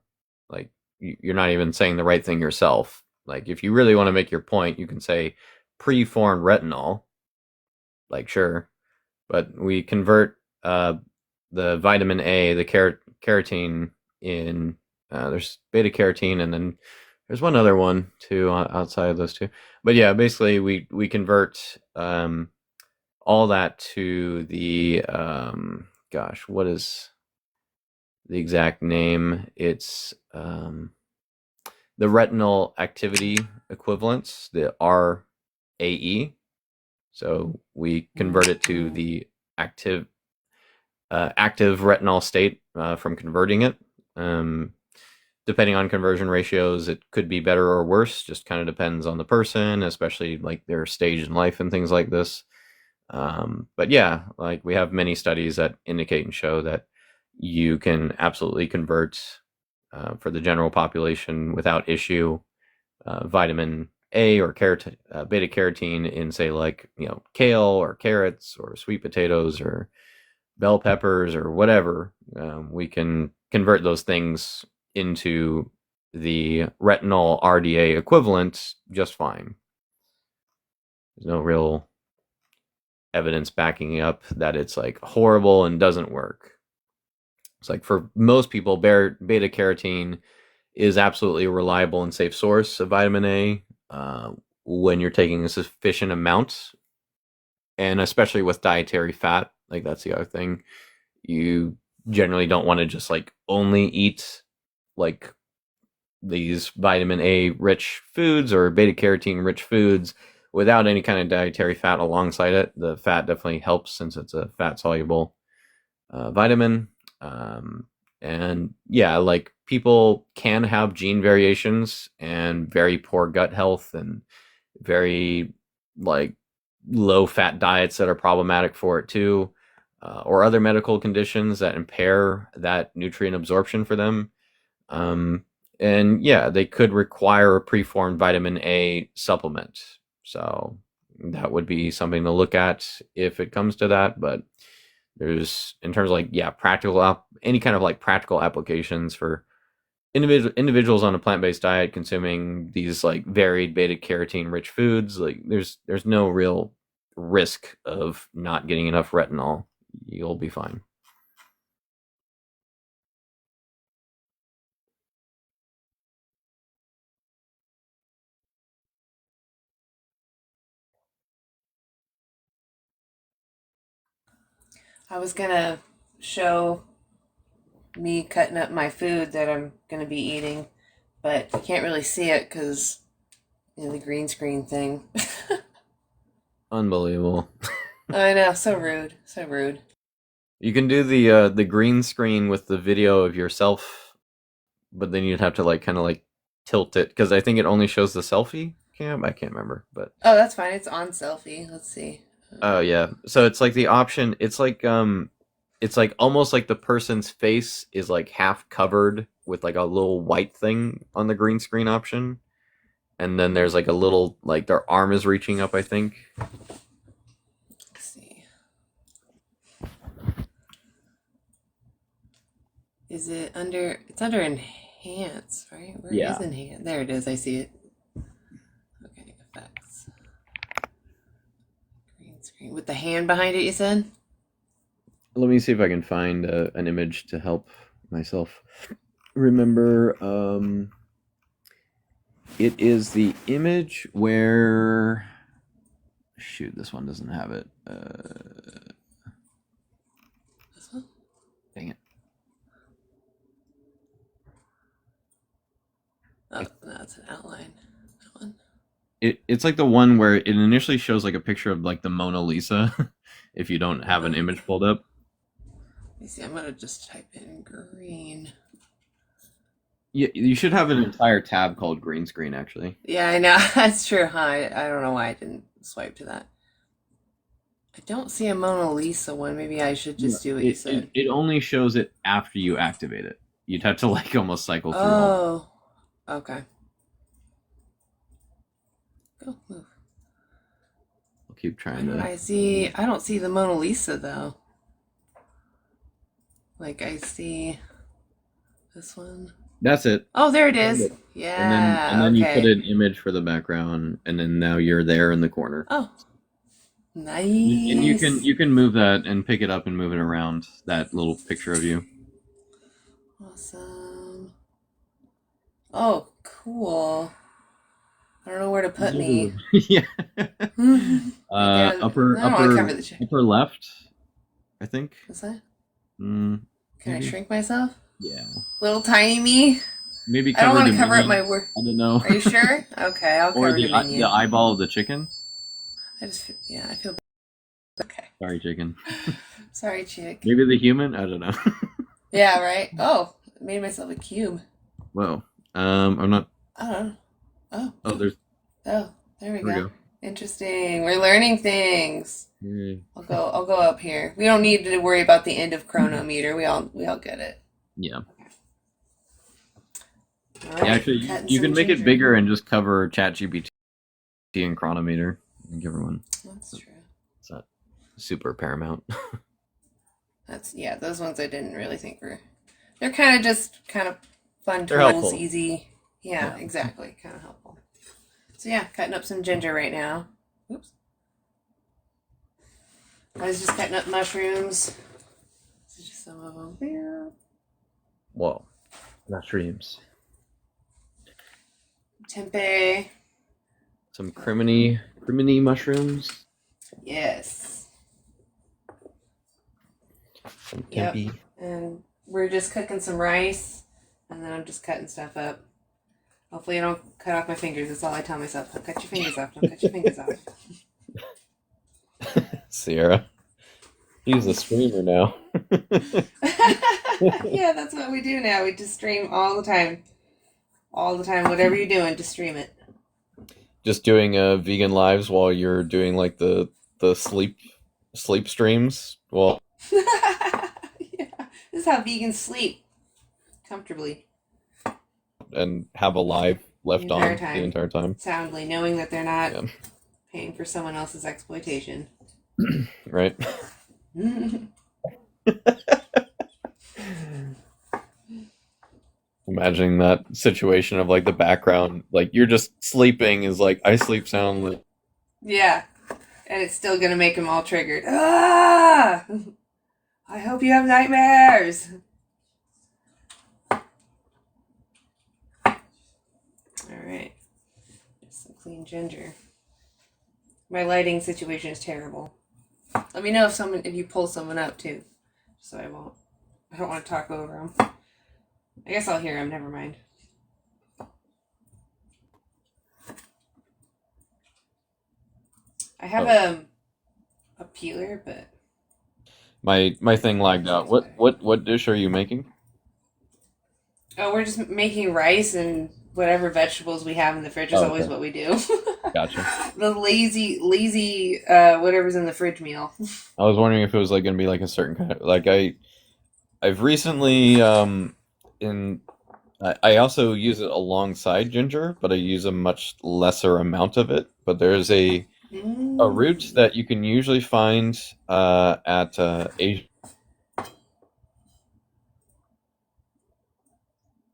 Like you're not even saying the right thing yourself. Like if you really want to make your point, you can say preformed retinol. Like sure, but we convert the vitamin A, the carotene in. There's beta carotene, and then there's one other one too outside of those two. But yeah, basically we convert all that to the what is the exact name? It's the retinal activity equivalents, the RAE. So we convert it to the active retinol state from converting it. Depending on conversion ratios, it could be better or worse. Just kind of depends on the person, especially like their stage in life and things like this. But yeah, like we have many studies that indicate and show that you can absolutely convert for the general population without issue vitamin A or beta carotene in say like kale or carrots or sweet potatoes or bell peppers or whatever. We can convert those things into the retinol RDA equivalent just fine. There's no real evidence backing up that it's like horrible and doesn't work. It's like for most people, beta carotene is absolutely a reliable and safe source of vitamin A when you're taking a sufficient amount, and especially with dietary fat. Like that's the other thing. You generally don't want to just like only eat like these vitamin A rich foods or beta carotene rich foods without any kind of dietary fat alongside it. The fat definitely helps since it's a fat soluble vitamin. And yeah, like people can have gene variations and very poor gut health and very like low fat diets that are problematic for it too, or other medical conditions that impair that nutrient absorption for them. And yeah, they could require a preformed vitamin A supplement. So that would be something to look at if it comes to that. But there's, in terms of like, yeah, any kind of like practical applications for individuals on a plant-based diet consuming these like varied beta carotene rich foods, like there's no real risk of not getting enough retinol. You'll be fine. I was gonna show me cutting up my food that I'm gonna be eating, but you can't really see it because the green screen thing. Unbelievable. I know, so rude, so rude. You can do the green screen with the video of yourself, but then you'd have to like kind of like tilt it because I think it only shows the selfie cam. I can't remember, but oh, that's fine. It's on selfie. Let's see. Oh yeah, so it's like the option. It's like almost like the person's face is like half covered with like a little white thing on the green screen option, and then there's like a little like their arm is reaching up. I think. Let's see. Is it under? It's under enhance, right? Where is enhance? There it is. I see it. Okay, effects. Green screen with the hand behind it. You said. Let me see if I can find an image to help myself remember. It is the image where... Shoot, this one doesn't have it. This one? Dang it. Oh, that's an outline. That one. It's like the one where it initially shows like a picture of like the Mona Lisa if you don't have an image pulled up. Let me see, I'm gonna just type in green. Yeah, you should have an entire tab called green screen, actually. Yeah, I know. That's true, huh? I don't know why I didn't swipe to that. I don't see a Mona Lisa one. Maybe I should just do what you said. It only shows it after you activate it. You'd have to like almost cycle through all. Oh, okay. Go move. I'll keep trying to. I don't see the Mona Lisa though. Like I see this one. That's it. Oh, there it is. Yeah. And then you put an image for the background, and then now you're there in the corner. Oh, nice. And you can move that and pick it up and move it around, that little picture of you. Awesome. Oh, cool. I don't know where to put me. Yeah. Upper left, I think. What's that? Can I shrink myself? Yeah. Little tiny me? Maybe I don't want to cover up my work. I don't know. Are you sure? Okay, I'll cover the eyeball of the chicken. I feel okay. Sorry, chicken. Sorry, chick. Maybe the human? I don't know. Yeah, right? Oh, I made myself a cube. Whoa. I'm not... I don't know. Oh, there's... Oh, there we go. Interesting. We're learning things. I'll go up here. We don't need to worry about the end of Cronometer. We all get it. Yeah. All right, actually, you can make it bigger and just cover ChatGPT and Cronometer and give everyone. That's true. It's not super paramount. Those ones I didn't really think were. They're kind of fun They're tools, helpful. easy. Yeah, exactly. Kind of helpful. So yeah, cutting up some ginger right now. Oops. I was just cutting up mushrooms. This is just some of them there. Whoa. Mushrooms. Tempeh. Some criminy mushrooms. Yes. Some tempeh. Yep. And we're just cooking some rice, and then I'm just cutting stuff up. Hopefully I don't cut off my fingers. That's all I tell myself. Don't cut your fingers off. Don't cut your fingers off. Sierra. He's a streamer now. Yeah, that's what we do now. We just stream all the time. All the time. Whatever you're doing, just stream it. Just doing vegan lives while you're doing like the sleep streams. Well, Yeah. This is how vegans sleep comfortably. And have a live left on the entire time. Soundly, knowing that they're not paying for someone else's exploitation. Right. Imagining that situation of like the background, like you're just sleeping is like, I sleep soundly. Yeah. And it's still going to make them all triggered. Ah! I hope you have nightmares. All right. Just some clean ginger. My lighting situation is terrible. Let me know if you pull someone up too, so I don't want to talk over them. I guess I'll hear them. Never mind. I have a peeler, but my thing lagged out. What dish are you making? Oh, we're just making rice and whatever vegetables we have in the fridge is always what we do. Gotcha. The lazy whatever's in the fridge meal. I was wondering if it was like going to be like a certain kind of, like I've recently I also use it alongside ginger, but I use a much lesser amount of it. But there's a root that you can usually find at Asian.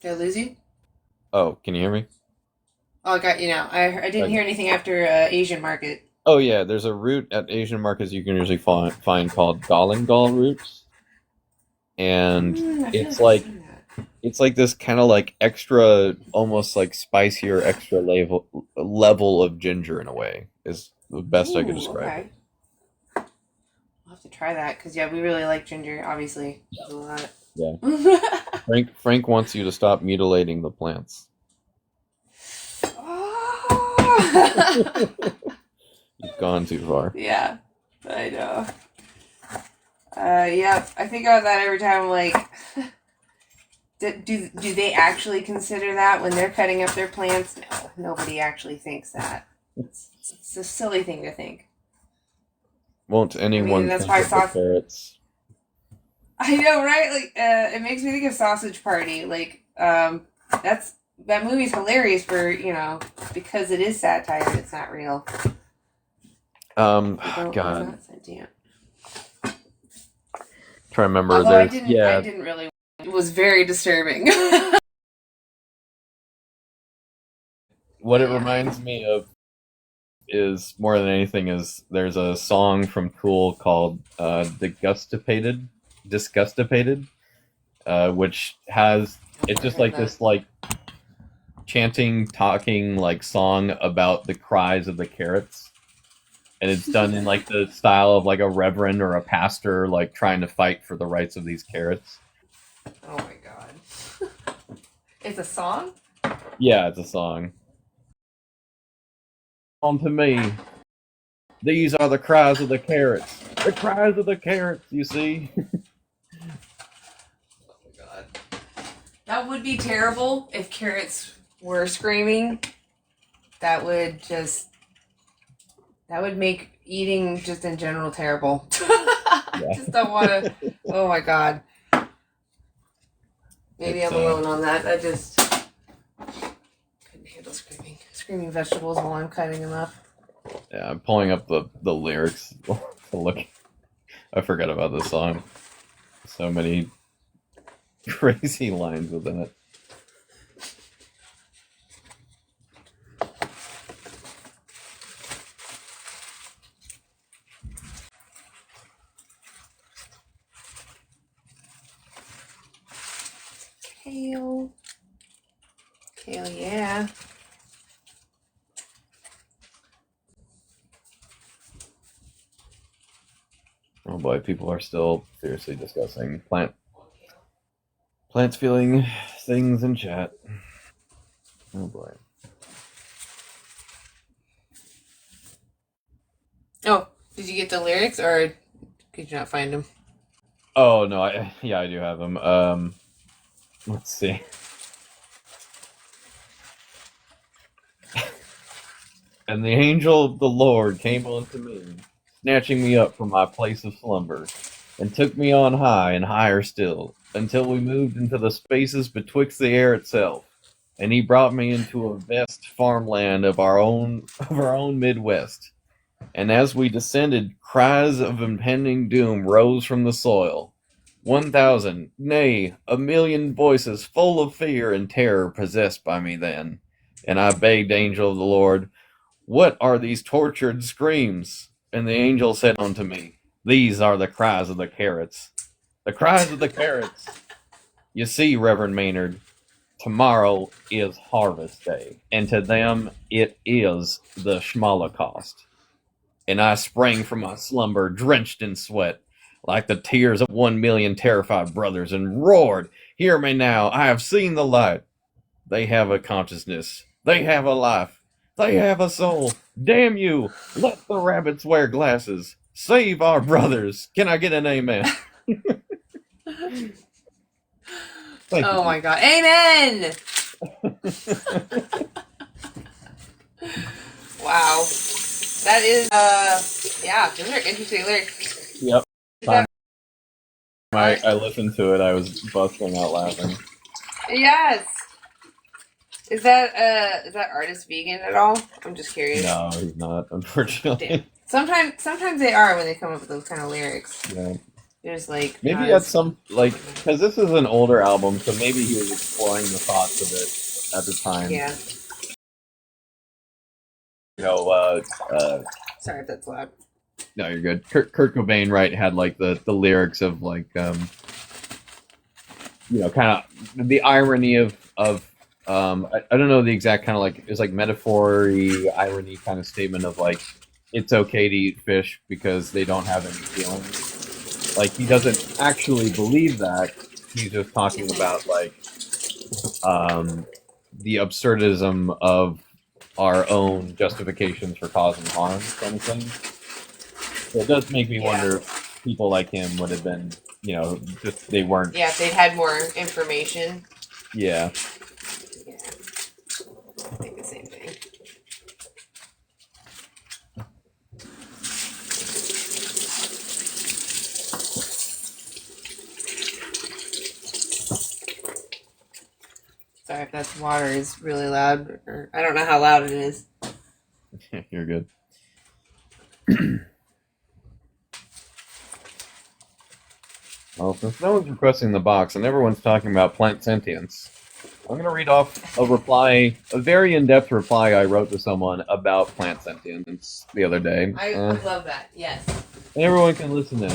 Did I lose you? Oh, can you hear me? Oh, I got you now. I didn't hear anything after Asian market. Oh yeah, there's a root at Asian markets you can usually find called galangal roots, and it's like it's like this kind of like extra, almost like spicier, extra level of ginger in a way is the best I could describe it. I'll have to try that because we really like ginger. Obviously, a lot. Yeah. Frank wants you to stop mutilating the plants. Oh. You've gone too far. Yeah, I know. Yeah, I think about that every time. Like, do they actually consider that when they're cutting up their plants? No, nobody actually thinks that. It's a silly thing to think. Won't anyone that's think why of the carrots? I know, right? Like, it makes me think of Sausage Party. Like, that movie's hilarious for because it is satire. It's not real. God. Not sentient. Try to remember. Although I didn't really. It was very disturbing. What it reminds me of is more than anything is there's a song from Tool called Disgustipated, which has it's just like this like chanting, talking like song about the cries of the carrots. And it's done in like the style of like a reverend or a pastor like trying to fight for the rights of these carrots. Oh my god. It's a song? Yeah, it's a song. On to me. These are the cries of the carrots. The cries of the carrots, you see? Oh my god. That would be terrible if carrots were screaming. That would make eating just in general terrible. I just don't want to. Oh my god. Maybe I'm alone on that. I just couldn't handle screaming vegetables while I'm cutting them up. Yeah, I'm pulling up the lyrics to look. I forgot about this song. So many crazy lines within it. Kale, yeah. Oh boy, people are still seriously discussing plants feeling things in chat. Oh boy. Oh, did you get the lyrics or could you not find them? Oh no, I do have them. Let's see. And the angel of the Lord came unto me, snatching me up from my place of slumber, and took me on high and higher still, until we moved into the spaces betwixt the air itself, and he brought me into a vast farmland of our own Midwest. And as we descended, cries of impending doom rose from the soil. 1,000, nay, 1,000,000 voices full of fear and terror possessed by me then. And I begged, angel of the Lord, what are these tortured screams? And the angel said unto me, these are the cries of the carrots. The cries of the carrots. You see, Reverend Maynard, tomorrow is harvest day, and to them it is the Schmolocaust. And I sprang from my slumber, drenched in sweat, like the tears of 1,000,000 terrified brothers, and roared, hear me now, I have seen the light. They have a consciousness. They have a life. They have a soul. Damn you! Let the rabbits wear glasses. Save our brothers. Can I get an amen? Oh my god. Amen! Wow. That is, those are interesting lyrics. Yep. I listened to it, I was busting out laughing. Yes! Is that artist vegan at all? I'm just curious. No, he's not, unfortunately. Damn. Sometimes they are when they come up with those kind of lyrics. Yeah. There's like maybe at some because this is an older album, so maybe he was exploring the thoughts of it at the time. Yeah. You know, sorry if that's loud. No, you're good. Kurt Cobain, right, had like the lyrics of like kind of the irony of I don't know the exact kind of like it's like metaphor-y irony kind of statement of like it's okay to eat fish because they don't have any feelings. Like he doesn't actually believe that. He's just talking about like the absurdism of our own justifications for causing harm, kind of thing. So it does make me wonder if people like him would have been, just they weren't. Yeah, if they'd had more information. Yeah. Yeah. I think the same thing. Sorry if that water is really loud, or I don't know how loud it is. You're good. Well, since no one's requesting the box and everyone's talking about plant sentience, I'm going to read off a very in-depth reply I wrote to someone about plant sentience the other day. I love that, yes. And everyone can listen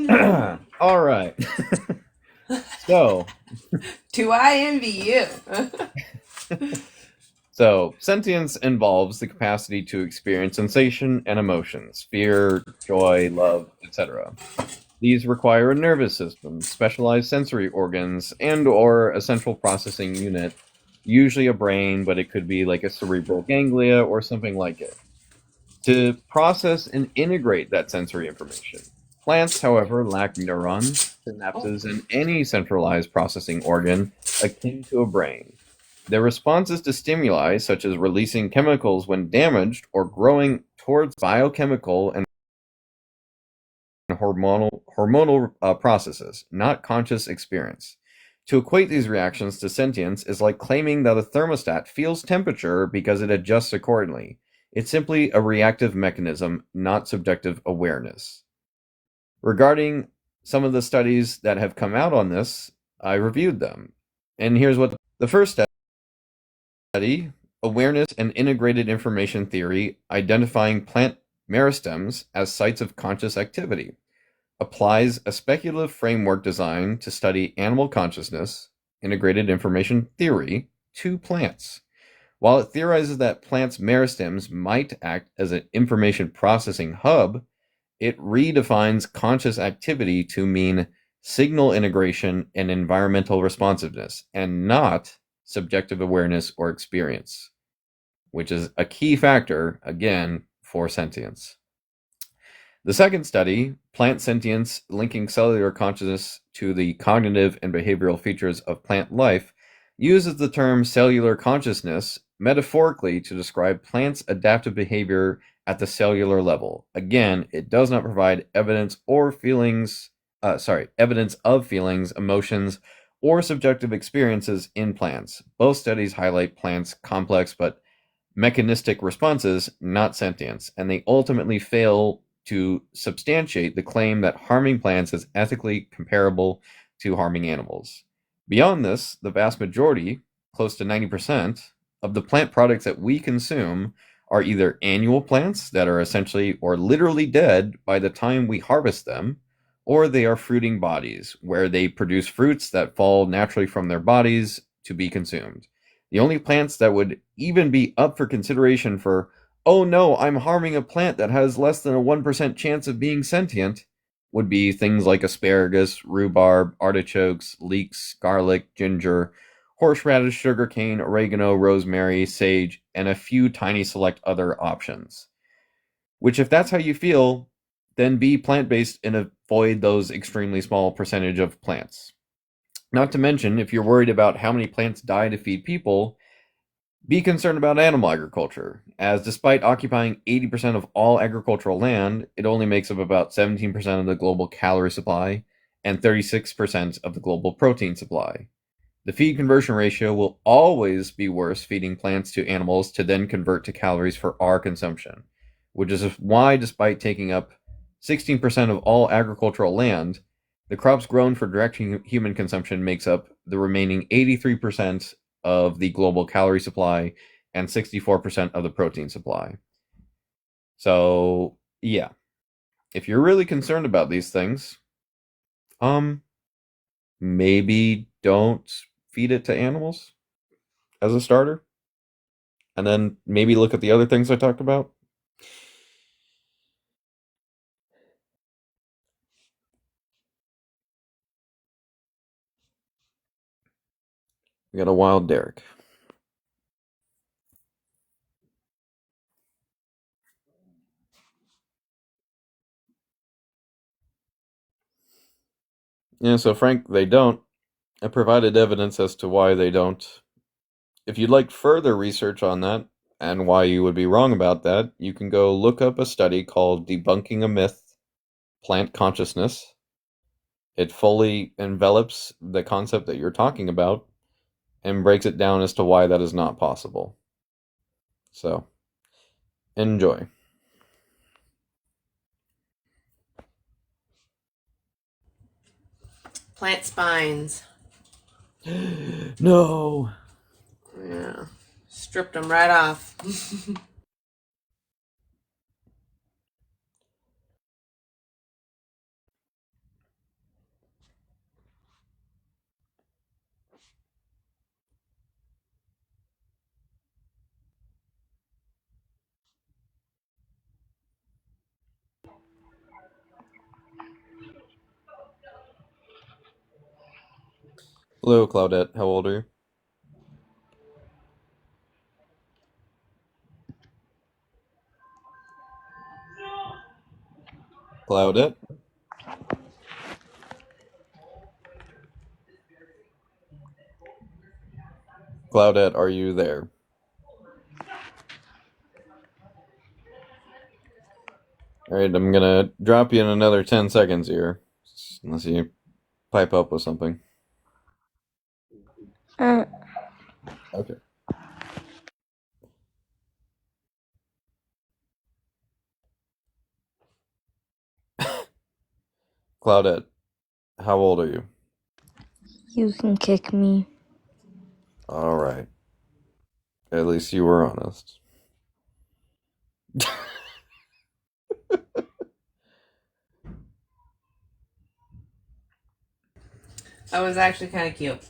in. All right. So. Do I envy you? So, sentience involves the capacity to experience sensation and emotions, fear, joy, love, etc. These require a nervous system, specialized sensory organs, and or a central processing unit, usually a brain, but it could be like a cerebral ganglia or something like it, to process and integrate that sensory information. Plants, however, lack neurons, synapses, and any centralized processing organ akin to a brain. Their responses to stimuli, such as releasing chemicals when damaged or growing towards biochemical and hormonal processes, not conscious experience. To equate these reactions to sentience is like claiming that a thermostat feels temperature because it adjusts accordingly. It's simply a reactive mechanism, not subjective awareness. Regarding some of the studies that have come out on this, I reviewed them. And here's what the first study, Awareness and Integrated Information Theory, identifying plant meristems as sites of conscious activity, applies a speculative framework designed to study animal consciousness, integrated information theory, to plants. While it theorizes that plants' meristems might act as an information processing hub, it redefines conscious activity to mean signal integration and environmental responsiveness, and not subjective awareness or experience, which is a key factor, again, for sentience. The second study, Plant Sentience, Linking Cellular Consciousness to the Cognitive and Behavioral Features of Plant Life, uses the term cellular consciousness metaphorically to describe plants' adaptive behavior at the cellular level. Again, it does not provide evidence of feelings, emotions, or subjective experiences in plants. Both studies highlight plants' complex but mechanistic responses, not sentience, and they ultimately fail to substantiate the claim that harming plants is ethically comparable to harming animals. Beyond this, the vast majority, close to 90%, of the plant products that we consume are either annual plants that are essentially or literally dead by the time we harvest them, or they are fruiting bodies, where they produce fruits that fall naturally from their bodies to be consumed. The only plants that would even be up for consideration for, oh no, I'm harming a plant that has less than a 1% chance of being sentient, would be things like asparagus, rhubarb, artichokes, leeks, garlic, ginger, horseradish, sugarcane, oregano, rosemary, sage, and a few tiny select other options. Which, if that's how you feel, then be plant-based and avoid those extremely small percentage of plants. Not to mention, if you're worried about how many plants die to feed people, be concerned about animal agriculture, as despite occupying 80% of all agricultural land, it only makes up about 17% of the global calorie supply and 36% of the global protein supply. The feed conversion ratio will always be worse feeding plants to animals to then convert to calories for our consumption, which is why, despite taking up 16% of all agricultural land, the crops grown for direct human consumption makes up the remaining 83% of the global calorie supply and 64% of the protein supply. So, yeah. If you're really concerned about these things, maybe don't feed it to animals as a starter. And then maybe look at the other things I talked about. We got a wild Derek. Yeah, so Frank, they don't. I provided evidence as to why they don't. If you'd like further research on that and why you would be wrong about that, you can go look up a study called Debunking a Myth, Plant Consciousness. It fully envelops the concept that you're talking about and breaks it down as to why that is not possible. So, enjoy. Plant spines. No. Yeah. Stripped them right off. Hello, Claudette. How old are you? Claudette? Claudette, are you there? Alright, I'm gonna drop you in another 10 seconds here. Unless you pipe up with something. Okay. Claudette, how old are you? You can kick me. Alright. At least you were honest. That was actually kind of cute.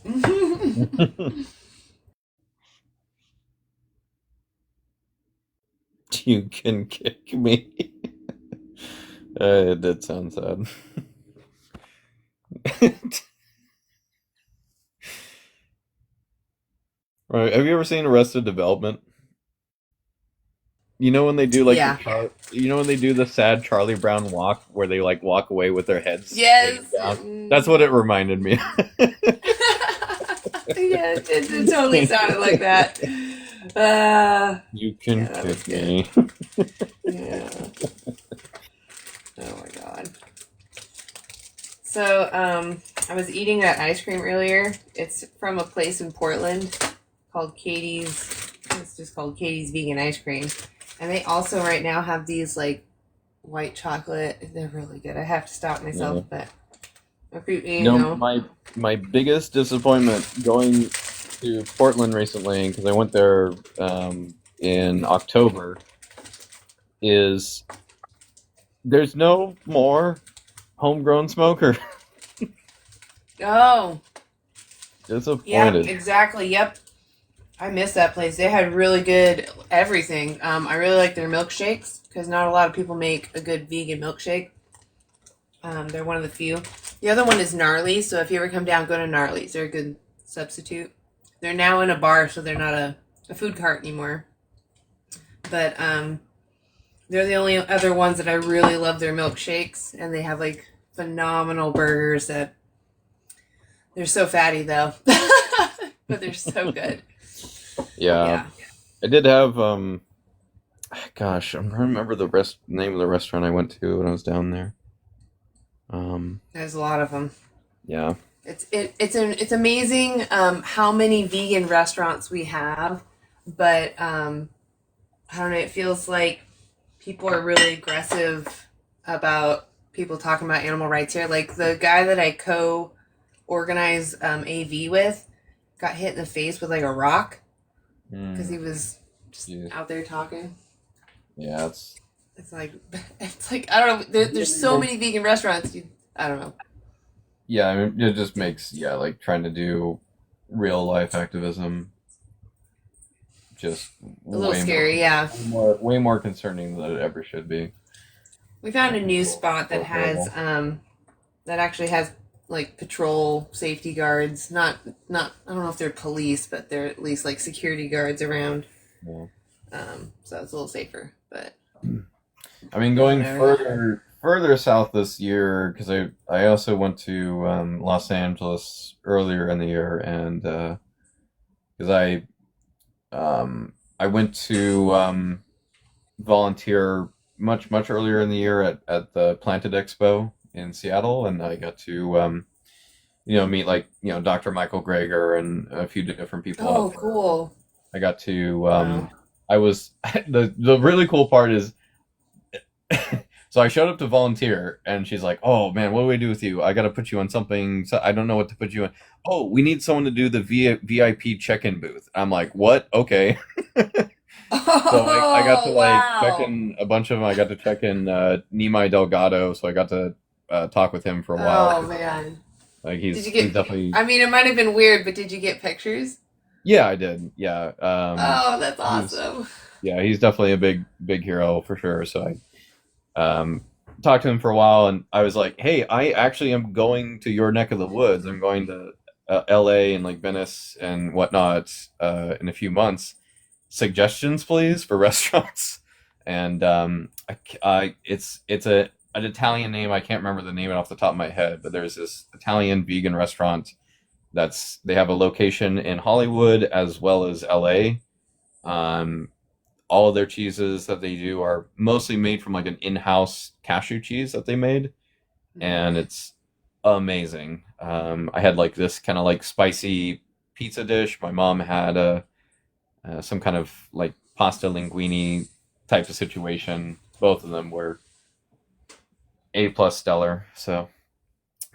You can kick me. It did sound sad. Right. Have you ever seen Arrested Development? You know when they do like Yeah. you know when they do the sad Charlie Brown walk where they like walk away with their heads Yes. down? That's what it reminded me. Yeah, it totally sounded like that. You can Yeah, that was kick me. Yeah. Oh my god. So, I was eating that ice cream earlier. It's from a place in Portland called Katie's. It's just called Katie's Vegan Ice Cream. And they also right now have these like white chocolate. They're really good. I have to stop myself, but my biggest disappointment going to Portland recently, because I went there in October, is there's no more homegrown smoker. Oh. Disappointed. Yeah, exactly. Yep. I miss that place. They had really good everything. I really like their milkshakes because not a lot of people make a good vegan milkshake. They're one of the few. The other one is Gnarly, so if you ever come down, go to Gnarly's. They're a good substitute. They're now in a bar, so they're not a food cart anymore. But they're the only other ones that I really love their milkshakes, and they have like phenomenal burgers that they're so fatty though, but they're so good. Yeah. I did have gosh, I'm trying to remember the name of the restaurant I went to when I was down there. There's a lot of them. Yeah. It's amazing how many vegan restaurants we have, but I don't know, it feels like people are really aggressive about people talking about animal rights here. Like the guy that I co-organize AV with got hit in the face with like a rock because he was just out there talking. Yeah, it's like I don't know. There's so many vegan restaurants. I don't know. Yeah, I mean, it just makes like trying to do real life activism just A little scary, yeah. way more concerning than it ever should be. We found a new spot that Horrible. has that actually has like patrol safety guards. Not I don't know if they're police, but they're at least like security guards around. Yeah. So it's a little safer, but I mean, going further south this year, because I also went to Los Angeles earlier in the year, and because I went to volunteer much earlier in the year at the Planted Expo in Seattle, and I got to meet like Dr. Michael Greger and a few different people. Oh, cool! I got to I was the really cool part is. So I showed up to volunteer, and she's like, "Oh man, what do we do with you? I got to put you on something. So I don't know what to put you in. Oh, we need someone to do the VIP check-in booth." I'm like, "What? Okay." So I got to check in a bunch of them. I got to check in Nimai Delgado, so I got to talk with him for a while. Oh man! Like he's definitely. I mean, it might have been weird, but did you get pictures? Yeah, I did. Yeah. Oh, that's awesome. He's definitely a big hero for sure. So talked to him for a while, and I was like, "Hey, I actually am going to your neck of the woods. I'm going to L.A. and like Venice and whatnot in a few months. Suggestions, please, for restaurants." And it's an Italian name. I can't remember the name off the top of my head, but there's this Italian vegan restaurant they have a location in Hollywood as well as L.A. All of their cheeses that they do are mostly made from like an in-house cashew cheese that they made, and it's amazing. I had like this kind of like spicy pizza dish. My mom had some kind of like pasta linguine type of situation. Both of them were A+ stellar. So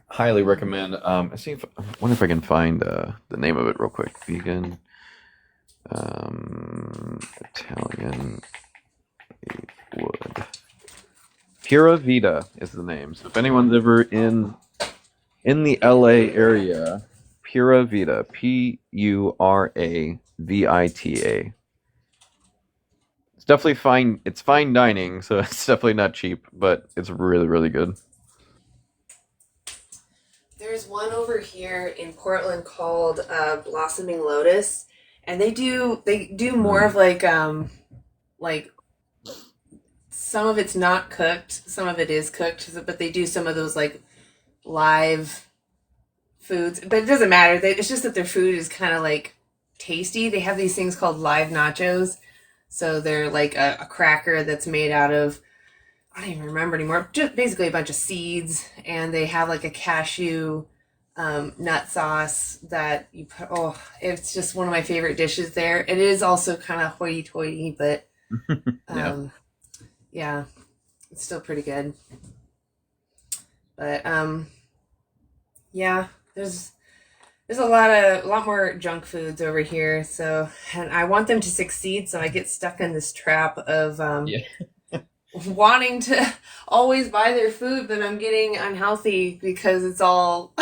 highly recommend. I wonder if I can find the name of it real quick. Vegan. Italian wood. Pura Vida is the name. So if anyone's ever in the LA area, Pura Vida, PURAVITA. It's definitely fine. It's fine dining, so it's definitely not cheap, but it's really, really good. There's one over here in Portland called Blossoming Lotus, and they do more of like some of it's not cooked, some of it is cooked, but they do some of those like live foods. But it doesn't matter. It's just that their food is kind of like tasty. They have these things called live nachos, so they're like a cracker that's made out of, I don't even remember anymore. Just basically a bunch of seeds, and they have like a cashew nut sauce that you put. Oh, it's just one of my favorite dishes there. It is also kind of hoity-toity, but yeah, it's still pretty good. But yeah, there's a lot more junk foods over here. So, and I want them to succeed, so I get stuck in this trap of wanting to always buy their food, but I'm getting unhealthy because it's all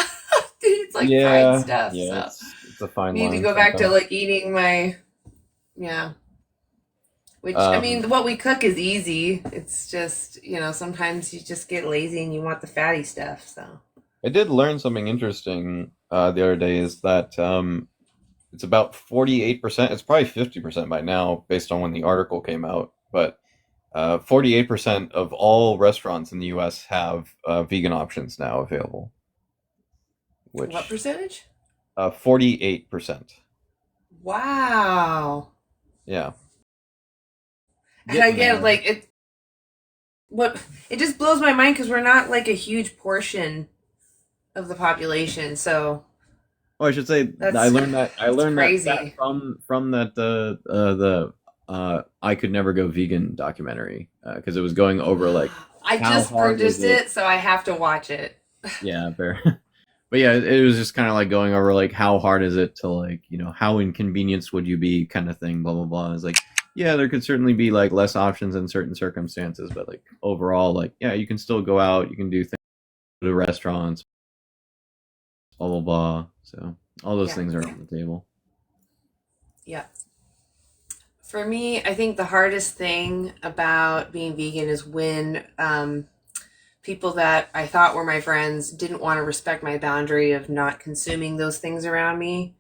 it's like fried stuff. Yeah, so it's a fine need line to go back to sometimes. like eating my which I mean, what we cook is easy. It's just sometimes you just get lazy and you want the fatty stuff. So I did learn something interesting the other day. Is that it's about 48%. It's probably 50% by now, based on when the article came out. But 48% of all restaurants in the U.S. have vegan options now available. What percentage? 48%. Wow. Yeah. And I get like it. It just blows my mind because we're not like a huge portion of the population. So. Oh, I should say I learned that from that the I Could Never Go Vegan documentary because it was going over like I just purchased it, so I have to watch it. Yeah, fair. But yeah, it was just kind of like going over like how hard is it to like how inconvenienced would you be kind of thing, blah blah blah. It's like yeah, there could certainly be like less options in certain circumstances, but like overall, like yeah, you can still go out, you can do things, go to restaurants, blah blah blah. So all those Yeah. things are on the table. Yeah. For me, I think the hardest thing about being vegan is when people that I thought were my friends didn't want to respect my boundary of not consuming those things around me.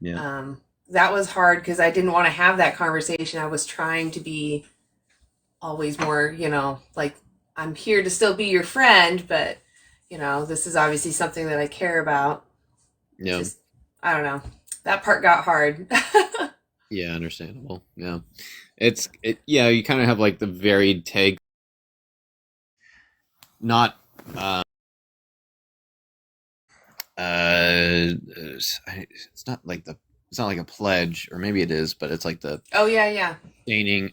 Yeah. That was hard because I didn't want to have that conversation. I was trying to be always more, like, I'm here to still be your friend, but, this is obviously something that I care about. Yeah. Just, I don't know. That part got hard. Yeah, understandable. Yeah. Yeah, you kind of have like the varied take. Not it's not like it's not like a pledge, or maybe it is, but it's like the Oh yeah.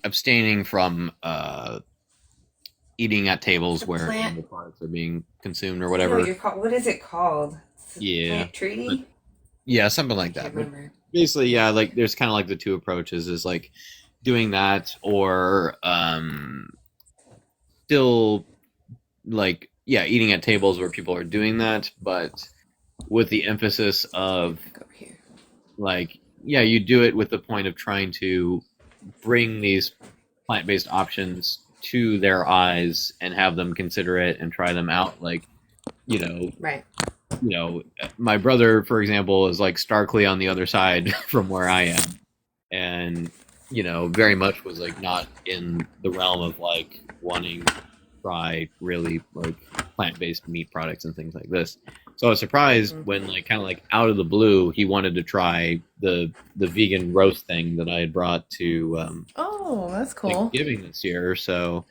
abstaining from eating at tables where plant- animal products are being consumed or I know whatever. what is it called? Yeah. Plant treaty? But, yeah, something like I that. can't But remember. basically, yeah, like there's kind of like the two approaches is like doing that or still like eating at tables where people are doing that, but with the emphasis of like you do it with the point of trying to bring these plant-based options to their eyes and have them consider it and try them out, like Right. My brother, for example, is like starkly on the other side from where I am, and very much was like not in the realm of like wanting to try really like plant-based meat products and things like this. So I was surprised when like kind of like out of the blue he wanted to try the vegan roast thing that I had brought to Oh, that's cool. Thanksgiving this year. So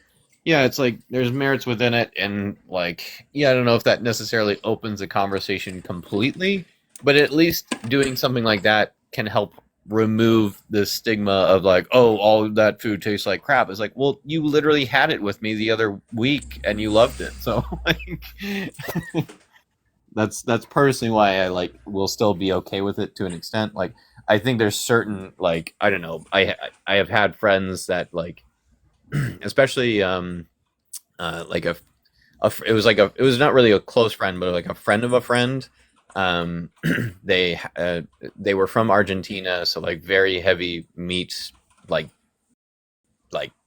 yeah, it's like there's merits within it, and like I don't know if that necessarily opens the conversation completely, but at least doing something like that can help remove the stigma of like, oh, all that food tastes like crap. It's like, well, you literally had it with me the other week and you loved it. So like that's personally why I like will still be okay with it to an extent. Like I think there's certain like I don't know, I have had friends that like especially like it was like it was not really a close friend, but like a friend of a friend. They were from Argentina, so like very heavy meat, like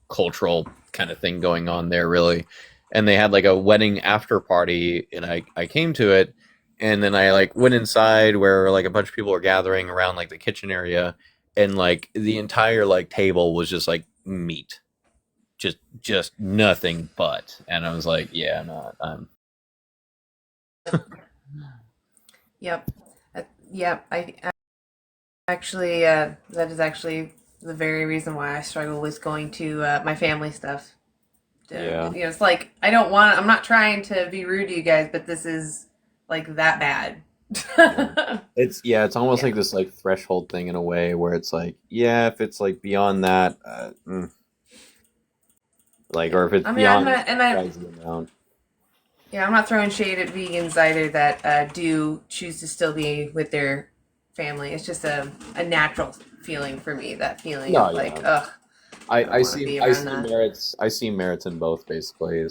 cultural kind of thing going on there, really. And they had like a wedding after party, and I came to it, and then I like went inside where like a bunch of people were gathering around like the kitchen area, and like the entire like table was just like meat, just nothing but. And I was like, yeah, I'm Yep. Yep. I actually, that is actually the very reason why I struggle with going to my family stuff. Yeah. It's like I'm not trying to be rude to you guys, but this is like that bad. It's almost like this like threshold thing in a way where it's like, if it's like beyond that, like, or if it's beyond the amount. Yeah, I'm not throwing shade at vegans either that do choose to still be with their family. It's just a natural feeling for me. That feeling of like, ugh. I see merits. I see merits in both, basically.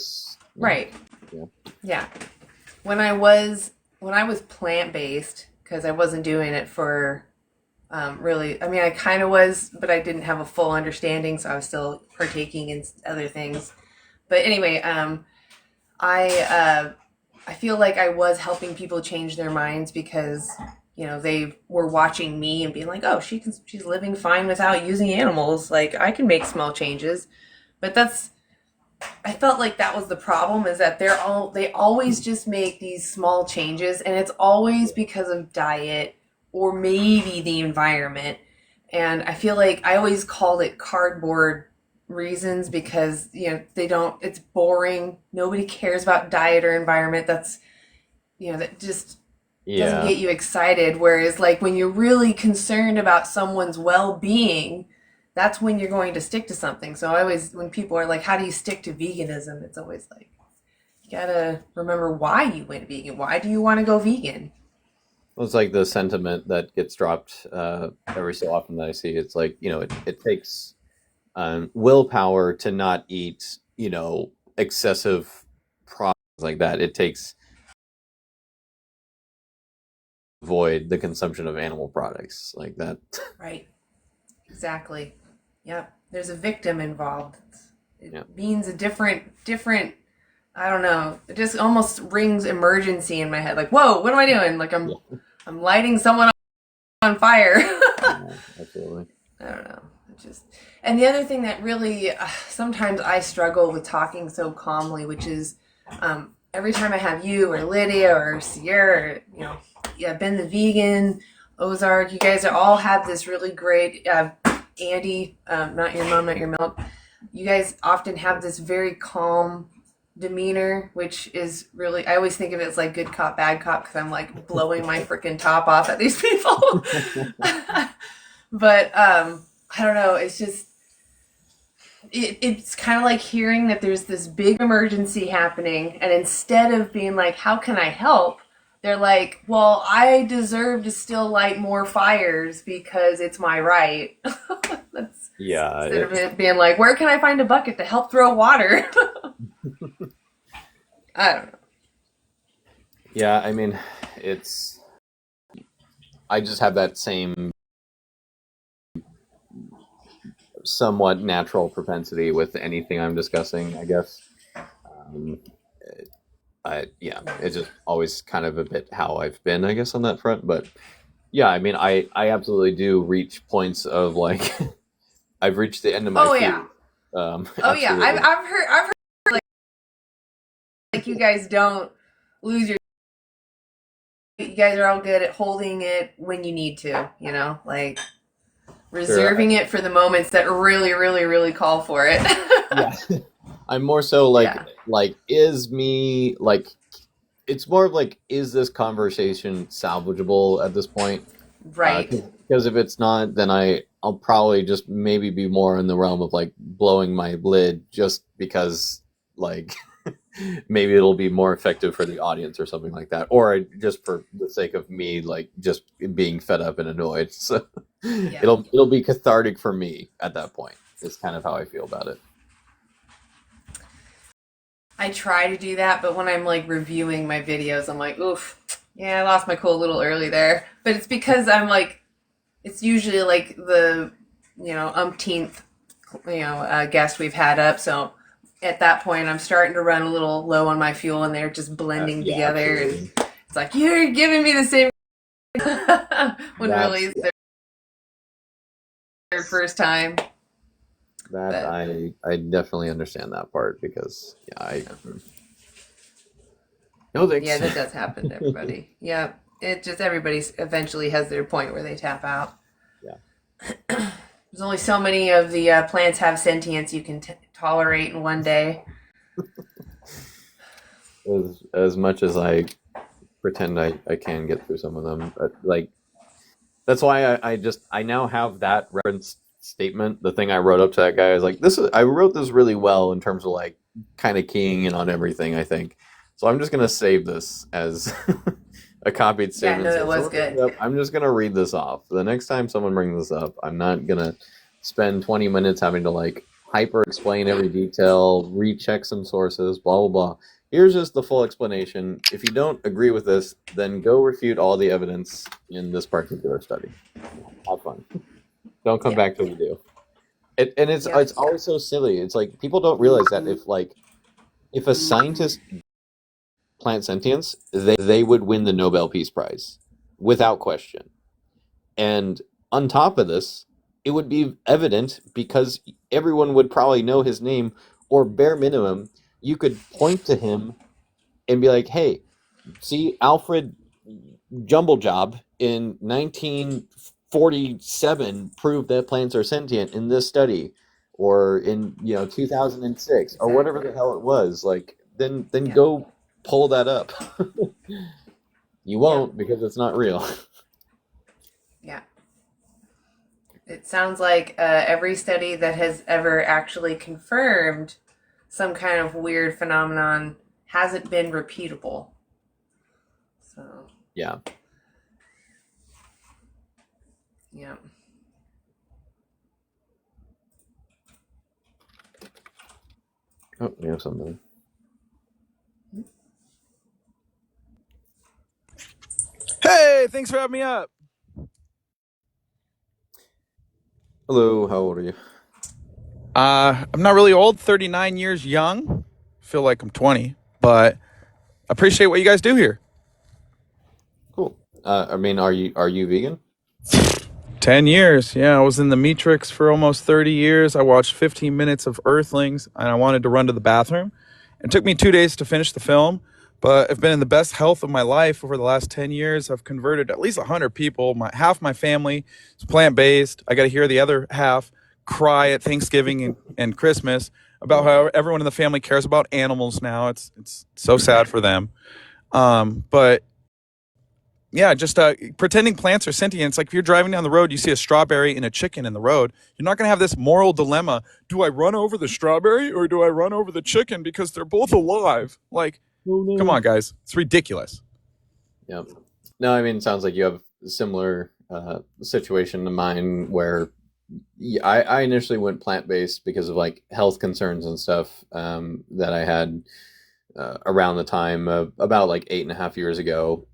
Right. Yeah. Yeah. When I was plant-based, because I wasn't doing it for really. I mean, I kind of was, but I didn't have a full understanding, so I was still partaking in other things. But anyway, I feel like I was helping people change their minds because they were watching me and being like, oh, she's living fine without using animals. Like I can make small changes, but I felt like that was the problem, is that they always just make these small changes, and it's always because of diet or maybe the environment. And I feel like I always called it cardboard reasons because it's boring. Nobody cares about diet or environment. That's that just doesn't get you excited. Whereas like when you're really concerned about someone's well-being, that's when you're going to stick to something. So when people are like, how do you stick to veganism? It's always like, you gotta remember why you went vegan. Why do you want to go vegan? Well, it's like the sentiment that gets dropped every so often that I see. It's like, it takes willpower to not eat, excessive products like that. It takes avoid the consumption of animal products like that. Right. Exactly. Yep. There's a victim involved. It means a different, I don't know. It just almost rings emergency in my head. Like, whoa, what am I doing? Like I'm lighting someone on fire. Absolutely. I don't know. And the other thing that really, sometimes I struggle with talking so calmly, which is, every time I have you or Lydia or Sierra, or, Ben the Vegan, Ozark, you guys all have this really great, Andy, not your mom, not your milk. You guys often have this very calm demeanor, which is really, I always think of it as like good cop, bad cop, because I'm like blowing my freaking top off at these people. But I don't know, it's just, it's kind of like hearing that there's this big emergency happening, and instead of being like, how can I help? They're like, well, I deserve to still light more fires because it's my right. Instead of it being like, where can I find a bucket to help throw water? I don't know. Yeah, I mean, I just have that same somewhat natural propensity with anything I'm discussing, I guess. It's just always kind of a bit how I've been, I guess, on that front. But yeah, I mean, I absolutely do reach points of like, I've reached the end of my feet. I've heard like you guys don't lose your. You guys are all good at holding it when you need to, like reserving it for the moments that really, really, really call for it. Yeah. I'm more so like is me like, it's more of like, is this conversation salvageable at this point? Right. Because if it's not, then I'll probably just maybe be more in the realm of like blowing my lid just because like maybe it'll be more effective for the audience or something like that, or just for the sake of me like just being fed up and annoyed. So it'll be cathartic for me at that point. Is kind of how I feel about it. I try to do that, but when I'm like reviewing my videos, I'm like, oof, I lost my cool a little early there. But it's because I'm like, it's usually like the, umpteenth, guest we've had up. So at that point, I'm starting to run a little low on my fuel, and they're just blending together. Absolutely. And it's like, you're giving me the same when really it's their first time. I definitely understand that part because no thanks. Yeah, that does happen to everybody. Yeah, it just everybody eventually has their point where they tap out. Yeah. There's only so many of the plants have sentience you can tolerate in one day. As much as I pretend I can get through some of them, but like that's why I now have that reference statement. The thing I wrote up to that guy is like, I wrote this really well in terms of like kind of keying in on everything, I think. So I'm just gonna save this as a copied statement. Yeah, no, it was good. I'm just gonna read this off. The next time someone brings this up, I'm not gonna spend 20 minutes having to like hyper explain every detail, recheck some sources, blah blah blah. Here's just the full explanation. If you don't agree with this, then go refute all the evidence in this particular study. Have fun. Don't come back till you do. It's always so silly. It's like people don't realize that if a scientist plant sentience, they would win the Nobel Peace Prize without question. And on top of this, it would be evident because everyone would probably know his name, or bare minimum, you could point to him and be like, hey, see Alfred Jumblejob in 1947 proved that plants are sentient in this study, or in 2006 or whatever the hell it was. Like then go pull that up. You won't because it's not real. Yeah. It sounds like every study that has ever actually confirmed some kind of weird phenomenon hasn't been repeatable. So. Yeah. Yeah. Oh, we have something. Hey! Hey, thanks for having me up. Hello, how old are you? I'm not really old, 39 years young. Feel like I'm 20, but appreciate what you guys do here. Cool. I mean, are you vegan? 10 years. Yeah, I was in the Matrix for almost 30 years. I watched 15 minutes of Earthlings, and I wanted to run to the bathroom. It took me 2 days to finish the film, but I've been in the best health of my life over the last 10 years. I've converted at least 100 people. Half my family is plant-based. I got to hear the other half cry at Thanksgiving and Christmas about how everyone in the family cares about animals now. It's so sad for them. But yeah, just pretending plants are sentient. It's like if you're driving down the road, you see a strawberry and a chicken in the road. You're not going to have this moral dilemma. Do I run over the strawberry or do I run over the chicken because they're both alive? Like, come on, guys. It's ridiculous. Yeah. No, I mean, it sounds like you have a similar situation to mine where I initially went plant-based because of like health concerns and stuff that I had around the time of about like 8.5 years ago.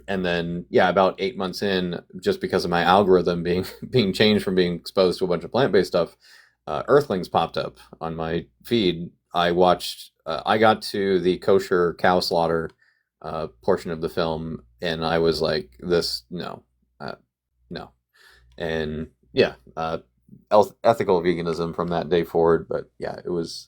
And then, yeah, about 8 months in, just because of my algorithm being changed from being exposed to a bunch of plant-based stuff, Earthlings popped up on my feed. I got to the kosher cow slaughter portion of the film, and I was like, no. And yeah, ethical veganism from that day forward. But yeah, it was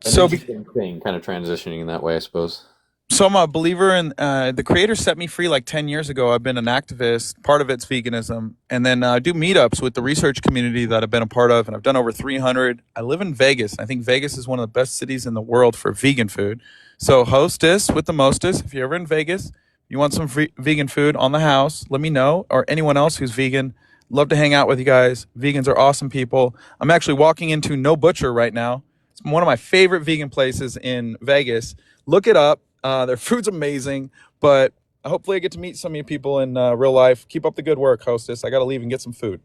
an interesting thing, kind of transitioning in that way, I suppose. So I'm a believer in the creator set me free like 10 years ago. I've been an activist. Part of it's veganism. And then I do meetups with the research community that I've been a part of. And I've done over 300. I live in Vegas. I think Vegas is one of the best cities in the world for vegan food. So hostess with the mostest. If you're ever in Vegas, you want some free vegan food on the house, let me know. Or anyone else who's vegan. Love to hang out with you guys. Vegans are awesome people. I'm actually walking into No Butcher right now. It's one of my favorite vegan places in Vegas. Look it up. Their food's amazing, but hopefully I get to meet some of you people in real life. Keep up the good work, hostess. I got to leave and get some food.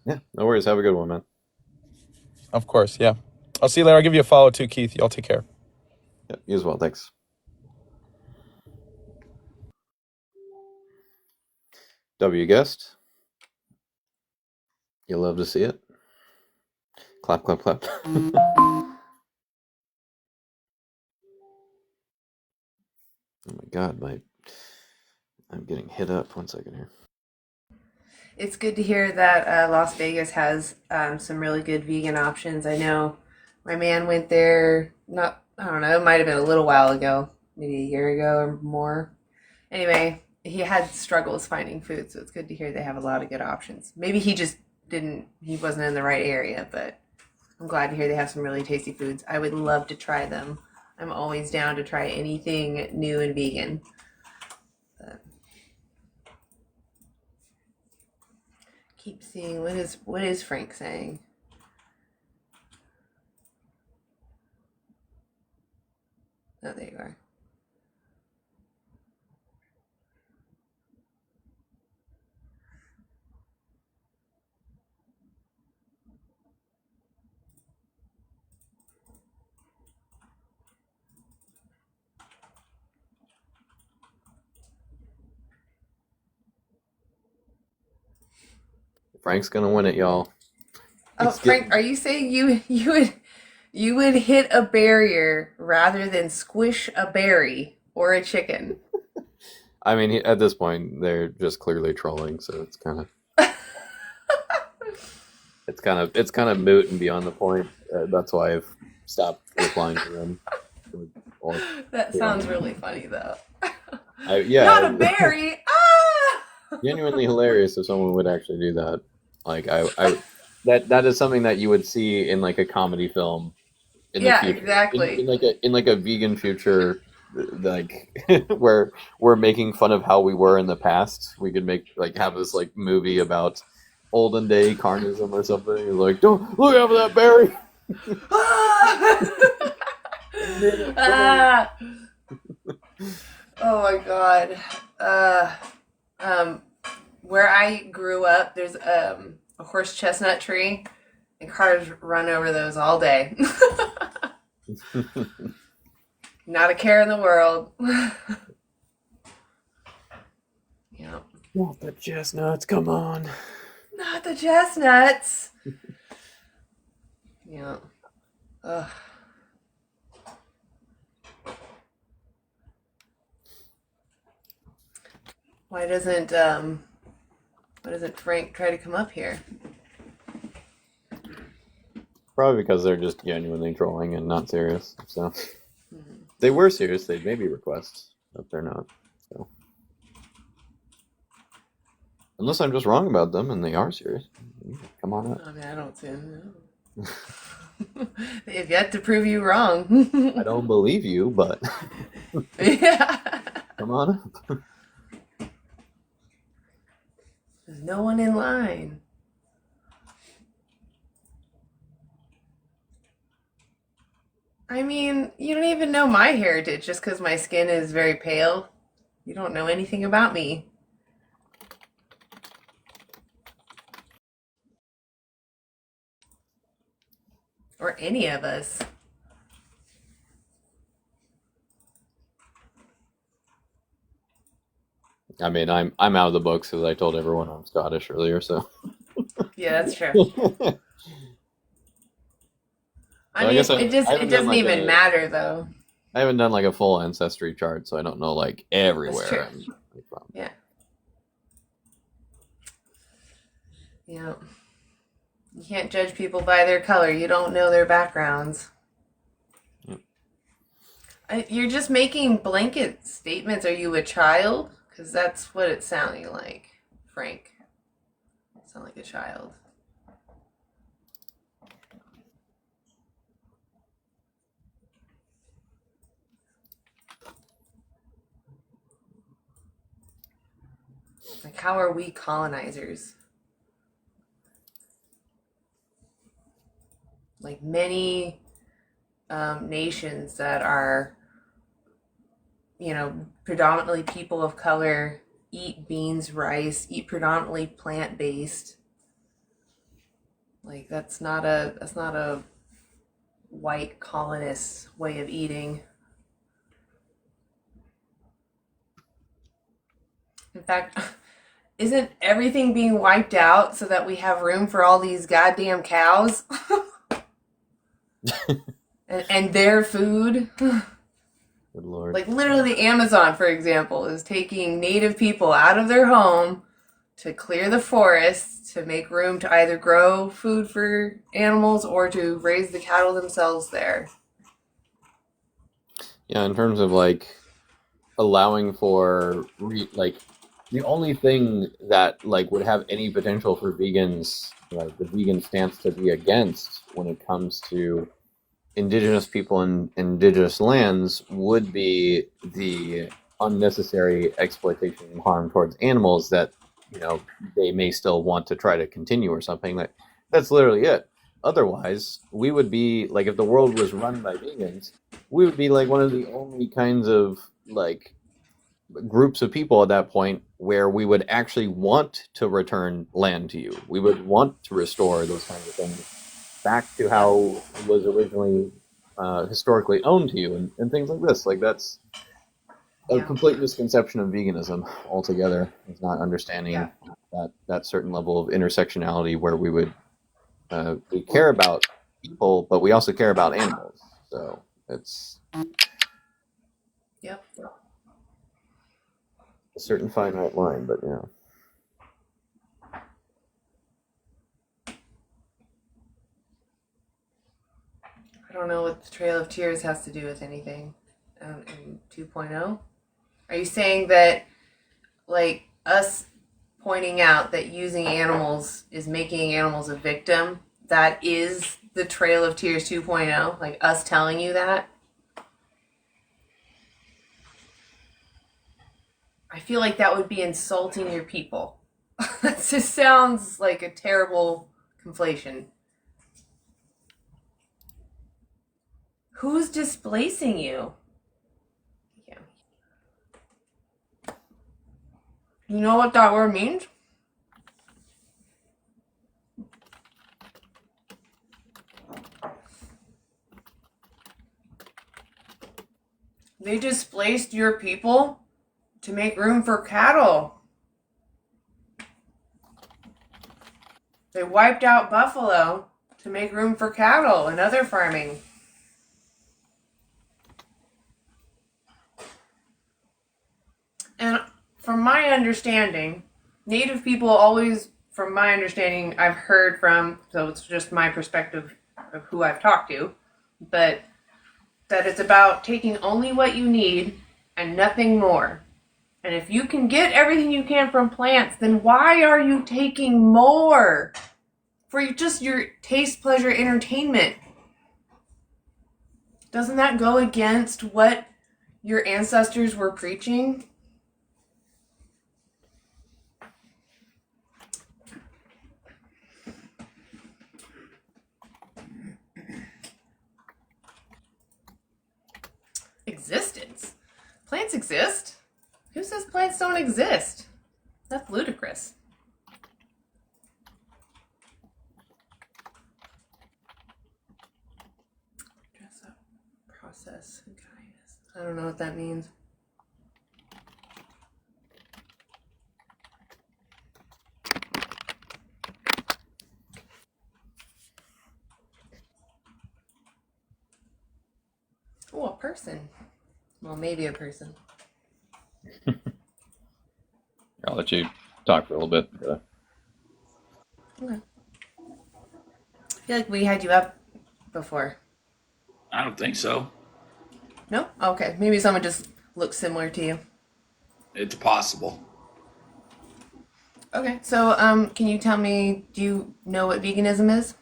Yeah, no worries. Have a good one, man. Of course, yeah. I'll see you later. I'll give you a follow too, Keith. Y'all take care. Yeah, you as well. Thanks. W guest. You love to see it. Clap, clap, clap. Oh my God, I'm getting hit up. 1 second here. It's good to hear that Las Vegas has some really good vegan options. I know my man went there, I don't know, it might have been a little while ago, maybe a year ago or more. Anyway, he had struggles finding food, so it's good to hear they have a lot of good options. Maybe he wasn't in the right area, but I'm glad to hear they have some really tasty foods. I would love to try them. I'm always down to try anything new and vegan. Keep seeing what is Frank saying? Oh, there you are. Frank's gonna win it, y'all. Oh, Frank, are you saying you would hit a barrier rather than squish a berry or a chicken? I mean, at this point, they're just clearly trolling, so it's kind of moot and beyond the point. That's why I've stopped replying to them. That sounds really funny, though. Yeah, not a berry. Ah! Genuinely hilarious if someone would actually do that. Like that is something that you would see in like a comedy film. In the future. Exactly. In like a vegan future, like where we're making fun of how we were in the past. We could have this like movie about olden day carnism or something. It's like, don't look out for that berry. Oh my God. Where I grew up, there's a horse chestnut tree, and cars run over those all day. Not a care in the world. Yeah. Not the chestnuts, come on. Not the chestnuts. Yeah. Ugh. Why doesn't Frank try to come up here? Probably because they're just genuinely trolling and not serious. So if they were serious, they'd maybe request, but they're not. So unless I'm just wrong about them and they are serious, come on up. I mean, I don't see them. No. They've yet to prove you wrong. I don't believe you, but yeah. Come on up. There's no one in line. I mean, you don't even know my heritage just because my skin is very pale. You don't know anything about me. Or any of us. I mean, I'm out of the books because I told everyone I'm Scottish earlier, so. Yeah, that's true. I mean, it doesn't even matter though. I haven't done like a full ancestry chart, so I don't know like everywhere I'm from. Yeah. Yeah. You can't judge people by their color. You don't know their backgrounds. Yep. You're just making blanket statements. Are you a child? Because that's what it's sounding like, Frank. You sound like a child. Like, how are we colonizers? Like many nations that are, predominantly people of color, eat beans, rice, eat predominantly plant-based. Like that's not a white colonist way of eating. In fact, isn't everything being wiped out so that we have room for all these goddamn cows? and their food? Good Lord. Like literally the Amazon, for example, is taking native people out of their home to clear the forests to make room to either grow food for animals or to raise the cattle themselves there. Yeah, in terms of like allowing for the only thing that like would have any potential for vegans, like the vegan stance to be against when it comes to indigenous people in indigenous lands would be the unnecessary exploitation and harm towards animals that they may still want to try to continue or something. That's literally it. Otherwise, we would be like, if the world was run by vegans, we would be like one of the only kinds of like groups of people at that point where we would actually want to return land to you. We would want to restore those kinds of things back to how it was originally historically owned to you and things like this. Like that's a complete misconception of veganism altogether, is not understanding that certain level of intersectionality where we would we care about people, but we also care about animals. So it's a certain finite line, but yeah. I don't know what the Trail of Tears has to do with anything in 2.0. Are you saying that, like, us pointing out that using animals is making animals a victim, that is the Trail of Tears 2.0? Like, us telling you that? I feel like that would be insulting your people. That just sounds like a terrible conflation. Who's displacing you? Yeah. You know what that word means? They displaced your people to make room for cattle. They wiped out buffalo to make room for cattle and other farming. And from my understanding, Native people always, from my understanding, I've heard from, so it's just my perspective of who I've talked to, but that it's about taking only what you need and nothing more. And if you can get everything you can from plants, then why are you taking more for just your taste, pleasure, entertainment? Doesn't that go against what your ancestors were preaching? Existence? Plants exist? Who says plants don't exist? That's ludicrous. Dress up, process, guys. I don't know what that means. Oh, a person. Well, maybe a person. I'll let you talk for a little bit. Okay. I feel like we had you up before. I don't think so. No? Okay. Maybe someone just looks similar to you. It's possible. Okay. So, can you tell me, do you know what veganism is?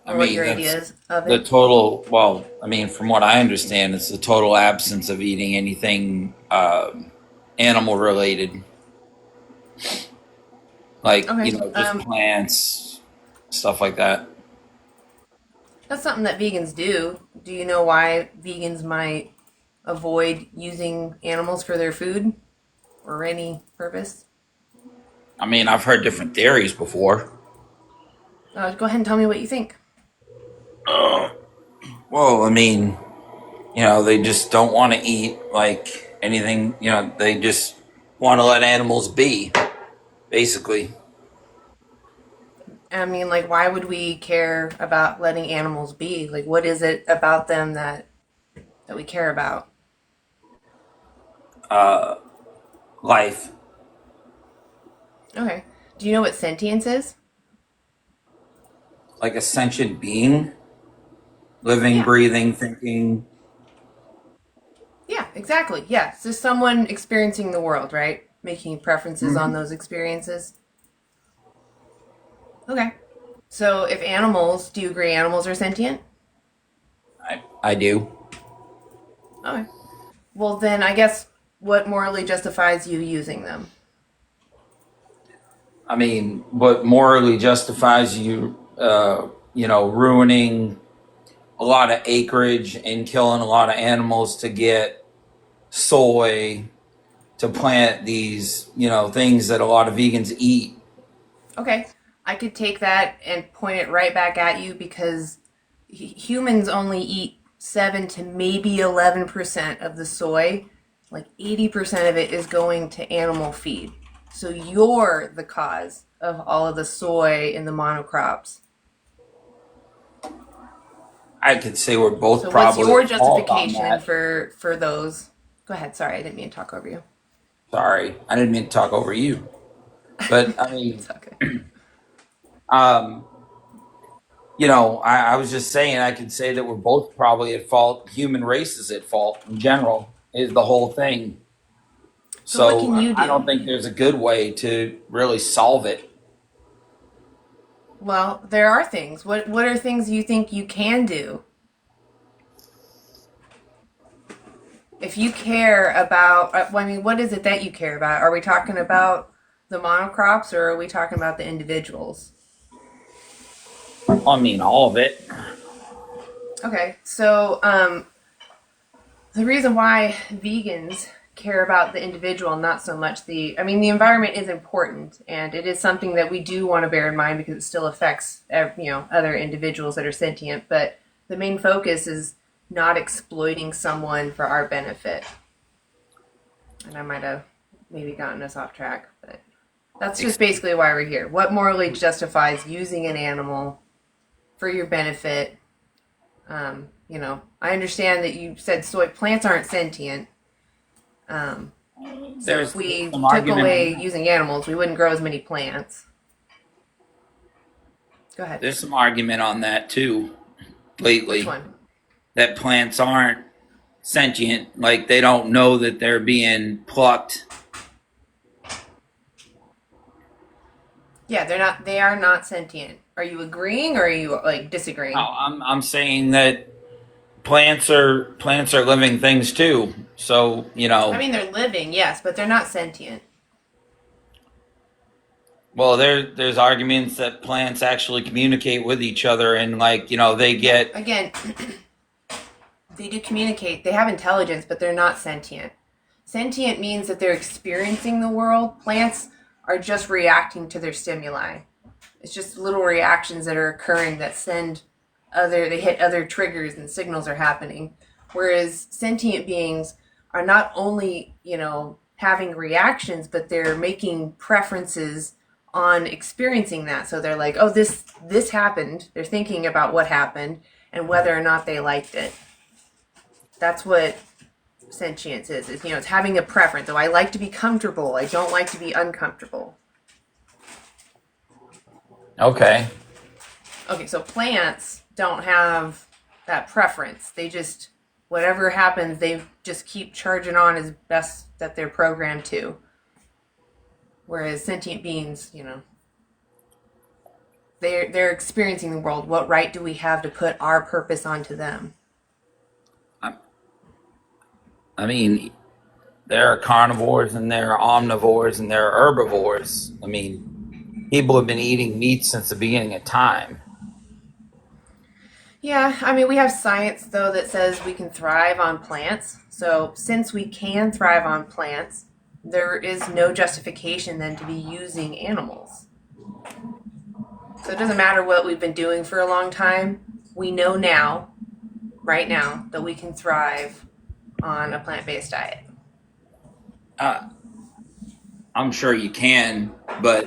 Or what your ideas of the it? total, well, I mean, from what I understand, it's the total absence of eating anything animal related. Like, Okay. just plants, stuff like that. That's something that vegans do. Do you know why vegans might avoid using animals for their food or any purpose? I mean, I've heard different theories before. Go ahead and tell me what you think. Well, I mean, they just don't want to eat like anything, they just want to let animals be, basically. I mean, like, why would we care about letting animals be? Like, what is it about them that we care about? Life. Okay. Do you know what sentience is? Like a sentient being, living, breathing, thinking. Yeah, exactly. Yeah. So someone experiencing the world, right? Making preferences on those experiences. Okay. So if animals, do you agree animals are sentient? I do. Okay. Well, then I guess what morally justifies you using them? I mean, what morally justifies you, ruining a lot of acreage and killing a lot of animals to get soy to plant these, things that a lot of vegans eat. Okay. I could take that and point it right back at you because humans only eat 7 to maybe 11% of the soy. Like 80% of it is going to animal feed. So you're the cause of all of the soy and the monocrops. I could say we're both So probably. what's your justification for those? Go ahead. Sorry, I didn't mean to talk over you. Sorry, I didn't mean to talk over you. But I mean, It's okay. I was just saying I could say that we're both probably at fault. Human race is at fault in general, is the whole thing. So what can you do? I don't think there's a good way to really solve it. Well, there are things. What are things you think you can do? If you care about, I mean, what is it that you care about? Are we talking about the monocrops or are we talking about the individuals? I mean, all of it. Okay, so the reason why vegans care about the individual, not so much the environment is important and it is something that we do want to bear in mind because it still affects, other individuals that are sentient, but the main focus is not exploiting someone for our benefit. And I might have maybe gotten us off track, but That's just basically why we're here. What morally justifies using an animal for your benefit? You know, I understand that you said soy plants aren't sentient. So if we took away using animals, we wouldn't grow as many plants. Go ahead. There's some argument on that too, lately. Which one? That plants aren't sentient, like they don't know that they're being plucked. Yeah, they are not sentient. Are you agreeing or are you like disagreeing? No, I'm saying that plants are living things too. So, you know. I mean, they're living, yes, but they're not sentient. Well, there's arguments that plants actually communicate with each other, and like, you know, they get again. They do communicate. They have intelligence, but they're not sentient. Sentient means that they're experiencing the world. Plants are just reacting to their stimuli. It's just little reactions that are occurring that they hit other triggers and signals are happening. Whereas sentient beings are not only, you know, having reactions, but they're making preferences on experiencing that. So they're like, oh, this happened. They're thinking about what happened and whether or not they liked it. That's what sentience is. It's, you know, it's having a preference. Oh, I like to be comfortable. I don't like to be uncomfortable. Okay. Okay, so plants don't have that preference. They just, whatever happens, they just keep charging on as best that they're programmed to. Whereas sentient beings, you know, they're experiencing the world. What right do we have to put our purpose onto them? I mean, there are carnivores and there are omnivores and there are herbivores. I mean, people have been eating meat since the beginning of time. Yeah, I mean, we have science, though, that says we can thrive on plants. So since we can thrive on plants, there is no justification then to be using animals. So it doesn't matter what we've been doing for a long time. We know now, right now, that we can thrive on a plant-based diet. I'm sure you can, but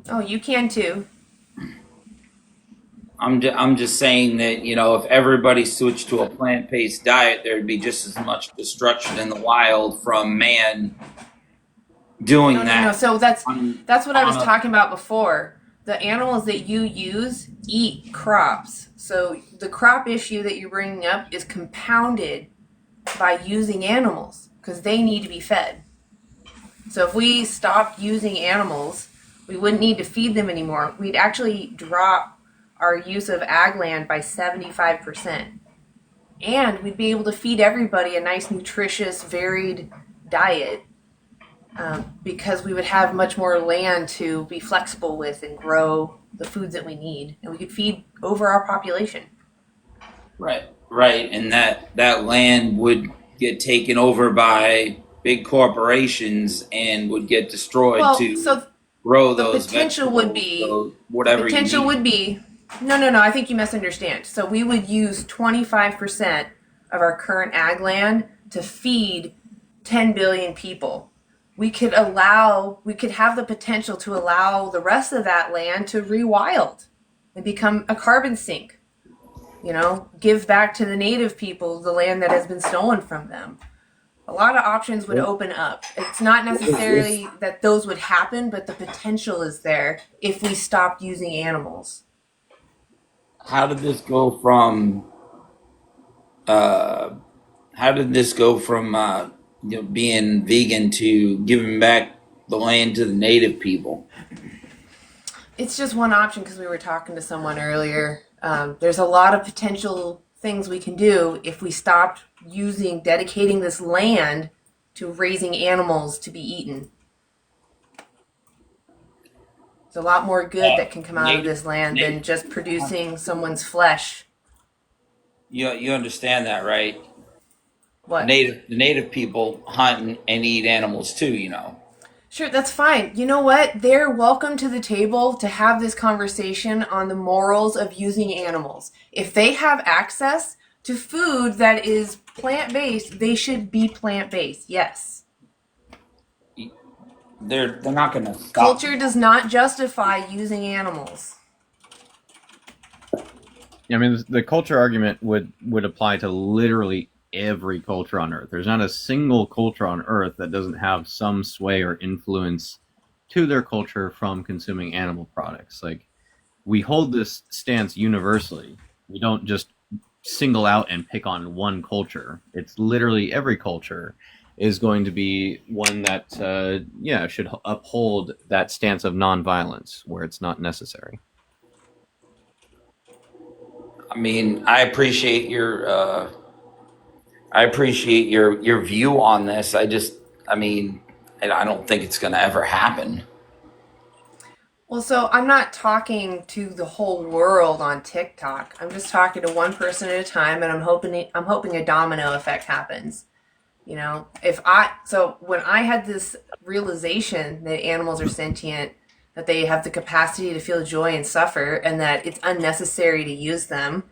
oh, you can too. I'm just saying that, you know, if everybody switched to a plant-based diet, there'd be just as much destruction in the wild from man doing that. No. So that's what I was talking about before. The animals that you use eat crops. So the crop issue that you're bringing up is compounded by using animals because they need to be fed. So if we stopped using animals, we wouldn't need to feed them anymore. We'd actually drop our use of ag land by 75%. And we'd be able to feed everybody a nice, nutritious, varied diet because we would have much more land to be flexible with and grow the foods that we need. And we could feed over our population. Right. And that land would get taken over by big corporations and would get destroyed grow those potential would be whatever potential would be no, I think you misunderstand. So we would use 25% of our current ag land to feed 10 billion people. We could have the potential to allow the rest of that land to rewild and become a carbon sink. You know, give back to the native people the land that has been stolen from them. A lot of options would open up. It's not necessarily that those would happen, but the potential is there if we stopped using animals. How did this go from being vegan to giving back the land to the native people? It's just one option because we were talking to someone earlier. There's a lot of potential things we can do if we stopped dedicating this land to raising animals to be eaten. There's a lot more good that can come out of this land than just producing someone's flesh. You understand that, right? What? The native people hunt and eat animals too, you know. Sure, that's fine. You know what? They're welcome to the table to have this conversation on the morals of using animals. If they have access to food that is plant-based, they should be plant-based, yes. They're not going to stop. Culture does not justify using animals. I mean, the culture argument would apply to literally every culture on Earth. There's not a single culture on Earth that doesn't have some sway or influence to their culture from consuming animal products. Like, we hold this stance universally. We don't just single out and pick on one culture. It's literally every culture is going to be one that, should uphold that stance of nonviolence where it's not necessary. I mean, I appreciate your view on this. I don't think it's going to ever happen. Well, so I'm not talking to the whole world on TikTok. I'm just talking to one person at a time, and I'm hoping a domino effect happens. You know, when I had this realization that animals are sentient, that they have the capacity to feel joy and suffer, and that it's unnecessary to use them,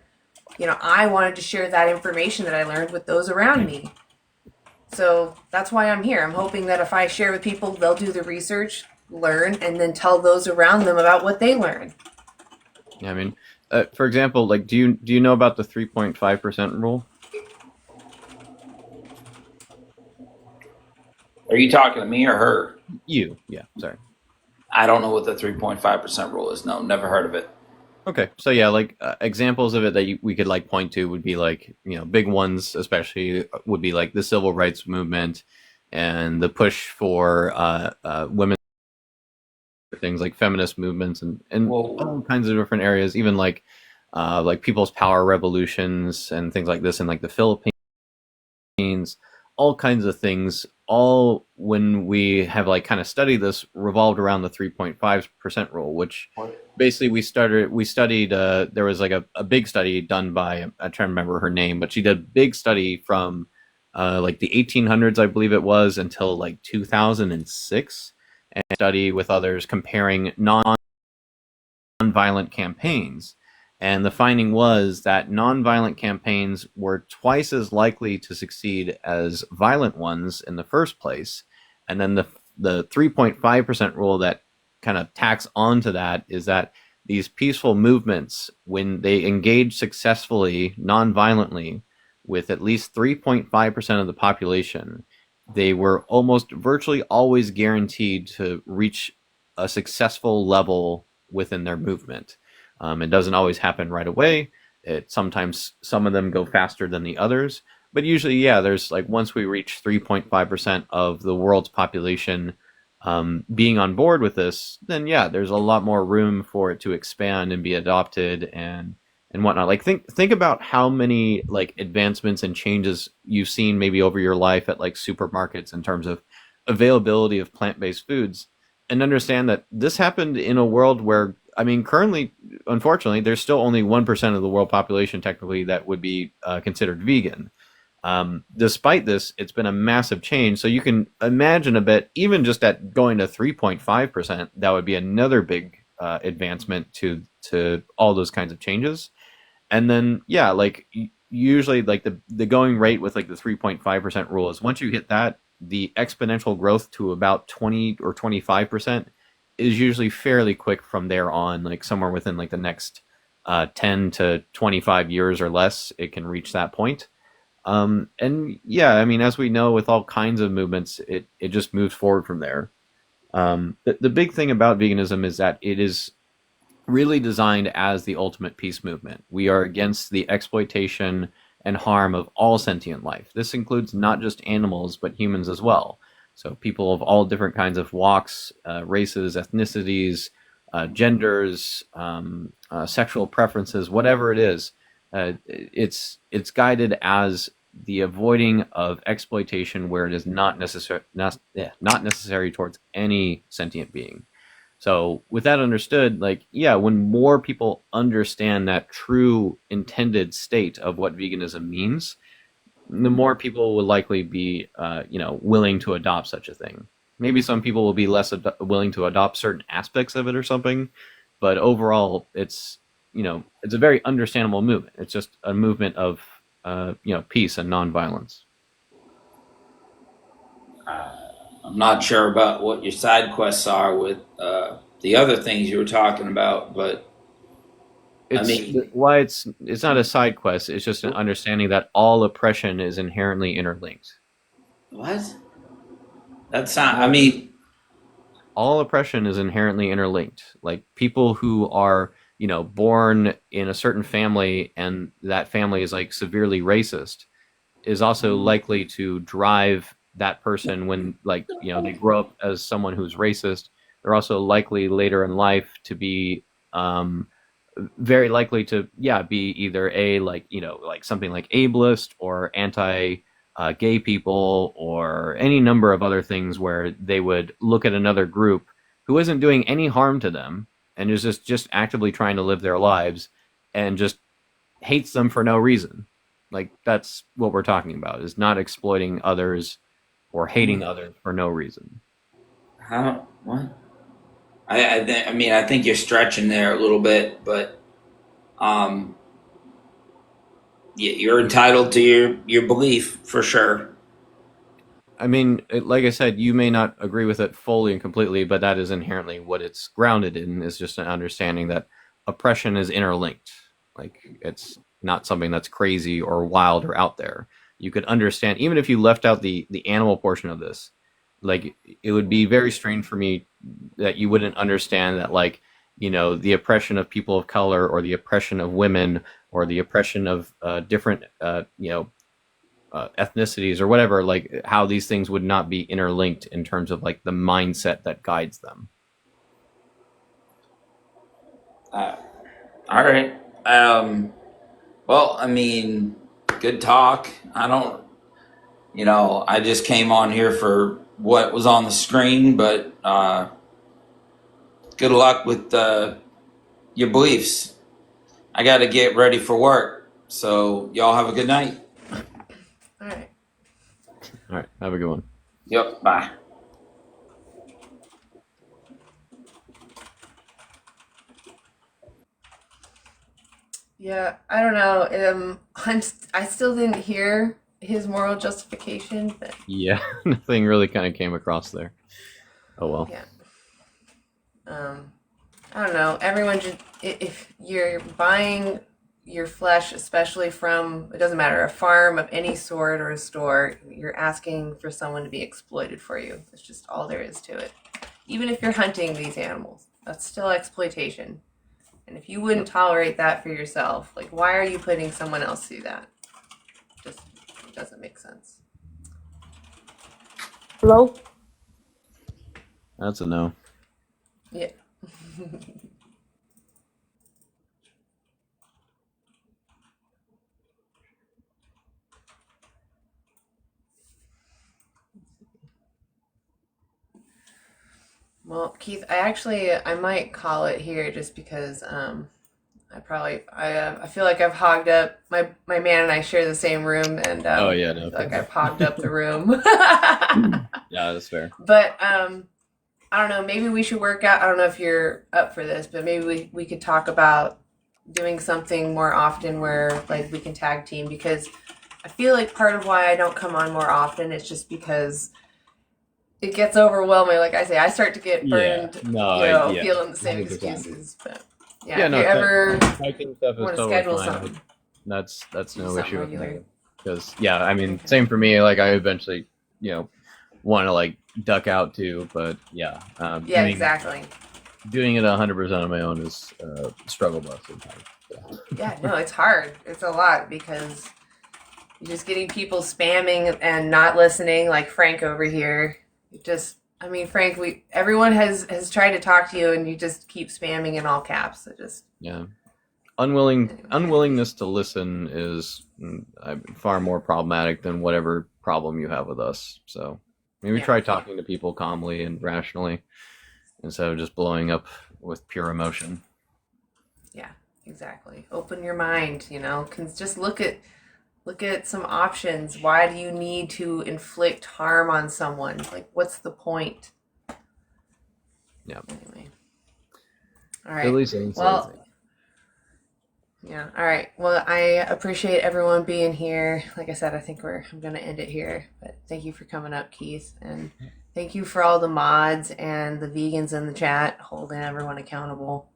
you know, I wanted to share that information that I learned with those around me. So that's why I'm here. I'm hoping that if I share with people, they'll do the research, learn, and then tell those around them about what they learned. Yeah, I mean, for example, like, do you know about the 3.5% rule? Are you talking to me or her? You, yeah, sorry. I don't know what the 3.5% rule is. No, never heard of it. Okay, so yeah, like examples of it that we could like point to would be like, you know, big ones especially would be like the civil rights movement and the push for women, things like feminist movements and all kinds of different areas, even like people's power revolutions and things like this in like the Philippines, all kinds of things. All, when we have like kind of studied this, revolved around the 3.5% rule, which basically we studied there was like a big study done by, I'm trying to remember her name, but she did a big study from like the 1800s, I believe it was, until like 2006, and study with others comparing non-violent campaigns. And the finding was that nonviolent campaigns were twice as likely to succeed as violent ones in the first place. And then the 3.5% rule that kind of tacks onto that is that these peaceful movements, when they engage successfully, nonviolently, with at least 3.5% of the population, they were almost virtually always guaranteed to reach a successful level within their movement. It doesn't always happen right away. Sometimes some of them go faster than the others, but usually, yeah, there's like, once we reach 3.5% of the world's population being on board with this, then yeah, there's a lot more room for it to expand and be adopted and whatnot. Like, think about how many like advancements and changes you've seen maybe over your life at like supermarkets in terms of availability of plant-based foods, and understand that this happened in a world where, I mean, currently, unfortunately, there's still only 1% of the world population technically that would be considered vegan. Despite this, it's been a massive change. So you can imagine a bit, even just at going to 3.5%, that would be another big advancement to all those kinds of changes. And then, yeah, like usually like the going rate with like the 3.5% rule is, once you hit that, the exponential growth to about 20 or 25% is usually fairly quick from there on, like somewhere within like the next 10 to 25 years or less, it can reach that point. And yeah, I mean, as we know with all kinds of movements, it just moves forward from there. The big thing about veganism is that it is really designed as the ultimate peace movement. We are against the exploitation and harm of all sentient life. This includes not just animals, but humans as well. So people of all different kinds of walks, races, ethnicities, genders, sexual preferences, whatever it is, it's guided as the avoiding of exploitation where it is not necessary towards any sentient being. So with that understood, like, yeah, when more people understand that true intended state of what veganism means, the more people will likely be, willing to adopt such a thing. Maybe some people will be less willing to adopt certain aspects of it or something, but overall, it's a very understandable movement. It's just a movement of, peace and nonviolence. I'm not sure about what your side quests are with the other things you were talking about, but why it's not a side quest. It's just an understanding that all oppression is inherently interlinked. What? That's not. I mean, all oppression is inherently interlinked. Like people who are, born in a certain family and that family is like severely racist is also likely to drive that person when they grow up as someone who's racist. They're also likely later in life to be very likely to be either something like ableist or anti gay people or any number of other things where they would look at another group who isn't doing any harm to them and is just actively trying to live their lives and just hates them for no reason. Like that's what we're talking about, is not exploiting others or hating others for no reason. How? What? I mean, I think you're stretching there a little bit, but you're entitled to your belief for sure. I mean, like I said, you may not agree with it fully and completely, but that is inherently what it's grounded in, is just an understanding that oppression is interlinked. Like it's not something that's crazy or wild or out there. You could understand, even if you left out the animal portion of this, like it would be very strange for me that you wouldn't understand that, like, the oppression of people of color or the oppression of women or the oppression of different, ethnicities or whatever, like how these things would not be interlinked in terms of like the mindset that guides them. All right. Well, I mean, good talk. I just came on here for what was on the screen, but good luck with your beliefs. I got to get ready for work. So y'all have a good night. All right. All right. Have a good one. Yep. Bye. Yeah, I don't know. I still didn't hear his moral justification, but yeah, nothing really kind of came across there. Oh well. Yeah. I don't know. Everyone should, if you're buying your flesh, especially from, it doesn't matter, a farm of any sort or a store, you're asking for someone to be exploited for you. That's just all there is to it. Even if you're hunting these animals, that's still exploitation. And if you wouldn't tolerate that for yourself, like, why are you putting someone else through that? Just, it doesn't make sense. Hello? That's a no. Yeah. Well, Keith, I might call it here just because I feel like I've hogged up my man and I share the same room, and oh yeah, no, I feel like I've hogged up the room. Yeah, that's fair. But I don't know, maybe we should work out. I don't know if you're up for this, but maybe we could talk about doing something more often where like we can tag team, because I feel like part of why I don't come on more often is just because it gets overwhelming. Like I say, I start to get burned, feeling the same 100%. Excuses. But if you ever want to schedule something, that's no issue with me. Because I mean, same for me. Like I eventually, want to like duck out too, but exactly. Doing it 100% on my own is a struggle bus sometimes. Yeah, no, it's hard. It's a lot because you're just getting people spamming and not listening, like Frank over here. Frank, everyone has tried to talk to you and you just keep spamming in all caps. Unwillingness to listen is far more problematic than whatever problem you have with us. So maybe try talking to people calmly and rationally instead of just blowing up with pure emotion. Yeah, exactly. Open your mind, just look at some options. Why do you need to inflict harm on someone? Like, what's the point? Yeah. Anyway. All right. Well, Yeah. All right. Well, I appreciate everyone being here. Like I said, I think I'm going to end it here. But thank you for coming up, Keith. And thank you for all the mods and the vegans in the chat holding everyone accountable.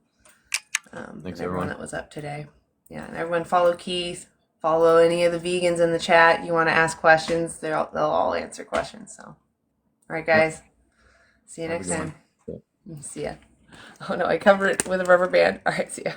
Thanks, everyone that was up today. Yeah. And everyone follow Keith. Follow any of the vegans in the chat. You want to ask questions, they'll all answer questions. So, all right, guys. Yep. See you next time. Yep. See ya. Oh, no, I covered it with a rubber band. All right. See ya.